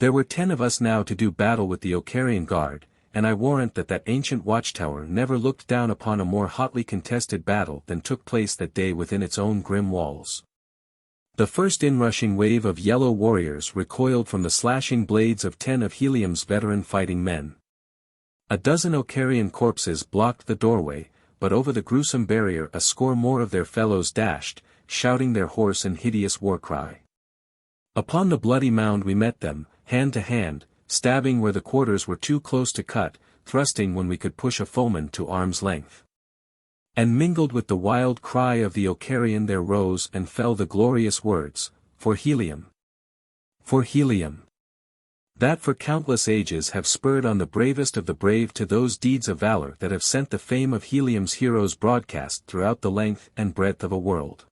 There were 10 of us now to do battle with the Carrion guard, and I warrant that ancient watchtower never looked down upon a more hotly contested battle than took place that day within its own grim walls. The first inrushing wave of yellow warriors recoiled from the slashing blades of 10 of Helium's veteran fighting men. A dozen Carrion corpses blocked the doorway, but over the gruesome barrier a score more of their fellows dashed, shouting their hoarse and hideous war cry. Upon the bloody mound we met them, hand to hand, stabbing where the quarters were too close to cut, thrusting when we could push a foeman to arm's length. And mingled with the wild cry of the Carrion there rose and fell the glorious words, "For Helium! For Helium!" That for countless ages have spurred on the bravest of the brave to those deeds of valor that have sent the fame of Helium's heroes broadcast throughout the length and breadth of a world.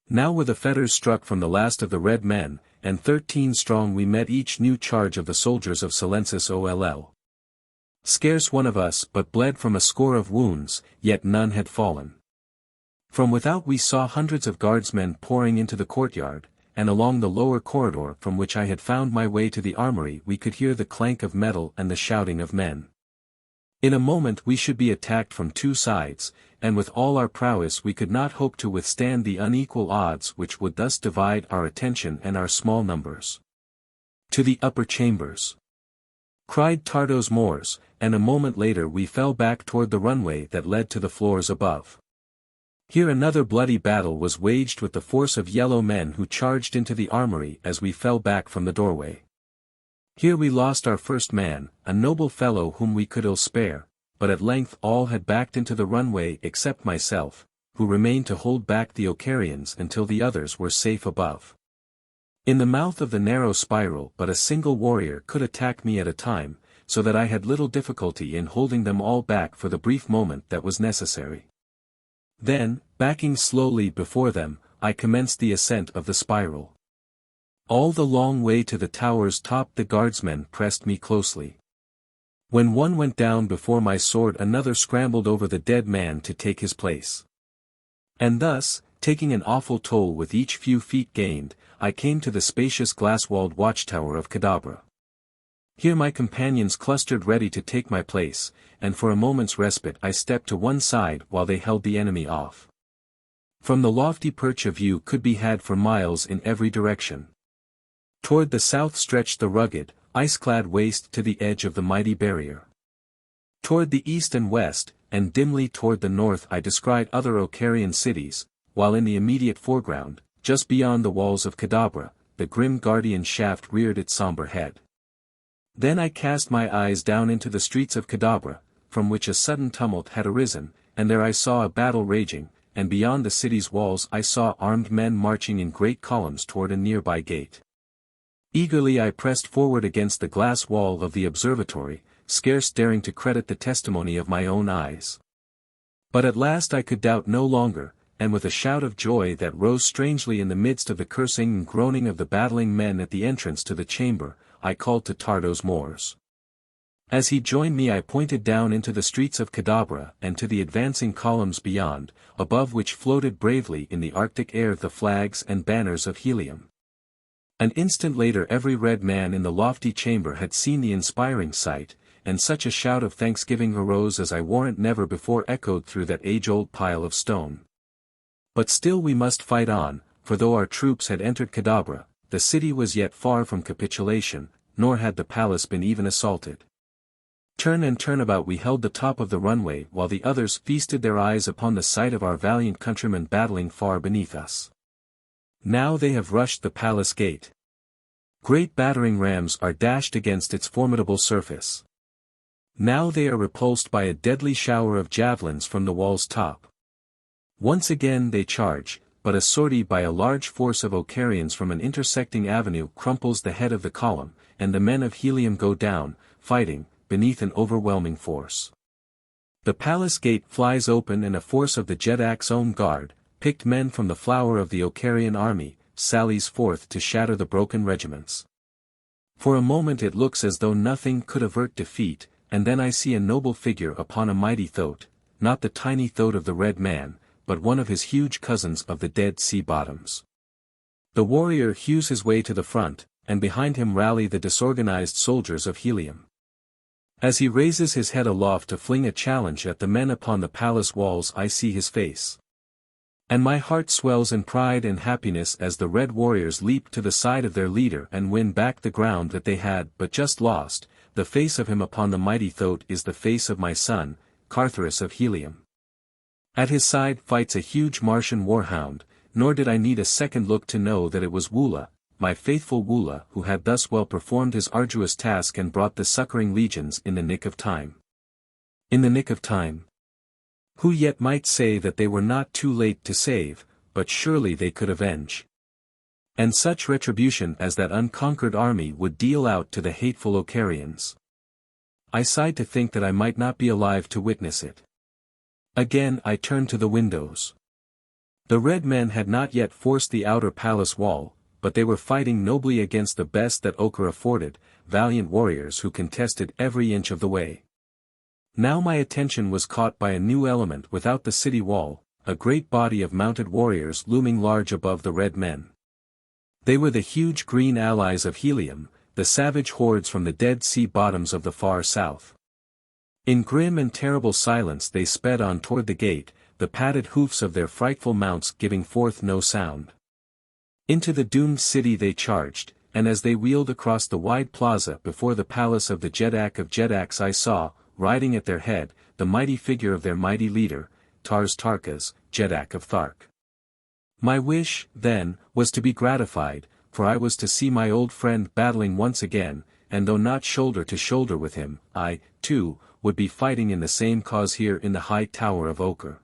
Now were the fetters struck from the last of the red men, and 13 strong we met each new charge of the soldiers of Silensis Oll. Scarce one of us but bled from a score of wounds, yet none had fallen. From without we saw hundreds of guardsmen pouring into the courtyard, and along the lower corridor from which I had found my way to the armory we could hear the clank of metal and the shouting of men. In a moment we should be attacked from 2 sides, and with all our prowess we could not hope to withstand the unequal odds which would thus divide our attention and our small numbers. "To the upper chambers!" cried Tardos Moors, and a moment later we fell back toward the runway that led to the floors above. Here another bloody battle was waged with the force of yellow men who charged into the armory as we fell back from the doorway. Here we lost our first man, a noble fellow whom we could ill spare, but at length all had backed into the runway except myself, who remained to hold back the Carrions until the others were safe above. In the mouth of the narrow spiral but a single warrior could attack me at a time, so that I had little difficulty in holding them all back for the brief moment that was necessary. Then, backing slowly before them, I commenced the ascent of the spiral. All the long way to the tower's top the guardsmen pressed me closely. When one went down before my sword another scrambled over the dead man to take his place. And thus, taking an awful toll with each few feet gained, I came to the spacious glass-walled watchtower of Kadabra. Here my companions clustered ready to take my place, and for a moment's respite I stepped to one side while they held the enemy off. From the lofty perch a view could be had for miles in every direction. Toward the south stretched the rugged, ice-clad waste to the edge of the mighty barrier. Toward the east and west, and dimly toward the north I descried other Carrion cities, while in the immediate foreground, just beyond the walls of Kadabra, the grim guardian shaft reared its somber head. Then I cast my eyes down into the streets of Kadabra, from which a sudden tumult had arisen, and there I saw a battle raging, and beyond the city's walls I saw armed men marching in great columns toward a nearby gate. Eagerly I pressed forward against the glass wall of the observatory, scarce daring to credit the testimony of my own eyes. But at last I could doubt no longer, and with a shout of joy that rose strangely in the midst of the cursing and groaning of the battling men at the entrance to the chamber, I called to Tardos Moors. As he joined me I pointed down into the streets of Kadabra and to the advancing columns beyond, above which floated bravely in the arctic air the flags and banners of Helium. An instant later every red man in the lofty chamber had seen the inspiring sight, and such a shout of thanksgiving arose as I warrant never before echoed through that age-old pile of stone. But still we must fight on, for though our troops had entered Kadabra, the city was yet far from capitulation, nor had the palace been even assaulted. Turn and turn about we held the top of the runway while the others feasted their eyes upon the sight of our valiant countrymen battling far beneath us. Now they have rushed the palace gate. Great battering rams are dashed against its formidable surface. Now they are repulsed by a deadly shower of javelins from the wall's top. Once again they charge, but a sortie by a large force of Carrions from an intersecting avenue crumples the head of the column, and the men of Helium go down, fighting, beneath an overwhelming force. The palace gate flies open and a force of the Jedak's own guard, picked men from the flower of the Carrion army, sallies forth to shatter the broken regiments. For a moment it looks as though nothing could avert defeat, and then I see a noble figure upon a mighty thoat, not the tiny thoat of the red man, but one of his huge cousins of the dead sea bottoms. The warrior hews his way to the front, and behind him rally the disorganized soldiers of Helium. As he raises his head aloft to fling a challenge at the men upon the palace walls, I see his face. And my heart swells in pride and happiness as the red warriors leap to the side of their leader and win back the ground that they had but just lost. The face of him upon the mighty throat is the face of my son, Carthoris of Helium. At his side fights a huge Martian warhound, nor did I need a second look to know that it was Woola, my faithful Woola, who had thus well performed his arduous task and brought the succoring legions in the nick of time. In the nick of time. Who yet might say that they were not too late to save, but surely they could avenge. And such retribution as that unconquered army would deal out to the hateful Carrions. I sighed to think that I might not be alive to witness it. Again I turned to the windows. The red men had not yet forced the outer palace wall, but they were fighting nobly against the best that ochre afforded, valiant warriors who contested every inch of the way. Now my attention was caught by a new element without the city wall, a great body of mounted warriors looming large above the red men. They were the huge green allies of Helium, the savage hordes from the Dead Sea bottoms of the far south. In grim and terrible silence they sped on toward the gate, the padded hoofs of their frightful mounts giving forth no sound. Into the doomed city they charged, and as they wheeled across the wide plaza before the palace of the Jeddak of Jeddaks I saw, riding at their head, the mighty figure of their mighty leader, Tars Tarkas, Jeddak of Thark. My wish, then, was to be gratified, for I was to see my old friend battling once again, and though not shoulder to shoulder with him, I, too, would be fighting in the same cause here in the high tower of ochre.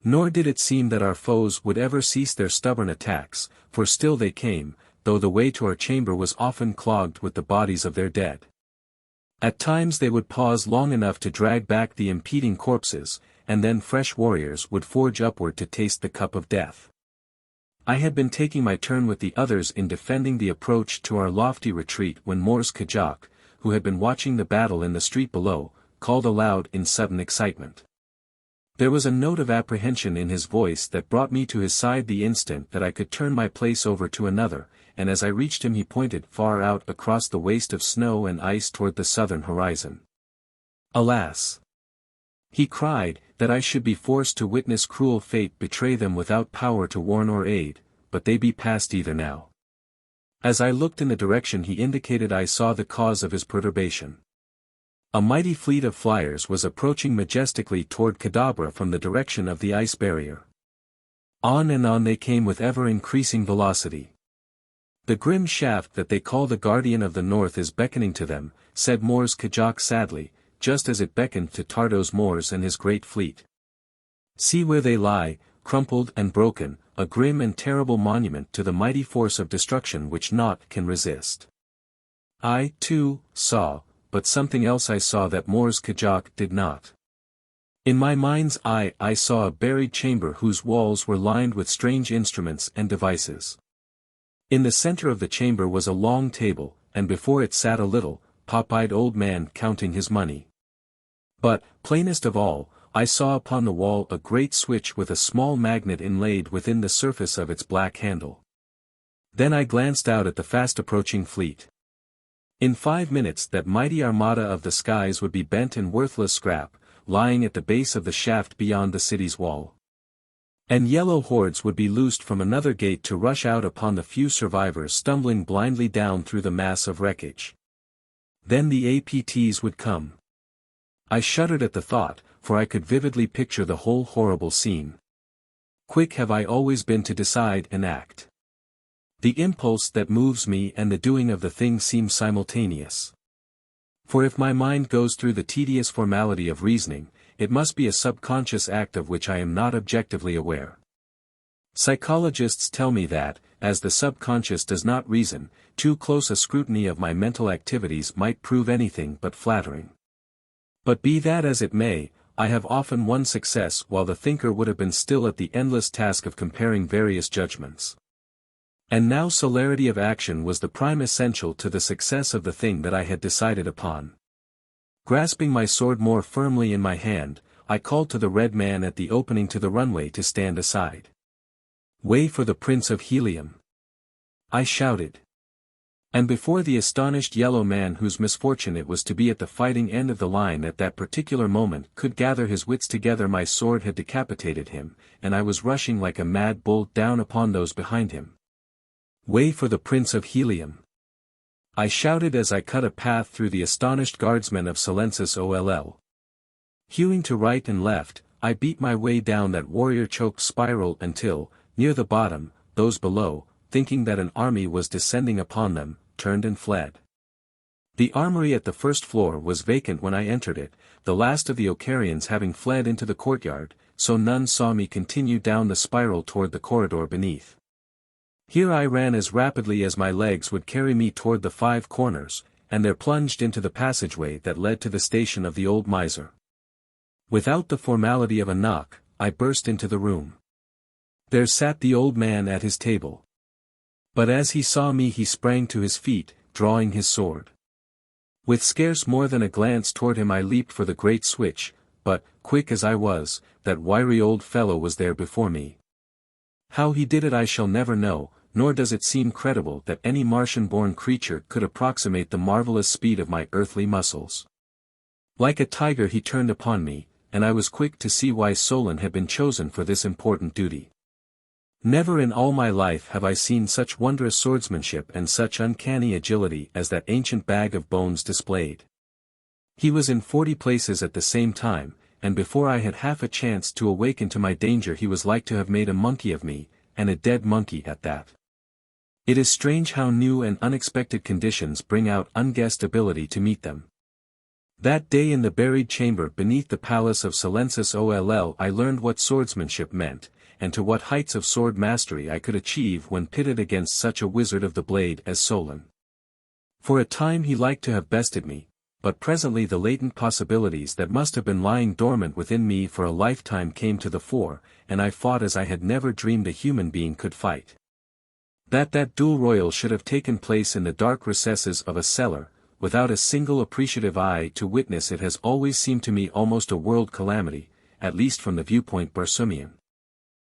Nor did it seem that our foes would ever cease their stubborn attacks, for still they came, though the way to our chamber was often clogged with the bodies of their dead. At times they would pause long enough to drag back the impeding corpses, and then fresh warriors would forge upward to taste the cup of death. I had been taking my turn with the others in defending the approach to our lofty retreat when Mors Kajak, who had been watching the battle in the street below, called aloud in sudden excitement. There was a note of apprehension in his voice that brought me to his side the instant that I could turn my place over to another, and as I reached him he pointed far out across the waste of snow and ice toward the southern horizon. Alas! He cried, that I should be forced to witness cruel fate betray them without power to warn or aid, but they be past either now. As I looked in the direction he indicated I saw the cause of his perturbation. A mighty fleet of flyers was approaching majestically toward Kadabra from the direction of the ice barrier. On and on they came with ever-increasing velocity. The grim shaft that they call the Guardian of the North is beckoning to them, said Mors Kajak sadly, just as it beckoned to Tardos Mors and his great fleet. See where they lie, crumpled and broken, a grim and terrible monument to the mighty force of destruction which naught can resist. I, too, saw, but something else I saw that Mors Kajak did not. In my mind's eye I saw a buried chamber whose walls were lined with strange instruments and devices. In the center of the chamber was a long table, and before it sat a little, pop-eyed old man counting his money. But, plainest of all, I saw upon the wall a great switch with a small magnet inlaid within the surface of its black handle. Then I glanced out at the fast-approaching fleet. In 5 minutes that mighty armada of the skies would be bent in worthless scrap, lying at the base of the shaft beyond the city's wall. And yellow hordes would be loosed from another gate to rush out upon the few survivors stumbling blindly down through the mass of wreckage. Then the APTs would come. I shuddered at the thought, for I could vividly picture the whole horrible scene. Quick have I always been to decide and act. The impulse that moves me and the doing of the thing seem simultaneous. For if my mind goes through the tedious formality of reasoning, it must be a subconscious act of which I am not objectively aware. Psychologists tell me that, as the subconscious does not reason, too close a scrutiny of my mental activities might prove anything but flattering. But be that as it may, I have often won success while the thinker would have been still at the endless task of comparing various judgments. And now celerity of action was the prime essential to the success of the thing that I had decided upon. Grasping my sword more firmly in my hand, I called to the red man at the opening to the runway to stand aside. "Way for the Prince of Helium!" I shouted. And before the astonished yellow man whose misfortune it was to be at the fighting end of the line at that particular moment could gather his wits together, my sword had decapitated him, and I was rushing like a mad bull down upon those behind him. "Way for the Prince of Helium!" I shouted as I cut a path through the astonished guardsmen of Silensis Oll. Hewing to right and left, I beat my way down that warrior-choked spiral until, near the bottom, those below, thinking that an army was descending upon them, turned and fled. The armory at the first floor was vacant when I entered it, the last of the Ocarians having fled into the courtyard, so none saw me continue down the spiral toward the corridor beneath. Here I ran as rapidly as my legs would carry me toward the 5 corners, and there plunged into the passageway that led to the station of the old miser. Without the formality of a knock, I burst into the room. There sat the old man at his table. But as he saw me he sprang to his feet, drawing his sword. With scarce more than a glance toward him I leaped for the great switch, but, quick as I was, that wiry old fellow was there before me. How he did it I shall never know, nor does it seem credible that any Martian-born creature could approximate the marvelous speed of my earthly muscles. Like a tiger he turned upon me, and I was quick to see why Solon had been chosen for this important duty. Never in all my life have I seen such wondrous swordsmanship and such uncanny agility as that ancient bag of bones displayed. He was in 40 places at the same time, and before I had half a chance to awaken to my danger he was like to have made a monkey of me, and a dead monkey at that. It is strange how new and unexpected conditions bring out unguessed ability to meet them. That day in the buried chamber beneath the palace of Silensis Oll I learned what swordsmanship meant, and to what heights of sword mastery I could achieve when pitted against such a wizard of the blade as Solon. For a time he liked to have bested me, but presently the latent possibilities that must have been lying dormant within me for a lifetime came to the fore, and I fought as I had never dreamed a human being could fight. That duel royal should have taken place in the dark recesses of a cellar, without a single appreciative eye to witness it has always seemed to me almost a world calamity, at least from the viewpoint Barsoomian.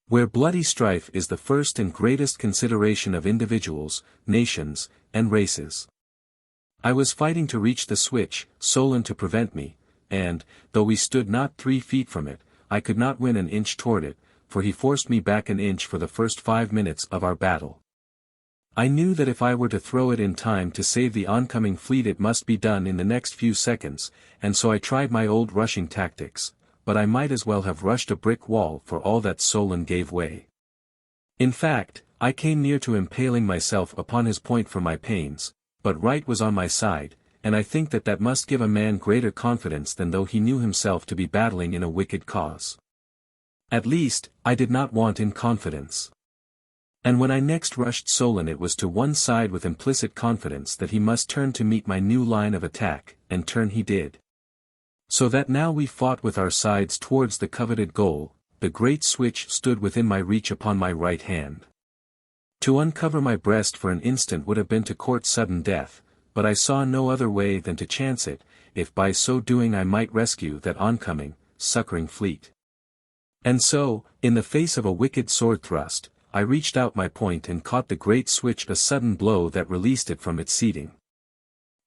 Where bloody strife is the first and greatest consideration of individuals, nations, and races. I was fighting to reach the switch, Solon to prevent me, and, though we stood not 3 feet from it, I could not win an inch toward it, for he forced me back an inch for the first 5 minutes of our battle. I knew that if I were to throw it in time to save the oncoming fleet it must be done in the next few seconds, and so I tried my old rushing tactics, but I might as well have rushed a brick wall for all that Solon gave way. In fact, I came near to impaling myself upon his point for my pains, but right was on my side, and I think that must give a man greater confidence than though he knew himself to be battling in a wicked cause. At least, I did not want in confidence. And when I next rushed Solon it was to one side with implicit confidence that he must turn to meet my new line of attack, and turn he did. So that now we fought with our sides towards the coveted goal, the great switch stood within my reach upon my right hand. To uncover my breast for an instant would have been to court sudden death, but I saw no other way than to chance it, if by so doing I might rescue that oncoming, succoring fleet. And so, in the face of a wicked sword thrust, I reached out my point and caught the great switch a sudden blow that released it from its seating.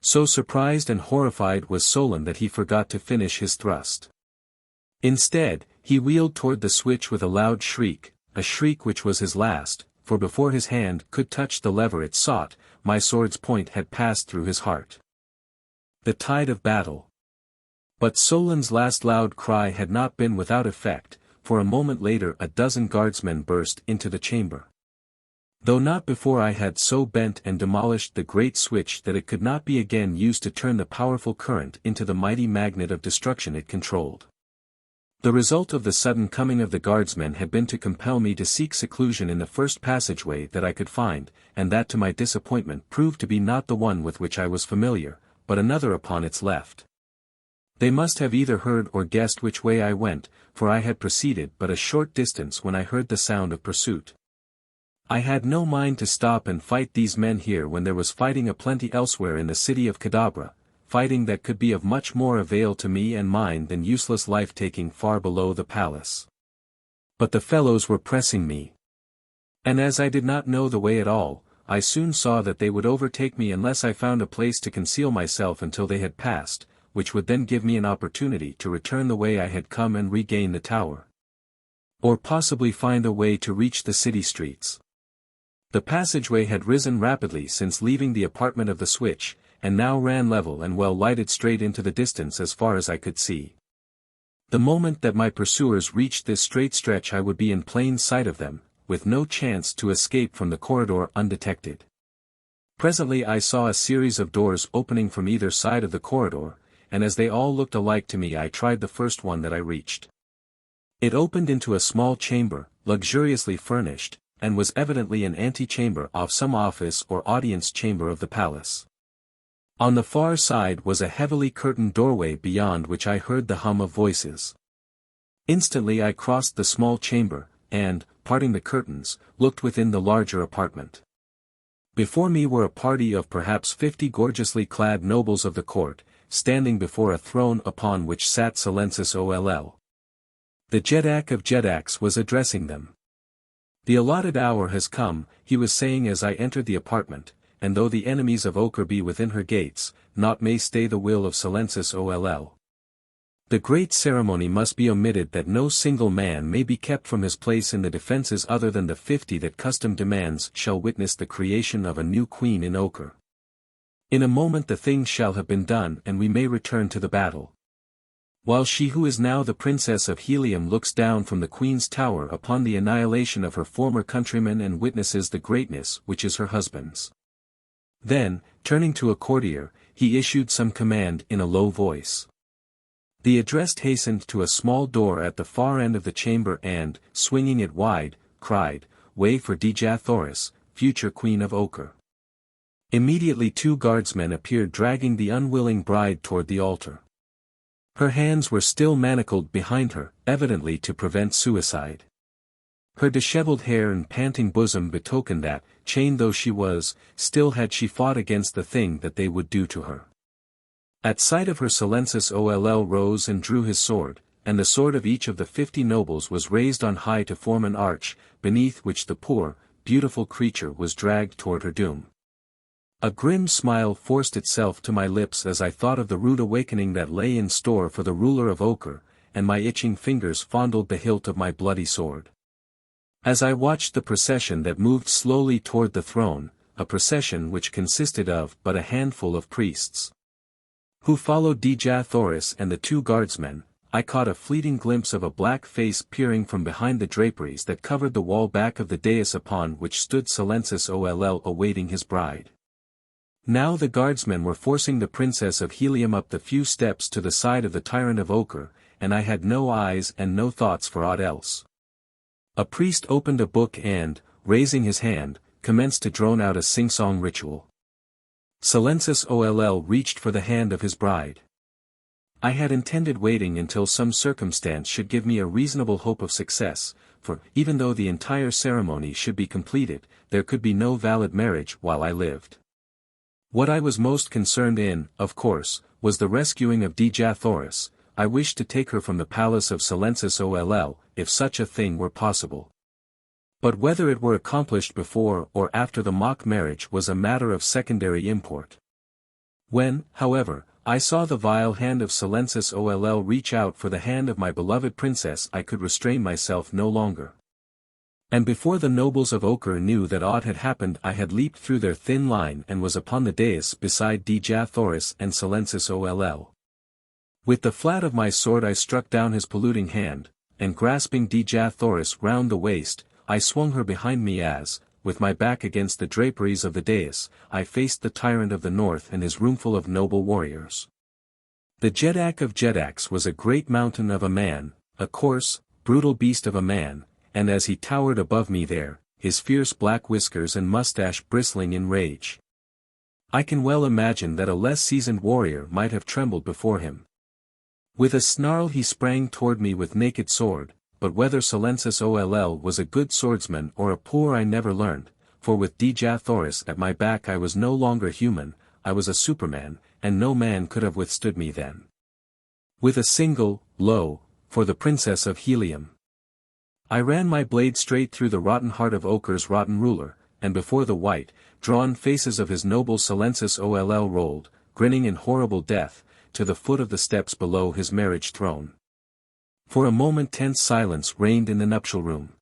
So surprised and horrified was Solon that he forgot to finish his thrust. Instead, he wheeled toward the switch with a loud shriek, a shriek which was his last, for before his hand could touch the lever it sought, my sword's point had passed through his heart. The tide of battle. But Solon's last loud cry had not been without effect, for a moment later a dozen guardsmen burst into the chamber. Though not before I had so bent and demolished the great switch that it could not be again used to turn the powerful current into the mighty magnet of destruction it controlled. The result of the sudden coming of the guardsmen had been to compel me to seek seclusion in the first passageway that I could find, and that to my disappointment proved to be not the one with which I was familiar, but another upon its left. They must have either heard or guessed which way I went, for I had proceeded but a short distance when I heard the sound of pursuit. I had no mind to stop and fight these men here when there was fighting aplenty elsewhere in the city of Kadabra, fighting that could be of much more avail to me and mine than useless life-taking far below the palace. But the fellows were pressing me. And as I did not know the way at all, I soon saw that they would overtake me unless I found a place to conceal myself until they had passed, which would then give me an opportunity to return the way I had come and regain the tower. Or possibly find a way to reach the city streets. The passageway had risen rapidly since leaving the apartment of the switch, and now ran level and well lighted straight into the distance as far as I could see. The moment that my pursuers reached this straight stretch I would be in plain sight of them, with no chance to escape from the corridor undetected. Presently I saw a series of doors opening from either side of the corridor, and as they all looked alike to me I tried the first one that I reached. It opened into a small chamber, luxuriously furnished, and was evidently an antechamber of some office or audience chamber of the palace. On the far side was a heavily curtained doorway beyond which I heard the hum of voices. Instantly I crossed the small chamber, and, parting the curtains, looked within the larger apartment. Before me were a party of perhaps 50 gorgeously clad nobles of the court, standing before a throne upon which sat Silensis Oll. The Jeddak of Jeddaks was addressing them. "The allotted hour has come," he was saying as I entered the apartment, "and though the enemies of Ochre be within her gates, naught may stay the will of Silensis Oll. The great ceremony must be omitted that no single man may be kept from his place in the defences other than the 50 that custom demands shall witness the creation of a new queen in Ochre. In a moment the thing shall have been done and we may return to the battle. While she who is now the princess of Helium looks down from the queen's tower upon the annihilation of her former countrymen and witnesses the greatness which is her husband's." Then, turning to a courtier, he issued some command in a low voice. The addressed hastened to a small door at the far end of the chamber and, swinging it wide, cried, "Way for Dejah Thoris, future queen of Ochre." Immediately 2 guardsmen appeared dragging the unwilling bride toward the altar. Her hands were still manacled behind her, evidently to prevent suicide. Her disheveled hair and panting bosom betokened that, chained though she was, still had she fought against the thing that they would do to her. At sight of her Silensis Oll rose and drew his sword, and the sword of each of the 50 nobles was raised on high to form an arch, beneath which the poor, beautiful creature was dragged toward her doom. A grim smile forced itself to my lips as I thought of the rude awakening that lay in store for the ruler of Ochre, and my itching fingers fondled the hilt of my bloody sword. As I watched the procession that moved slowly toward the throne, a procession which consisted of but a handful of priests, who followed Dejah Thoris and the 2 guardsmen, I caught a fleeting glimpse of a black face peering from behind the draperies that covered the wall back of the dais upon which stood Silensis Oll awaiting his bride. Now the guardsmen were forcing the princess of Helium up the few steps to the side of the tyrant of Ochre, and I had no eyes and no thoughts for aught else. A priest opened a book and, raising his hand, commenced to drone out a sing-song ritual. Silensis Oll reached for the hand of his bride. I had intended waiting until some circumstance should give me a reasonable hope of success, for, even though the entire ceremony should be completed, there could be no valid marriage while I lived. What I was most concerned in, of course, was the rescuing of Dejah Thoris. I wished to take her from the palace of Silensis Oll, if such a thing were possible. But whether it were accomplished before or after the mock marriage was a matter of secondary import. When, however, I saw the vile hand of Silensis Oll reach out for the hand of my beloved princess I could restrain myself no longer. And before the nobles of Ochre knew that aught had happened I had leaped through their thin line and was upon the dais beside Dejah Thoris and Silensis Oll. With the flat of my sword I struck down his polluting hand, and grasping Dejah Thoris round the waist, I swung her behind me as, with my back against the draperies of the dais, I faced the tyrant of the north and his roomful of noble warriors. The Jeddak of Jeddaks was a great mountain of a man, a coarse, brutal beast of a man, and as he towered above me there, his fierce black whiskers and mustache bristling in rage, I can well imagine that a less seasoned warrior might have trembled before him. With a snarl he sprang toward me with naked sword, but whether Silensis Oll was a good swordsman or a poor I never learned, for with Dejah Thoris at my back I was no longer human, I was a superman, and no man could have withstood me then. With a single, lo, for the princess of Helium, I ran my blade straight through the rotten heart of Ochre's rotten ruler, and before the white, drawn faces of his noble Silensis Oll rolled, grinning in horrible death, to the foot of the steps below his marriage throne. For a moment tense silence reigned in the nuptial room.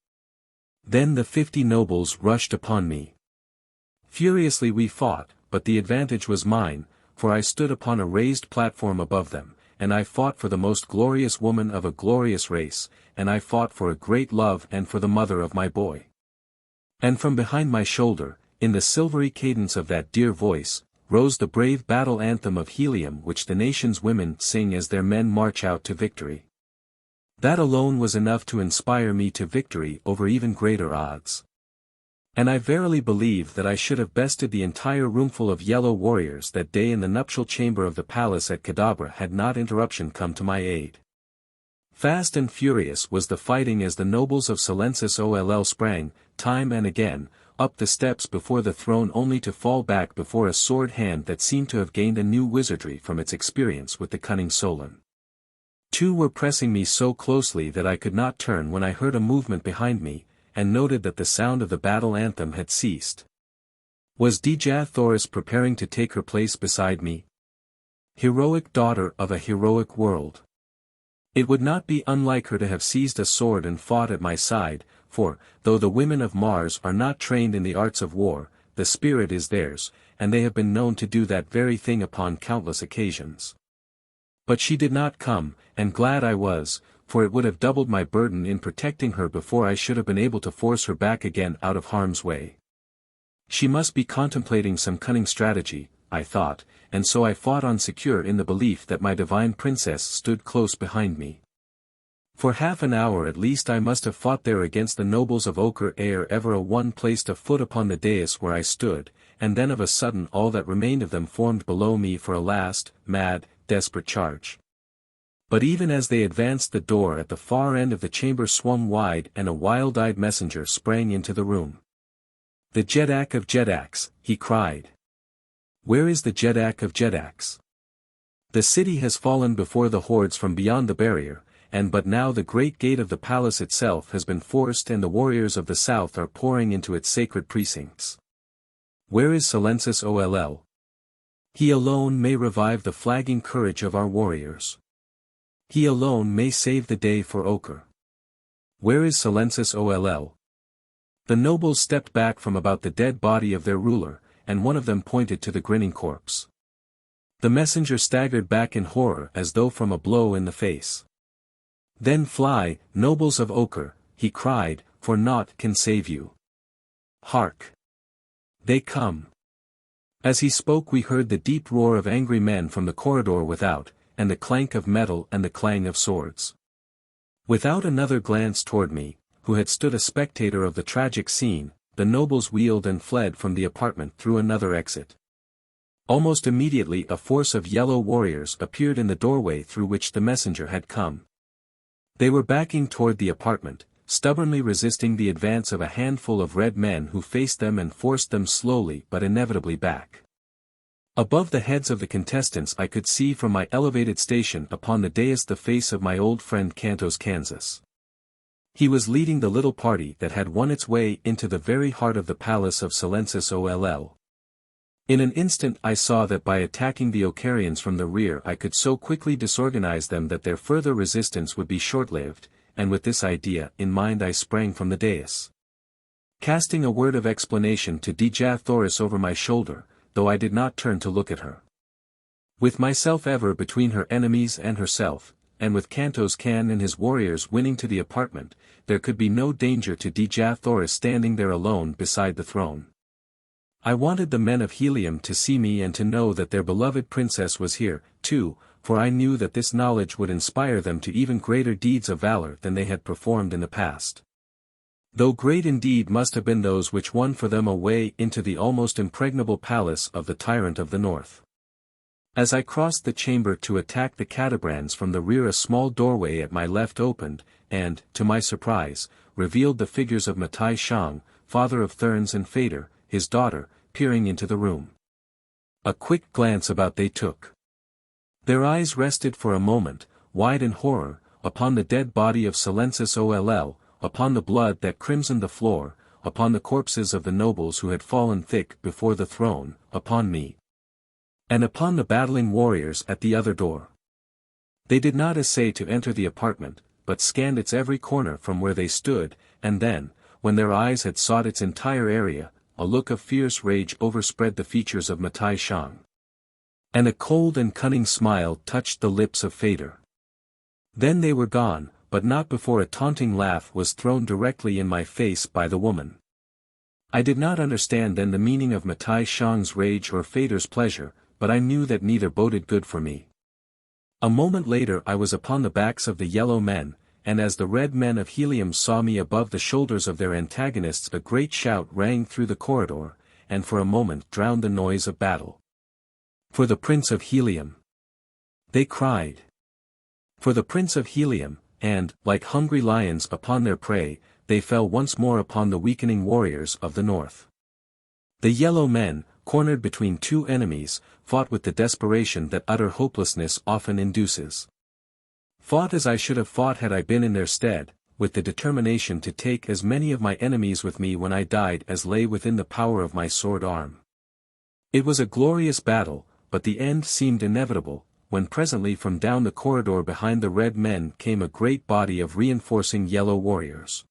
Then the 50 nobles rushed upon me. Furiously we fought, but the advantage was mine, for I stood upon a raised platform above them, and I fought for the most glorious woman of a glorious race, and I fought for a great love and for the mother of my boy. And from behind my shoulder, in the silvery cadence of that dear voice, rose the brave battle anthem of Helium which the nation's women sing as their men march out to victory. That alone was enough to inspire me to victory over even greater odds. And I verily believe that I should have bested the entire roomful of yellow warriors that day in the nuptial chamber of the palace at Kadabra had not interruption come to my aid. Fast and furious was the fighting as the nobles of Silensis Oll sprang, time and again, up the steps before the throne only to fall back before a sword hand that seemed to have gained a new wizardry from its experience with the cunning Solon. 2 were pressing me so closely that I could not turn when I heard a movement behind me, and noted that the sound of the battle anthem had ceased. Was Dejah Thoris preparing to take her place beside me? Heroic daughter of a heroic world. It would not be unlike her to have seized a sword and fought at my side, for, though the women of Mars are not trained in the arts of war, the spirit is theirs, and they have been known to do that very thing upon countless occasions. But she did not come, and glad I was, for it would have doubled my burden in protecting her before I should have been able to force her back again out of harm's way. She must be contemplating some cunning strategy, I thought, and so I fought on secure in the belief that my divine princess stood close behind me. For half an hour at least I must have fought there against the nobles of Ochre ere ever a one placed a foot upon the dais where I stood, and then of a sudden all that remained of them formed below me for a last, mad, desperate charge. But even as they advanced the door at the far end of the chamber swung wide and a wild-eyed messenger sprang into the room. "The Jeddak of Jeddaks," he cried. "Where is the Jeddak of Jeddaks? The city has fallen before the hordes from beyond the barrier, and but now the great gate of the palace itself has been forced and the warriors of the south are pouring into its sacred precincts. Where is Silensis Oll? He alone may revive the flagging courage of our warriors. He alone may save the day for Ochre. Where is Silensis Oll?" The nobles stepped back from about the dead body of their ruler, and one of them pointed to the grinning corpse. The messenger staggered back in horror as though from a blow in the face. "Then fly, nobles of Ochre," he cried, "for naught can save you. Hark! They come." As he spoke we heard the deep roar of angry men from the corridor without, and the clank of metal and the clang of swords. Without another glance toward me, who had stood a spectator of the tragic scene, the nobles wheeled and fled from the apartment through another exit. Almost immediately a force of yellow warriors appeared in the doorway through which the messenger had come. They were backing toward the apartment, stubbornly resisting the advance of a handful of red men who faced them and forced them slowly but inevitably back. Above the heads of the contestants I could see from my elevated station upon the dais the face of my old friend Cantos Kansas. He was leading the little party that had won its way into the very heart of the palace of Silensis Oll. In an instant I saw that by attacking the Ocarians from the rear I could so quickly disorganize them that their further resistance would be short-lived, and with this idea in mind I sprang from the dais. Casting a word of explanation to Dejah Thoris over my shoulder, though I did not turn to look at her. With myself ever between her enemies and herself, and with Cantos Can and his warriors winning to the apartment, there could be no danger to Dejah Thoris standing there alone beside the throne. I wanted the men of Helium to see me and to know that their beloved princess was here, too, for I knew that this knowledge would inspire them to even greater deeds of valor than they had performed in the past. Though great indeed must have been those which won for them a way into the almost impregnable palace of the tyrant of the north. As I crossed the chamber to attack the Cadabrands from the rear a small doorway at my left opened, and, to my surprise, revealed the figures of Matai Shang, father of Thurns and Fader, his daughter, peering into the room. A quick glance about they took. Their eyes rested for a moment, wide in horror, upon the dead body of Silensis Oll, upon the blood that crimsoned the floor, upon the corpses of the nobles who had fallen thick before the throne, upon me, and upon the battling warriors at the other door. They did not essay to enter the apartment, but scanned its every corner from where they stood, and then, when their eyes had sought its entire area, a look of fierce rage overspread the features of Matai Shang. And a cold and cunning smile touched the lips of Fader. Then they were gone, but not before a taunting laugh was thrown directly in my face by the woman. I did not understand then the meaning of Matai Shang's rage or Fader's pleasure, but I knew that neither boded good for me. A moment later I was upon the backs of the yellow men, and as the red men of Helium saw me above the shoulders of their antagonists, a great shout rang through the corridor, and for a moment drowned the noise of battle. "For the Prince of Helium!" they cried. For the Prince of Helium, and, like hungry lions upon their prey, they fell once more upon the weakening warriors of the north. The yellow men, cornered between two enemies, fought with the desperation that utter hopelessness often induces. Fought as I should have fought had I been in their stead, with the determination to take as many of my enemies with me when I died as lay within the power of my sword arm. It was a glorious battle, but the end seemed inevitable, when presently from down the corridor behind the red men came a great body of reinforcing yellow warriors.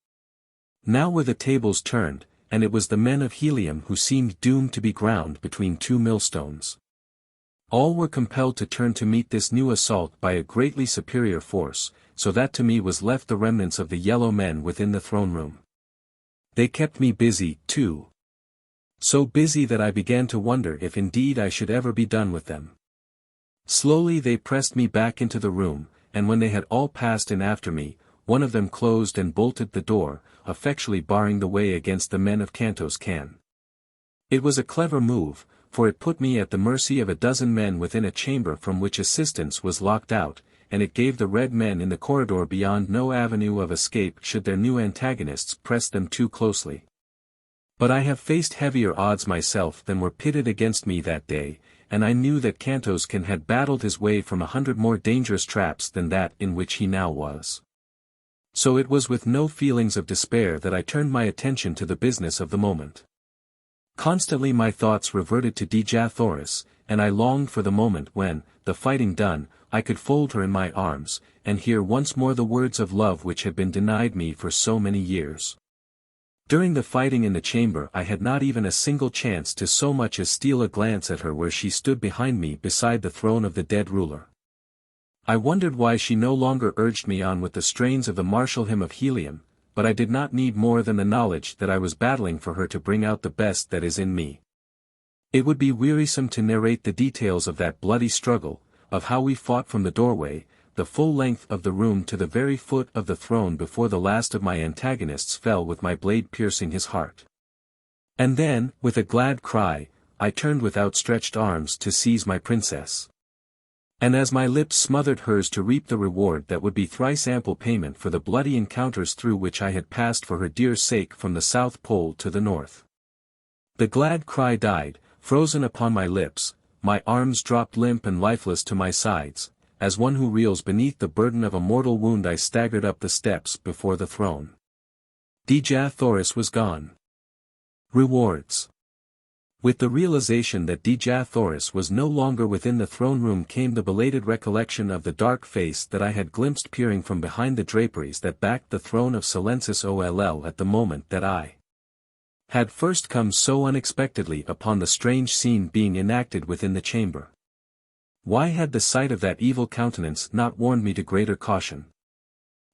Now were the tables turned, and it was the men of Helium who seemed doomed to be ground between two millstones. All were compelled to turn to meet this new assault by a greatly superior force, so that to me was left the remnants of the yellow men within the throne room. They kept me busy, too. So busy that I began to wonder if indeed I should ever be done with them. Slowly they pressed me back into the room, and when they had all passed in after me, one of them closed and bolted the door, effectually barring the way against the men of Kanto's Khan. It was a clever move, for it put me at the mercy of a dozen men within a chamber from which assistance was locked out, and it gave the red men in the corridor beyond no avenue of escape should their new antagonists press them too closely. But I have faced heavier odds myself than were pitted against me that day, and I knew that Kanto's Khan had battled his way from 100 more dangerous traps than that in which he now was. So it was with no feelings of despair that I turned my attention to the business of the moment. Constantly my thoughts reverted to Dejah Thoris, and I longed for the moment when, the fighting done, I could fold her in my arms, and hear once more the words of love which had been denied me for so many years. During the fighting in the chamber I had not even a single chance to so much as steal a glance at her where she stood behind me beside the throne of the dead ruler. I wondered why she no longer urged me on with the strains of the martial hymn of Helium, but I did not need more than the knowledge that I was battling for her to bring out the best that is in me. It would be wearisome to narrate the details of that bloody struggle, of how we fought from the doorway, the full length of the room to the very foot of the throne before the last of my antagonists fell with my blade piercing his heart. And then, with a glad cry, I turned with outstretched arms to seize my princess. And as my lips smothered hers to reap the reward that would be thrice ample payment for the bloody encounters through which I had passed for her dear sake from the South Pole to the North. The glad cry died, frozen upon my lips, my arms dropped limp and lifeless to my sides, as one who reels beneath the burden of a mortal wound I staggered up the steps before the throne. Dejah Thoris was gone. Rewards. With the realization that Dejah Thoris was no longer within the throne room came the belated recollection of the dark face that I had glimpsed peering from behind the draperies that backed the throne of Silencis Oll at the moment that I had first come so unexpectedly upon the strange scene being enacted within the chamber. Why had the sight of that evil countenance not warned me to greater caution?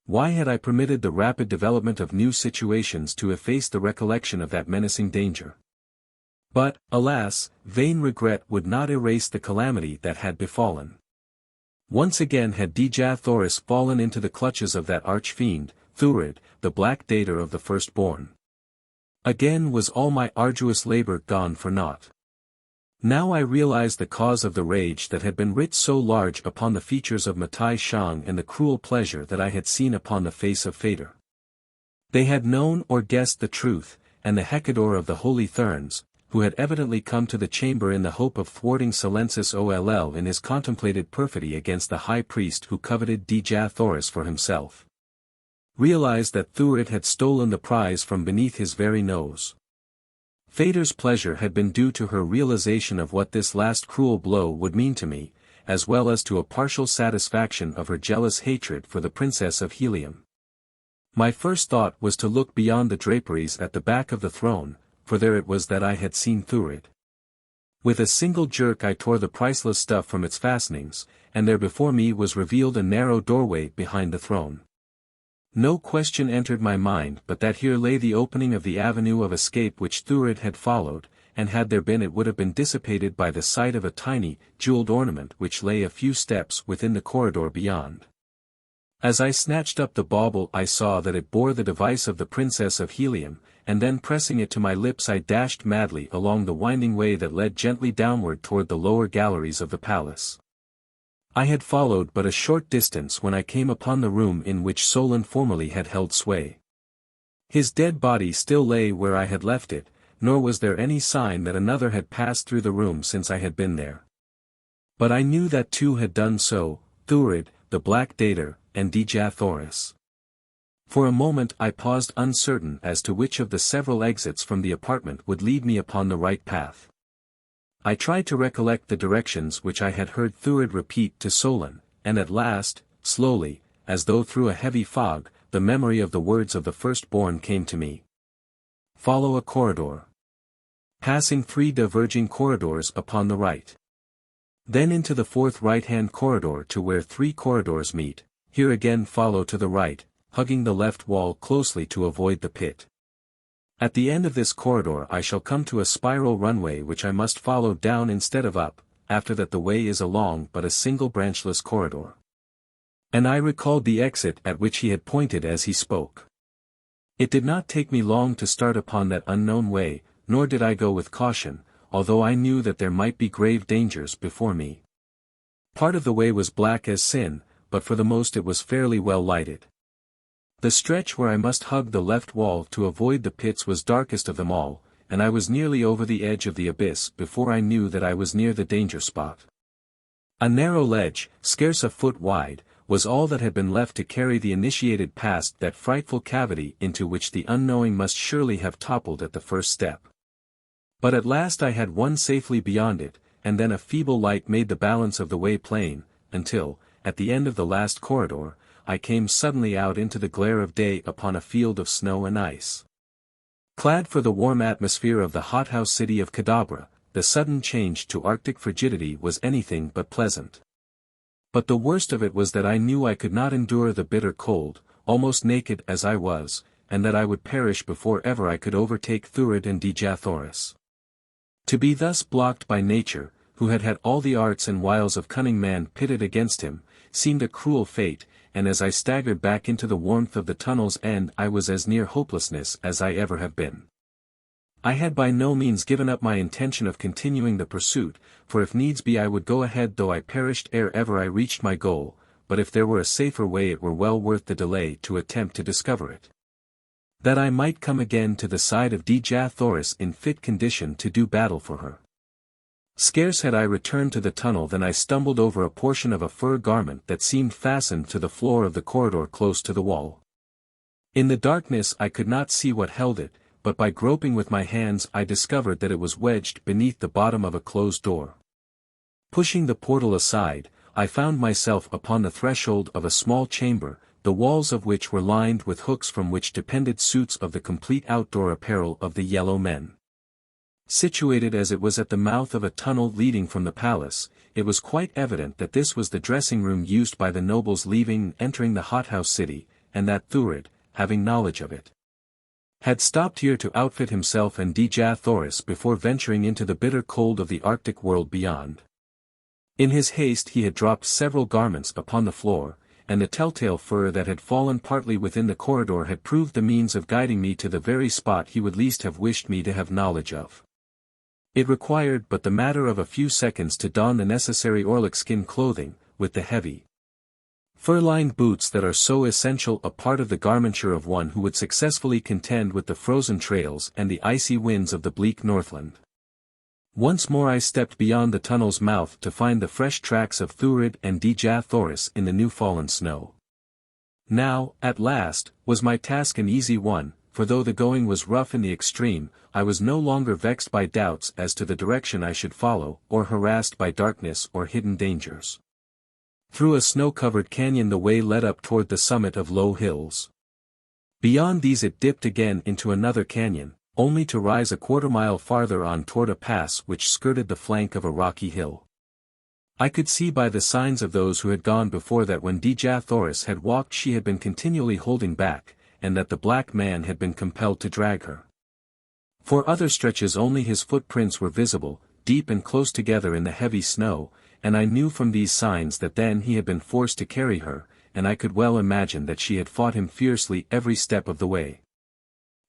Why had I permitted the rapid development of new situations to efface the recollection of that menacing danger? But, alas, vain regret would not erase the calamity that had befallen. Once again had Dejah Thoris fallen into the clutches of that arch-fiend, Thurid, the black dater of the firstborn. Again was all my arduous labor gone for naught. Now I realized the cause of the rage that had been writ so large upon the features of Matai Shang and the cruel pleasure that I had seen upon the face of Fader. They had known or guessed the truth, and the Hecador of the Holy Therns, who had evidently come to the chamber in the hope of thwarting Silencis Oll in his contemplated perfidy against the high priest who coveted Dejah Thoris for himself. realized that Thurid had stolen the prize from beneath his very nose. Phaedra's pleasure had been due to her realization of what this last cruel blow would mean to me, as well as to a partial satisfaction of her jealous hatred for the princess of Helium. My first thought was to look beyond the draperies at the back of the throne, for there it was that I had seen Thurid. With a single jerk I tore the priceless stuff from its fastenings, and there before me was revealed a narrow doorway behind the throne. No question entered my mind but that here lay the opening of the avenue of escape which Thurid had followed, and had there been it would have been dissipated by the sight of a tiny, jeweled ornament which lay a few steps within the corridor beyond. As I snatched up the bauble I saw that it bore the device of the Princess of Helium, and then pressing it to my lips I dashed madly along the winding way that led gently downward toward the lower galleries of the palace. I had followed but a short distance when I came upon the room in which Solon formerly had held sway. His dead body still lay where I had left it, nor was there any sign that another had passed through the room since I had been there. But I knew that two had done so, Thurid, the Black Dejah, and Dejah Thoris. For a moment I paused uncertain as to which of the several exits from the apartment would lead me upon the right path. I tried to recollect the directions which I had heard Thurid repeat to Solon, and at last, slowly, as though through a heavy fog, the memory of the words of the firstborn came to me. Follow a corridor. Passing 3 diverging corridors upon the right. Then into the 4th right-hand corridor to where 3 corridors meet, here again follow to the right, hugging the left wall closely to avoid the pit. At the end of this corridor I shall come to a spiral runway which I must follow down instead of up, after that the way is a long but a single branchless corridor. And I recalled the exit at which he had pointed as he spoke. It did not take me long to start upon that unknown way, nor did I go with caution, although I knew that there might be grave dangers before me. Part of the way was black as sin, but for the most it was fairly well lighted. The stretch where I must hug the left wall to avoid the pits was darkest of them all, and I was nearly over the edge of the abyss before I knew that I was near the danger spot. A narrow ledge, scarce a foot wide, was all that had been left to carry the initiated past that frightful cavity into which the unknowing must surely have toppled at the first step. But at last I had won safely beyond it, and then a feeble light made the balance of the way plain, until, at the end of the last corridor, I came suddenly out into the glare of day upon a field of snow and ice. Clad for the warm atmosphere of the hothouse city of Kadabra, the sudden change to Arctic frigidity was anything but pleasant. But the worst of it was that I knew I could not endure the bitter cold, almost naked as I was, and that I would perish before ever I could overtake Thurid and Dejah Thoris. To be thus blocked by nature, who had had all the arts and wiles of cunning man pitted against him, seemed a cruel fate, and as I staggered back into the warmth of the tunnel's end I was as near hopelessness as I ever have been. I had by no means given up my intention of continuing the pursuit, for if needs be I would go ahead though I perished ere ever I reached my goal, but if there were a safer way it were well worth the delay to attempt to discover it. That I might come again to the side of Dejah Thoris in fit condition to do battle for her. Scarce had I returned to the tunnel than I stumbled over a portion of a fur garment that seemed fastened to the floor of the corridor close to the wall. In the darkness I could not see what held it, but by groping with my hands I discovered that it was wedged beneath the bottom of a closed door. Pushing the portal aside, I found myself upon the threshold of a small chamber, the walls of which were lined with hooks from which depended suits of the complete outdoor apparel of the Yellow Men. Situated as it was at the mouth of a tunnel leading from the palace, it was quite evident that this was the dressing room used by the nobles leaving and entering the hothouse city, and that Thurid, having knowledge of it, had stopped here to outfit himself and Dejah Thoris before venturing into the bitter cold of the Arctic world beyond. In his haste he had dropped several garments upon the floor, and the telltale fur that had fallen partly within the corridor had proved the means of guiding me to the very spot he would least have wished me to have knowledge of. It required but the matter of a few seconds to don the necessary orlick skin clothing, with the heavy, fur-lined boots that are so essential a part of the garmenture of one who would successfully contend with the frozen trails and the icy winds of the bleak Northland. Once more I stepped beyond the tunnel's mouth to find the fresh tracks of Thurid and Dejah Thoris in the new fallen snow. Now, at last, was my task an easy one, for though the going was rough in the extreme, I was no longer vexed by doubts as to the direction I should follow, or harassed by darkness or hidden dangers. Through a snow-covered canyon the way led up toward the summit of low hills. Beyond these it dipped again into another canyon, only to rise a quarter-mile farther on toward a pass which skirted the flank of a rocky hill. I could see by the signs of those who had gone before that when Dejah Thoris had walked she had been continually holding back, and that the black man had been compelled to drag her. For other stretches only his footprints were visible, deep and close together in the heavy snow, and I knew from these signs that then he had been forced to carry her, and I could well imagine that she had fought him fiercely every step of the way.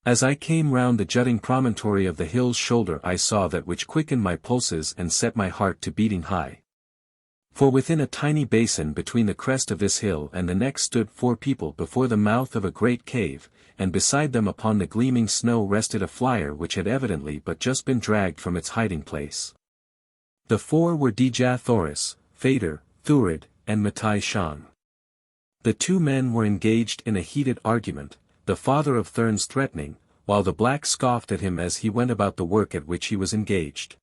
As I came round the jutting promontory of the hill's shoulder I saw that which quickened my pulses and set my heart to beating high. For within a tiny basin between the crest of this hill and the next stood 4 people before the mouth of a great cave, and beside them upon the gleaming snow rested a flyer which had evidently but just been dragged from its hiding place. The 4 were Dejah Thoris, Phaetor, Thurid, and Matai Shan. The 2 men were engaged in a heated argument, the father of Thurns threatening, while the black scoffed at him as he went about the work at which he was engaged.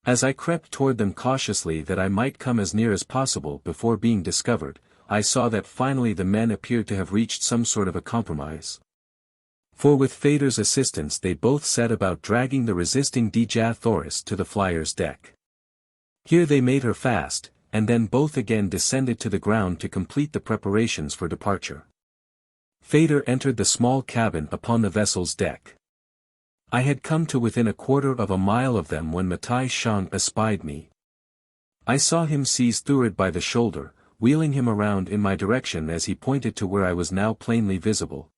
As I crept toward them cautiously that I might come as near as possible before being discovered, I saw that finally the men appeared to have reached some sort of a compromise. For with Phaetor's assistance they both set about dragging the resisting Dejah Thoris to the flyer's deck. Here they made her fast, and then both again descended to the ground to complete the preparations for departure. Phaetor entered the small cabin upon the vessel's deck. I had come to within a quarter of a mile of them when Matai Shan espied me. I saw him seize Thurid by the shoulder, wheeling him around in my direction as he pointed to where I was now plainly visible.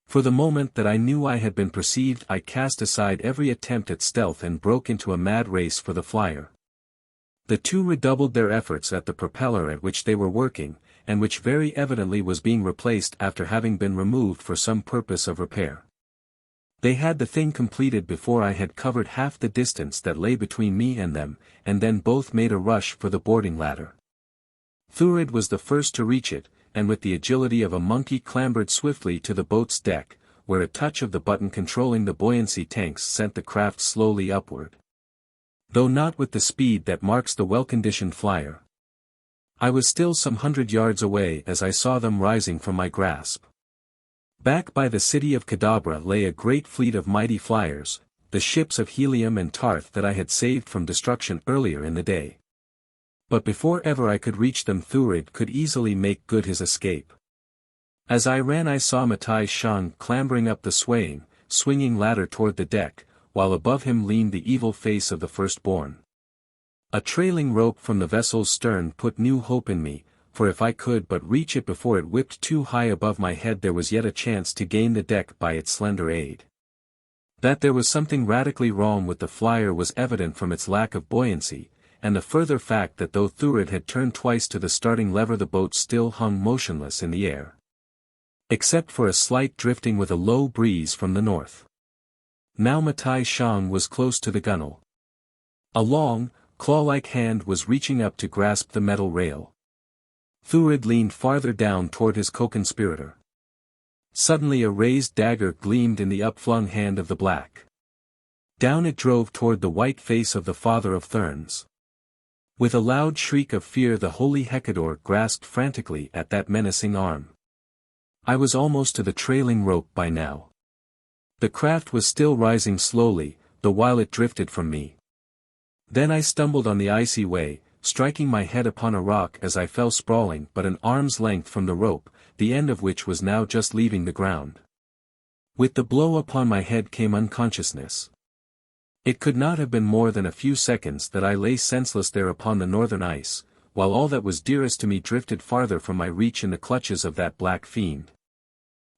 For the moment that I knew I had been perceived I cast aside every attempt at stealth and broke into a mad race for the flyer. The 2 redoubled their efforts at the propeller at which they were working, and which very evidently was being replaced after having been removed for some purpose of repair. They had the thing completed before I had covered half the distance that lay between me and them, and then both made a rush for the boarding ladder. Thurid was the first to reach it, and with the agility of a monkey clambered swiftly to the boat's deck, where a touch of the button controlling the buoyancy tanks sent the craft slowly upward. Though not with the speed that marks the well-conditioned flyer. I was still some 100 yards away as I saw them rising from my grasp. Back by the city of Kadabra lay a great fleet of mighty flyers, the ships of Helium and Tarth that I had saved from destruction earlier in the day. But before ever I could reach them Thurid could easily make good his escape. As I ran I saw Matai Shan clambering up the swinging ladder toward the deck, while above him leaned the evil face of the firstborn. A trailing rope from the vessel's stern put new hope in me, for if I could but reach it before it whipped too high above my head there was yet a chance to gain the deck by its slender aid. That there was something radically wrong with the flyer was evident from its lack of buoyancy, and the further fact that though Thurid had turned twice to the starting lever the boat still hung motionless in the air. Except for a slight drifting with a low breeze from the north. Now Matai Shan was close to the gunwale. A long, claw-like hand was reaching up to grasp the metal rail. Thurid leaned farther down toward his co-conspirator. Suddenly a raised dagger gleamed in the upflung hand of the black. Down it drove toward the white face of the father of Thurns. With a loud shriek of fear the holy Hecador grasped frantically at that menacing arm. I was almost to the trailing rope by now. The craft was still rising slowly, the while it drifted from me. Then I stumbled on the icy way, striking my head upon a rock as I fell sprawling but an arm's length from the rope, the end of which was now just leaving the ground. With the blow upon my head came unconsciousness. It could not have been more than a few seconds that I lay senseless there upon the northern ice, while all that was dearest to me drifted farther from my reach in the clutches of that black fiend.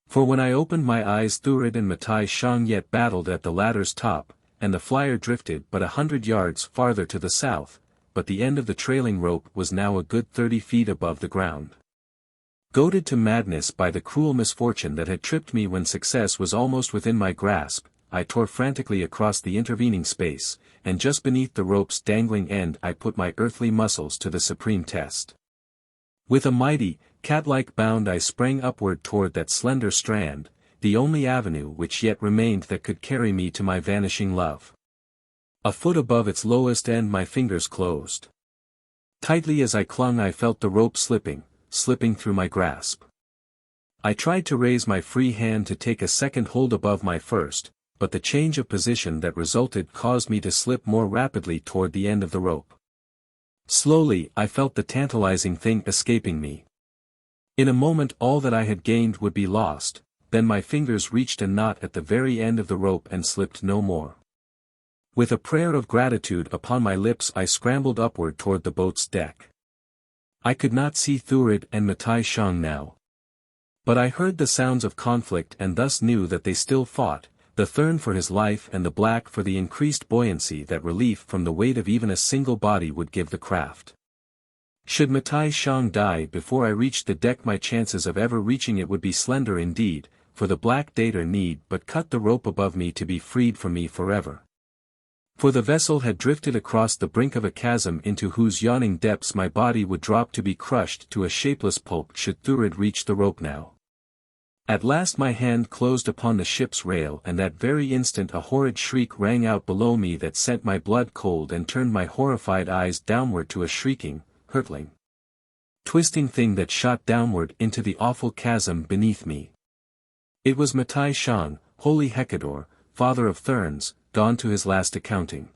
For when I opened my eyes Thurid and Matai Shan yet battled at the ladder's top, and the flyer drifted but 100 yards farther to the south, but the end of the trailing rope was now a good 30 feet above the ground. Goaded to madness by the cruel misfortune that had tripped me when success was almost within my grasp, I tore frantically across the intervening space, and just beneath the rope's dangling end I put my earthly muscles to the supreme test. With a mighty, Cat-like bound I sprang upward toward that slender strand, the only avenue which yet remained that could carry me to my vanishing love. A foot above its lowest end my fingers closed. Tightly as I clung I felt the rope slipping through my grasp. I tried to raise my free hand to take a second hold above my first, but the change of position that resulted caused me to slip more rapidly toward the end of the rope. Slowly I felt the tantalizing thing escaping me. In a moment all that I had gained would be lost, then my fingers reached a knot at the very end of the rope and slipped no more. With a prayer of gratitude upon my lips I scrambled upward toward the boat's deck. I could not see Thurid and Matai Shang now. But I heard the sounds of conflict and thus knew that they still fought, the Thurn for his life and the Black for the increased buoyancy that relief from the weight of even a single body would give the craft. Should Matai Shang die before I reached the deck my chances of ever reaching it would be slender indeed, for the Black Dejah need but cut the rope above me to be freed from me forever. For the vessel had drifted across the brink of a chasm into whose yawning depths my body would drop to be crushed to a shapeless pulp should Thurid reach the rope now. At last my hand closed upon the ship's rail and that very instant a horrid shriek rang out below me that sent my blood cold and turned my horrified eyes downward to a shrieking, hurtling, twisting thing that shot downward into the awful chasm beneath me. It was Matai Shang, holy Hecador, father of Thurns, gone to his last accounting.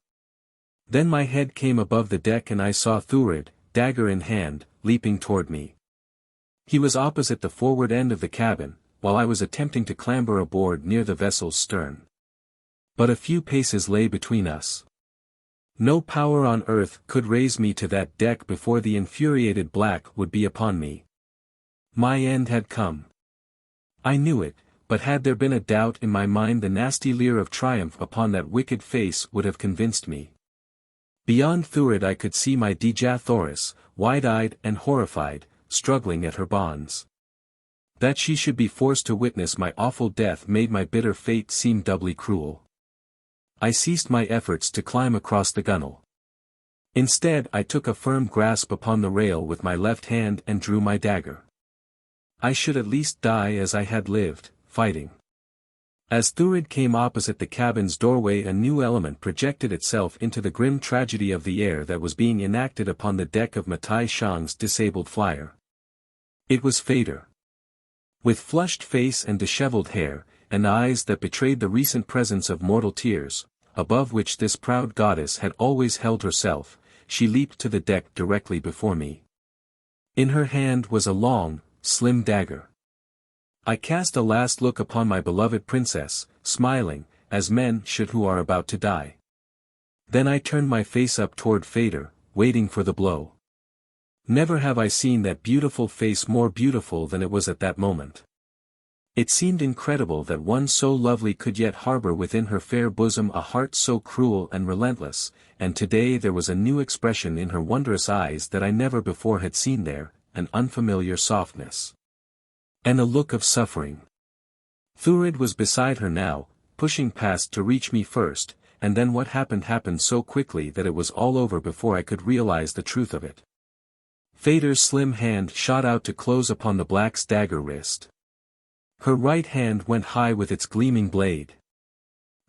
Then my head came above the deck and I saw Thurid, dagger in hand, leaping toward me. He was opposite the forward end of the cabin, while I was attempting to clamber aboard near the vessel's stern. But a few paces lay between us. No power on earth could raise me to that deck before the infuriated Black would be upon me. My end had come. I knew it, but had there been a doubt in my mind the nasty leer of triumph upon that wicked face would have convinced me. Beyond Thurid I could see my Dejah Thoris, wide-eyed and horrified, struggling at her bonds. That she should be forced to witness my awful death made my bitter fate seem doubly cruel. I ceased my efforts to climb across the gunwale. Instead I took a firm grasp upon the rail with my left hand and drew my dagger. I should at least die as I had lived, fighting. As Thurid came opposite the cabin's doorway a new element projected itself into the grim tragedy of the air that was being enacted upon the deck of Matai Shang's disabled flyer. It was Fader. With flushed face and disheveled hair, and eyes that betrayed the recent presence of mortal tears, above which this proud goddess had always held herself, she leaped to the deck directly before me. In her hand was a long, slim dagger. I cast a last look upon my beloved princess, smiling, as men should who are about to die. Then I turned my face up toward Fader, waiting for the blow. Never have I seen that beautiful face more beautiful than it was at that moment. It seemed incredible that one so lovely could yet harbor within her fair bosom a heart so cruel and relentless, and today there was a new expression in her wondrous eyes that I never before had seen there, an unfamiliar softness. And a look of suffering. Thurid was beside her now, pushing past to reach me first, and then what happened so quickly that it was all over before I could realize the truth of it. Fader's slim hand shot out to close upon the Black's dagger wrist. Her right hand went high with its gleaming blade.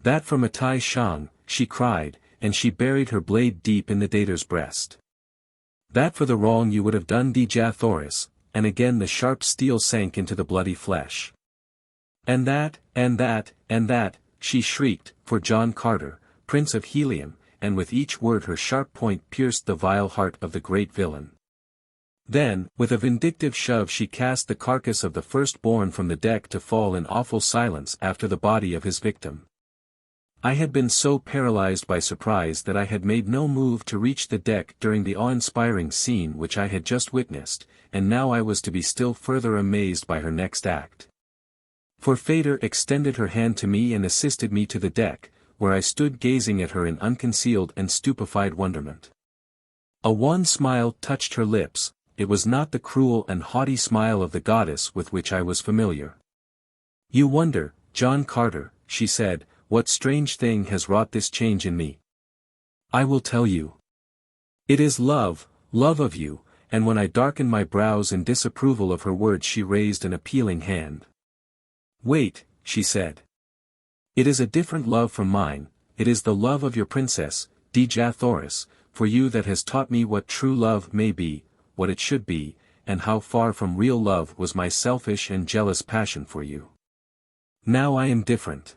That for Matai Shang, she cried, and she buried her blade deep in the Dejah's breast. That for the wrong you would have done Dejah Thoris, and again the sharp steel sank into the bloody flesh. And that, she shrieked, for John Carter, Prince of Helium, and with each word her sharp point pierced the vile heart of the great villain. Then, with a vindictive shove she cast the carcass of the firstborn from the deck to fall in awful silence after the body of his victim. I had been so paralyzed by surprise that I had made no move to reach the deck during the awe-inspiring scene which I had just witnessed, and now I was to be still further amazed by her next act. For Fader extended her hand to me and assisted me to the deck, where I stood gazing at her in unconcealed and stupefied wonderment. A wan smile touched her lips. It was not the cruel and haughty smile of the goddess with which I was familiar. "You wonder, John Carter," she said, "what strange thing has wrought this change in me? I will tell you. It is love, love of you, and when I darkened my brows in disapproval of her words she raised an appealing hand. "Wait," she said. "It is a different love from mine, it is the love of your princess, Dejah Thoris, for you that has taught me what true love may be, what it should be, and how far from real love was my selfish and jealous passion for you. Now I am different.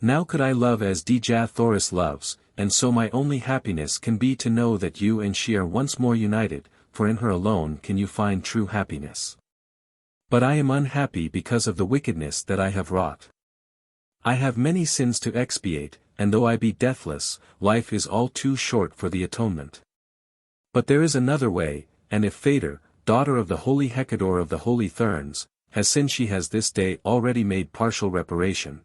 Now could I love as Dejah Thoris loves, and so my only happiness can be to know that you and she are once more united, for in her alone can you find true happiness. But I am unhappy because of the wickedness that I have wrought. I have many sins to expiate, and though I be deathless, life is all too short for the atonement. But there is another way, and if Phaedra, daughter of the holy Hecador of the holy Thurns, has sinned she has this day already made partial reparation.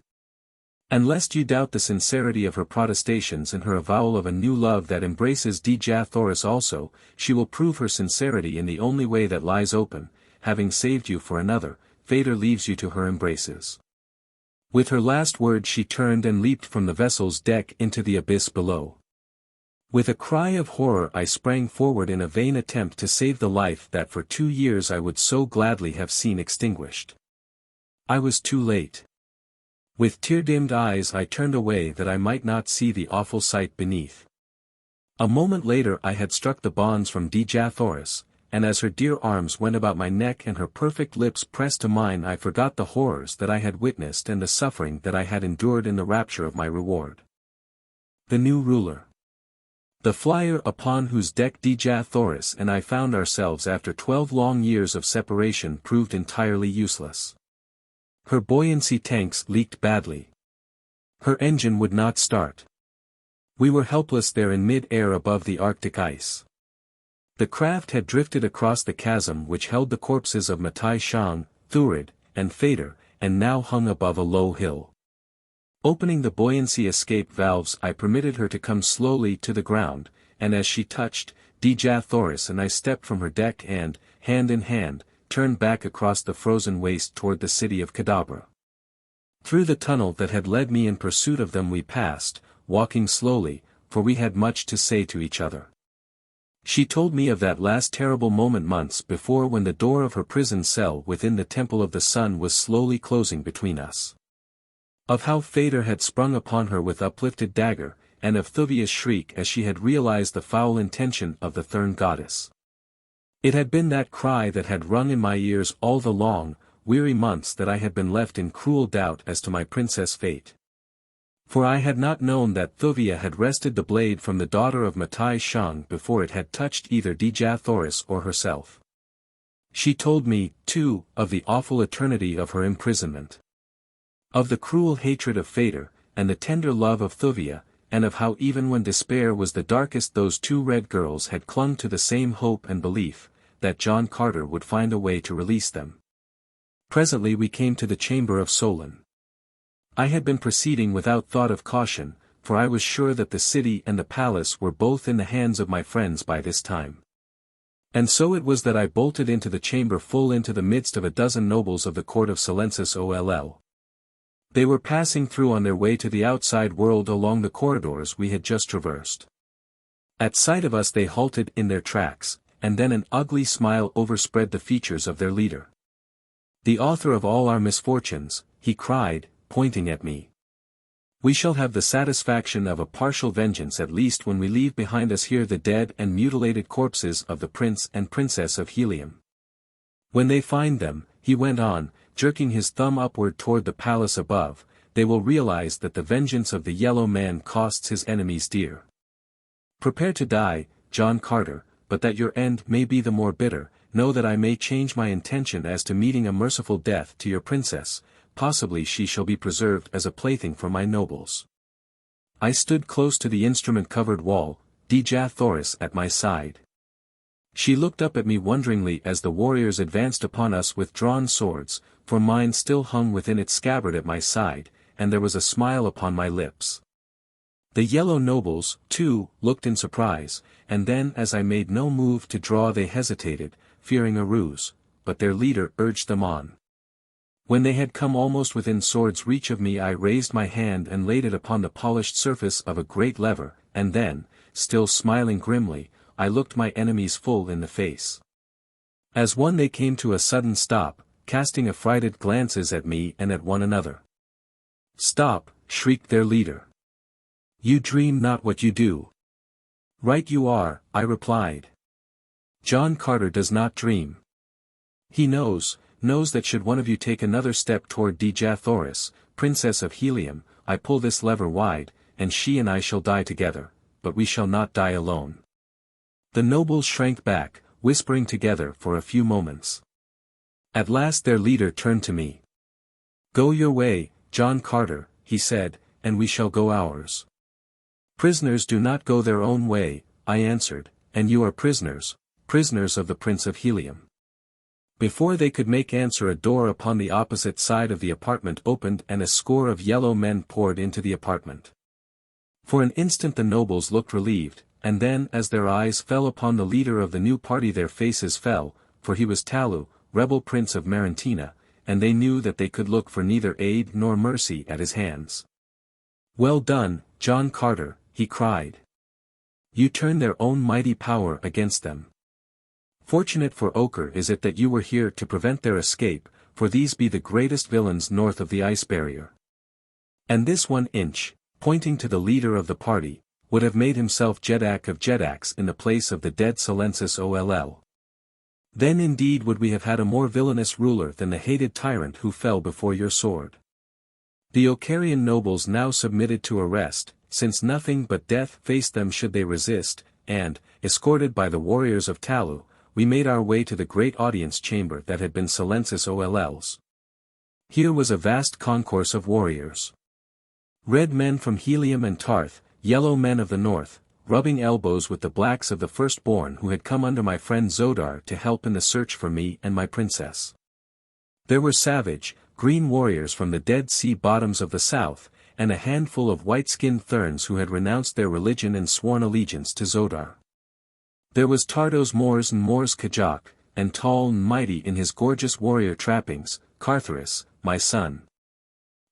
And lest you doubt the sincerity of her protestations and her avowal of a new love that embraces Dejah Thoris also, she will prove her sincerity in the only way that lies open, having saved you for another, Phaedra leaves you to her embraces." With her last word she turned and leaped from the vessel's deck into the abyss below. With a cry of horror I sprang forward in a vain attempt to save the life that for 2 years I would so gladly have seen extinguished. I was too late. With tear-dimmed eyes I turned away that I might not see the awful sight beneath. A moment later I had struck the bonds from Dejah Thoris, and as her dear arms went about my neck and her perfect lips pressed to mine I forgot the horrors that I had witnessed and the suffering that I had endured in the rapture of my reward. The new ruler. The flyer upon whose deck Dejah Thoris and I found ourselves after 12 long years of separation proved entirely useless. Her buoyancy tanks leaked badly. Her engine would not start. We were helpless there in mid-air above the Arctic ice. The craft had drifted across the chasm which held the corpses of Matai Shang, Thurid, and Phaedra, and now hung above a low hill. Opening the buoyancy escape valves I permitted her to come slowly to the ground, and as she touched, Dejah Thoris and I stepped from her deck and, hand in hand, turned back across the frozen waste toward the city of Kadabra. Through the tunnel that had led me in pursuit of them we passed, walking slowly, for we had much to say to each other. She told me of that last terrible moment months before when the door of her prison cell within the Temple of the Sun was slowly closing between us. Of how Phaedra had sprung upon her with uplifted dagger, and of Thuvia's shriek as she had realized the foul intention of the Thurn goddess. It had been that cry that had rung in my ears all the long, weary months that I had been left in cruel doubt as to my princess' fate. For I had not known that Thuvia had wrested the blade from the daughter of Matai Shang before it had touched either Dejah Thoris or herself. She told me, too, of the awful eternity of her imprisonment. Of the cruel hatred of Phaedra, and the tender love of Thuvia, and of how even when despair was the darkest those two red girls had clung to the same hope and belief, that John Carter would find a way to release them. Presently we came to the chamber of Solon. I had been proceeding without thought of caution, for I was sure that the city and the palace were both in the hands of my friends by this time. And so it was that I bolted into the chamber full into the midst of a dozen nobles of the court of Silensis Oll. They were passing through on their way to the outside world along the corridors we had just traversed. At sight of us they halted in their tracks, and then an ugly smile overspread the features of their leader. "The author of all our misfortunes," he cried, pointing at me. "We shall have the satisfaction of a partial vengeance at least when we leave behind us here the dead and mutilated corpses of the prince and princess of Helium. When they find them," he went on, jerking his thumb upward toward the palace above, "they will realize that the vengeance of the Yellow Man costs his enemies dear. Prepare to die, John Carter, but that your end may be the more bitter, know that I may change my intention as to meeting a merciful death to your princess. Possibly she shall be preserved as a plaything for my nobles." I stood close to the instrument-covered wall, Dejah Thoris at my side. She looked up at me wonderingly as the warriors advanced upon us with drawn swords, for mine still hung within its scabbard at my side, and there was a smile upon my lips. The yellow nobles, too, looked in surprise, and then as I made no move to draw they hesitated, fearing a ruse, but their leader urged them on. When they had come almost within sword's reach of me I raised my hand and laid it upon the polished surface of a great lever, and then, still smiling grimly, I looked my enemies full in the face. As one they came to a sudden stop, casting affrighted glances at me and at one another. "Stop," shrieked their leader. "You dream not what you do." "Right you are," I replied. "John Carter does not dream. He knows that should one of you take another step toward Dejah Thoris, Princess of Helium, I pull this lever wide, and she and I shall die together, but we shall not die alone." The nobles shrank back, whispering together for a few moments. At last their leader turned to me. "Go your way, John Carter," he said, "and we shall go ours." "Prisoners do not go their own way," I answered, "and you are prisoners of the Prince of Helium." Before they could make answer, a door upon the opposite side of the apartment opened and a score of yellow men poured into the apartment. For an instant the nobles looked relieved, and then as their eyes fell upon the leader of the new party their faces fell, for he was Talu, rebel prince of Marantina, and they knew that they could look for neither aid nor mercy at his hands. "Well done, John Carter," he cried. "You turn their own mighty power against them. Fortunate for Ochre is it that you were here to prevent their escape, for these be the greatest villains north of the ice barrier. And this 1 inch, pointing to the leader of the party, would have made himself Jeddak of Jeddaks in the place of the dead Silensis Oll. Then indeed would we have had a more villainous ruler than the hated tyrant who fell before your sword." The Ocharian nobles now submitted to arrest, since nothing but death faced them should they resist, and, escorted by the warriors of Talu, we made our way to the great audience chamber that had been Silensis Oll's. Here was a vast concourse of warriors. Red men from Helium and Tarth, yellow men of the north, rubbing elbows with the blacks of the firstborn who had come under my friend Zodar to help in the search for me and my princess. There were savage, green warriors from the Dead Sea bottoms of the south, and a handful of white-skinned Therns who had renounced their religion and sworn allegiance to Zodar. There was Tardos Mors and Mors Kajak, and tall and mighty in his gorgeous warrior trappings, Cartharis, my son.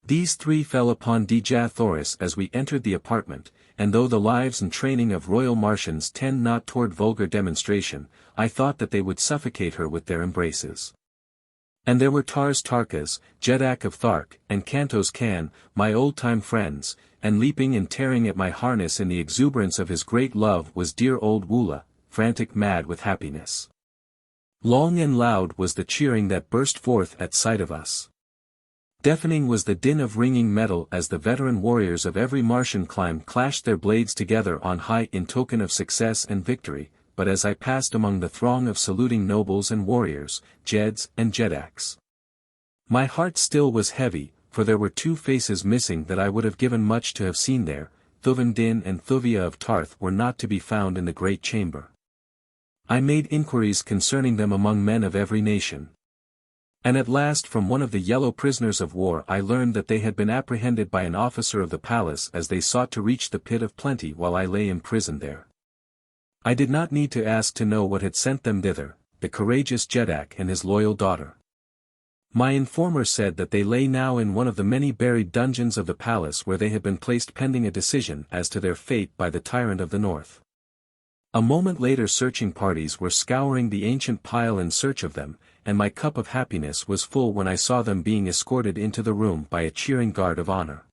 These three fell upon Dejah Thoris as we entered the apartment, and though the lives and training of royal Martians tend not toward vulgar demonstration, I thought that they would suffocate her with their embraces. And there were Tars Tarkas, Jeddak of Thark, and Kantos Kan, my old-time friends, and leaping and tearing at my harness in the exuberance of his great love was dear old Woola, frantic mad with happiness. Long and loud was the cheering that burst forth at sight of us. Deafening was the din of ringing metal as the veteran warriors of every Martian clime clashed their blades together on high in token of success and victory, but as I passed among the throng of saluting nobles and warriors, Jeds and Jeddaks, my heart still was heavy, for there were 2 faces missing that I would have given much to have seen there. Thuvendin and Thuvia of Tarth were not to be found in the great chamber. I made inquiries concerning them among men of every nation. And at last from one of the yellow prisoners of war I learned that they had been apprehended by an officer of the palace as they sought to reach the pit of plenty while I lay imprisoned there. I did not need to ask to know what had sent them thither, the courageous Jeddak and his loyal daughter. My informer said that they lay now in one of the many buried dungeons of the palace where they had been placed pending a decision as to their fate by the tyrant of the north. A moment later searching parties were scouring the ancient pile in search of them, and my cup of happiness was full when I saw them being escorted into the room by a cheering guard of honor.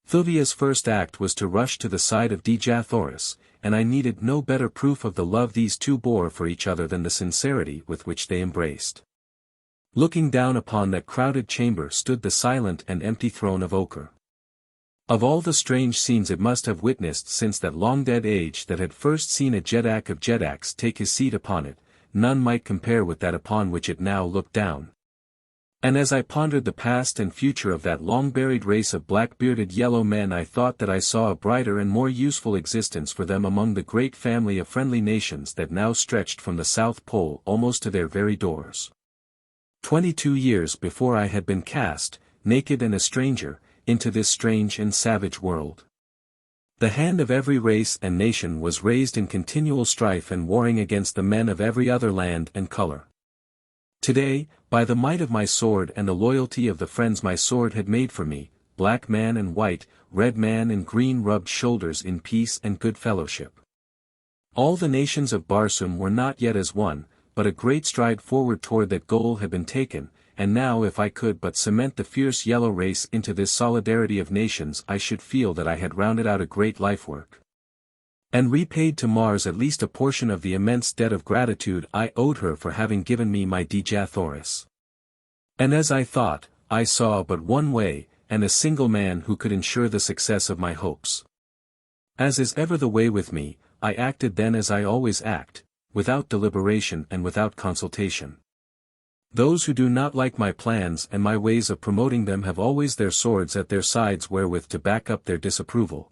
Thuvia's first act was to rush to the side of Dejah Thoris, and I needed no better proof of the love these two bore for each other than the sincerity with which they embraced. Looking down upon that crowded chamber stood the silent and empty throne of ochre. Of all the strange scenes it must have witnessed since that long-dead age that had first seen a Jeddak of Jeddaks take his seat upon it, none might compare with that upon which it now looked down. And as I pondered the past and future of that long-buried race of black-bearded yellow men I thought that I saw a brighter and more useful existence for them among the great family of friendly nations that now stretched from the South Pole almost to their very doors. 22 years before I had been cast, naked and a stranger, into this strange and savage world. The hand of every race and nation was raised in continual strife and warring against the men of every other land and color. Today, by the might of my sword and the loyalty of the friends my sword had made for me, black man and white, red man and green rubbed shoulders in peace and good fellowship. All the nations of Barsoom were not yet as one, but a great stride forward toward that goal had been taken, and now if I could but cement the fierce yellow race into this solidarity of nations I should feel that I had rounded out a great lifework. And repaid to Mars at least a portion of the immense debt of gratitude I owed her for having given me my Dejah Thoris. And as I thought, I saw but one way, and a single man who could ensure the success of my hopes. As is ever the way with me, I acted then as I always act, without deliberation and without consultation. Those who do not like my plans and my ways of promoting them have always their swords at their sides wherewith to back up their disapproval.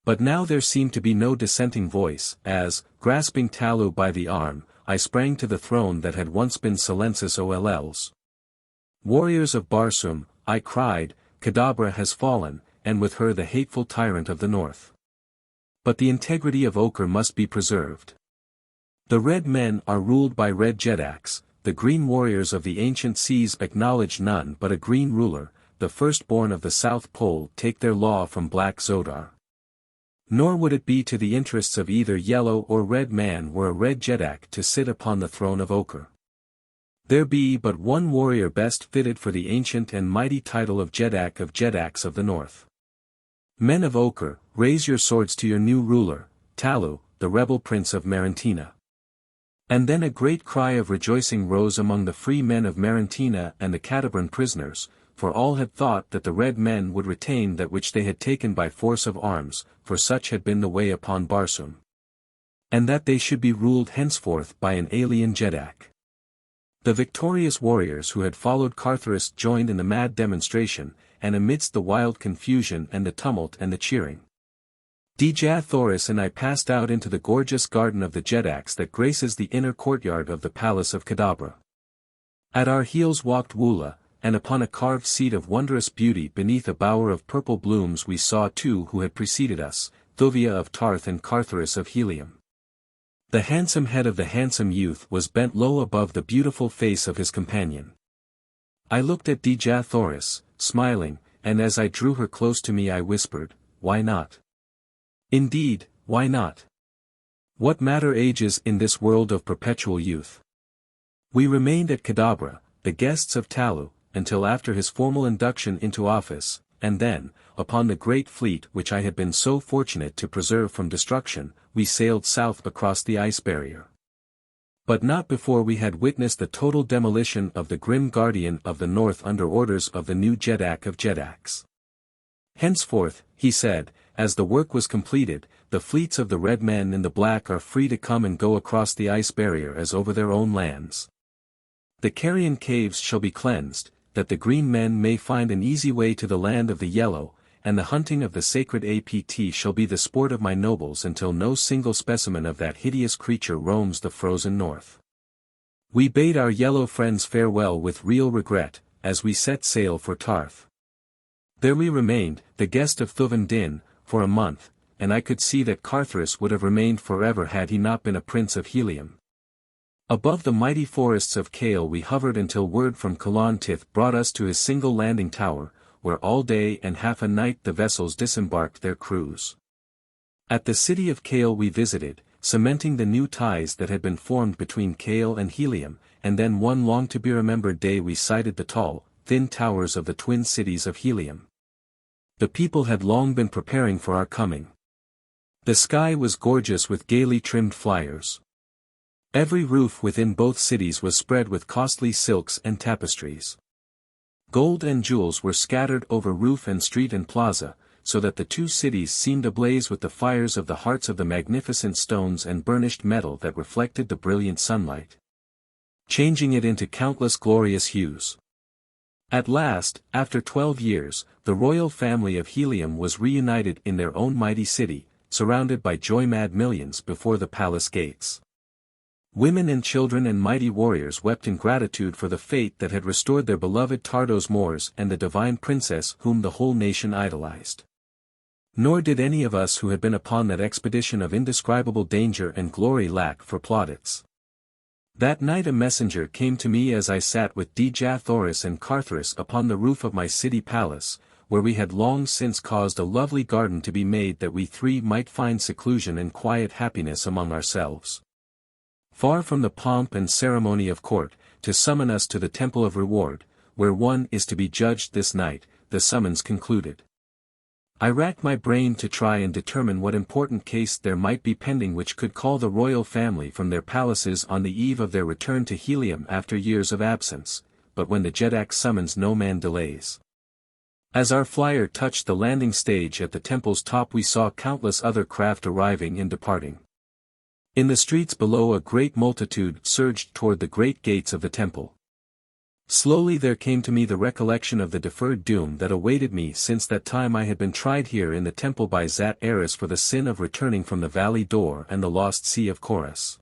But now there seemed to be no dissenting voice, as, grasping Talu by the arm, I sprang to the throne that had once been Silencis Olls. Warriors of Barsoom, I cried, Kadabra has fallen, and with her the hateful tyrant of the north. But the integrity of Ochre must be preserved. The red men are ruled by red Jedaks, the green warriors of the ancient seas acknowledge none but a green ruler, the firstborn of the South Pole take their law from black Zodar. Nor would it be to the interests of either yellow or red man were a red Jedak to sit upon the throne of Ochre. There be but one warrior best fitted for the ancient and mighty title of Jedaks of the North. Men of Ochre, raise your swords to your new ruler, Talu, the rebel prince of Marantina. And then a great cry of rejoicing rose among the free men of Marantina and the Kadabran prisoners, for all had thought that the red men would retain that which they had taken by force of arms, for such had been the way upon Barsoom. And that they should be ruled henceforth by an alien Jedak. The victorious warriors who had followed Carthoris joined in the mad demonstration, and amidst the wild confusion and the tumult and the cheering, Dejah Thoris and I passed out into the gorgeous garden of the Jedaks that graces the inner courtyard of the palace of Kadabra. At our heels walked Woola, and upon a carved seat of wondrous beauty beneath a bower of purple blooms we saw two who had preceded us, Thuvia of Tarth and Carthoris of Helium. The handsome head of the handsome youth was bent low above the beautiful face of his companion. I looked at Dejah Thoris, smiling, and as I drew her close to me I whispered, "Why not? Indeed, why not? What matter ages in this world of perpetual youth?" We remained at Kadabra, the guests of Talu, until after his formal induction into office, and then, upon the great fleet which I had been so fortunate to preserve from destruction, we sailed south across the ice barrier. But not before we had witnessed the total demolition of the grim guardian of the north under orders of the new Jedak of Jedaks. Henceforth, he said, as the work was completed, the fleets of the red men in the black are free to come and go across the ice barrier as over their own lands. The Carrion caves shall be cleansed, that the green men may find an easy way to the land of the yellow, and the hunting of the sacred Apt shall be the sport of my nobles until no single specimen of that hideous creature roams the frozen north. We bade our yellow friends farewell with real regret, as we set sail for Tarth. There we remained, the guest of Thuvan Din, for a month, and I could see that Carthoris would have remained forever had he not been a prince of Helium. Above the mighty forests of Kaol we hovered until word from Kaolian Tith brought us to his single landing tower, where all day and half a night the vessels disembarked their crews. At the city of Kaol we visited, cementing the new ties that had been formed between Kaol and Helium, and then one long to be remembered day we sighted the tall, thin towers of the twin cities of Helium. The people had long been preparing for our coming. The sky was gorgeous with gaily trimmed flyers. Every roof within both cities was spread with costly silks and tapestries. Gold and jewels were scattered over roof and street and plaza, so that the two cities seemed ablaze with the fires of the hearts of the magnificent stones and burnished metal that reflected the brilliant sunlight, changing it into countless glorious hues. At last, after 12 years, the royal family of Helium was reunited in their own mighty city, surrounded by joy-mad millions before the palace gates. Women and children and mighty warriors wept in gratitude for the fate that had restored their beloved Tardos Moors and the divine princess whom the whole nation idolized. Nor did any of us who had been upon that expedition of indescribable danger and glory lack for plaudits. That night a messenger came to me as I sat with Dejah Thoris and Carthoris upon the roof of my city palace, where we had long since caused a lovely garden to be made that we three might find seclusion and quiet happiness among ourselves. Far from the pomp and ceremony of court, to summon us to the temple of reward, where one is to be judged this night, the summons concluded. I racked my brain to try and determine what important case there might be pending which could call the royal family from their palaces on the eve of their return to Helium after years of absence, but when the Jeddak summons no man delays. As our flyer touched the landing stage at the temple's top we saw countless other craft arriving and departing. In the streets below a great multitude surged toward the great gates of the temple. Slowly there came to me the recollection of the deferred doom that awaited me since that time I had been tried here in the temple by Zat Eris for the sin of returning from the valley door and the lost sea of Chorus.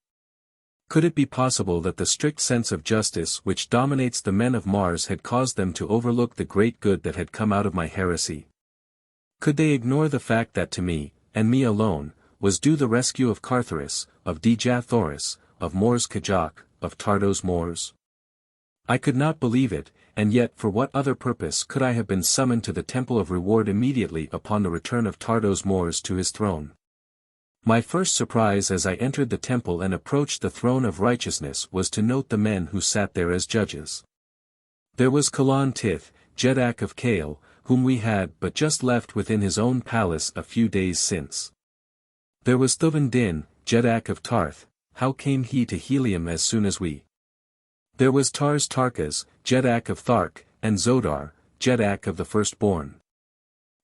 Could it be possible that the strict sense of justice which dominates the men of Mars had caused them to overlook the great good that had come out of my heresy? Could they ignore the fact that to me, and me alone, was due the rescue of Cartharis, of Dejah Thoris, of Mors Kajak, of Tardos Mors? I could not believe it, and yet for what other purpose could I have been summoned to the Temple of Reward immediately upon the return of Tardos Mors to his throne? My first surprise as I entered the temple and approached the throne of righteousness was to note the men who sat there as judges. There was Kalan Tith, Jeddak of Kaol, whom we had but just left within his own palace a few days since. There was Thuban Din, Jeddak of Tarth. How came he to Helium as soon as we? There was Tars Tarkas, Jeddak of Thark, and Zodar, Jeddak of the Firstborn.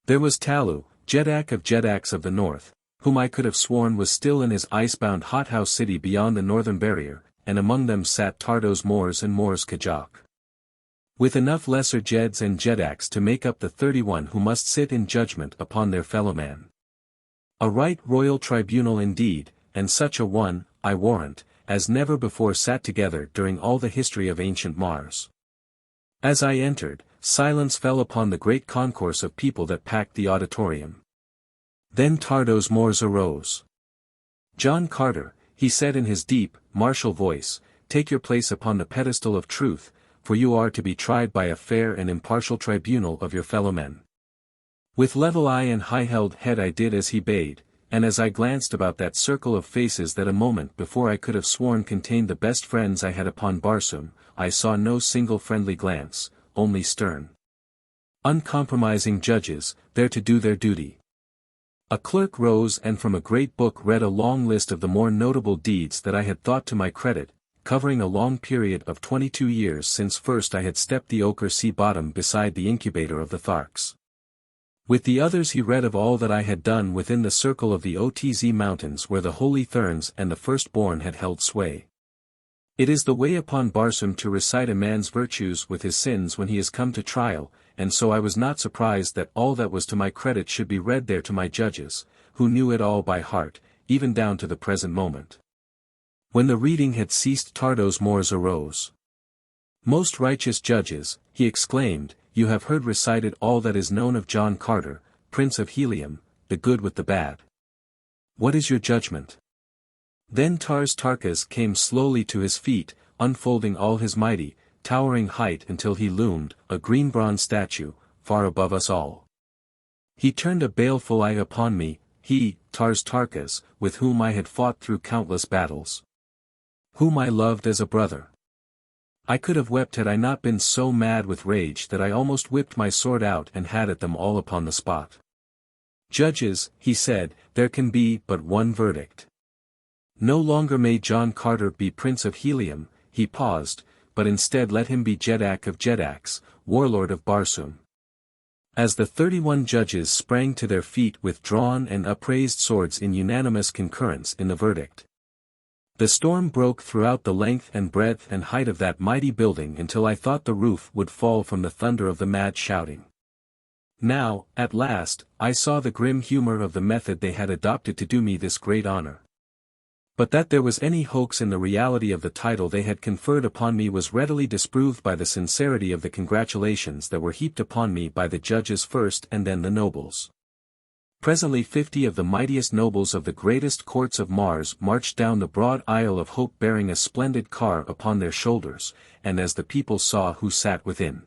There was Talu, Jeddak of Jeddaks of the North, whom I could have sworn was still in his icebound hothouse city beyond the northern barrier, and among them sat Tardos Mors and Mors Kajak. With enough lesser Jeds and Jeddaks to make up the 31 who must sit in judgment upon their fellowman. A right royal tribunal indeed, and such a one, I warrant, as never before sat together during all the history of ancient Mars. As I entered, silence fell upon the great concourse of people that packed the auditorium. Then Tardos Mors arose. "John Carter," he said in his deep, martial voice, "take your place upon the pedestal of truth, for you are to be tried by a fair and impartial tribunal of your fellowmen." With level eye and high-held head I did as he bade, and as I glanced about that circle of faces that a moment before I could have sworn contained the best friends I had upon Barsoom, I saw no single friendly glance, only stern, uncompromising judges, there to do their duty. A clerk rose and from a great book read a long list of the more notable deeds that I had thought to my credit, covering a long period of 22 years since first I had stepped the ochre sea bottom beside the incubator of the Tharks. With the others he read of all that I had done within the circle of the Otz mountains where the holy Therns and the firstborn had held sway. It is the way upon Barsoom to recite a man's virtues with his sins when he is come to trial, and so I was not surprised that all that was to my credit should be read there to my judges, who knew it all by heart, even down to the present moment. When the reading had ceased Tardos Mors arose. "Most righteous judges," he exclaimed, "you have heard recited all that is known of John Carter, Prince of Helium, the good with the bad. What is your judgment?" Then Tars Tarkas came slowly to his feet, unfolding all his mighty, towering height until he loomed, a green bronze statue, far above us all. He turned a baleful eye upon me, he, Tars Tarkas, with whom I had fought through countless battles. Whom I loved as a brother. I could have wept had I not been so mad with rage that I almost whipped my sword out and had at them all upon the spot. "Judges," he said, "there can be but one verdict. No longer may John Carter be Prince of Helium," he paused, "but instead let him be Jeddak of Jeddaks, Warlord of Barsoom." As the 31 judges sprang to their feet with drawn and upraised swords in unanimous concurrence in the verdict. The storm broke throughout the length and breadth and height of that mighty building until I thought the roof would fall from the thunder of the mad shouting. Now, at last, I saw the grim humor of the method they had adopted to do me this great honor. But that there was any hoax in the reality of the title they had conferred upon me was readily disproved by the sincerity of the congratulations that were heaped upon me by the judges first and then the nobles. Presently 50 of the mightiest nobles of the greatest courts of Mars marched down the broad aisle of hope bearing a splendid car upon their shoulders, and as the people saw who sat within,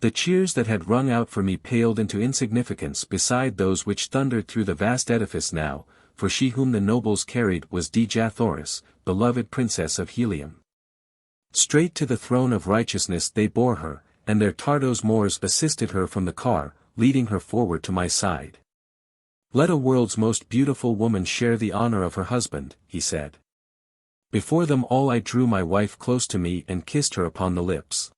The cheers that had rung out for me paled into insignificance beside those which thundered through the vast edifice now, for she whom the nobles carried was Dejah Thoris, beloved princess of Helium. Straight to the throne of righteousness they bore her, and their Tardos Moors assisted her from the car, leading her forward to my side. "Let a world's most beautiful woman share the honor of her husband," he said. Before them all I drew my wife close to me and kissed her upon the lips.